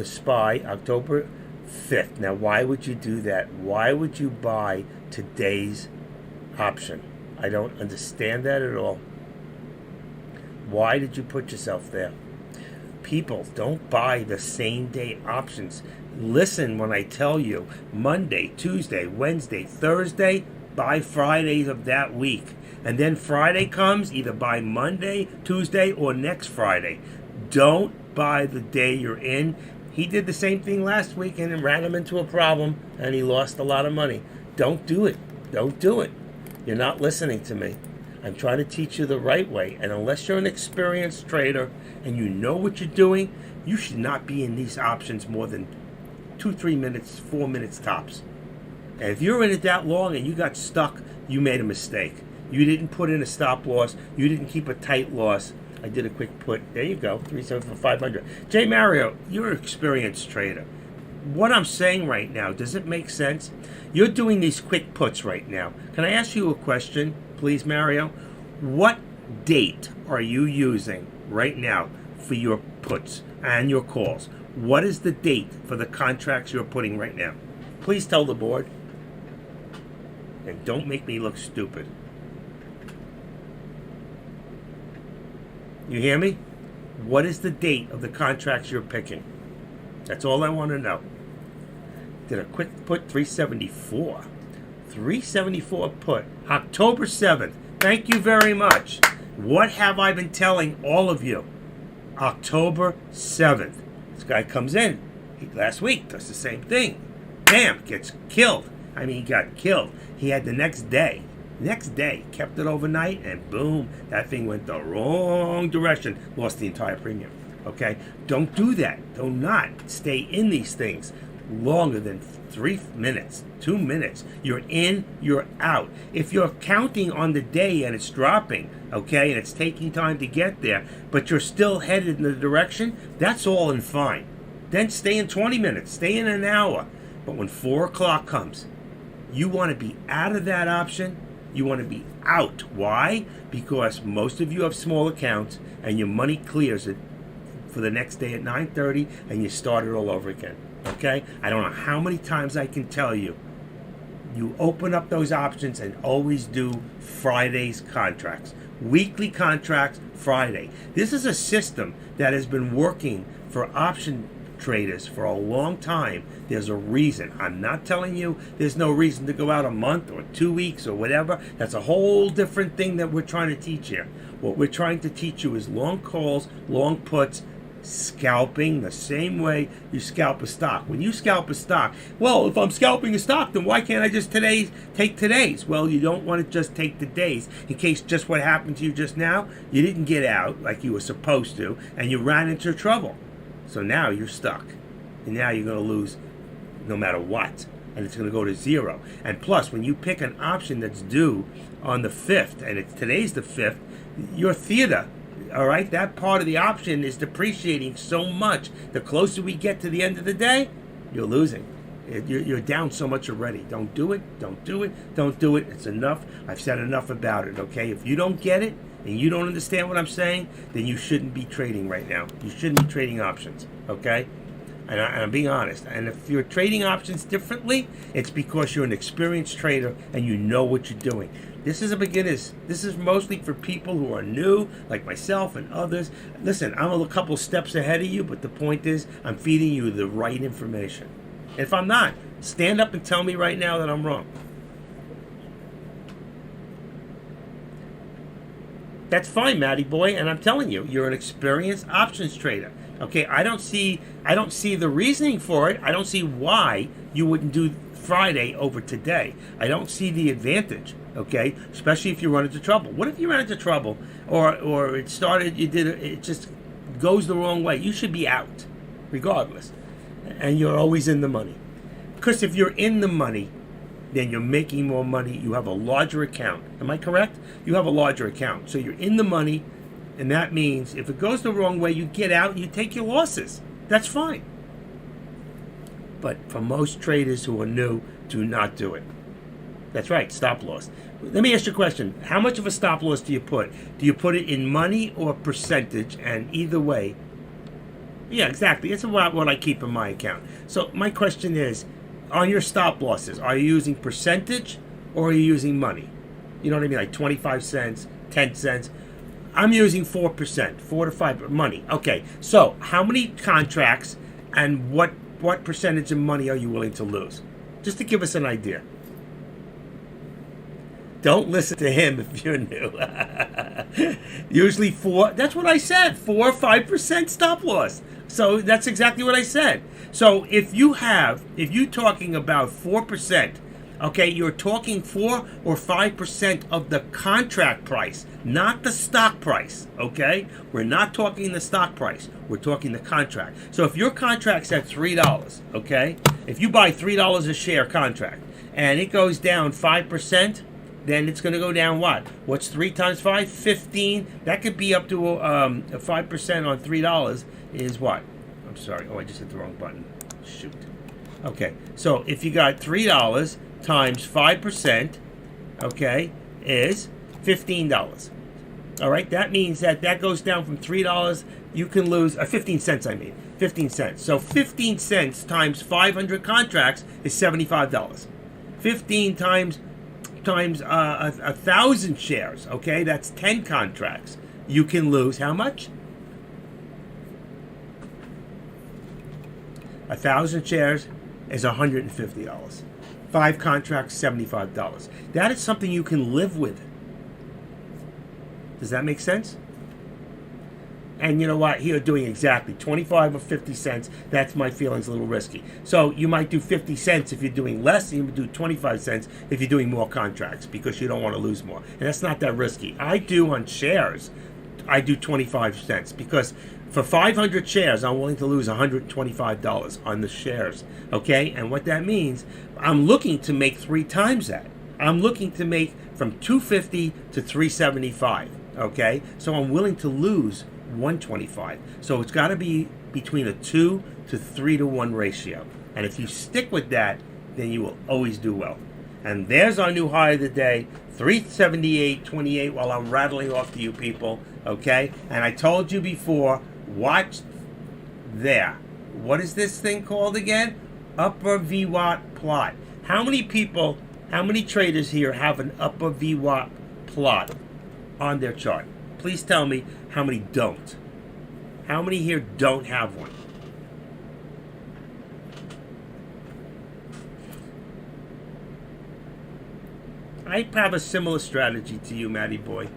SPY October 5th. Now, why would you do that? Why would you buy today's option? I don't understand that at all. Why did you put yourself there? People, don't buy the same day options. Listen when I tell you Monday, Tuesday, Wednesday, Thursday, buy Fridays of that week. And then Friday comes, either buy Monday, Tuesday, or next Friday. Don't buy the day you're in. He did the same thing last week and ran him into a problem, and he lost a lot of money. Don't do it. Don't do it. You're not listening to me. I'm trying to teach you the right way. And unless you're an experienced trader and you know what you're doing, you should not be in these options more than 2-3 minutes, 4 minutes tops. And if you're in it that long and you got stuck, you made a mistake. You didn't put in a stop loss. You didn't keep a tight loss. I did a quick put. There you go, 370 for 500. Jay Mario, you're an experienced trader. What I'm saying right now, does it make sense? You're doing these quick puts right now. Can I ask you a question, please, Mario? What date are you using right now for your puts and your calls? What is the date for the contracts you're putting right now? Please tell the board. And don't make me look stupid. You hear me? What is the date of the contracts you're picking? That's all I want to know. Did a quick put 374. 374 put. October 7th. Thank you very much. What have I been telling all of you? October 7th. This guy comes in. Last week does the same thing. Bam, gets killed. I mean, he got killed. He had the next day. Kept it overnight, and boom, that thing went the wrong direction. Lost the entire premium. Okay? Don't do that. Do not stay in these things longer than 3 minutes, 2 minutes. You're in, you're out. If you're counting on the day and it's dropping, okay, and it's taking time to get there, but you're still headed in the direction, that's all in fine. Then stay in 20 minutes, stay in an hour. But when 4 o'clock comes, you want to be out of that option. You want to be out. Why? Because most of you have small accounts and your money clears it for the next day at 9:30 and you start it all over again. Okay? I don't know how many times I can tell you. You open up those options and always do Friday's contracts. Weekly contracts, Friday. This is a system that has been working for option traders for a long time. There's a reason. I'm not telling you there's no reason to go out a month or 2 weeks or whatever. That's a whole different thing that we're trying to teach here. What we're trying to teach you is long calls, long puts, scalping the same way you scalp a stock. When you scalp a stock, well, if I'm scalping a stock, then why can't I just take today's? Well, you don't want to just take today's in case just what happened to you just now, you didn't get out like you were supposed to, and you ran into trouble. So now you're stuck. And now you're going to lose no matter what. And it's going to go to zero. And plus, when you pick an option that's due on the 5th, and today's the 5th, your theater, all right, that part of the option is depreciating so much. The closer we get to the end of the day, you're losing. You're down so much already. Don't do it. Don't do it. Don't do it. It's enough. I've said enough about it, okay? If you don't get it, and you don't understand what I'm saying, then you shouldn't be trading right now. You shouldn't be trading options, okay? And I'm being honest. And if you're trading options differently, it's because you're an experienced trader and you know what you're doing. This is a beginner's. This is mostly for people who are new, like myself and others. Listen, I'm a couple steps ahead of you, but the point is I'm feeding you the right information. If I'm not, stand up and tell me right now that I'm wrong. That's fine, Matty boy, and I'm telling you, you're an experienced options trader. Okay, I don't see the reasoning for it. I don't see why you wouldn't do Friday over today. I don't see the advantage. Okay, especially if you run into trouble. What if you run into trouble, or it started, it just goes the wrong way? You should be out, regardless, and you're always in the money. Because if you're in the money, then you're making more money. You have a larger account. Am I correct? You have a larger account. So you're in the money, and that means if it goes the wrong way, you get out and you take your losses. That's fine. But for most traders who are new, do not do it. That's right, stop loss. Let me ask you a question. How much of a stop loss do you put? Do you put it in money or percentage? And either way, yeah, exactly. It's about what I keep in my account. So my question is, on your stop losses, are you using percentage or are you using money? You know what I mean? Like 25 cents, 10 cents. I'm using 4%, 4 to 5 money. Okay, so how many contracts and what percentage of money are you willing to lose? Just to give us an idea. Don't listen to him if you're new. Usually 4, that's what I said, 4 or 5% stop loss. So that's exactly what I said. So if you're talking about 4% Okay, you're talking 4 or 5% of the contract price, not the stock price. Okay, we're not talking the stock price. We're talking the contract. So if your contract's at $3, okay, if you buy $3 a share contract and it goes down 5%, then it's going to go down what? What's 3 times 5? 15. That could be up to 5% on $3 is what? I'm sorry. Oh, I just hit the wrong button. Shoot. Okay, so if you got $3 times 5%, okay, is $15. All right, that means that goes down from $3. You can lose 15 cents. I mean, 15 cents. So 15 cents times 500 contracts is $75. 15 times 1,000 shares. Okay, that's 10 contracts. You can lose how much? 1,000 shares is $150. 5 contracts, $75. That is something you can live with. Does that make sense? And you know what? You're doing exactly 25 or 50 cents. That's my feelings a little risky. So you might do 50 cents if you're doing less, and you would do 25 cents if you're doing more contracts because you don't want to lose more. And that's not that risky. I do on shares, I do 25 cents because for 500 shares, I'm willing to lose $125 on the shares. Okay? And what that means, I'm looking to make 3 times that. I'm looking to make from $250 to $375. Okay? So I'm willing to lose $125. So it's got to be between a 2 to 3 to 1 ratio. And if you stick with that, then you will always do well. And there's our new high of the day, 378.28 while I'm rattling off to you people. Okay? And I told you before, watch there. What is this thing called again? Upper VWAP plot. How many people, how many traders here have an upper VWAP plot on their chart? Please tell me how many don't. How many here don't have one? I have a similar strategy to you, Matty boy.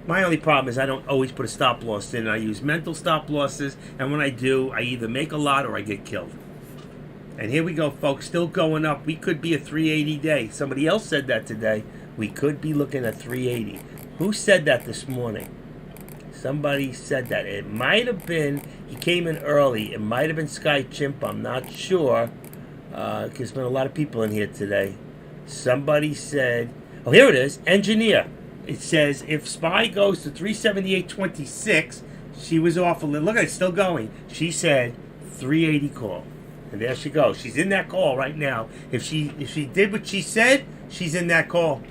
My only problem is I don't always put a stop loss in. I use mental stop losses, and when I do, I either make a lot or I get killed. And here we go, folks, still going up. We could be a 380 day. Somebody else said that today. We could be looking at 380. Who said that this morning? Somebody said that. It might have been, he came in early. It might have been Sky Chimp. I'm not sure. There's been a lot of people in here today. Somebody said, oh, here it is, Engineer. It says, if SPY goes to 378.26, she was off a little. Look at it, it's still going. She said 380 call. And there she goes. She's in that call right now. If she did what she said, she's in that call.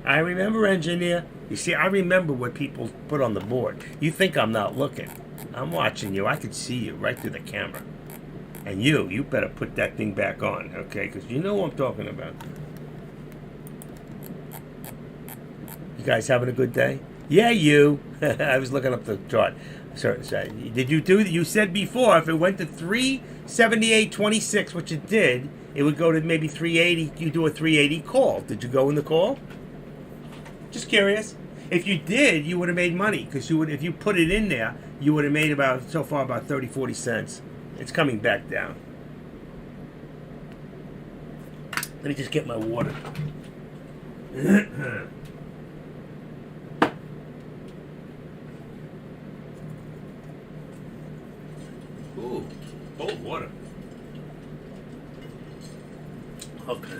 I remember, Engineer. You see, I remember what people put on the board. You think I'm not looking. I'm watching you. I can see you right through the camera. And you better put that thing back on, okay? Because you know what I'm talking about. You guys having a good day? Yeah, you. I was looking up the chart. Certain side. Did you do? You said before if it went to 378.26, which it did, it would go to maybe 380. You do a 380 call. Did you go in the call? Just curious. If you did, you would have made money because you would. If you put it in there, you would have made about so far about 30, 40 cents. It's coming back down. Let me just get my water. Ooh, cold water. Okay.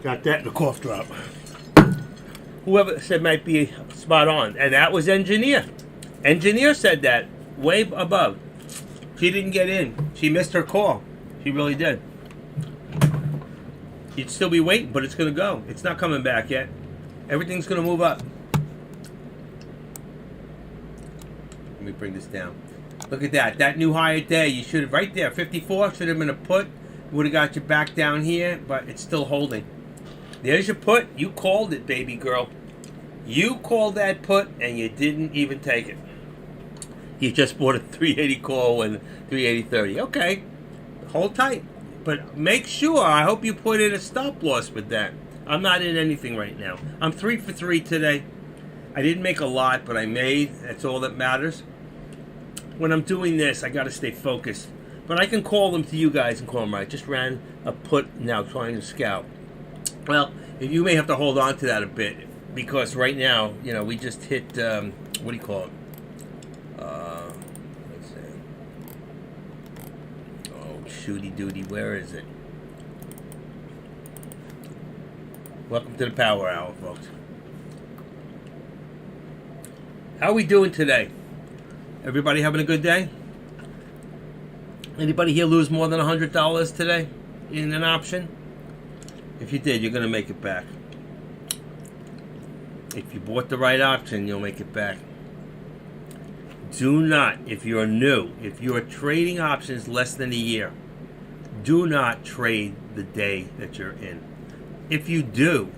Got that in the cough drop. Whoever said might be spot on. And that was Engineer. Engineer said that way above. She didn't get in. She missed her call. She really did. You'd still be waiting, but it's going to go. It's not coming back yet. Everything's going to move up. Let me bring this down. Look at that. That new higher day. You should have, right there, 54 should have been a put. Would have got you back down here, but it's still holding. There's your put. You called it, baby girl. You called that put, and you didn't even take it. You just bought a 380 call and 380.30. Okay. Hold tight. But make sure, I hope you put in a stop loss with that. I'm not in anything right now. I'm 3 for 3 today. I didn't make a lot, but I made. That's all that matters. When I'm doing this, I got to stay focused. But I can call them to you guys and call them right. Just ran a put now trying to scalp. Well, you may have to hold on to that a bit because right now, you know, we just hit, what do you call it? Let's see. Oh, shooty doody, where is it? Welcome to the Power Hour, folks. How are we doing today? Everybody having a good day? Anybody here lose more than $100 today in an option? If you did, you're going to make it back. If you bought the right option, you'll make it back. Do not, if you're new, if you are trading options less than a year, do not trade the day that you're in. If you do,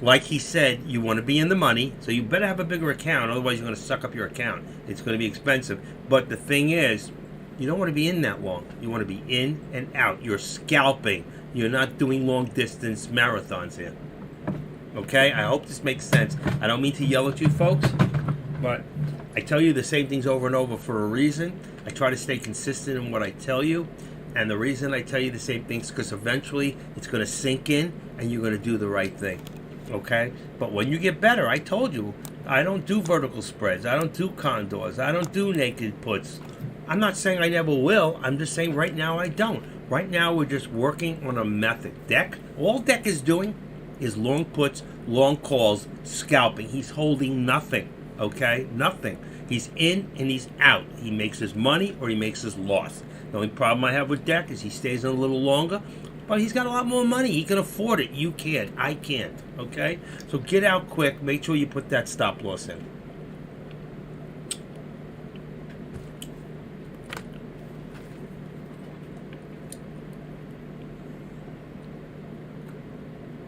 like he said, you want to be in the money, so you better have a bigger account, otherwise you're going to suck up your account. It's going to be expensive. But the thing is, you don't want to be in that long. You want to be in and out. You're scalping. You're not doing long distance marathons here. Okay? I hope this makes sense. I don't mean to yell at you folks, but I tell you the same things over and over for a reason. I try to stay consistent in what I tell you. And the reason I tell you the same things is because eventually it's going to sink in and you're going to do the right thing. Okay? But when you get better, I told you, I don't do vertical spreads. I don't do condors. I don't do naked puts. I'm not saying I never will. I'm just saying right now I don't. Right now we're just working on a method. Deck, all Deck is doing is long puts, long calls, scalping. He's holding nothing, okay? Nothing. He's in and he's out. He makes his money or he makes his loss. The only problem I have with Deck is he stays in a little longer, but he's got a lot more money. He can afford it. You can't. I can't, okay? So get out quick. Make sure you put that stop loss in.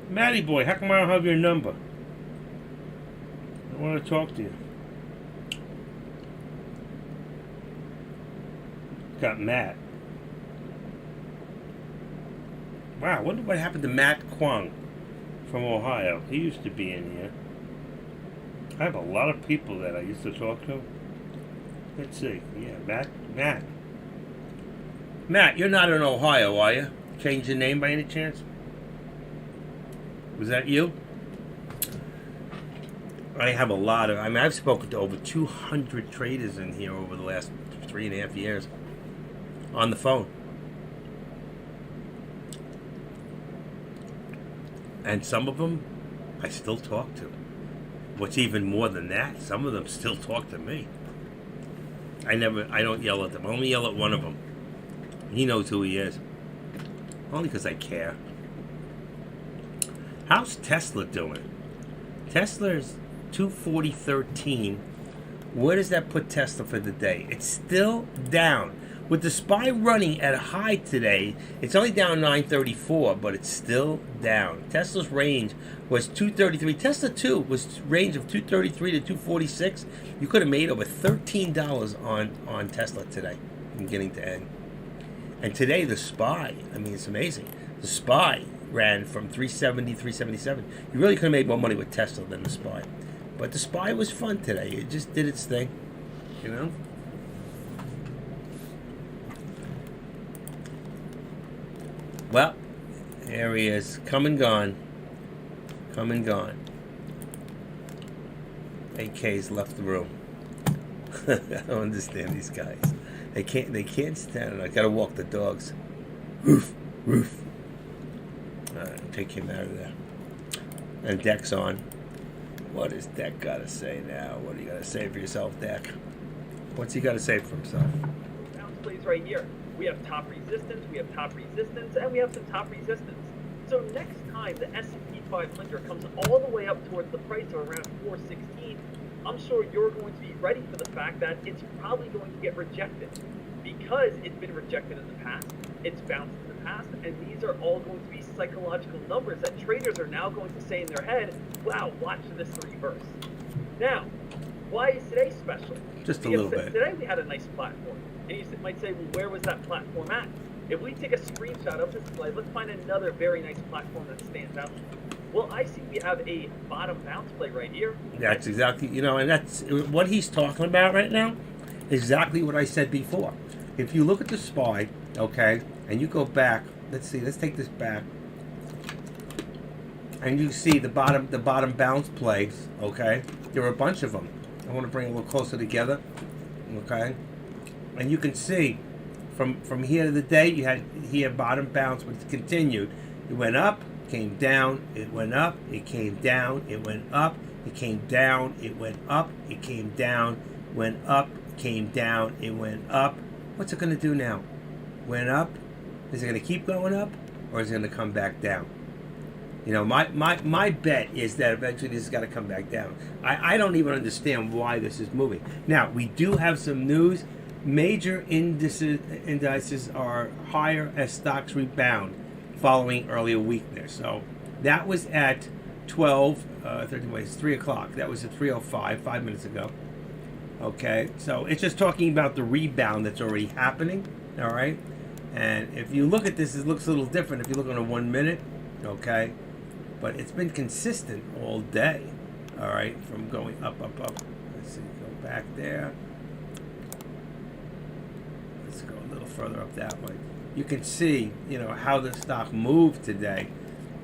Matty boy, how come I don't have your number? I want to talk to you. Got Matt. Wow, I wonder what happened to Matt Kwong from Ohio. He used to be in here. I have a lot of people that I used to talk to. Let's see. Yeah, Matt. Matt, you're not in Ohio, are you? Change your name by any chance? Was that you? I have a lot of, I've spoken to over 200 traders in here over the last 3.5 years on the phone. And some of them I still talk to. What's even more than that, some of them still talk to me. I don't yell at them. I only yell at one of them. He knows who he is. Only because I care. How's Tesla doing? Tesla's 240.13. Where does that put Tesla for the day? It's still down. With the SPY running at a high today, it's only down 9.34, but it's still down. Tesla's range was 233. Tesla 2 was range of 233 to 246. You could have made over $13 on Tesla today, from beginning to end. And today the SPY, it's amazing. The SPY ran from 370, 377. You really could have made more money with Tesla than the SPY. But the SPY was fun today. It just did its thing, you know? Well, there he is. Come and gone. Come and gone. AK's left the room. I don't understand these guys. They can't stand it. I gotta walk the dogs. Roof, roof. Alright, take him out of there. And Deck's on. What does Deck gotta say now? What do you gotta say for yourself, Deck? What's he gotta say for himself? Bounce plays right here. We have top resistance, and we have some top resistance. So next time the S&P 500 comes all the way up towards the price of around 416, I'm sure you're going to be ready for the fact that it's probably going to get rejected. Because it's been rejected in the past, it's bounced in the past, and these are all going to be psychological numbers that traders are now going to say in their head, wow, watch this reverse. Now, why is today special? Just a little bit. Today we had a nice platform. And you might say, well, where was that platform at? If we take a screenshot of this slide, let's find another very nice platform that stands out. Well, I see we have a bottom bounce play right here. That's exactly, and that's what he's talking about right now. Exactly what I said before. If you look at the SPY, okay, and you go back, let's see, let's take this back, and you see the bottom bounce plays, okay? There were a bunch of them. I want to bring it a little closer together, okay? And you can see from here to the day, you had here bottom bounce, but it continued. It went up, came down, it went up, it came down, it went up, it came down, it went up, it came down, went up, came down, it went up. What's it going to do now? Went up. Is it going to keep going up, or is it going to come back down? You know, my bet is that eventually this has got to come back down. I don't even understand why this is moving. Now, we do have some news. Major indices are higher as stocks rebound following earlier weakness. So that was at 3 o'clock. That was at 3:05, 5 minutes ago. Okay, so it's just talking about the rebound that's already happening. All right, and if you look at this, it looks a little different if you look on a 1 minute. Okay, but it's been consistent all day. All right, from going up. Let's see, go back there. Let's go a little further up that way. You can see, you know, how the stock moved today.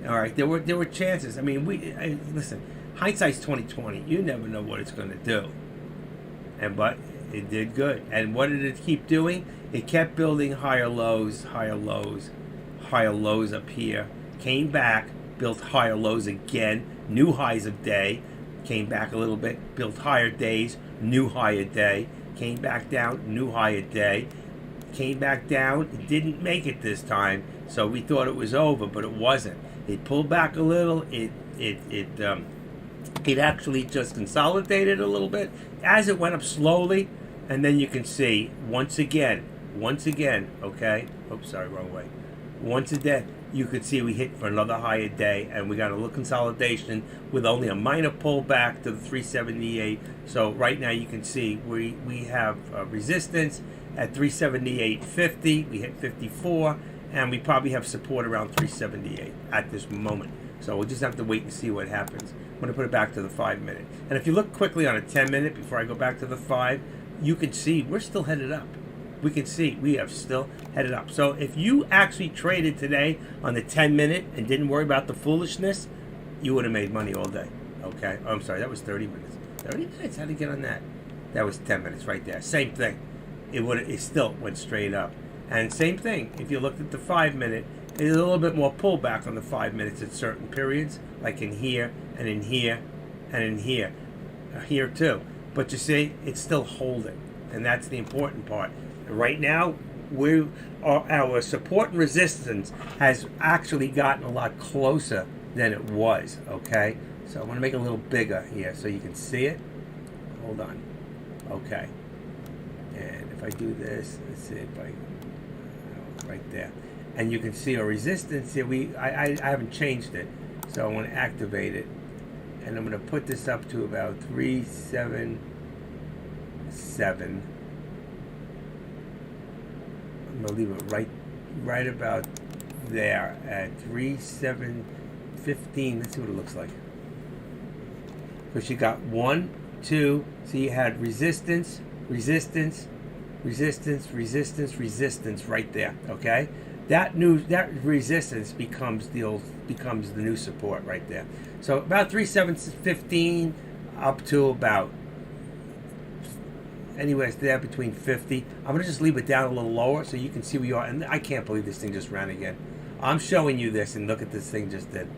All right, there were chances. I mean, listen. Hindsight's 20/20. You never know what it's going to do. But it did good. And what did it keep doing? It kept building higher lows up here. Came back, built higher lows again, new highs of day. Came back a little bit, built higher days, new higher day. Came back down, new higher day. Came back down. It didn't make it this time, so we thought it was over, but it wasn't. It pulled back a little. It actually just consolidated a little bit as it went up slowly, and then you can see once again, okay? Oops, sorry, wrong way. Once again, you could see we hit for another higher day, and we got a little consolidation with only a minor pullback to the 378. So right now you can see we have resistance at 378.50. We hit 54, and we probably have support around 378 at this moment. So we'll just have to wait and see what happens. I'm going to put it back to the 5 minute. And if you look quickly on a 10 minute before I go back to the 5, you can see we're still headed up. We can see we have still headed up. So if you actually traded today on the 10 minute and didn't worry about the foolishness, you would have made money all day. Okay? Oh, I'm sorry, that was 30 minutes. 30 minutes? How did it get on that? That was 10 minutes right there. Same thing. It still went straight up. And same thing, if you looked at the 5 minute, there's a little bit more pullback on the 5 minutes at certain periods, like in here, and in here, and in here. Here too. But you see, it's still holding. And that's the important part. Right now, our support and resistance has actually gotten a lot closer than it was, okay? So I'm going to make it a little bigger here so you can see it. Hold on. Okay. And if I do this, let's see if I... right there. And you can see our resistance here. I haven't changed it, so I want to activate it. And I'm going to put this up to about 377. I'm going to leave it right about there at 3715. Let's see what it looks like. Because you got 1, 2. So you had resistance right there. Okay. That resistance becomes the new support right there. So about 3715 up to about anywhere there between 50. I'm gonna just leave it down a little lower so you can see where you are. And I can't believe this thing just ran again. I'm showing you this, and look at this thing just did.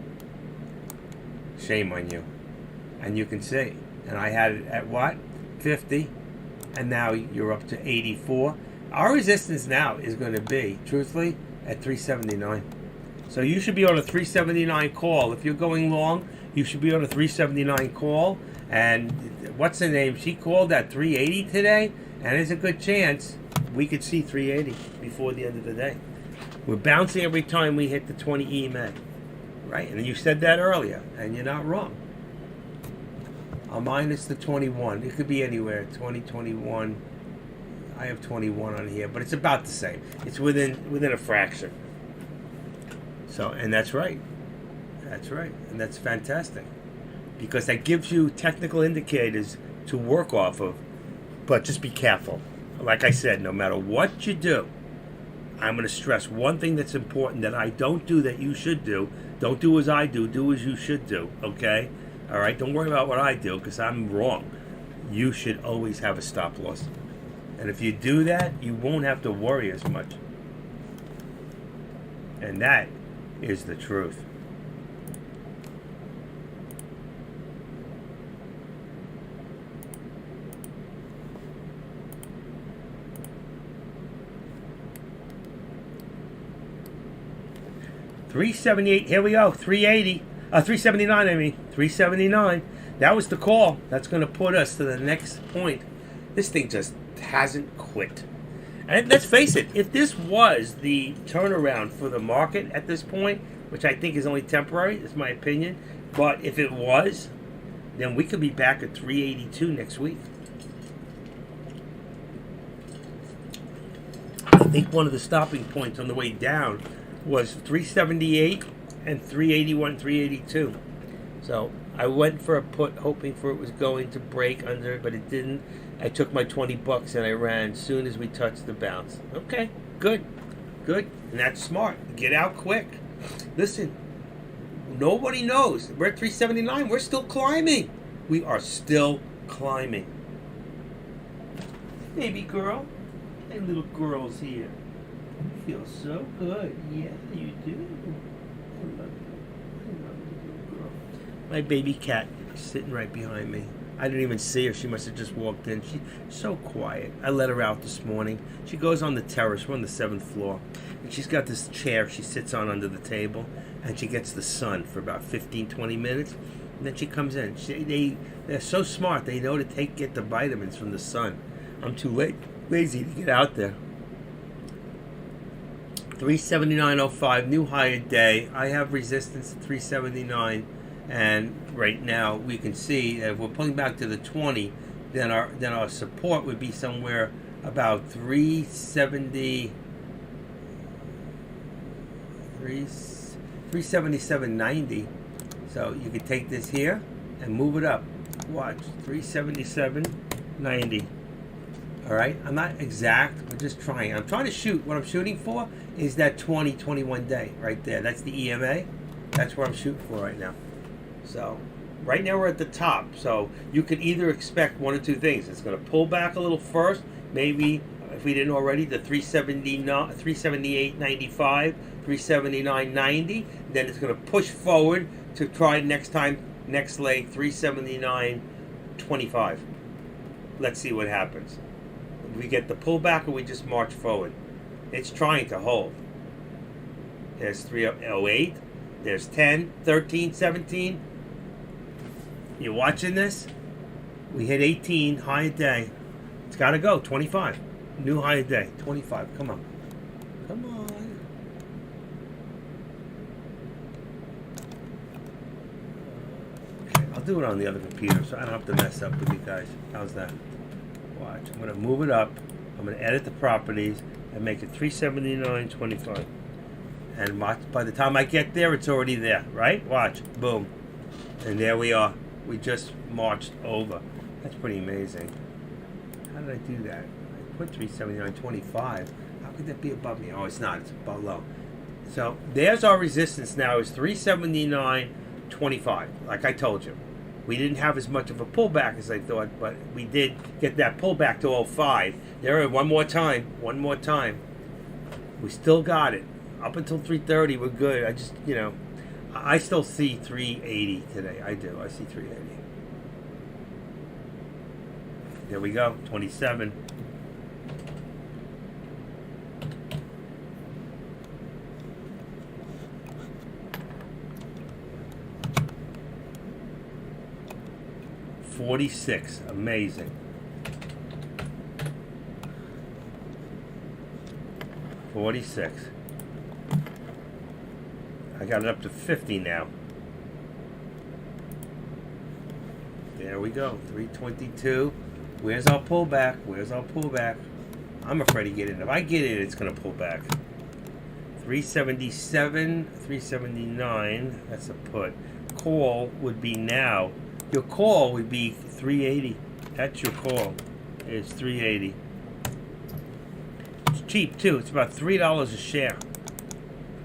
Shame on you. And you can see. And I had it at what? 50. And now you're up to 84. Our resistance now is going to be, truthfully, at 379. So you should be on a 379 call. If you're going long, you should be on a 379 call. And what's her name? She called at 380 today. And there's a good chance we could see 380 before the end of the day. We're bouncing every time we hit the 20 EMA. Right? And you said that earlier. And you're not wrong. I'll minus the 21. It could be anywhere. 20, 21. I have 21 on here, but it's about the same. It's within a fraction. So, and that's right. That's right. And that's fantastic. Because that gives you technical indicators to work off of. But just be careful. Like I said, no matter what you do, I'm going to stress one thing that's important that I don't do that you should do. Don't do as I do as you should do, okay? All right, don't worry about what I do because I'm wrong. You should always have a stop loss. And if you do that, you won't have to worry as much. And that is the truth. $378. Here we go. 380. 379. I mean 379. That was the call. That's going to put us to the next point. This thing just hasn't quit. And let's face it, if this was the turnaround for the market at this point, which I think is only temporary, that's my opinion, but if it was, then we could be back at 382 next week. I think one of the stopping points on the way down was 378 and 381, 382. So I went for a put, hoping for it was going to break under, but it didn't. I took my $20 and I ran as soon as we touched the bounce. Okay, good. And that's smart. Get out quick. Listen, nobody knows. We're at 379. We're still climbing. We are still climbing. Baby girl. Hey, little girls here. You feel so good. Yeah, you do. I love you, little girl. My baby cat is sitting right behind me. I didn't even see her. She must have just walked in. She's so quiet. I let her out this morning. She goes on the terrace. We're on the 7th floor. And she's got this chair she sits on under the table. And she gets the sun for about 15, 20 minutes. And then she comes in. They're so smart. They know to get the vitamins from the sun. I'm too lazy to get out there. 379.05, new higher day. I have resistance at 379. And right now we can see that if we're pulling back to the 20, then our support would be somewhere about 370, 377.90. So you could take this here and move it up. Watch, 377.90. All right, I'm not exact, we're just trying. I'm trying to shoot. What I'm shooting for is that 21 day right there. That's the EMA. That's where I'm shooting for right now. So right now we're at the top. So you could either expect one or two things. It's going to pull back a little first. Maybe, if we didn't already, the 378.95, 379.90. Then it's going to push forward to try next leg, 379.25. Let's see what happens. We get the pullback or we just march forward. It's trying to hold. There's 308. There's 10, 13, 17. You watching this? We hit 18, high day. It's got to go, 25. New high day, 25. Come on. Come on. Okay, I'll do it on the other computer so I don't have to mess up with you guys. How's that? Watch. I'm going to move it up. I'm going to edit the properties and make it 379.25. And watch, by the time I get there, it's already there, right? Watch. Boom. And there we are. We just marched over. That's pretty amazing. How did I do that? I put 379.25. How could that be above me? Oh, it's not. It's below. So there's our resistance now is 379.25. Like I told you. We didn't have as much of a pullback as I thought, but we did get that pullback to 05. There, one more time. We still got it. Up until 330, we're good. I just, I still see 380 today. I do. I see 380. There we go. 27. $46. Amazing. 46. I got it up to 50 now. There we go. 322. Where's our pullback? I'm afraid to get in. If I get in, it's going to pull back. 377, 379. That's a put. Call would be now. Your call would be 380. That's your call. It's 380. cheap too. It's about $3 a share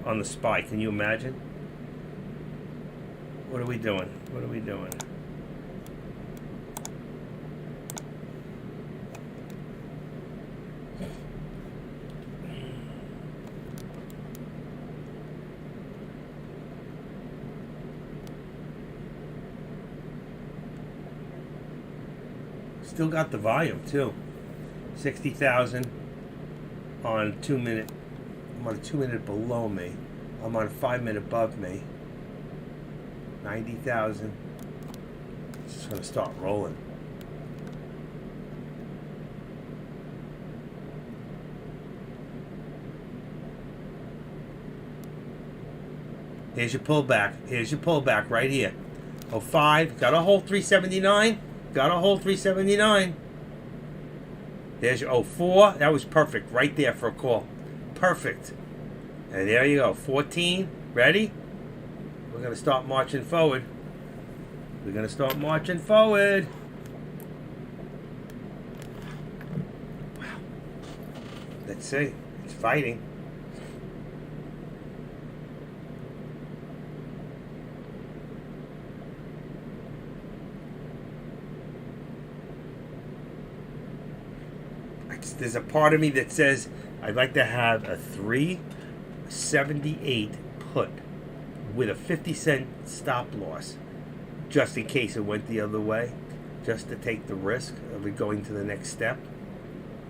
on the SPY. Can you imagine? What are we doing? What are we doing? Still got the volume too. 60,000 on 2 minute. I'm on a 2 minute below me. I'm on a 5 minute above me. 90,000. It's just gonna start rolling. Here's your pullback. Here's your pullback right here. 05. Got a hold 379. Got a hold 379. There's your 04. That was perfect right there for a call. Perfect. And there you go. 14. Ready? We're going to start marching forward. We're going to start marching forward. Wow. Let's see. It's fighting. There's a part of me that says I'd like to have a 378 put with a 50-cent stop loss, just in case it went the other way, just to take the risk of it going to the next step.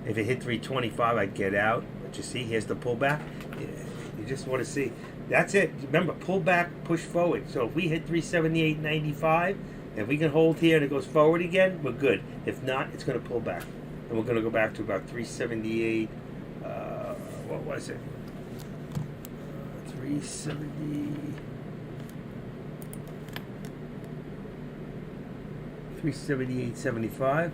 If it hit 325, I'd get out. But you see, here's the pullback. You just want to see. That's it. Remember, pull back, push forward. So if we hit 378.95, if we can hold here and it goes forward again, we're good. If not, it's going to pull back. And we're going to go back to about 378. What was it? 370. 378.75.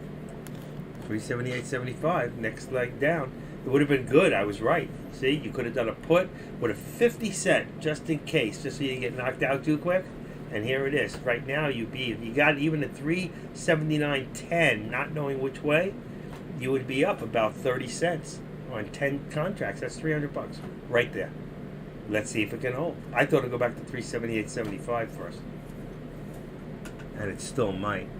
378.75. Next leg down. It would have been good. I was right. See, you could have done a put with a 50 cent just in case, just so you didn't get knocked out too quick. And here it is. Right now, you got even a 379.10, not knowing which way. You would be up about 30 cents on 10 contracts. That's $300 right there. Let's see if it can hold. I thought it'd go back to 378.75 first, and it still might.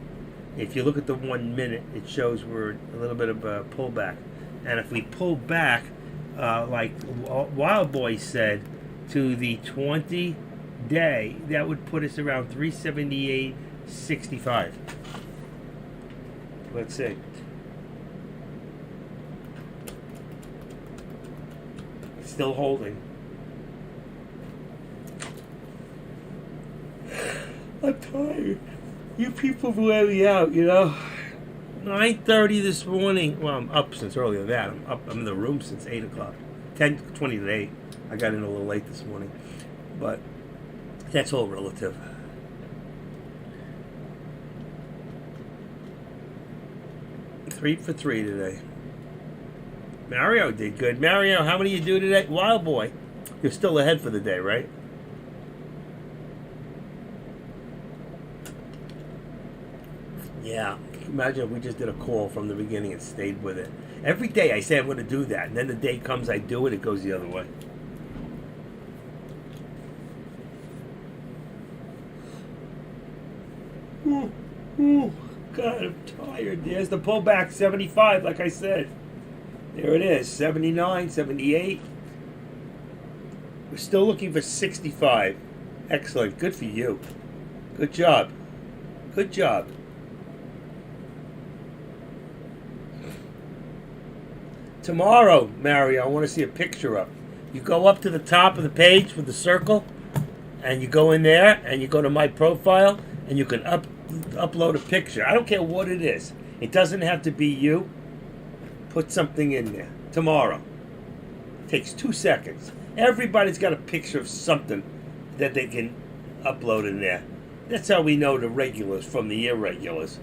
If you look at the 1 minute, it shows we're a little bit of a pullback, and if we pull back, like Wild Boy said, to the 20-day, that would put us around 378.65. Let's see. Still holding. I'm tired. You people wear me out, you know. 9:30 this morning. Well, I'm up since earlier than that. I'm in the room since 8 o'clock. 10:20 to 8. I got in a little late this morning. But that's all relative. Three for three today. Mario did good. Mario, how many you do today? Wild Boy. You're still ahead for the day, right? Yeah. Imagine if we just did a call from the beginning and stayed with it. Every day I say I'm going to do that, and then the day comes I do it, it goes the other way. Ooh, God, I'm tired. There's the pullback, 75, like I said. There it is, 79, 78. We're still looking for 65. Excellent. Good for you. Good job. Good job. Tomorrow, Mario, I want to see a picture up. You go up to the top of the page with the circle, and you go in there, and you go to my profile, and you can upload a picture. I don't care what it is. It doesn't have to be you. Put something in there. Tomorrow. Takes 2 seconds. Everybody's got a picture of something that they can upload in there. That's how we know the regulars from the irregulars.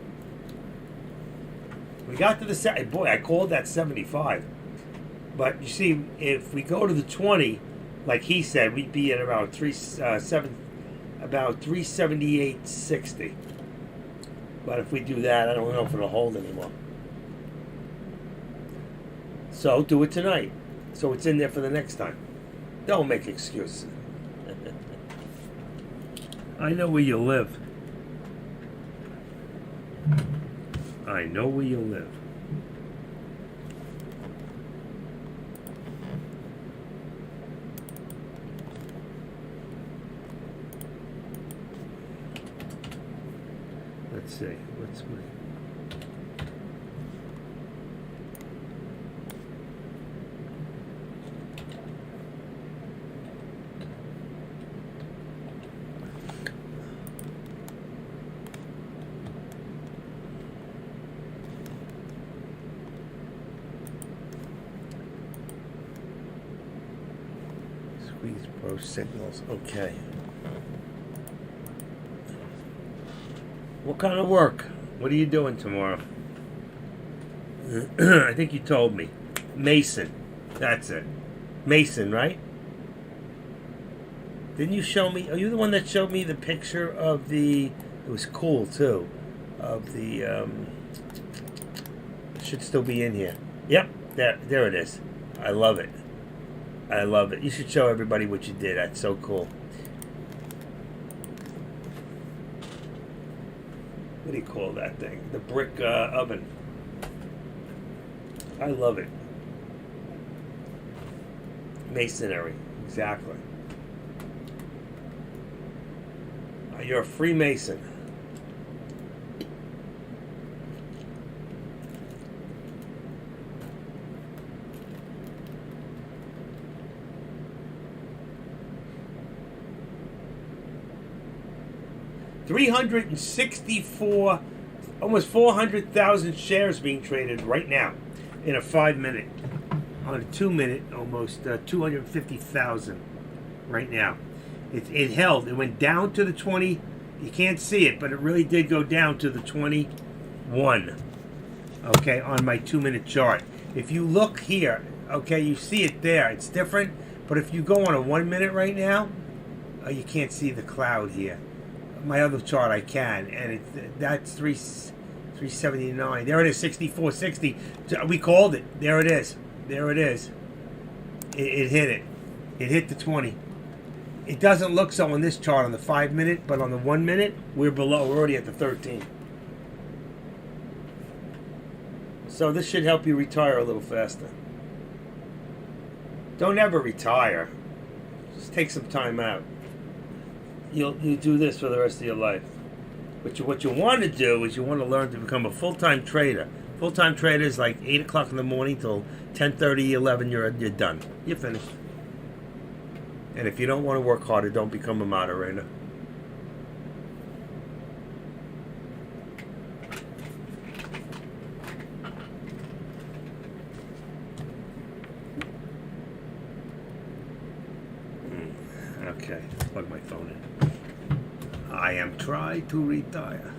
We got to the boy, I called that 75. But you see, if we go to the 20, like he said, we'd be at around 378.60. But if we do that, I don't know if it'll hold anymore. So do it tonight. so it's in there for the next time. Don't make excuses. I know where you live. I know where you live. Let's see. What's my... Squeeze pro signals. Okay. What kind of work? What are you doing tomorrow? I think you told me. Mason. That's it. Mason, right? Didn't you show me? Are you the one that showed me the picture of the... It was cool, too. Of the... It should still be in here. Yep. There it is. I love it. I love it. You should show everybody what you did. That's so cool. What do you call that thing? The brick oven. I love it. Masonry. Exactly. You're a Freemason. $364, almost 400,000 shares being traded right now in a 5-minute. On a 2-minute, almost 250,000 right now. It held. It went down to the 20. You can't see it, but it really did go down to the 21. Okay, on my 2-minute chart. If you look here, okay, you see it there. It's different, but if you go on a 1-minute right now, you can't see the cloud here. My other chart I can, and that's 379. There it is, 64.60. We called it. There it is. There it is. It hit it. It hit the 20. It doesn't look so on this chart on the 5-minute, but on the 1-minute, we're below. We're already at the 13. So this should help you retire a little faster. Don't ever retire. Just take some time out. You do this for the rest of your life. But what you want to do is you want to learn to become a full-time trader. Full-time trader is like 8 o'clock in the morning till 10:30, 11. You're done. You're finished. And if you don't want to work harder, don't become a moderator. Okay, let's plug my phone in. I am trying to retire.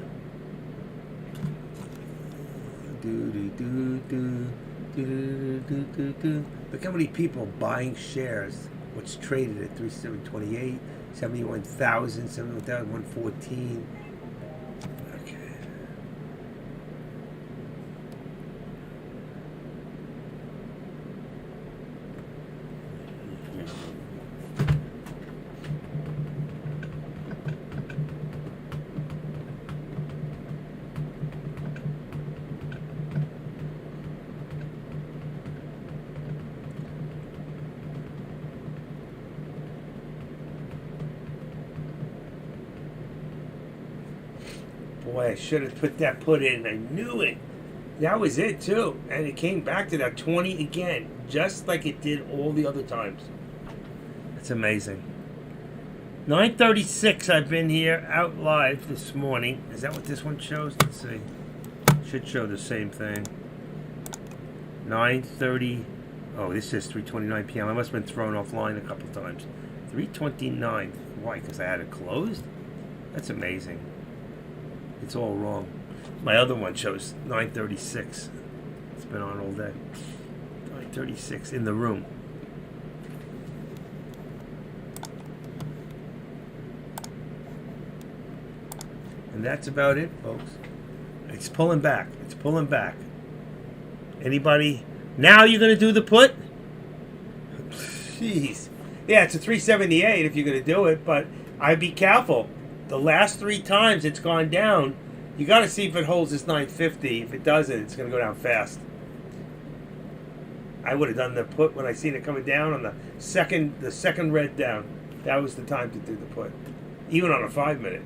Look how many people buying shares. What's traded at 3728, 71,000, 71,114. Okay. Boy, I should have put that put in. I knew it. That was it, too. And it came back to that 20 again, just like it did all the other times. That's amazing. 9:36, I've been here out live this morning. Is that what this one shows? Let's see. Should show the same thing. 9:30. Oh, this says 3:29 p.m. I must have been thrown offline a couple times. 3:29. Why? Because I had it closed? That's amazing. It's all wrong. My other one shows 9:36. It's been on all day. 9:36 in the room. And that's about it, folks. It's pulling back. It's pulling back. Anybody? Now you're going to do the put? Jeez. Yeah, it's a 378 if you're going to do it, but I'd be careful. The last 3 times it's gone down, you got to see if it holds this 950. If it doesn't, it's going to go down fast. I would have done the put when I seen it coming down on the second red down. That was the time to do the put, even on a 5-minute.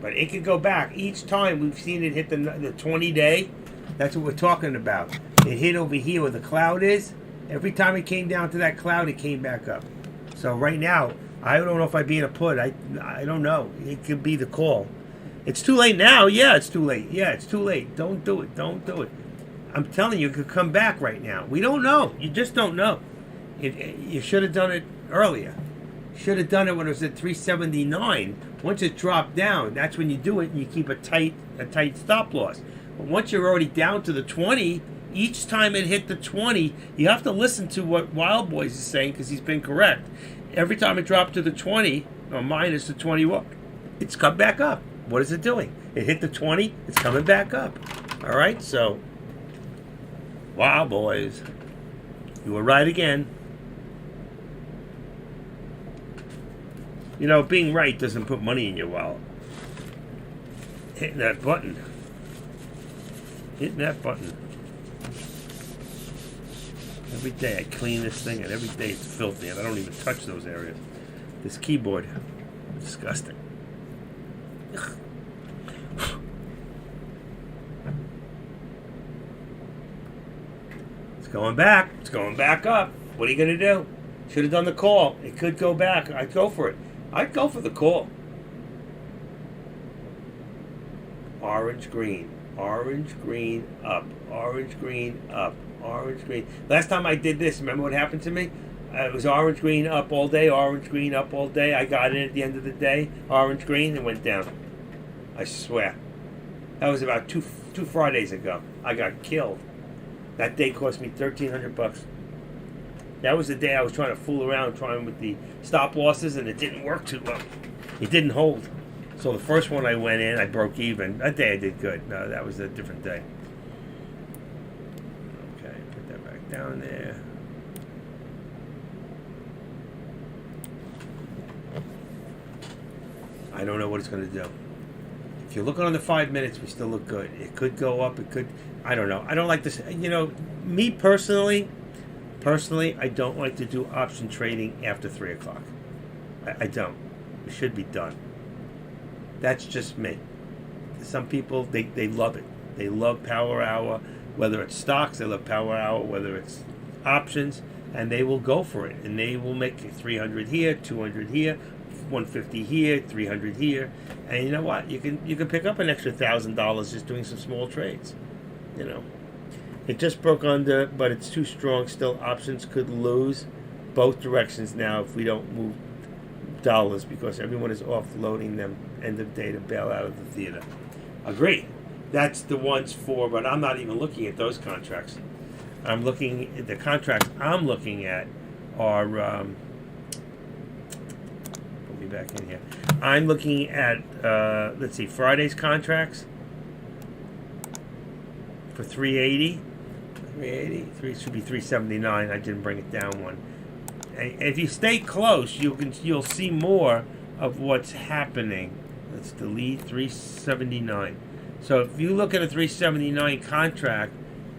But it could go back each time we've seen it hit the 20-day. That's what we're talking about. It hit over here where the cloud is. Every time it came down to that cloud, it came back up. So right now, I don't know if I'd be in a put. I don't know. It could be the call. It's too late now. Yeah, it's too late. Yeah, it's too late. Don't do it. Don't do it. I'm telling you, it could come back right now. We don't know. You just don't know. You should have done it earlier. Should have done it when it was at 379. Once it dropped down, that's when you do it and you keep a tight stop loss. But once you're already down to the 20, each time it hit the 20, you have to listen to what Wild Boys is saying because he's been correct. Every time it dropped to the 20 or minus the 21, it's come back up. What is it doing? It hit the 20, it's coming back up. All right, so Wild Boys, you were right again. You know, being right doesn't put money in your wallet. Hitting that button. Hitting that button. Every day I clean this thing, and every day it's filthy, and I don't even touch those areas. This keyboard, disgusting. Ugh. It's going back. It's going back up. What are you going to do? Should have done the call. It could go back. I'd go for it. I'd go for the call. Orange, green. Orange, green, up. Orange, green, up. Orange, green. Last time I did this, remember what happened to me? It was orange, green, up all day. Orange, green, up all day. I got in at the end of the day. Orange, green, and went down. I swear. That was about two Fridays ago. I got killed. That day cost me $1,300. That was the day I was trying to fool around, trying with the stop losses, and it didn't work too well. It didn't hold. So the first one I went in, I broke even. That day I did good. No, that was a different day. Okay, put that back down there. I don't know what it's going to do. If you're looking on the 5 minutes, we still look good. It could go up. It could. I don't know. I don't like this. You know, me personally, I don't like to do option trading after 3 o'clock. I don't. It should be done. That's just me. Some people, they love it. They love power hour. Whether it's stocks, they love power hour. Whether it's options, and they will go for it. And they will make 300 here, 200 here, 150 here, 300 here. And you know what? You can pick up an extra $1,000 just doing some small trades. You know. It just broke under, but it's too strong. Still, options could lose both directions now if we don't move dollars because everyone is offloading them end of day to bail out of the theater. Agree. That's the ones for, but I'm not even looking at those contracts. I'm looking at the contracts I'm looking at are, put me back in here. I'm looking at, let's see, Friday's contracts for 380. 380, should be 379. I didn't bring it down one. And if you stay close, you'll see more of what's happening. Let's delete 379. So if you look at a 379 contract,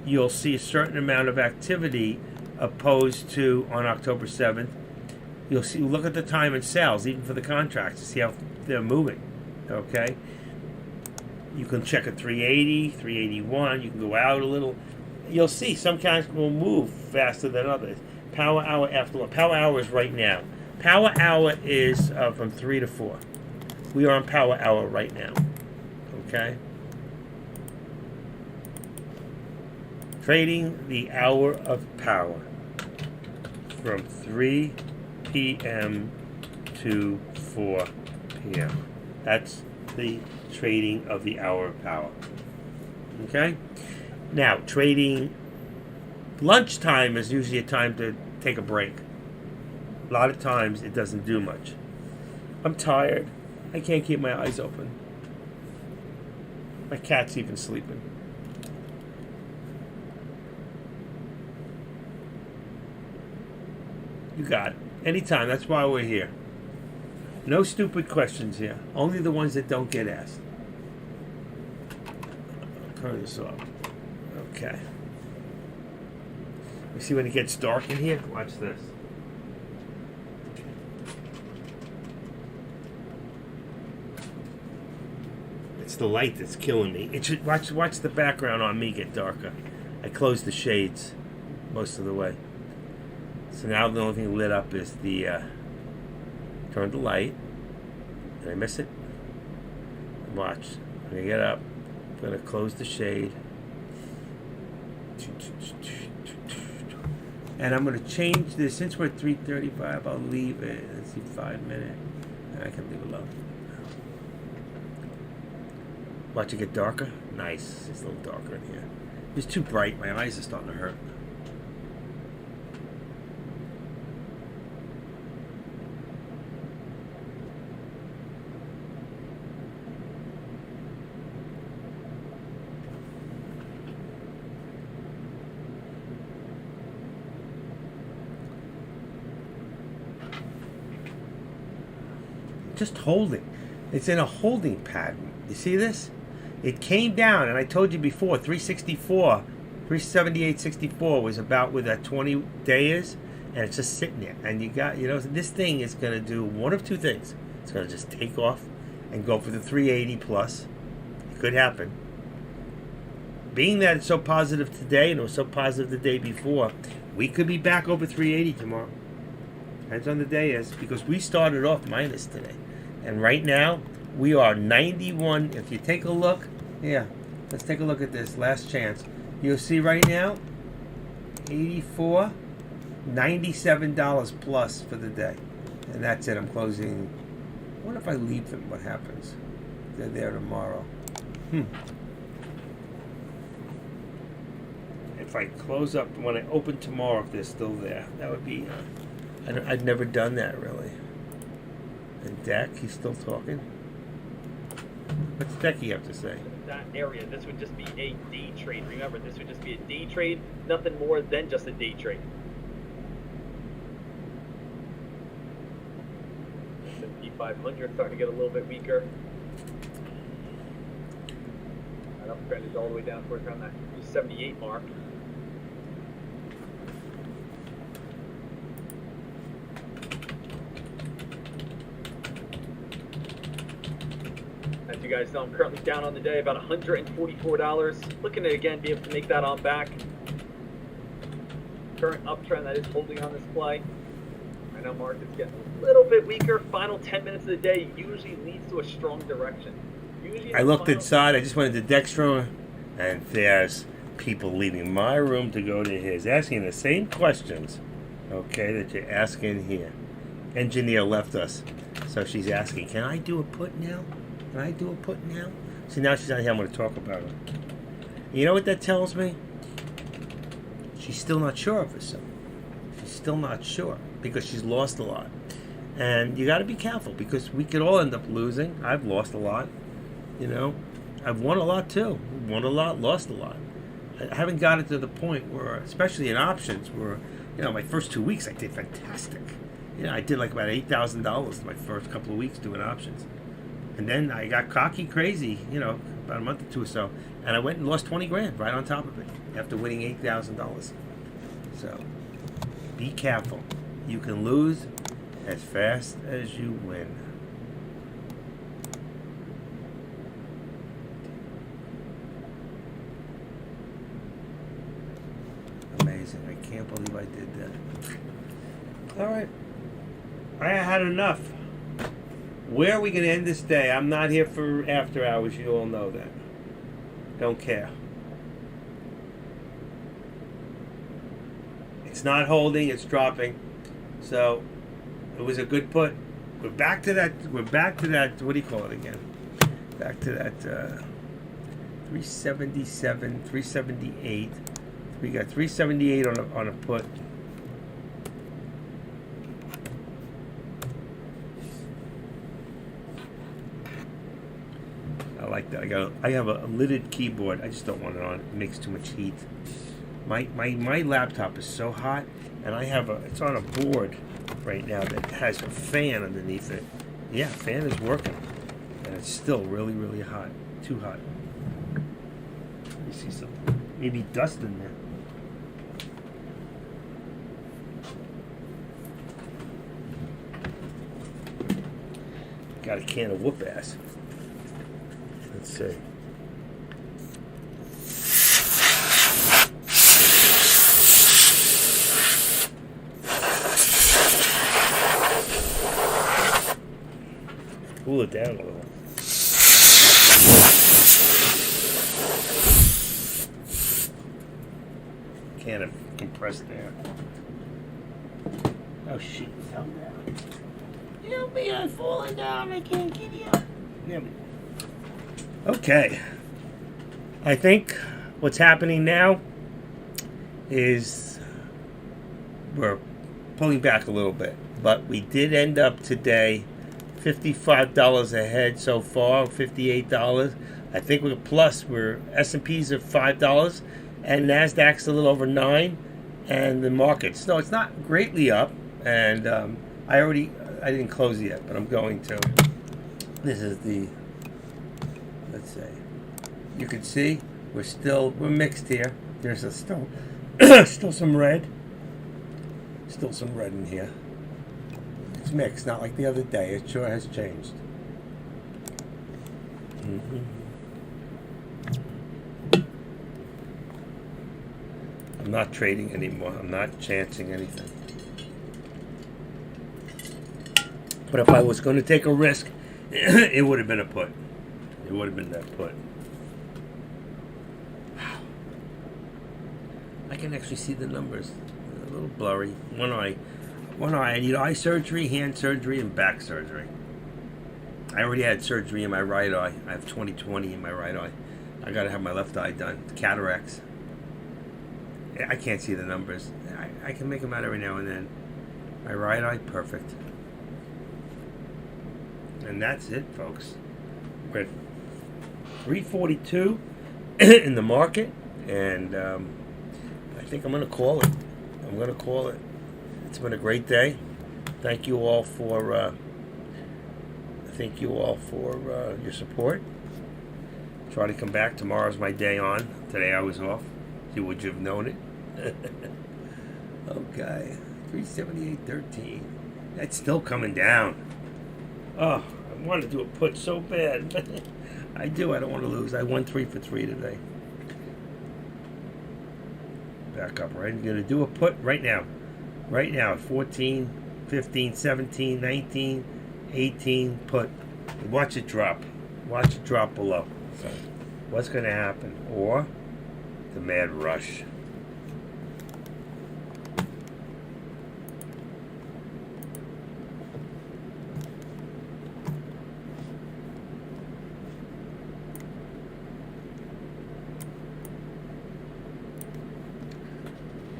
you'll see a certain amount of activity opposed to on October 7th. You'll see. Look at the time and sales, even for the contracts, to see how they're moving. Okay. You can check a 380, 381. You can go out a little. You'll see some contracts will move faster than others. Power hour after one. Power hour is right now. Power hour is from 3 to 4. We are on power hour right now. Okay? Trading the hour of power from 3 p.m. to 4 p.m. That's the trading of the hour of power. Okay? Now, trading lunchtime is usually a time to take a break. A lot of times it doesn't do much. I'm tired. I can't keep my eyes open. My cat's even sleeping. You got it. Anytime. That's why we're here. No stupid questions here. Only the ones that don't get asked. I'll turn this off. Okay. You see when it gets dark in here? Watch this. It's the light that's killing me. It should watch the background on me get darker. I closed the shades most of the way. So now the only thing lit up is the turn the light. Did I miss it? Watch. I'm gonna get up. I'm gonna close the shade. And I'm gonna change this. Since we're at 3:35, I'll leave it. Let's see, 5 minutes. I can leave it alone. Watch it get darker. Nice. It's a little darker in here. It's too bright. My eyes are starting to hurt. Just holding. It's in a holding pattern. You see this? It came down, and I told you before, 364, 378.64 was about where that 20-day is, and it's just sitting there. And you got, this thing is going to do one of two things. It's going to just take off and go for the 380 plus. It could happen. Being that it's so positive today, and it was so positive the day before, we could be back over 380 tomorrow. Depends on the day is, because we started off minus today. And right now, we are 91. If you take a look, let's take a look at this last chance. You'll see right now, 84, $97 plus for the day. And that's it. I'm closing. What if I leave them? What happens? They're there tomorrow. If I close up, when I open tomorrow, if they're still there, that would be, I'd never done that really. And Dak, he's still talking. What's Decky have to say? That area, this would just be a day trade. Remember, this would just be a day trade, nothing more than just a day trade. 500 starting to get a little bit weaker. That uptrend is all the way down towards around that 278 mark. As you guys know, I'm currently down on the day about $144. Looking to again be able to make that on back. Current uptrend that is holding on this play. I know market's getting a little bit weaker. Final 10 minutes of the day usually leads to a strong direction. I looked inside. I just went into Dextro, and there's people leaving my room to go to his, asking the same questions, okay, that you're asking here. Engineer left us, so she's asking, can I do a put now? Can I do a put now? See, now she's not here. I'm going to talk about it. You know what that tells me? She's still not sure of herself. She's still not sure because she's lost a lot. And you got to be careful because we could all end up losing. I've lost a lot. You know, I've won a lot too. Won a lot, lost a lot. I haven't got it to the point where, especially in options, where, you know, my first 2 weeks I did fantastic. You know, I did like about $8,000 my first couple of weeks doing options. And then I got cocky crazy, you know, about a month or two or so. And I went and lost 20 grand right on top of it after winning $8,000. So be careful. You can lose as fast as you win. Amazing. I can't believe I did that. All right. I had enough. Where are we going to end this day? I'm not here for after hours. You all know that. Don't care. It's not holding. It's dropping. So it was a good put. We're back to that. We're back to that. What do you call it again? Back to that 377, 378. We got 378 on a put. I like that. I have a lidded keyboard. I just don't want it on. It makes too much heat. My laptop is so hot, and it's on a board right now that has a fan underneath it. Yeah, fan is working, and it's still really, really hot. Too hot. Let me see something. Maybe dust in there. Got a can of whoop ass. Let's see. Cool it down a little. Can of compressed air. Oh shit, it fell down. Help me, I'm falling down. I can't get you up. There we go. Okay. I think what's happening now is we're pulling back a little bit. But we did end up today $55 ahead so far, $58. I think we're plus. We're S&Ps are $5, and Nasdaq's a little over 9, and the markets. No, it's not greatly up. And I didn't close yet, but I'm going to. This is the. Let's say, you can see we're mixed here. There's still still some red. Still some red in here. It's mixed, not like the other day. It sure has changed. I'm not trading anymore. I'm not chancing anything. But if I was going to take a risk, it would have been a put. It would have been that put. Wow. I can actually see the numbers. A little blurry. One eye. I need eye surgery, hand surgery, and back surgery. I already had surgery in my right eye. I have 20/20 in my right eye. I got to have my left eye done. Cataracts. I can't see the numbers. I can make them out every now and then. My right eye, perfect. And that's it, folks. We're at 342 in the market, and I think I'm going to call it. It's been a great day. Thank you all for your support. Try to come back. Tomorrow's my day on. Today I was off. You would you have known it? Okay, 378.13. That's still coming down. Oh, I want to do a put so bad. I do. I don't want to lose. I won 3 for 3 today. Back up, right? I'm going to do a put right now. Right now, 14, 15, 17, 19, 18, put. Watch it drop. Watch it drop below. So, what's going to happen? Or the mad rush.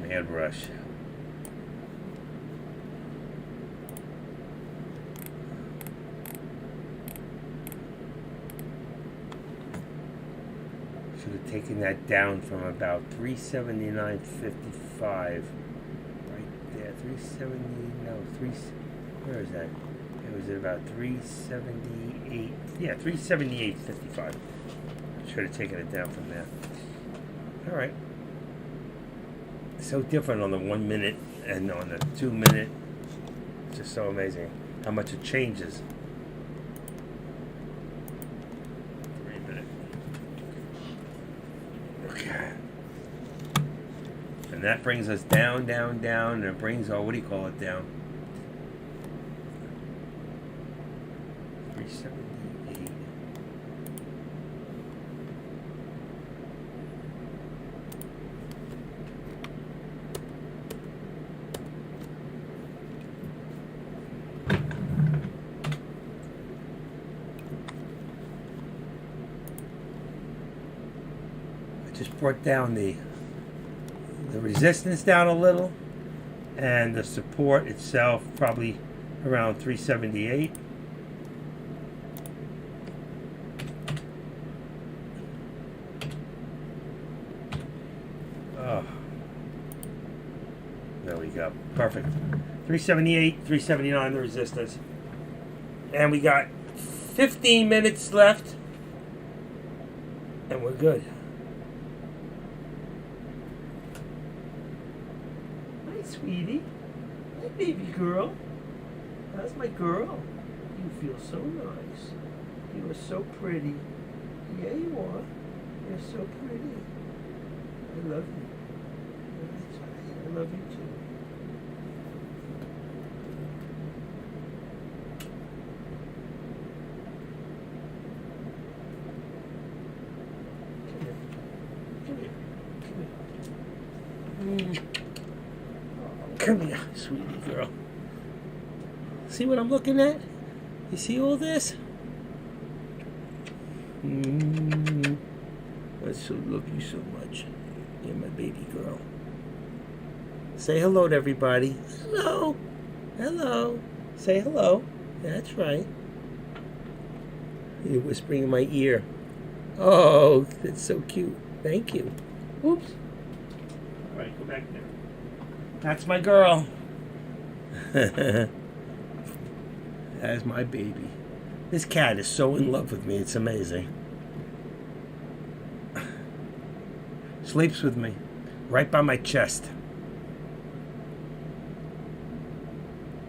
Mad rush. Should have taken that down from about 379.55 right there. 370, no, 3, where is that? It was at about 378, yeah, 378.55. Should have taken it down from there. All right. So different on the 1 minute and on the 2 minute. It's just so amazing how much it changes. 3 minute. Okay. And that brings us down, down, down, and it brings our, what do you call it, down? 378. Just brought down the resistance down a little, and the support itself probably around 378. Oh, there we go. Perfect. 378, 379, the resistance. And we got 15 minutes left. And we're good. Hi, sweetie. Hi, baby girl. That's my girl. You feel so nice. You are so pretty. Yeah, you are. You're so pretty. I love you. I love you too. Come here, sweetie girl. See what I'm looking at? You see all this? I so love you so much. You're my baby girl. Say hello to everybody. Hello. Hello. Say hello. That's right. You're whispering in my ear. Oh, that's so cute. Thank you. Oops. All right, go back there. That's my girl. That's my baby. This cat is so in love with me. It's amazing. Sleeps with me, right by my chest.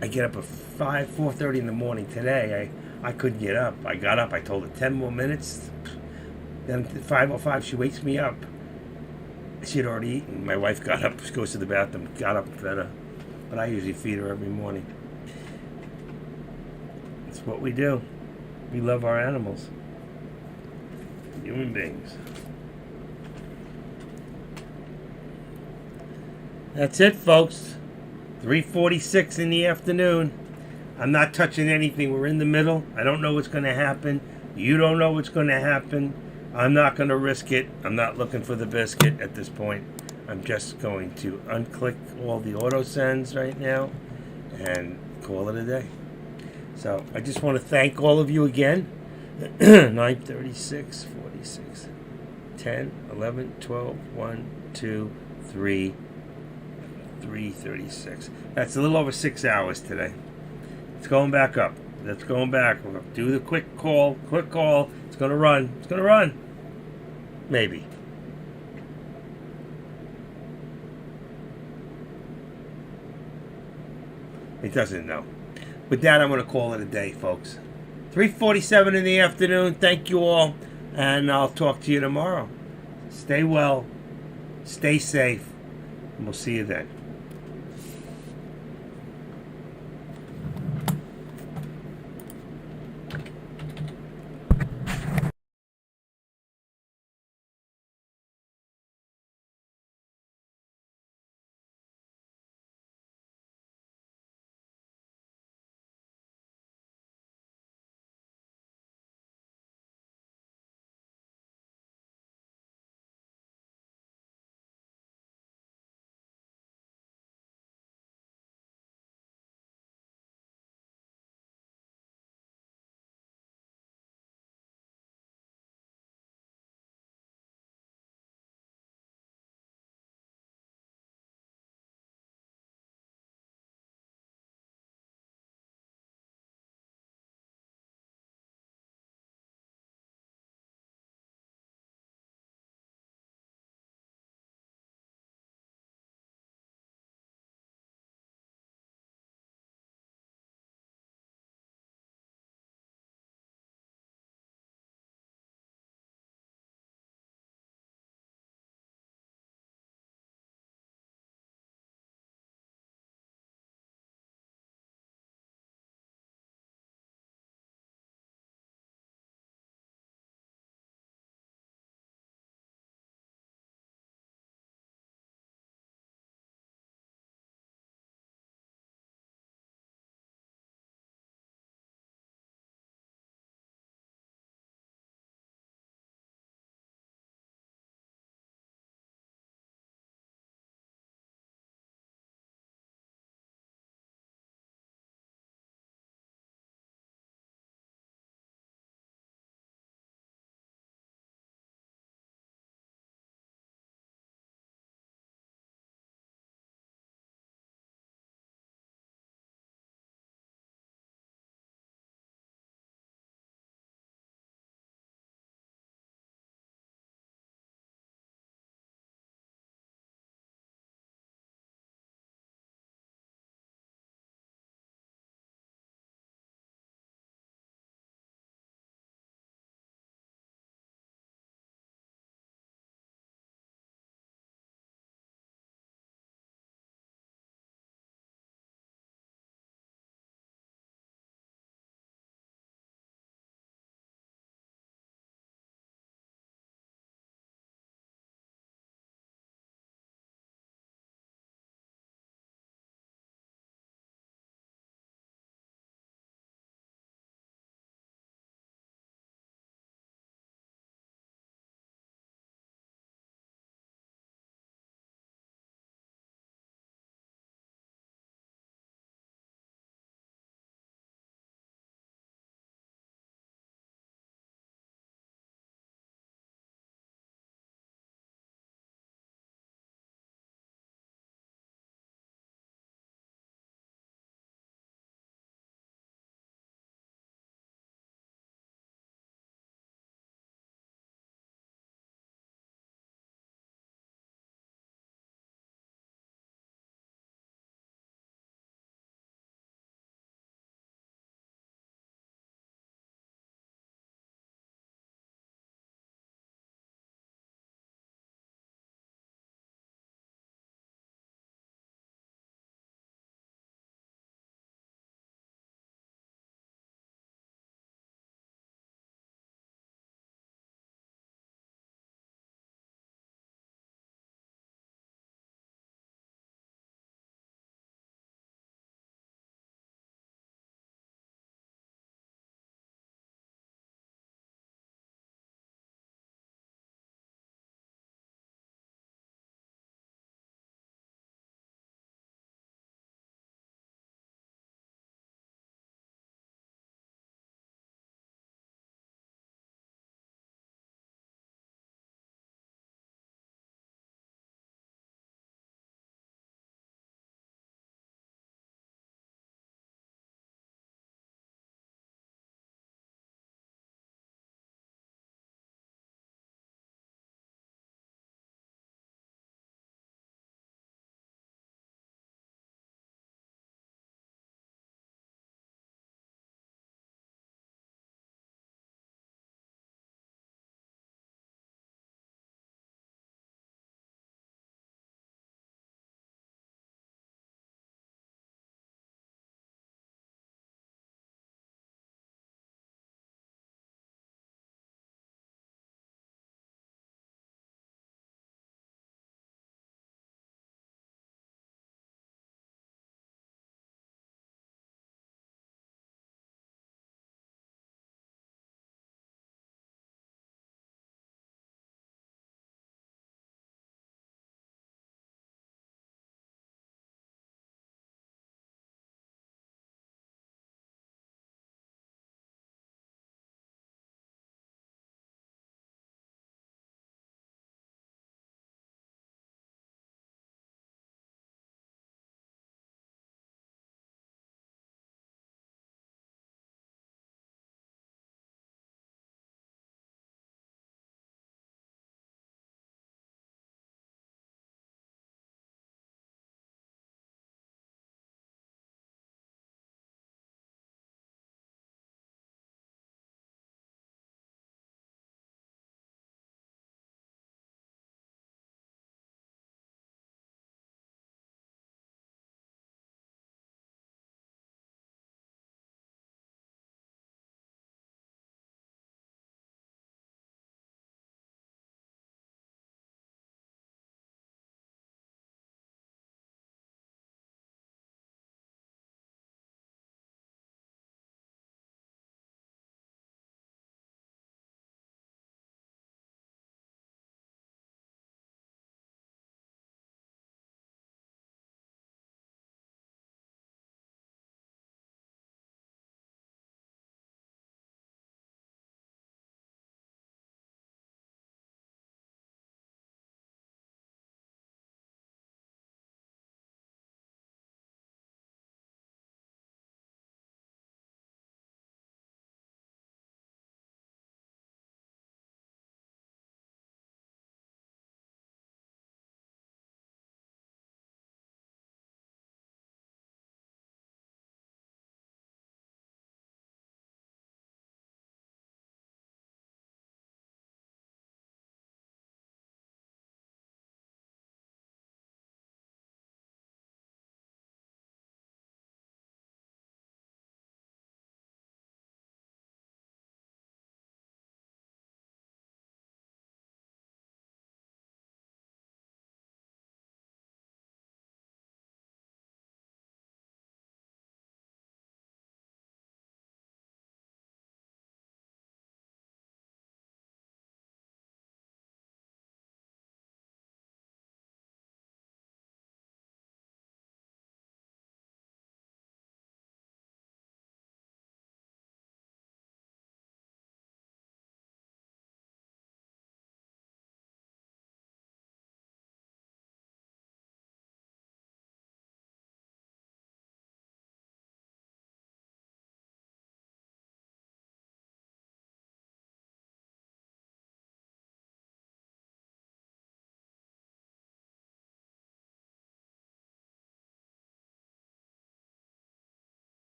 I get up at 4:30 in the morning. Today, I couldn't get up. I got up. I told her 10 more minutes. Then at 5:05, she wakes me up. She had already eaten. My wife got up, goes to the bathroom, got up and fed her. But I usually feed her every morning. It's what we do. We love our animals. Human beings. That's it, folks. 3:46 in the afternoon. I'm not touching anything. We're in the middle. I don't know what's going to happen. You don't know what's going to happen. I'm not going to risk it. I'm not looking for the biscuit at this point. I'm just going to unclick all the auto sends right now and call it a day. So I just want to thank all of you again. 9:36, 46, 10, 11, 12, 1, 2, 3, 3:36. That's a little over 6 hours today. It's going back up. That's going back. We're going to do the quick call. Quick call. It's going to run. It's going to run. Maybe. It doesn't know. With that, I'm going to call it a day, folks. 3:47 in the afternoon. Thank you all. And I'll talk to you tomorrow. Stay well. Stay safe. And we'll see you then.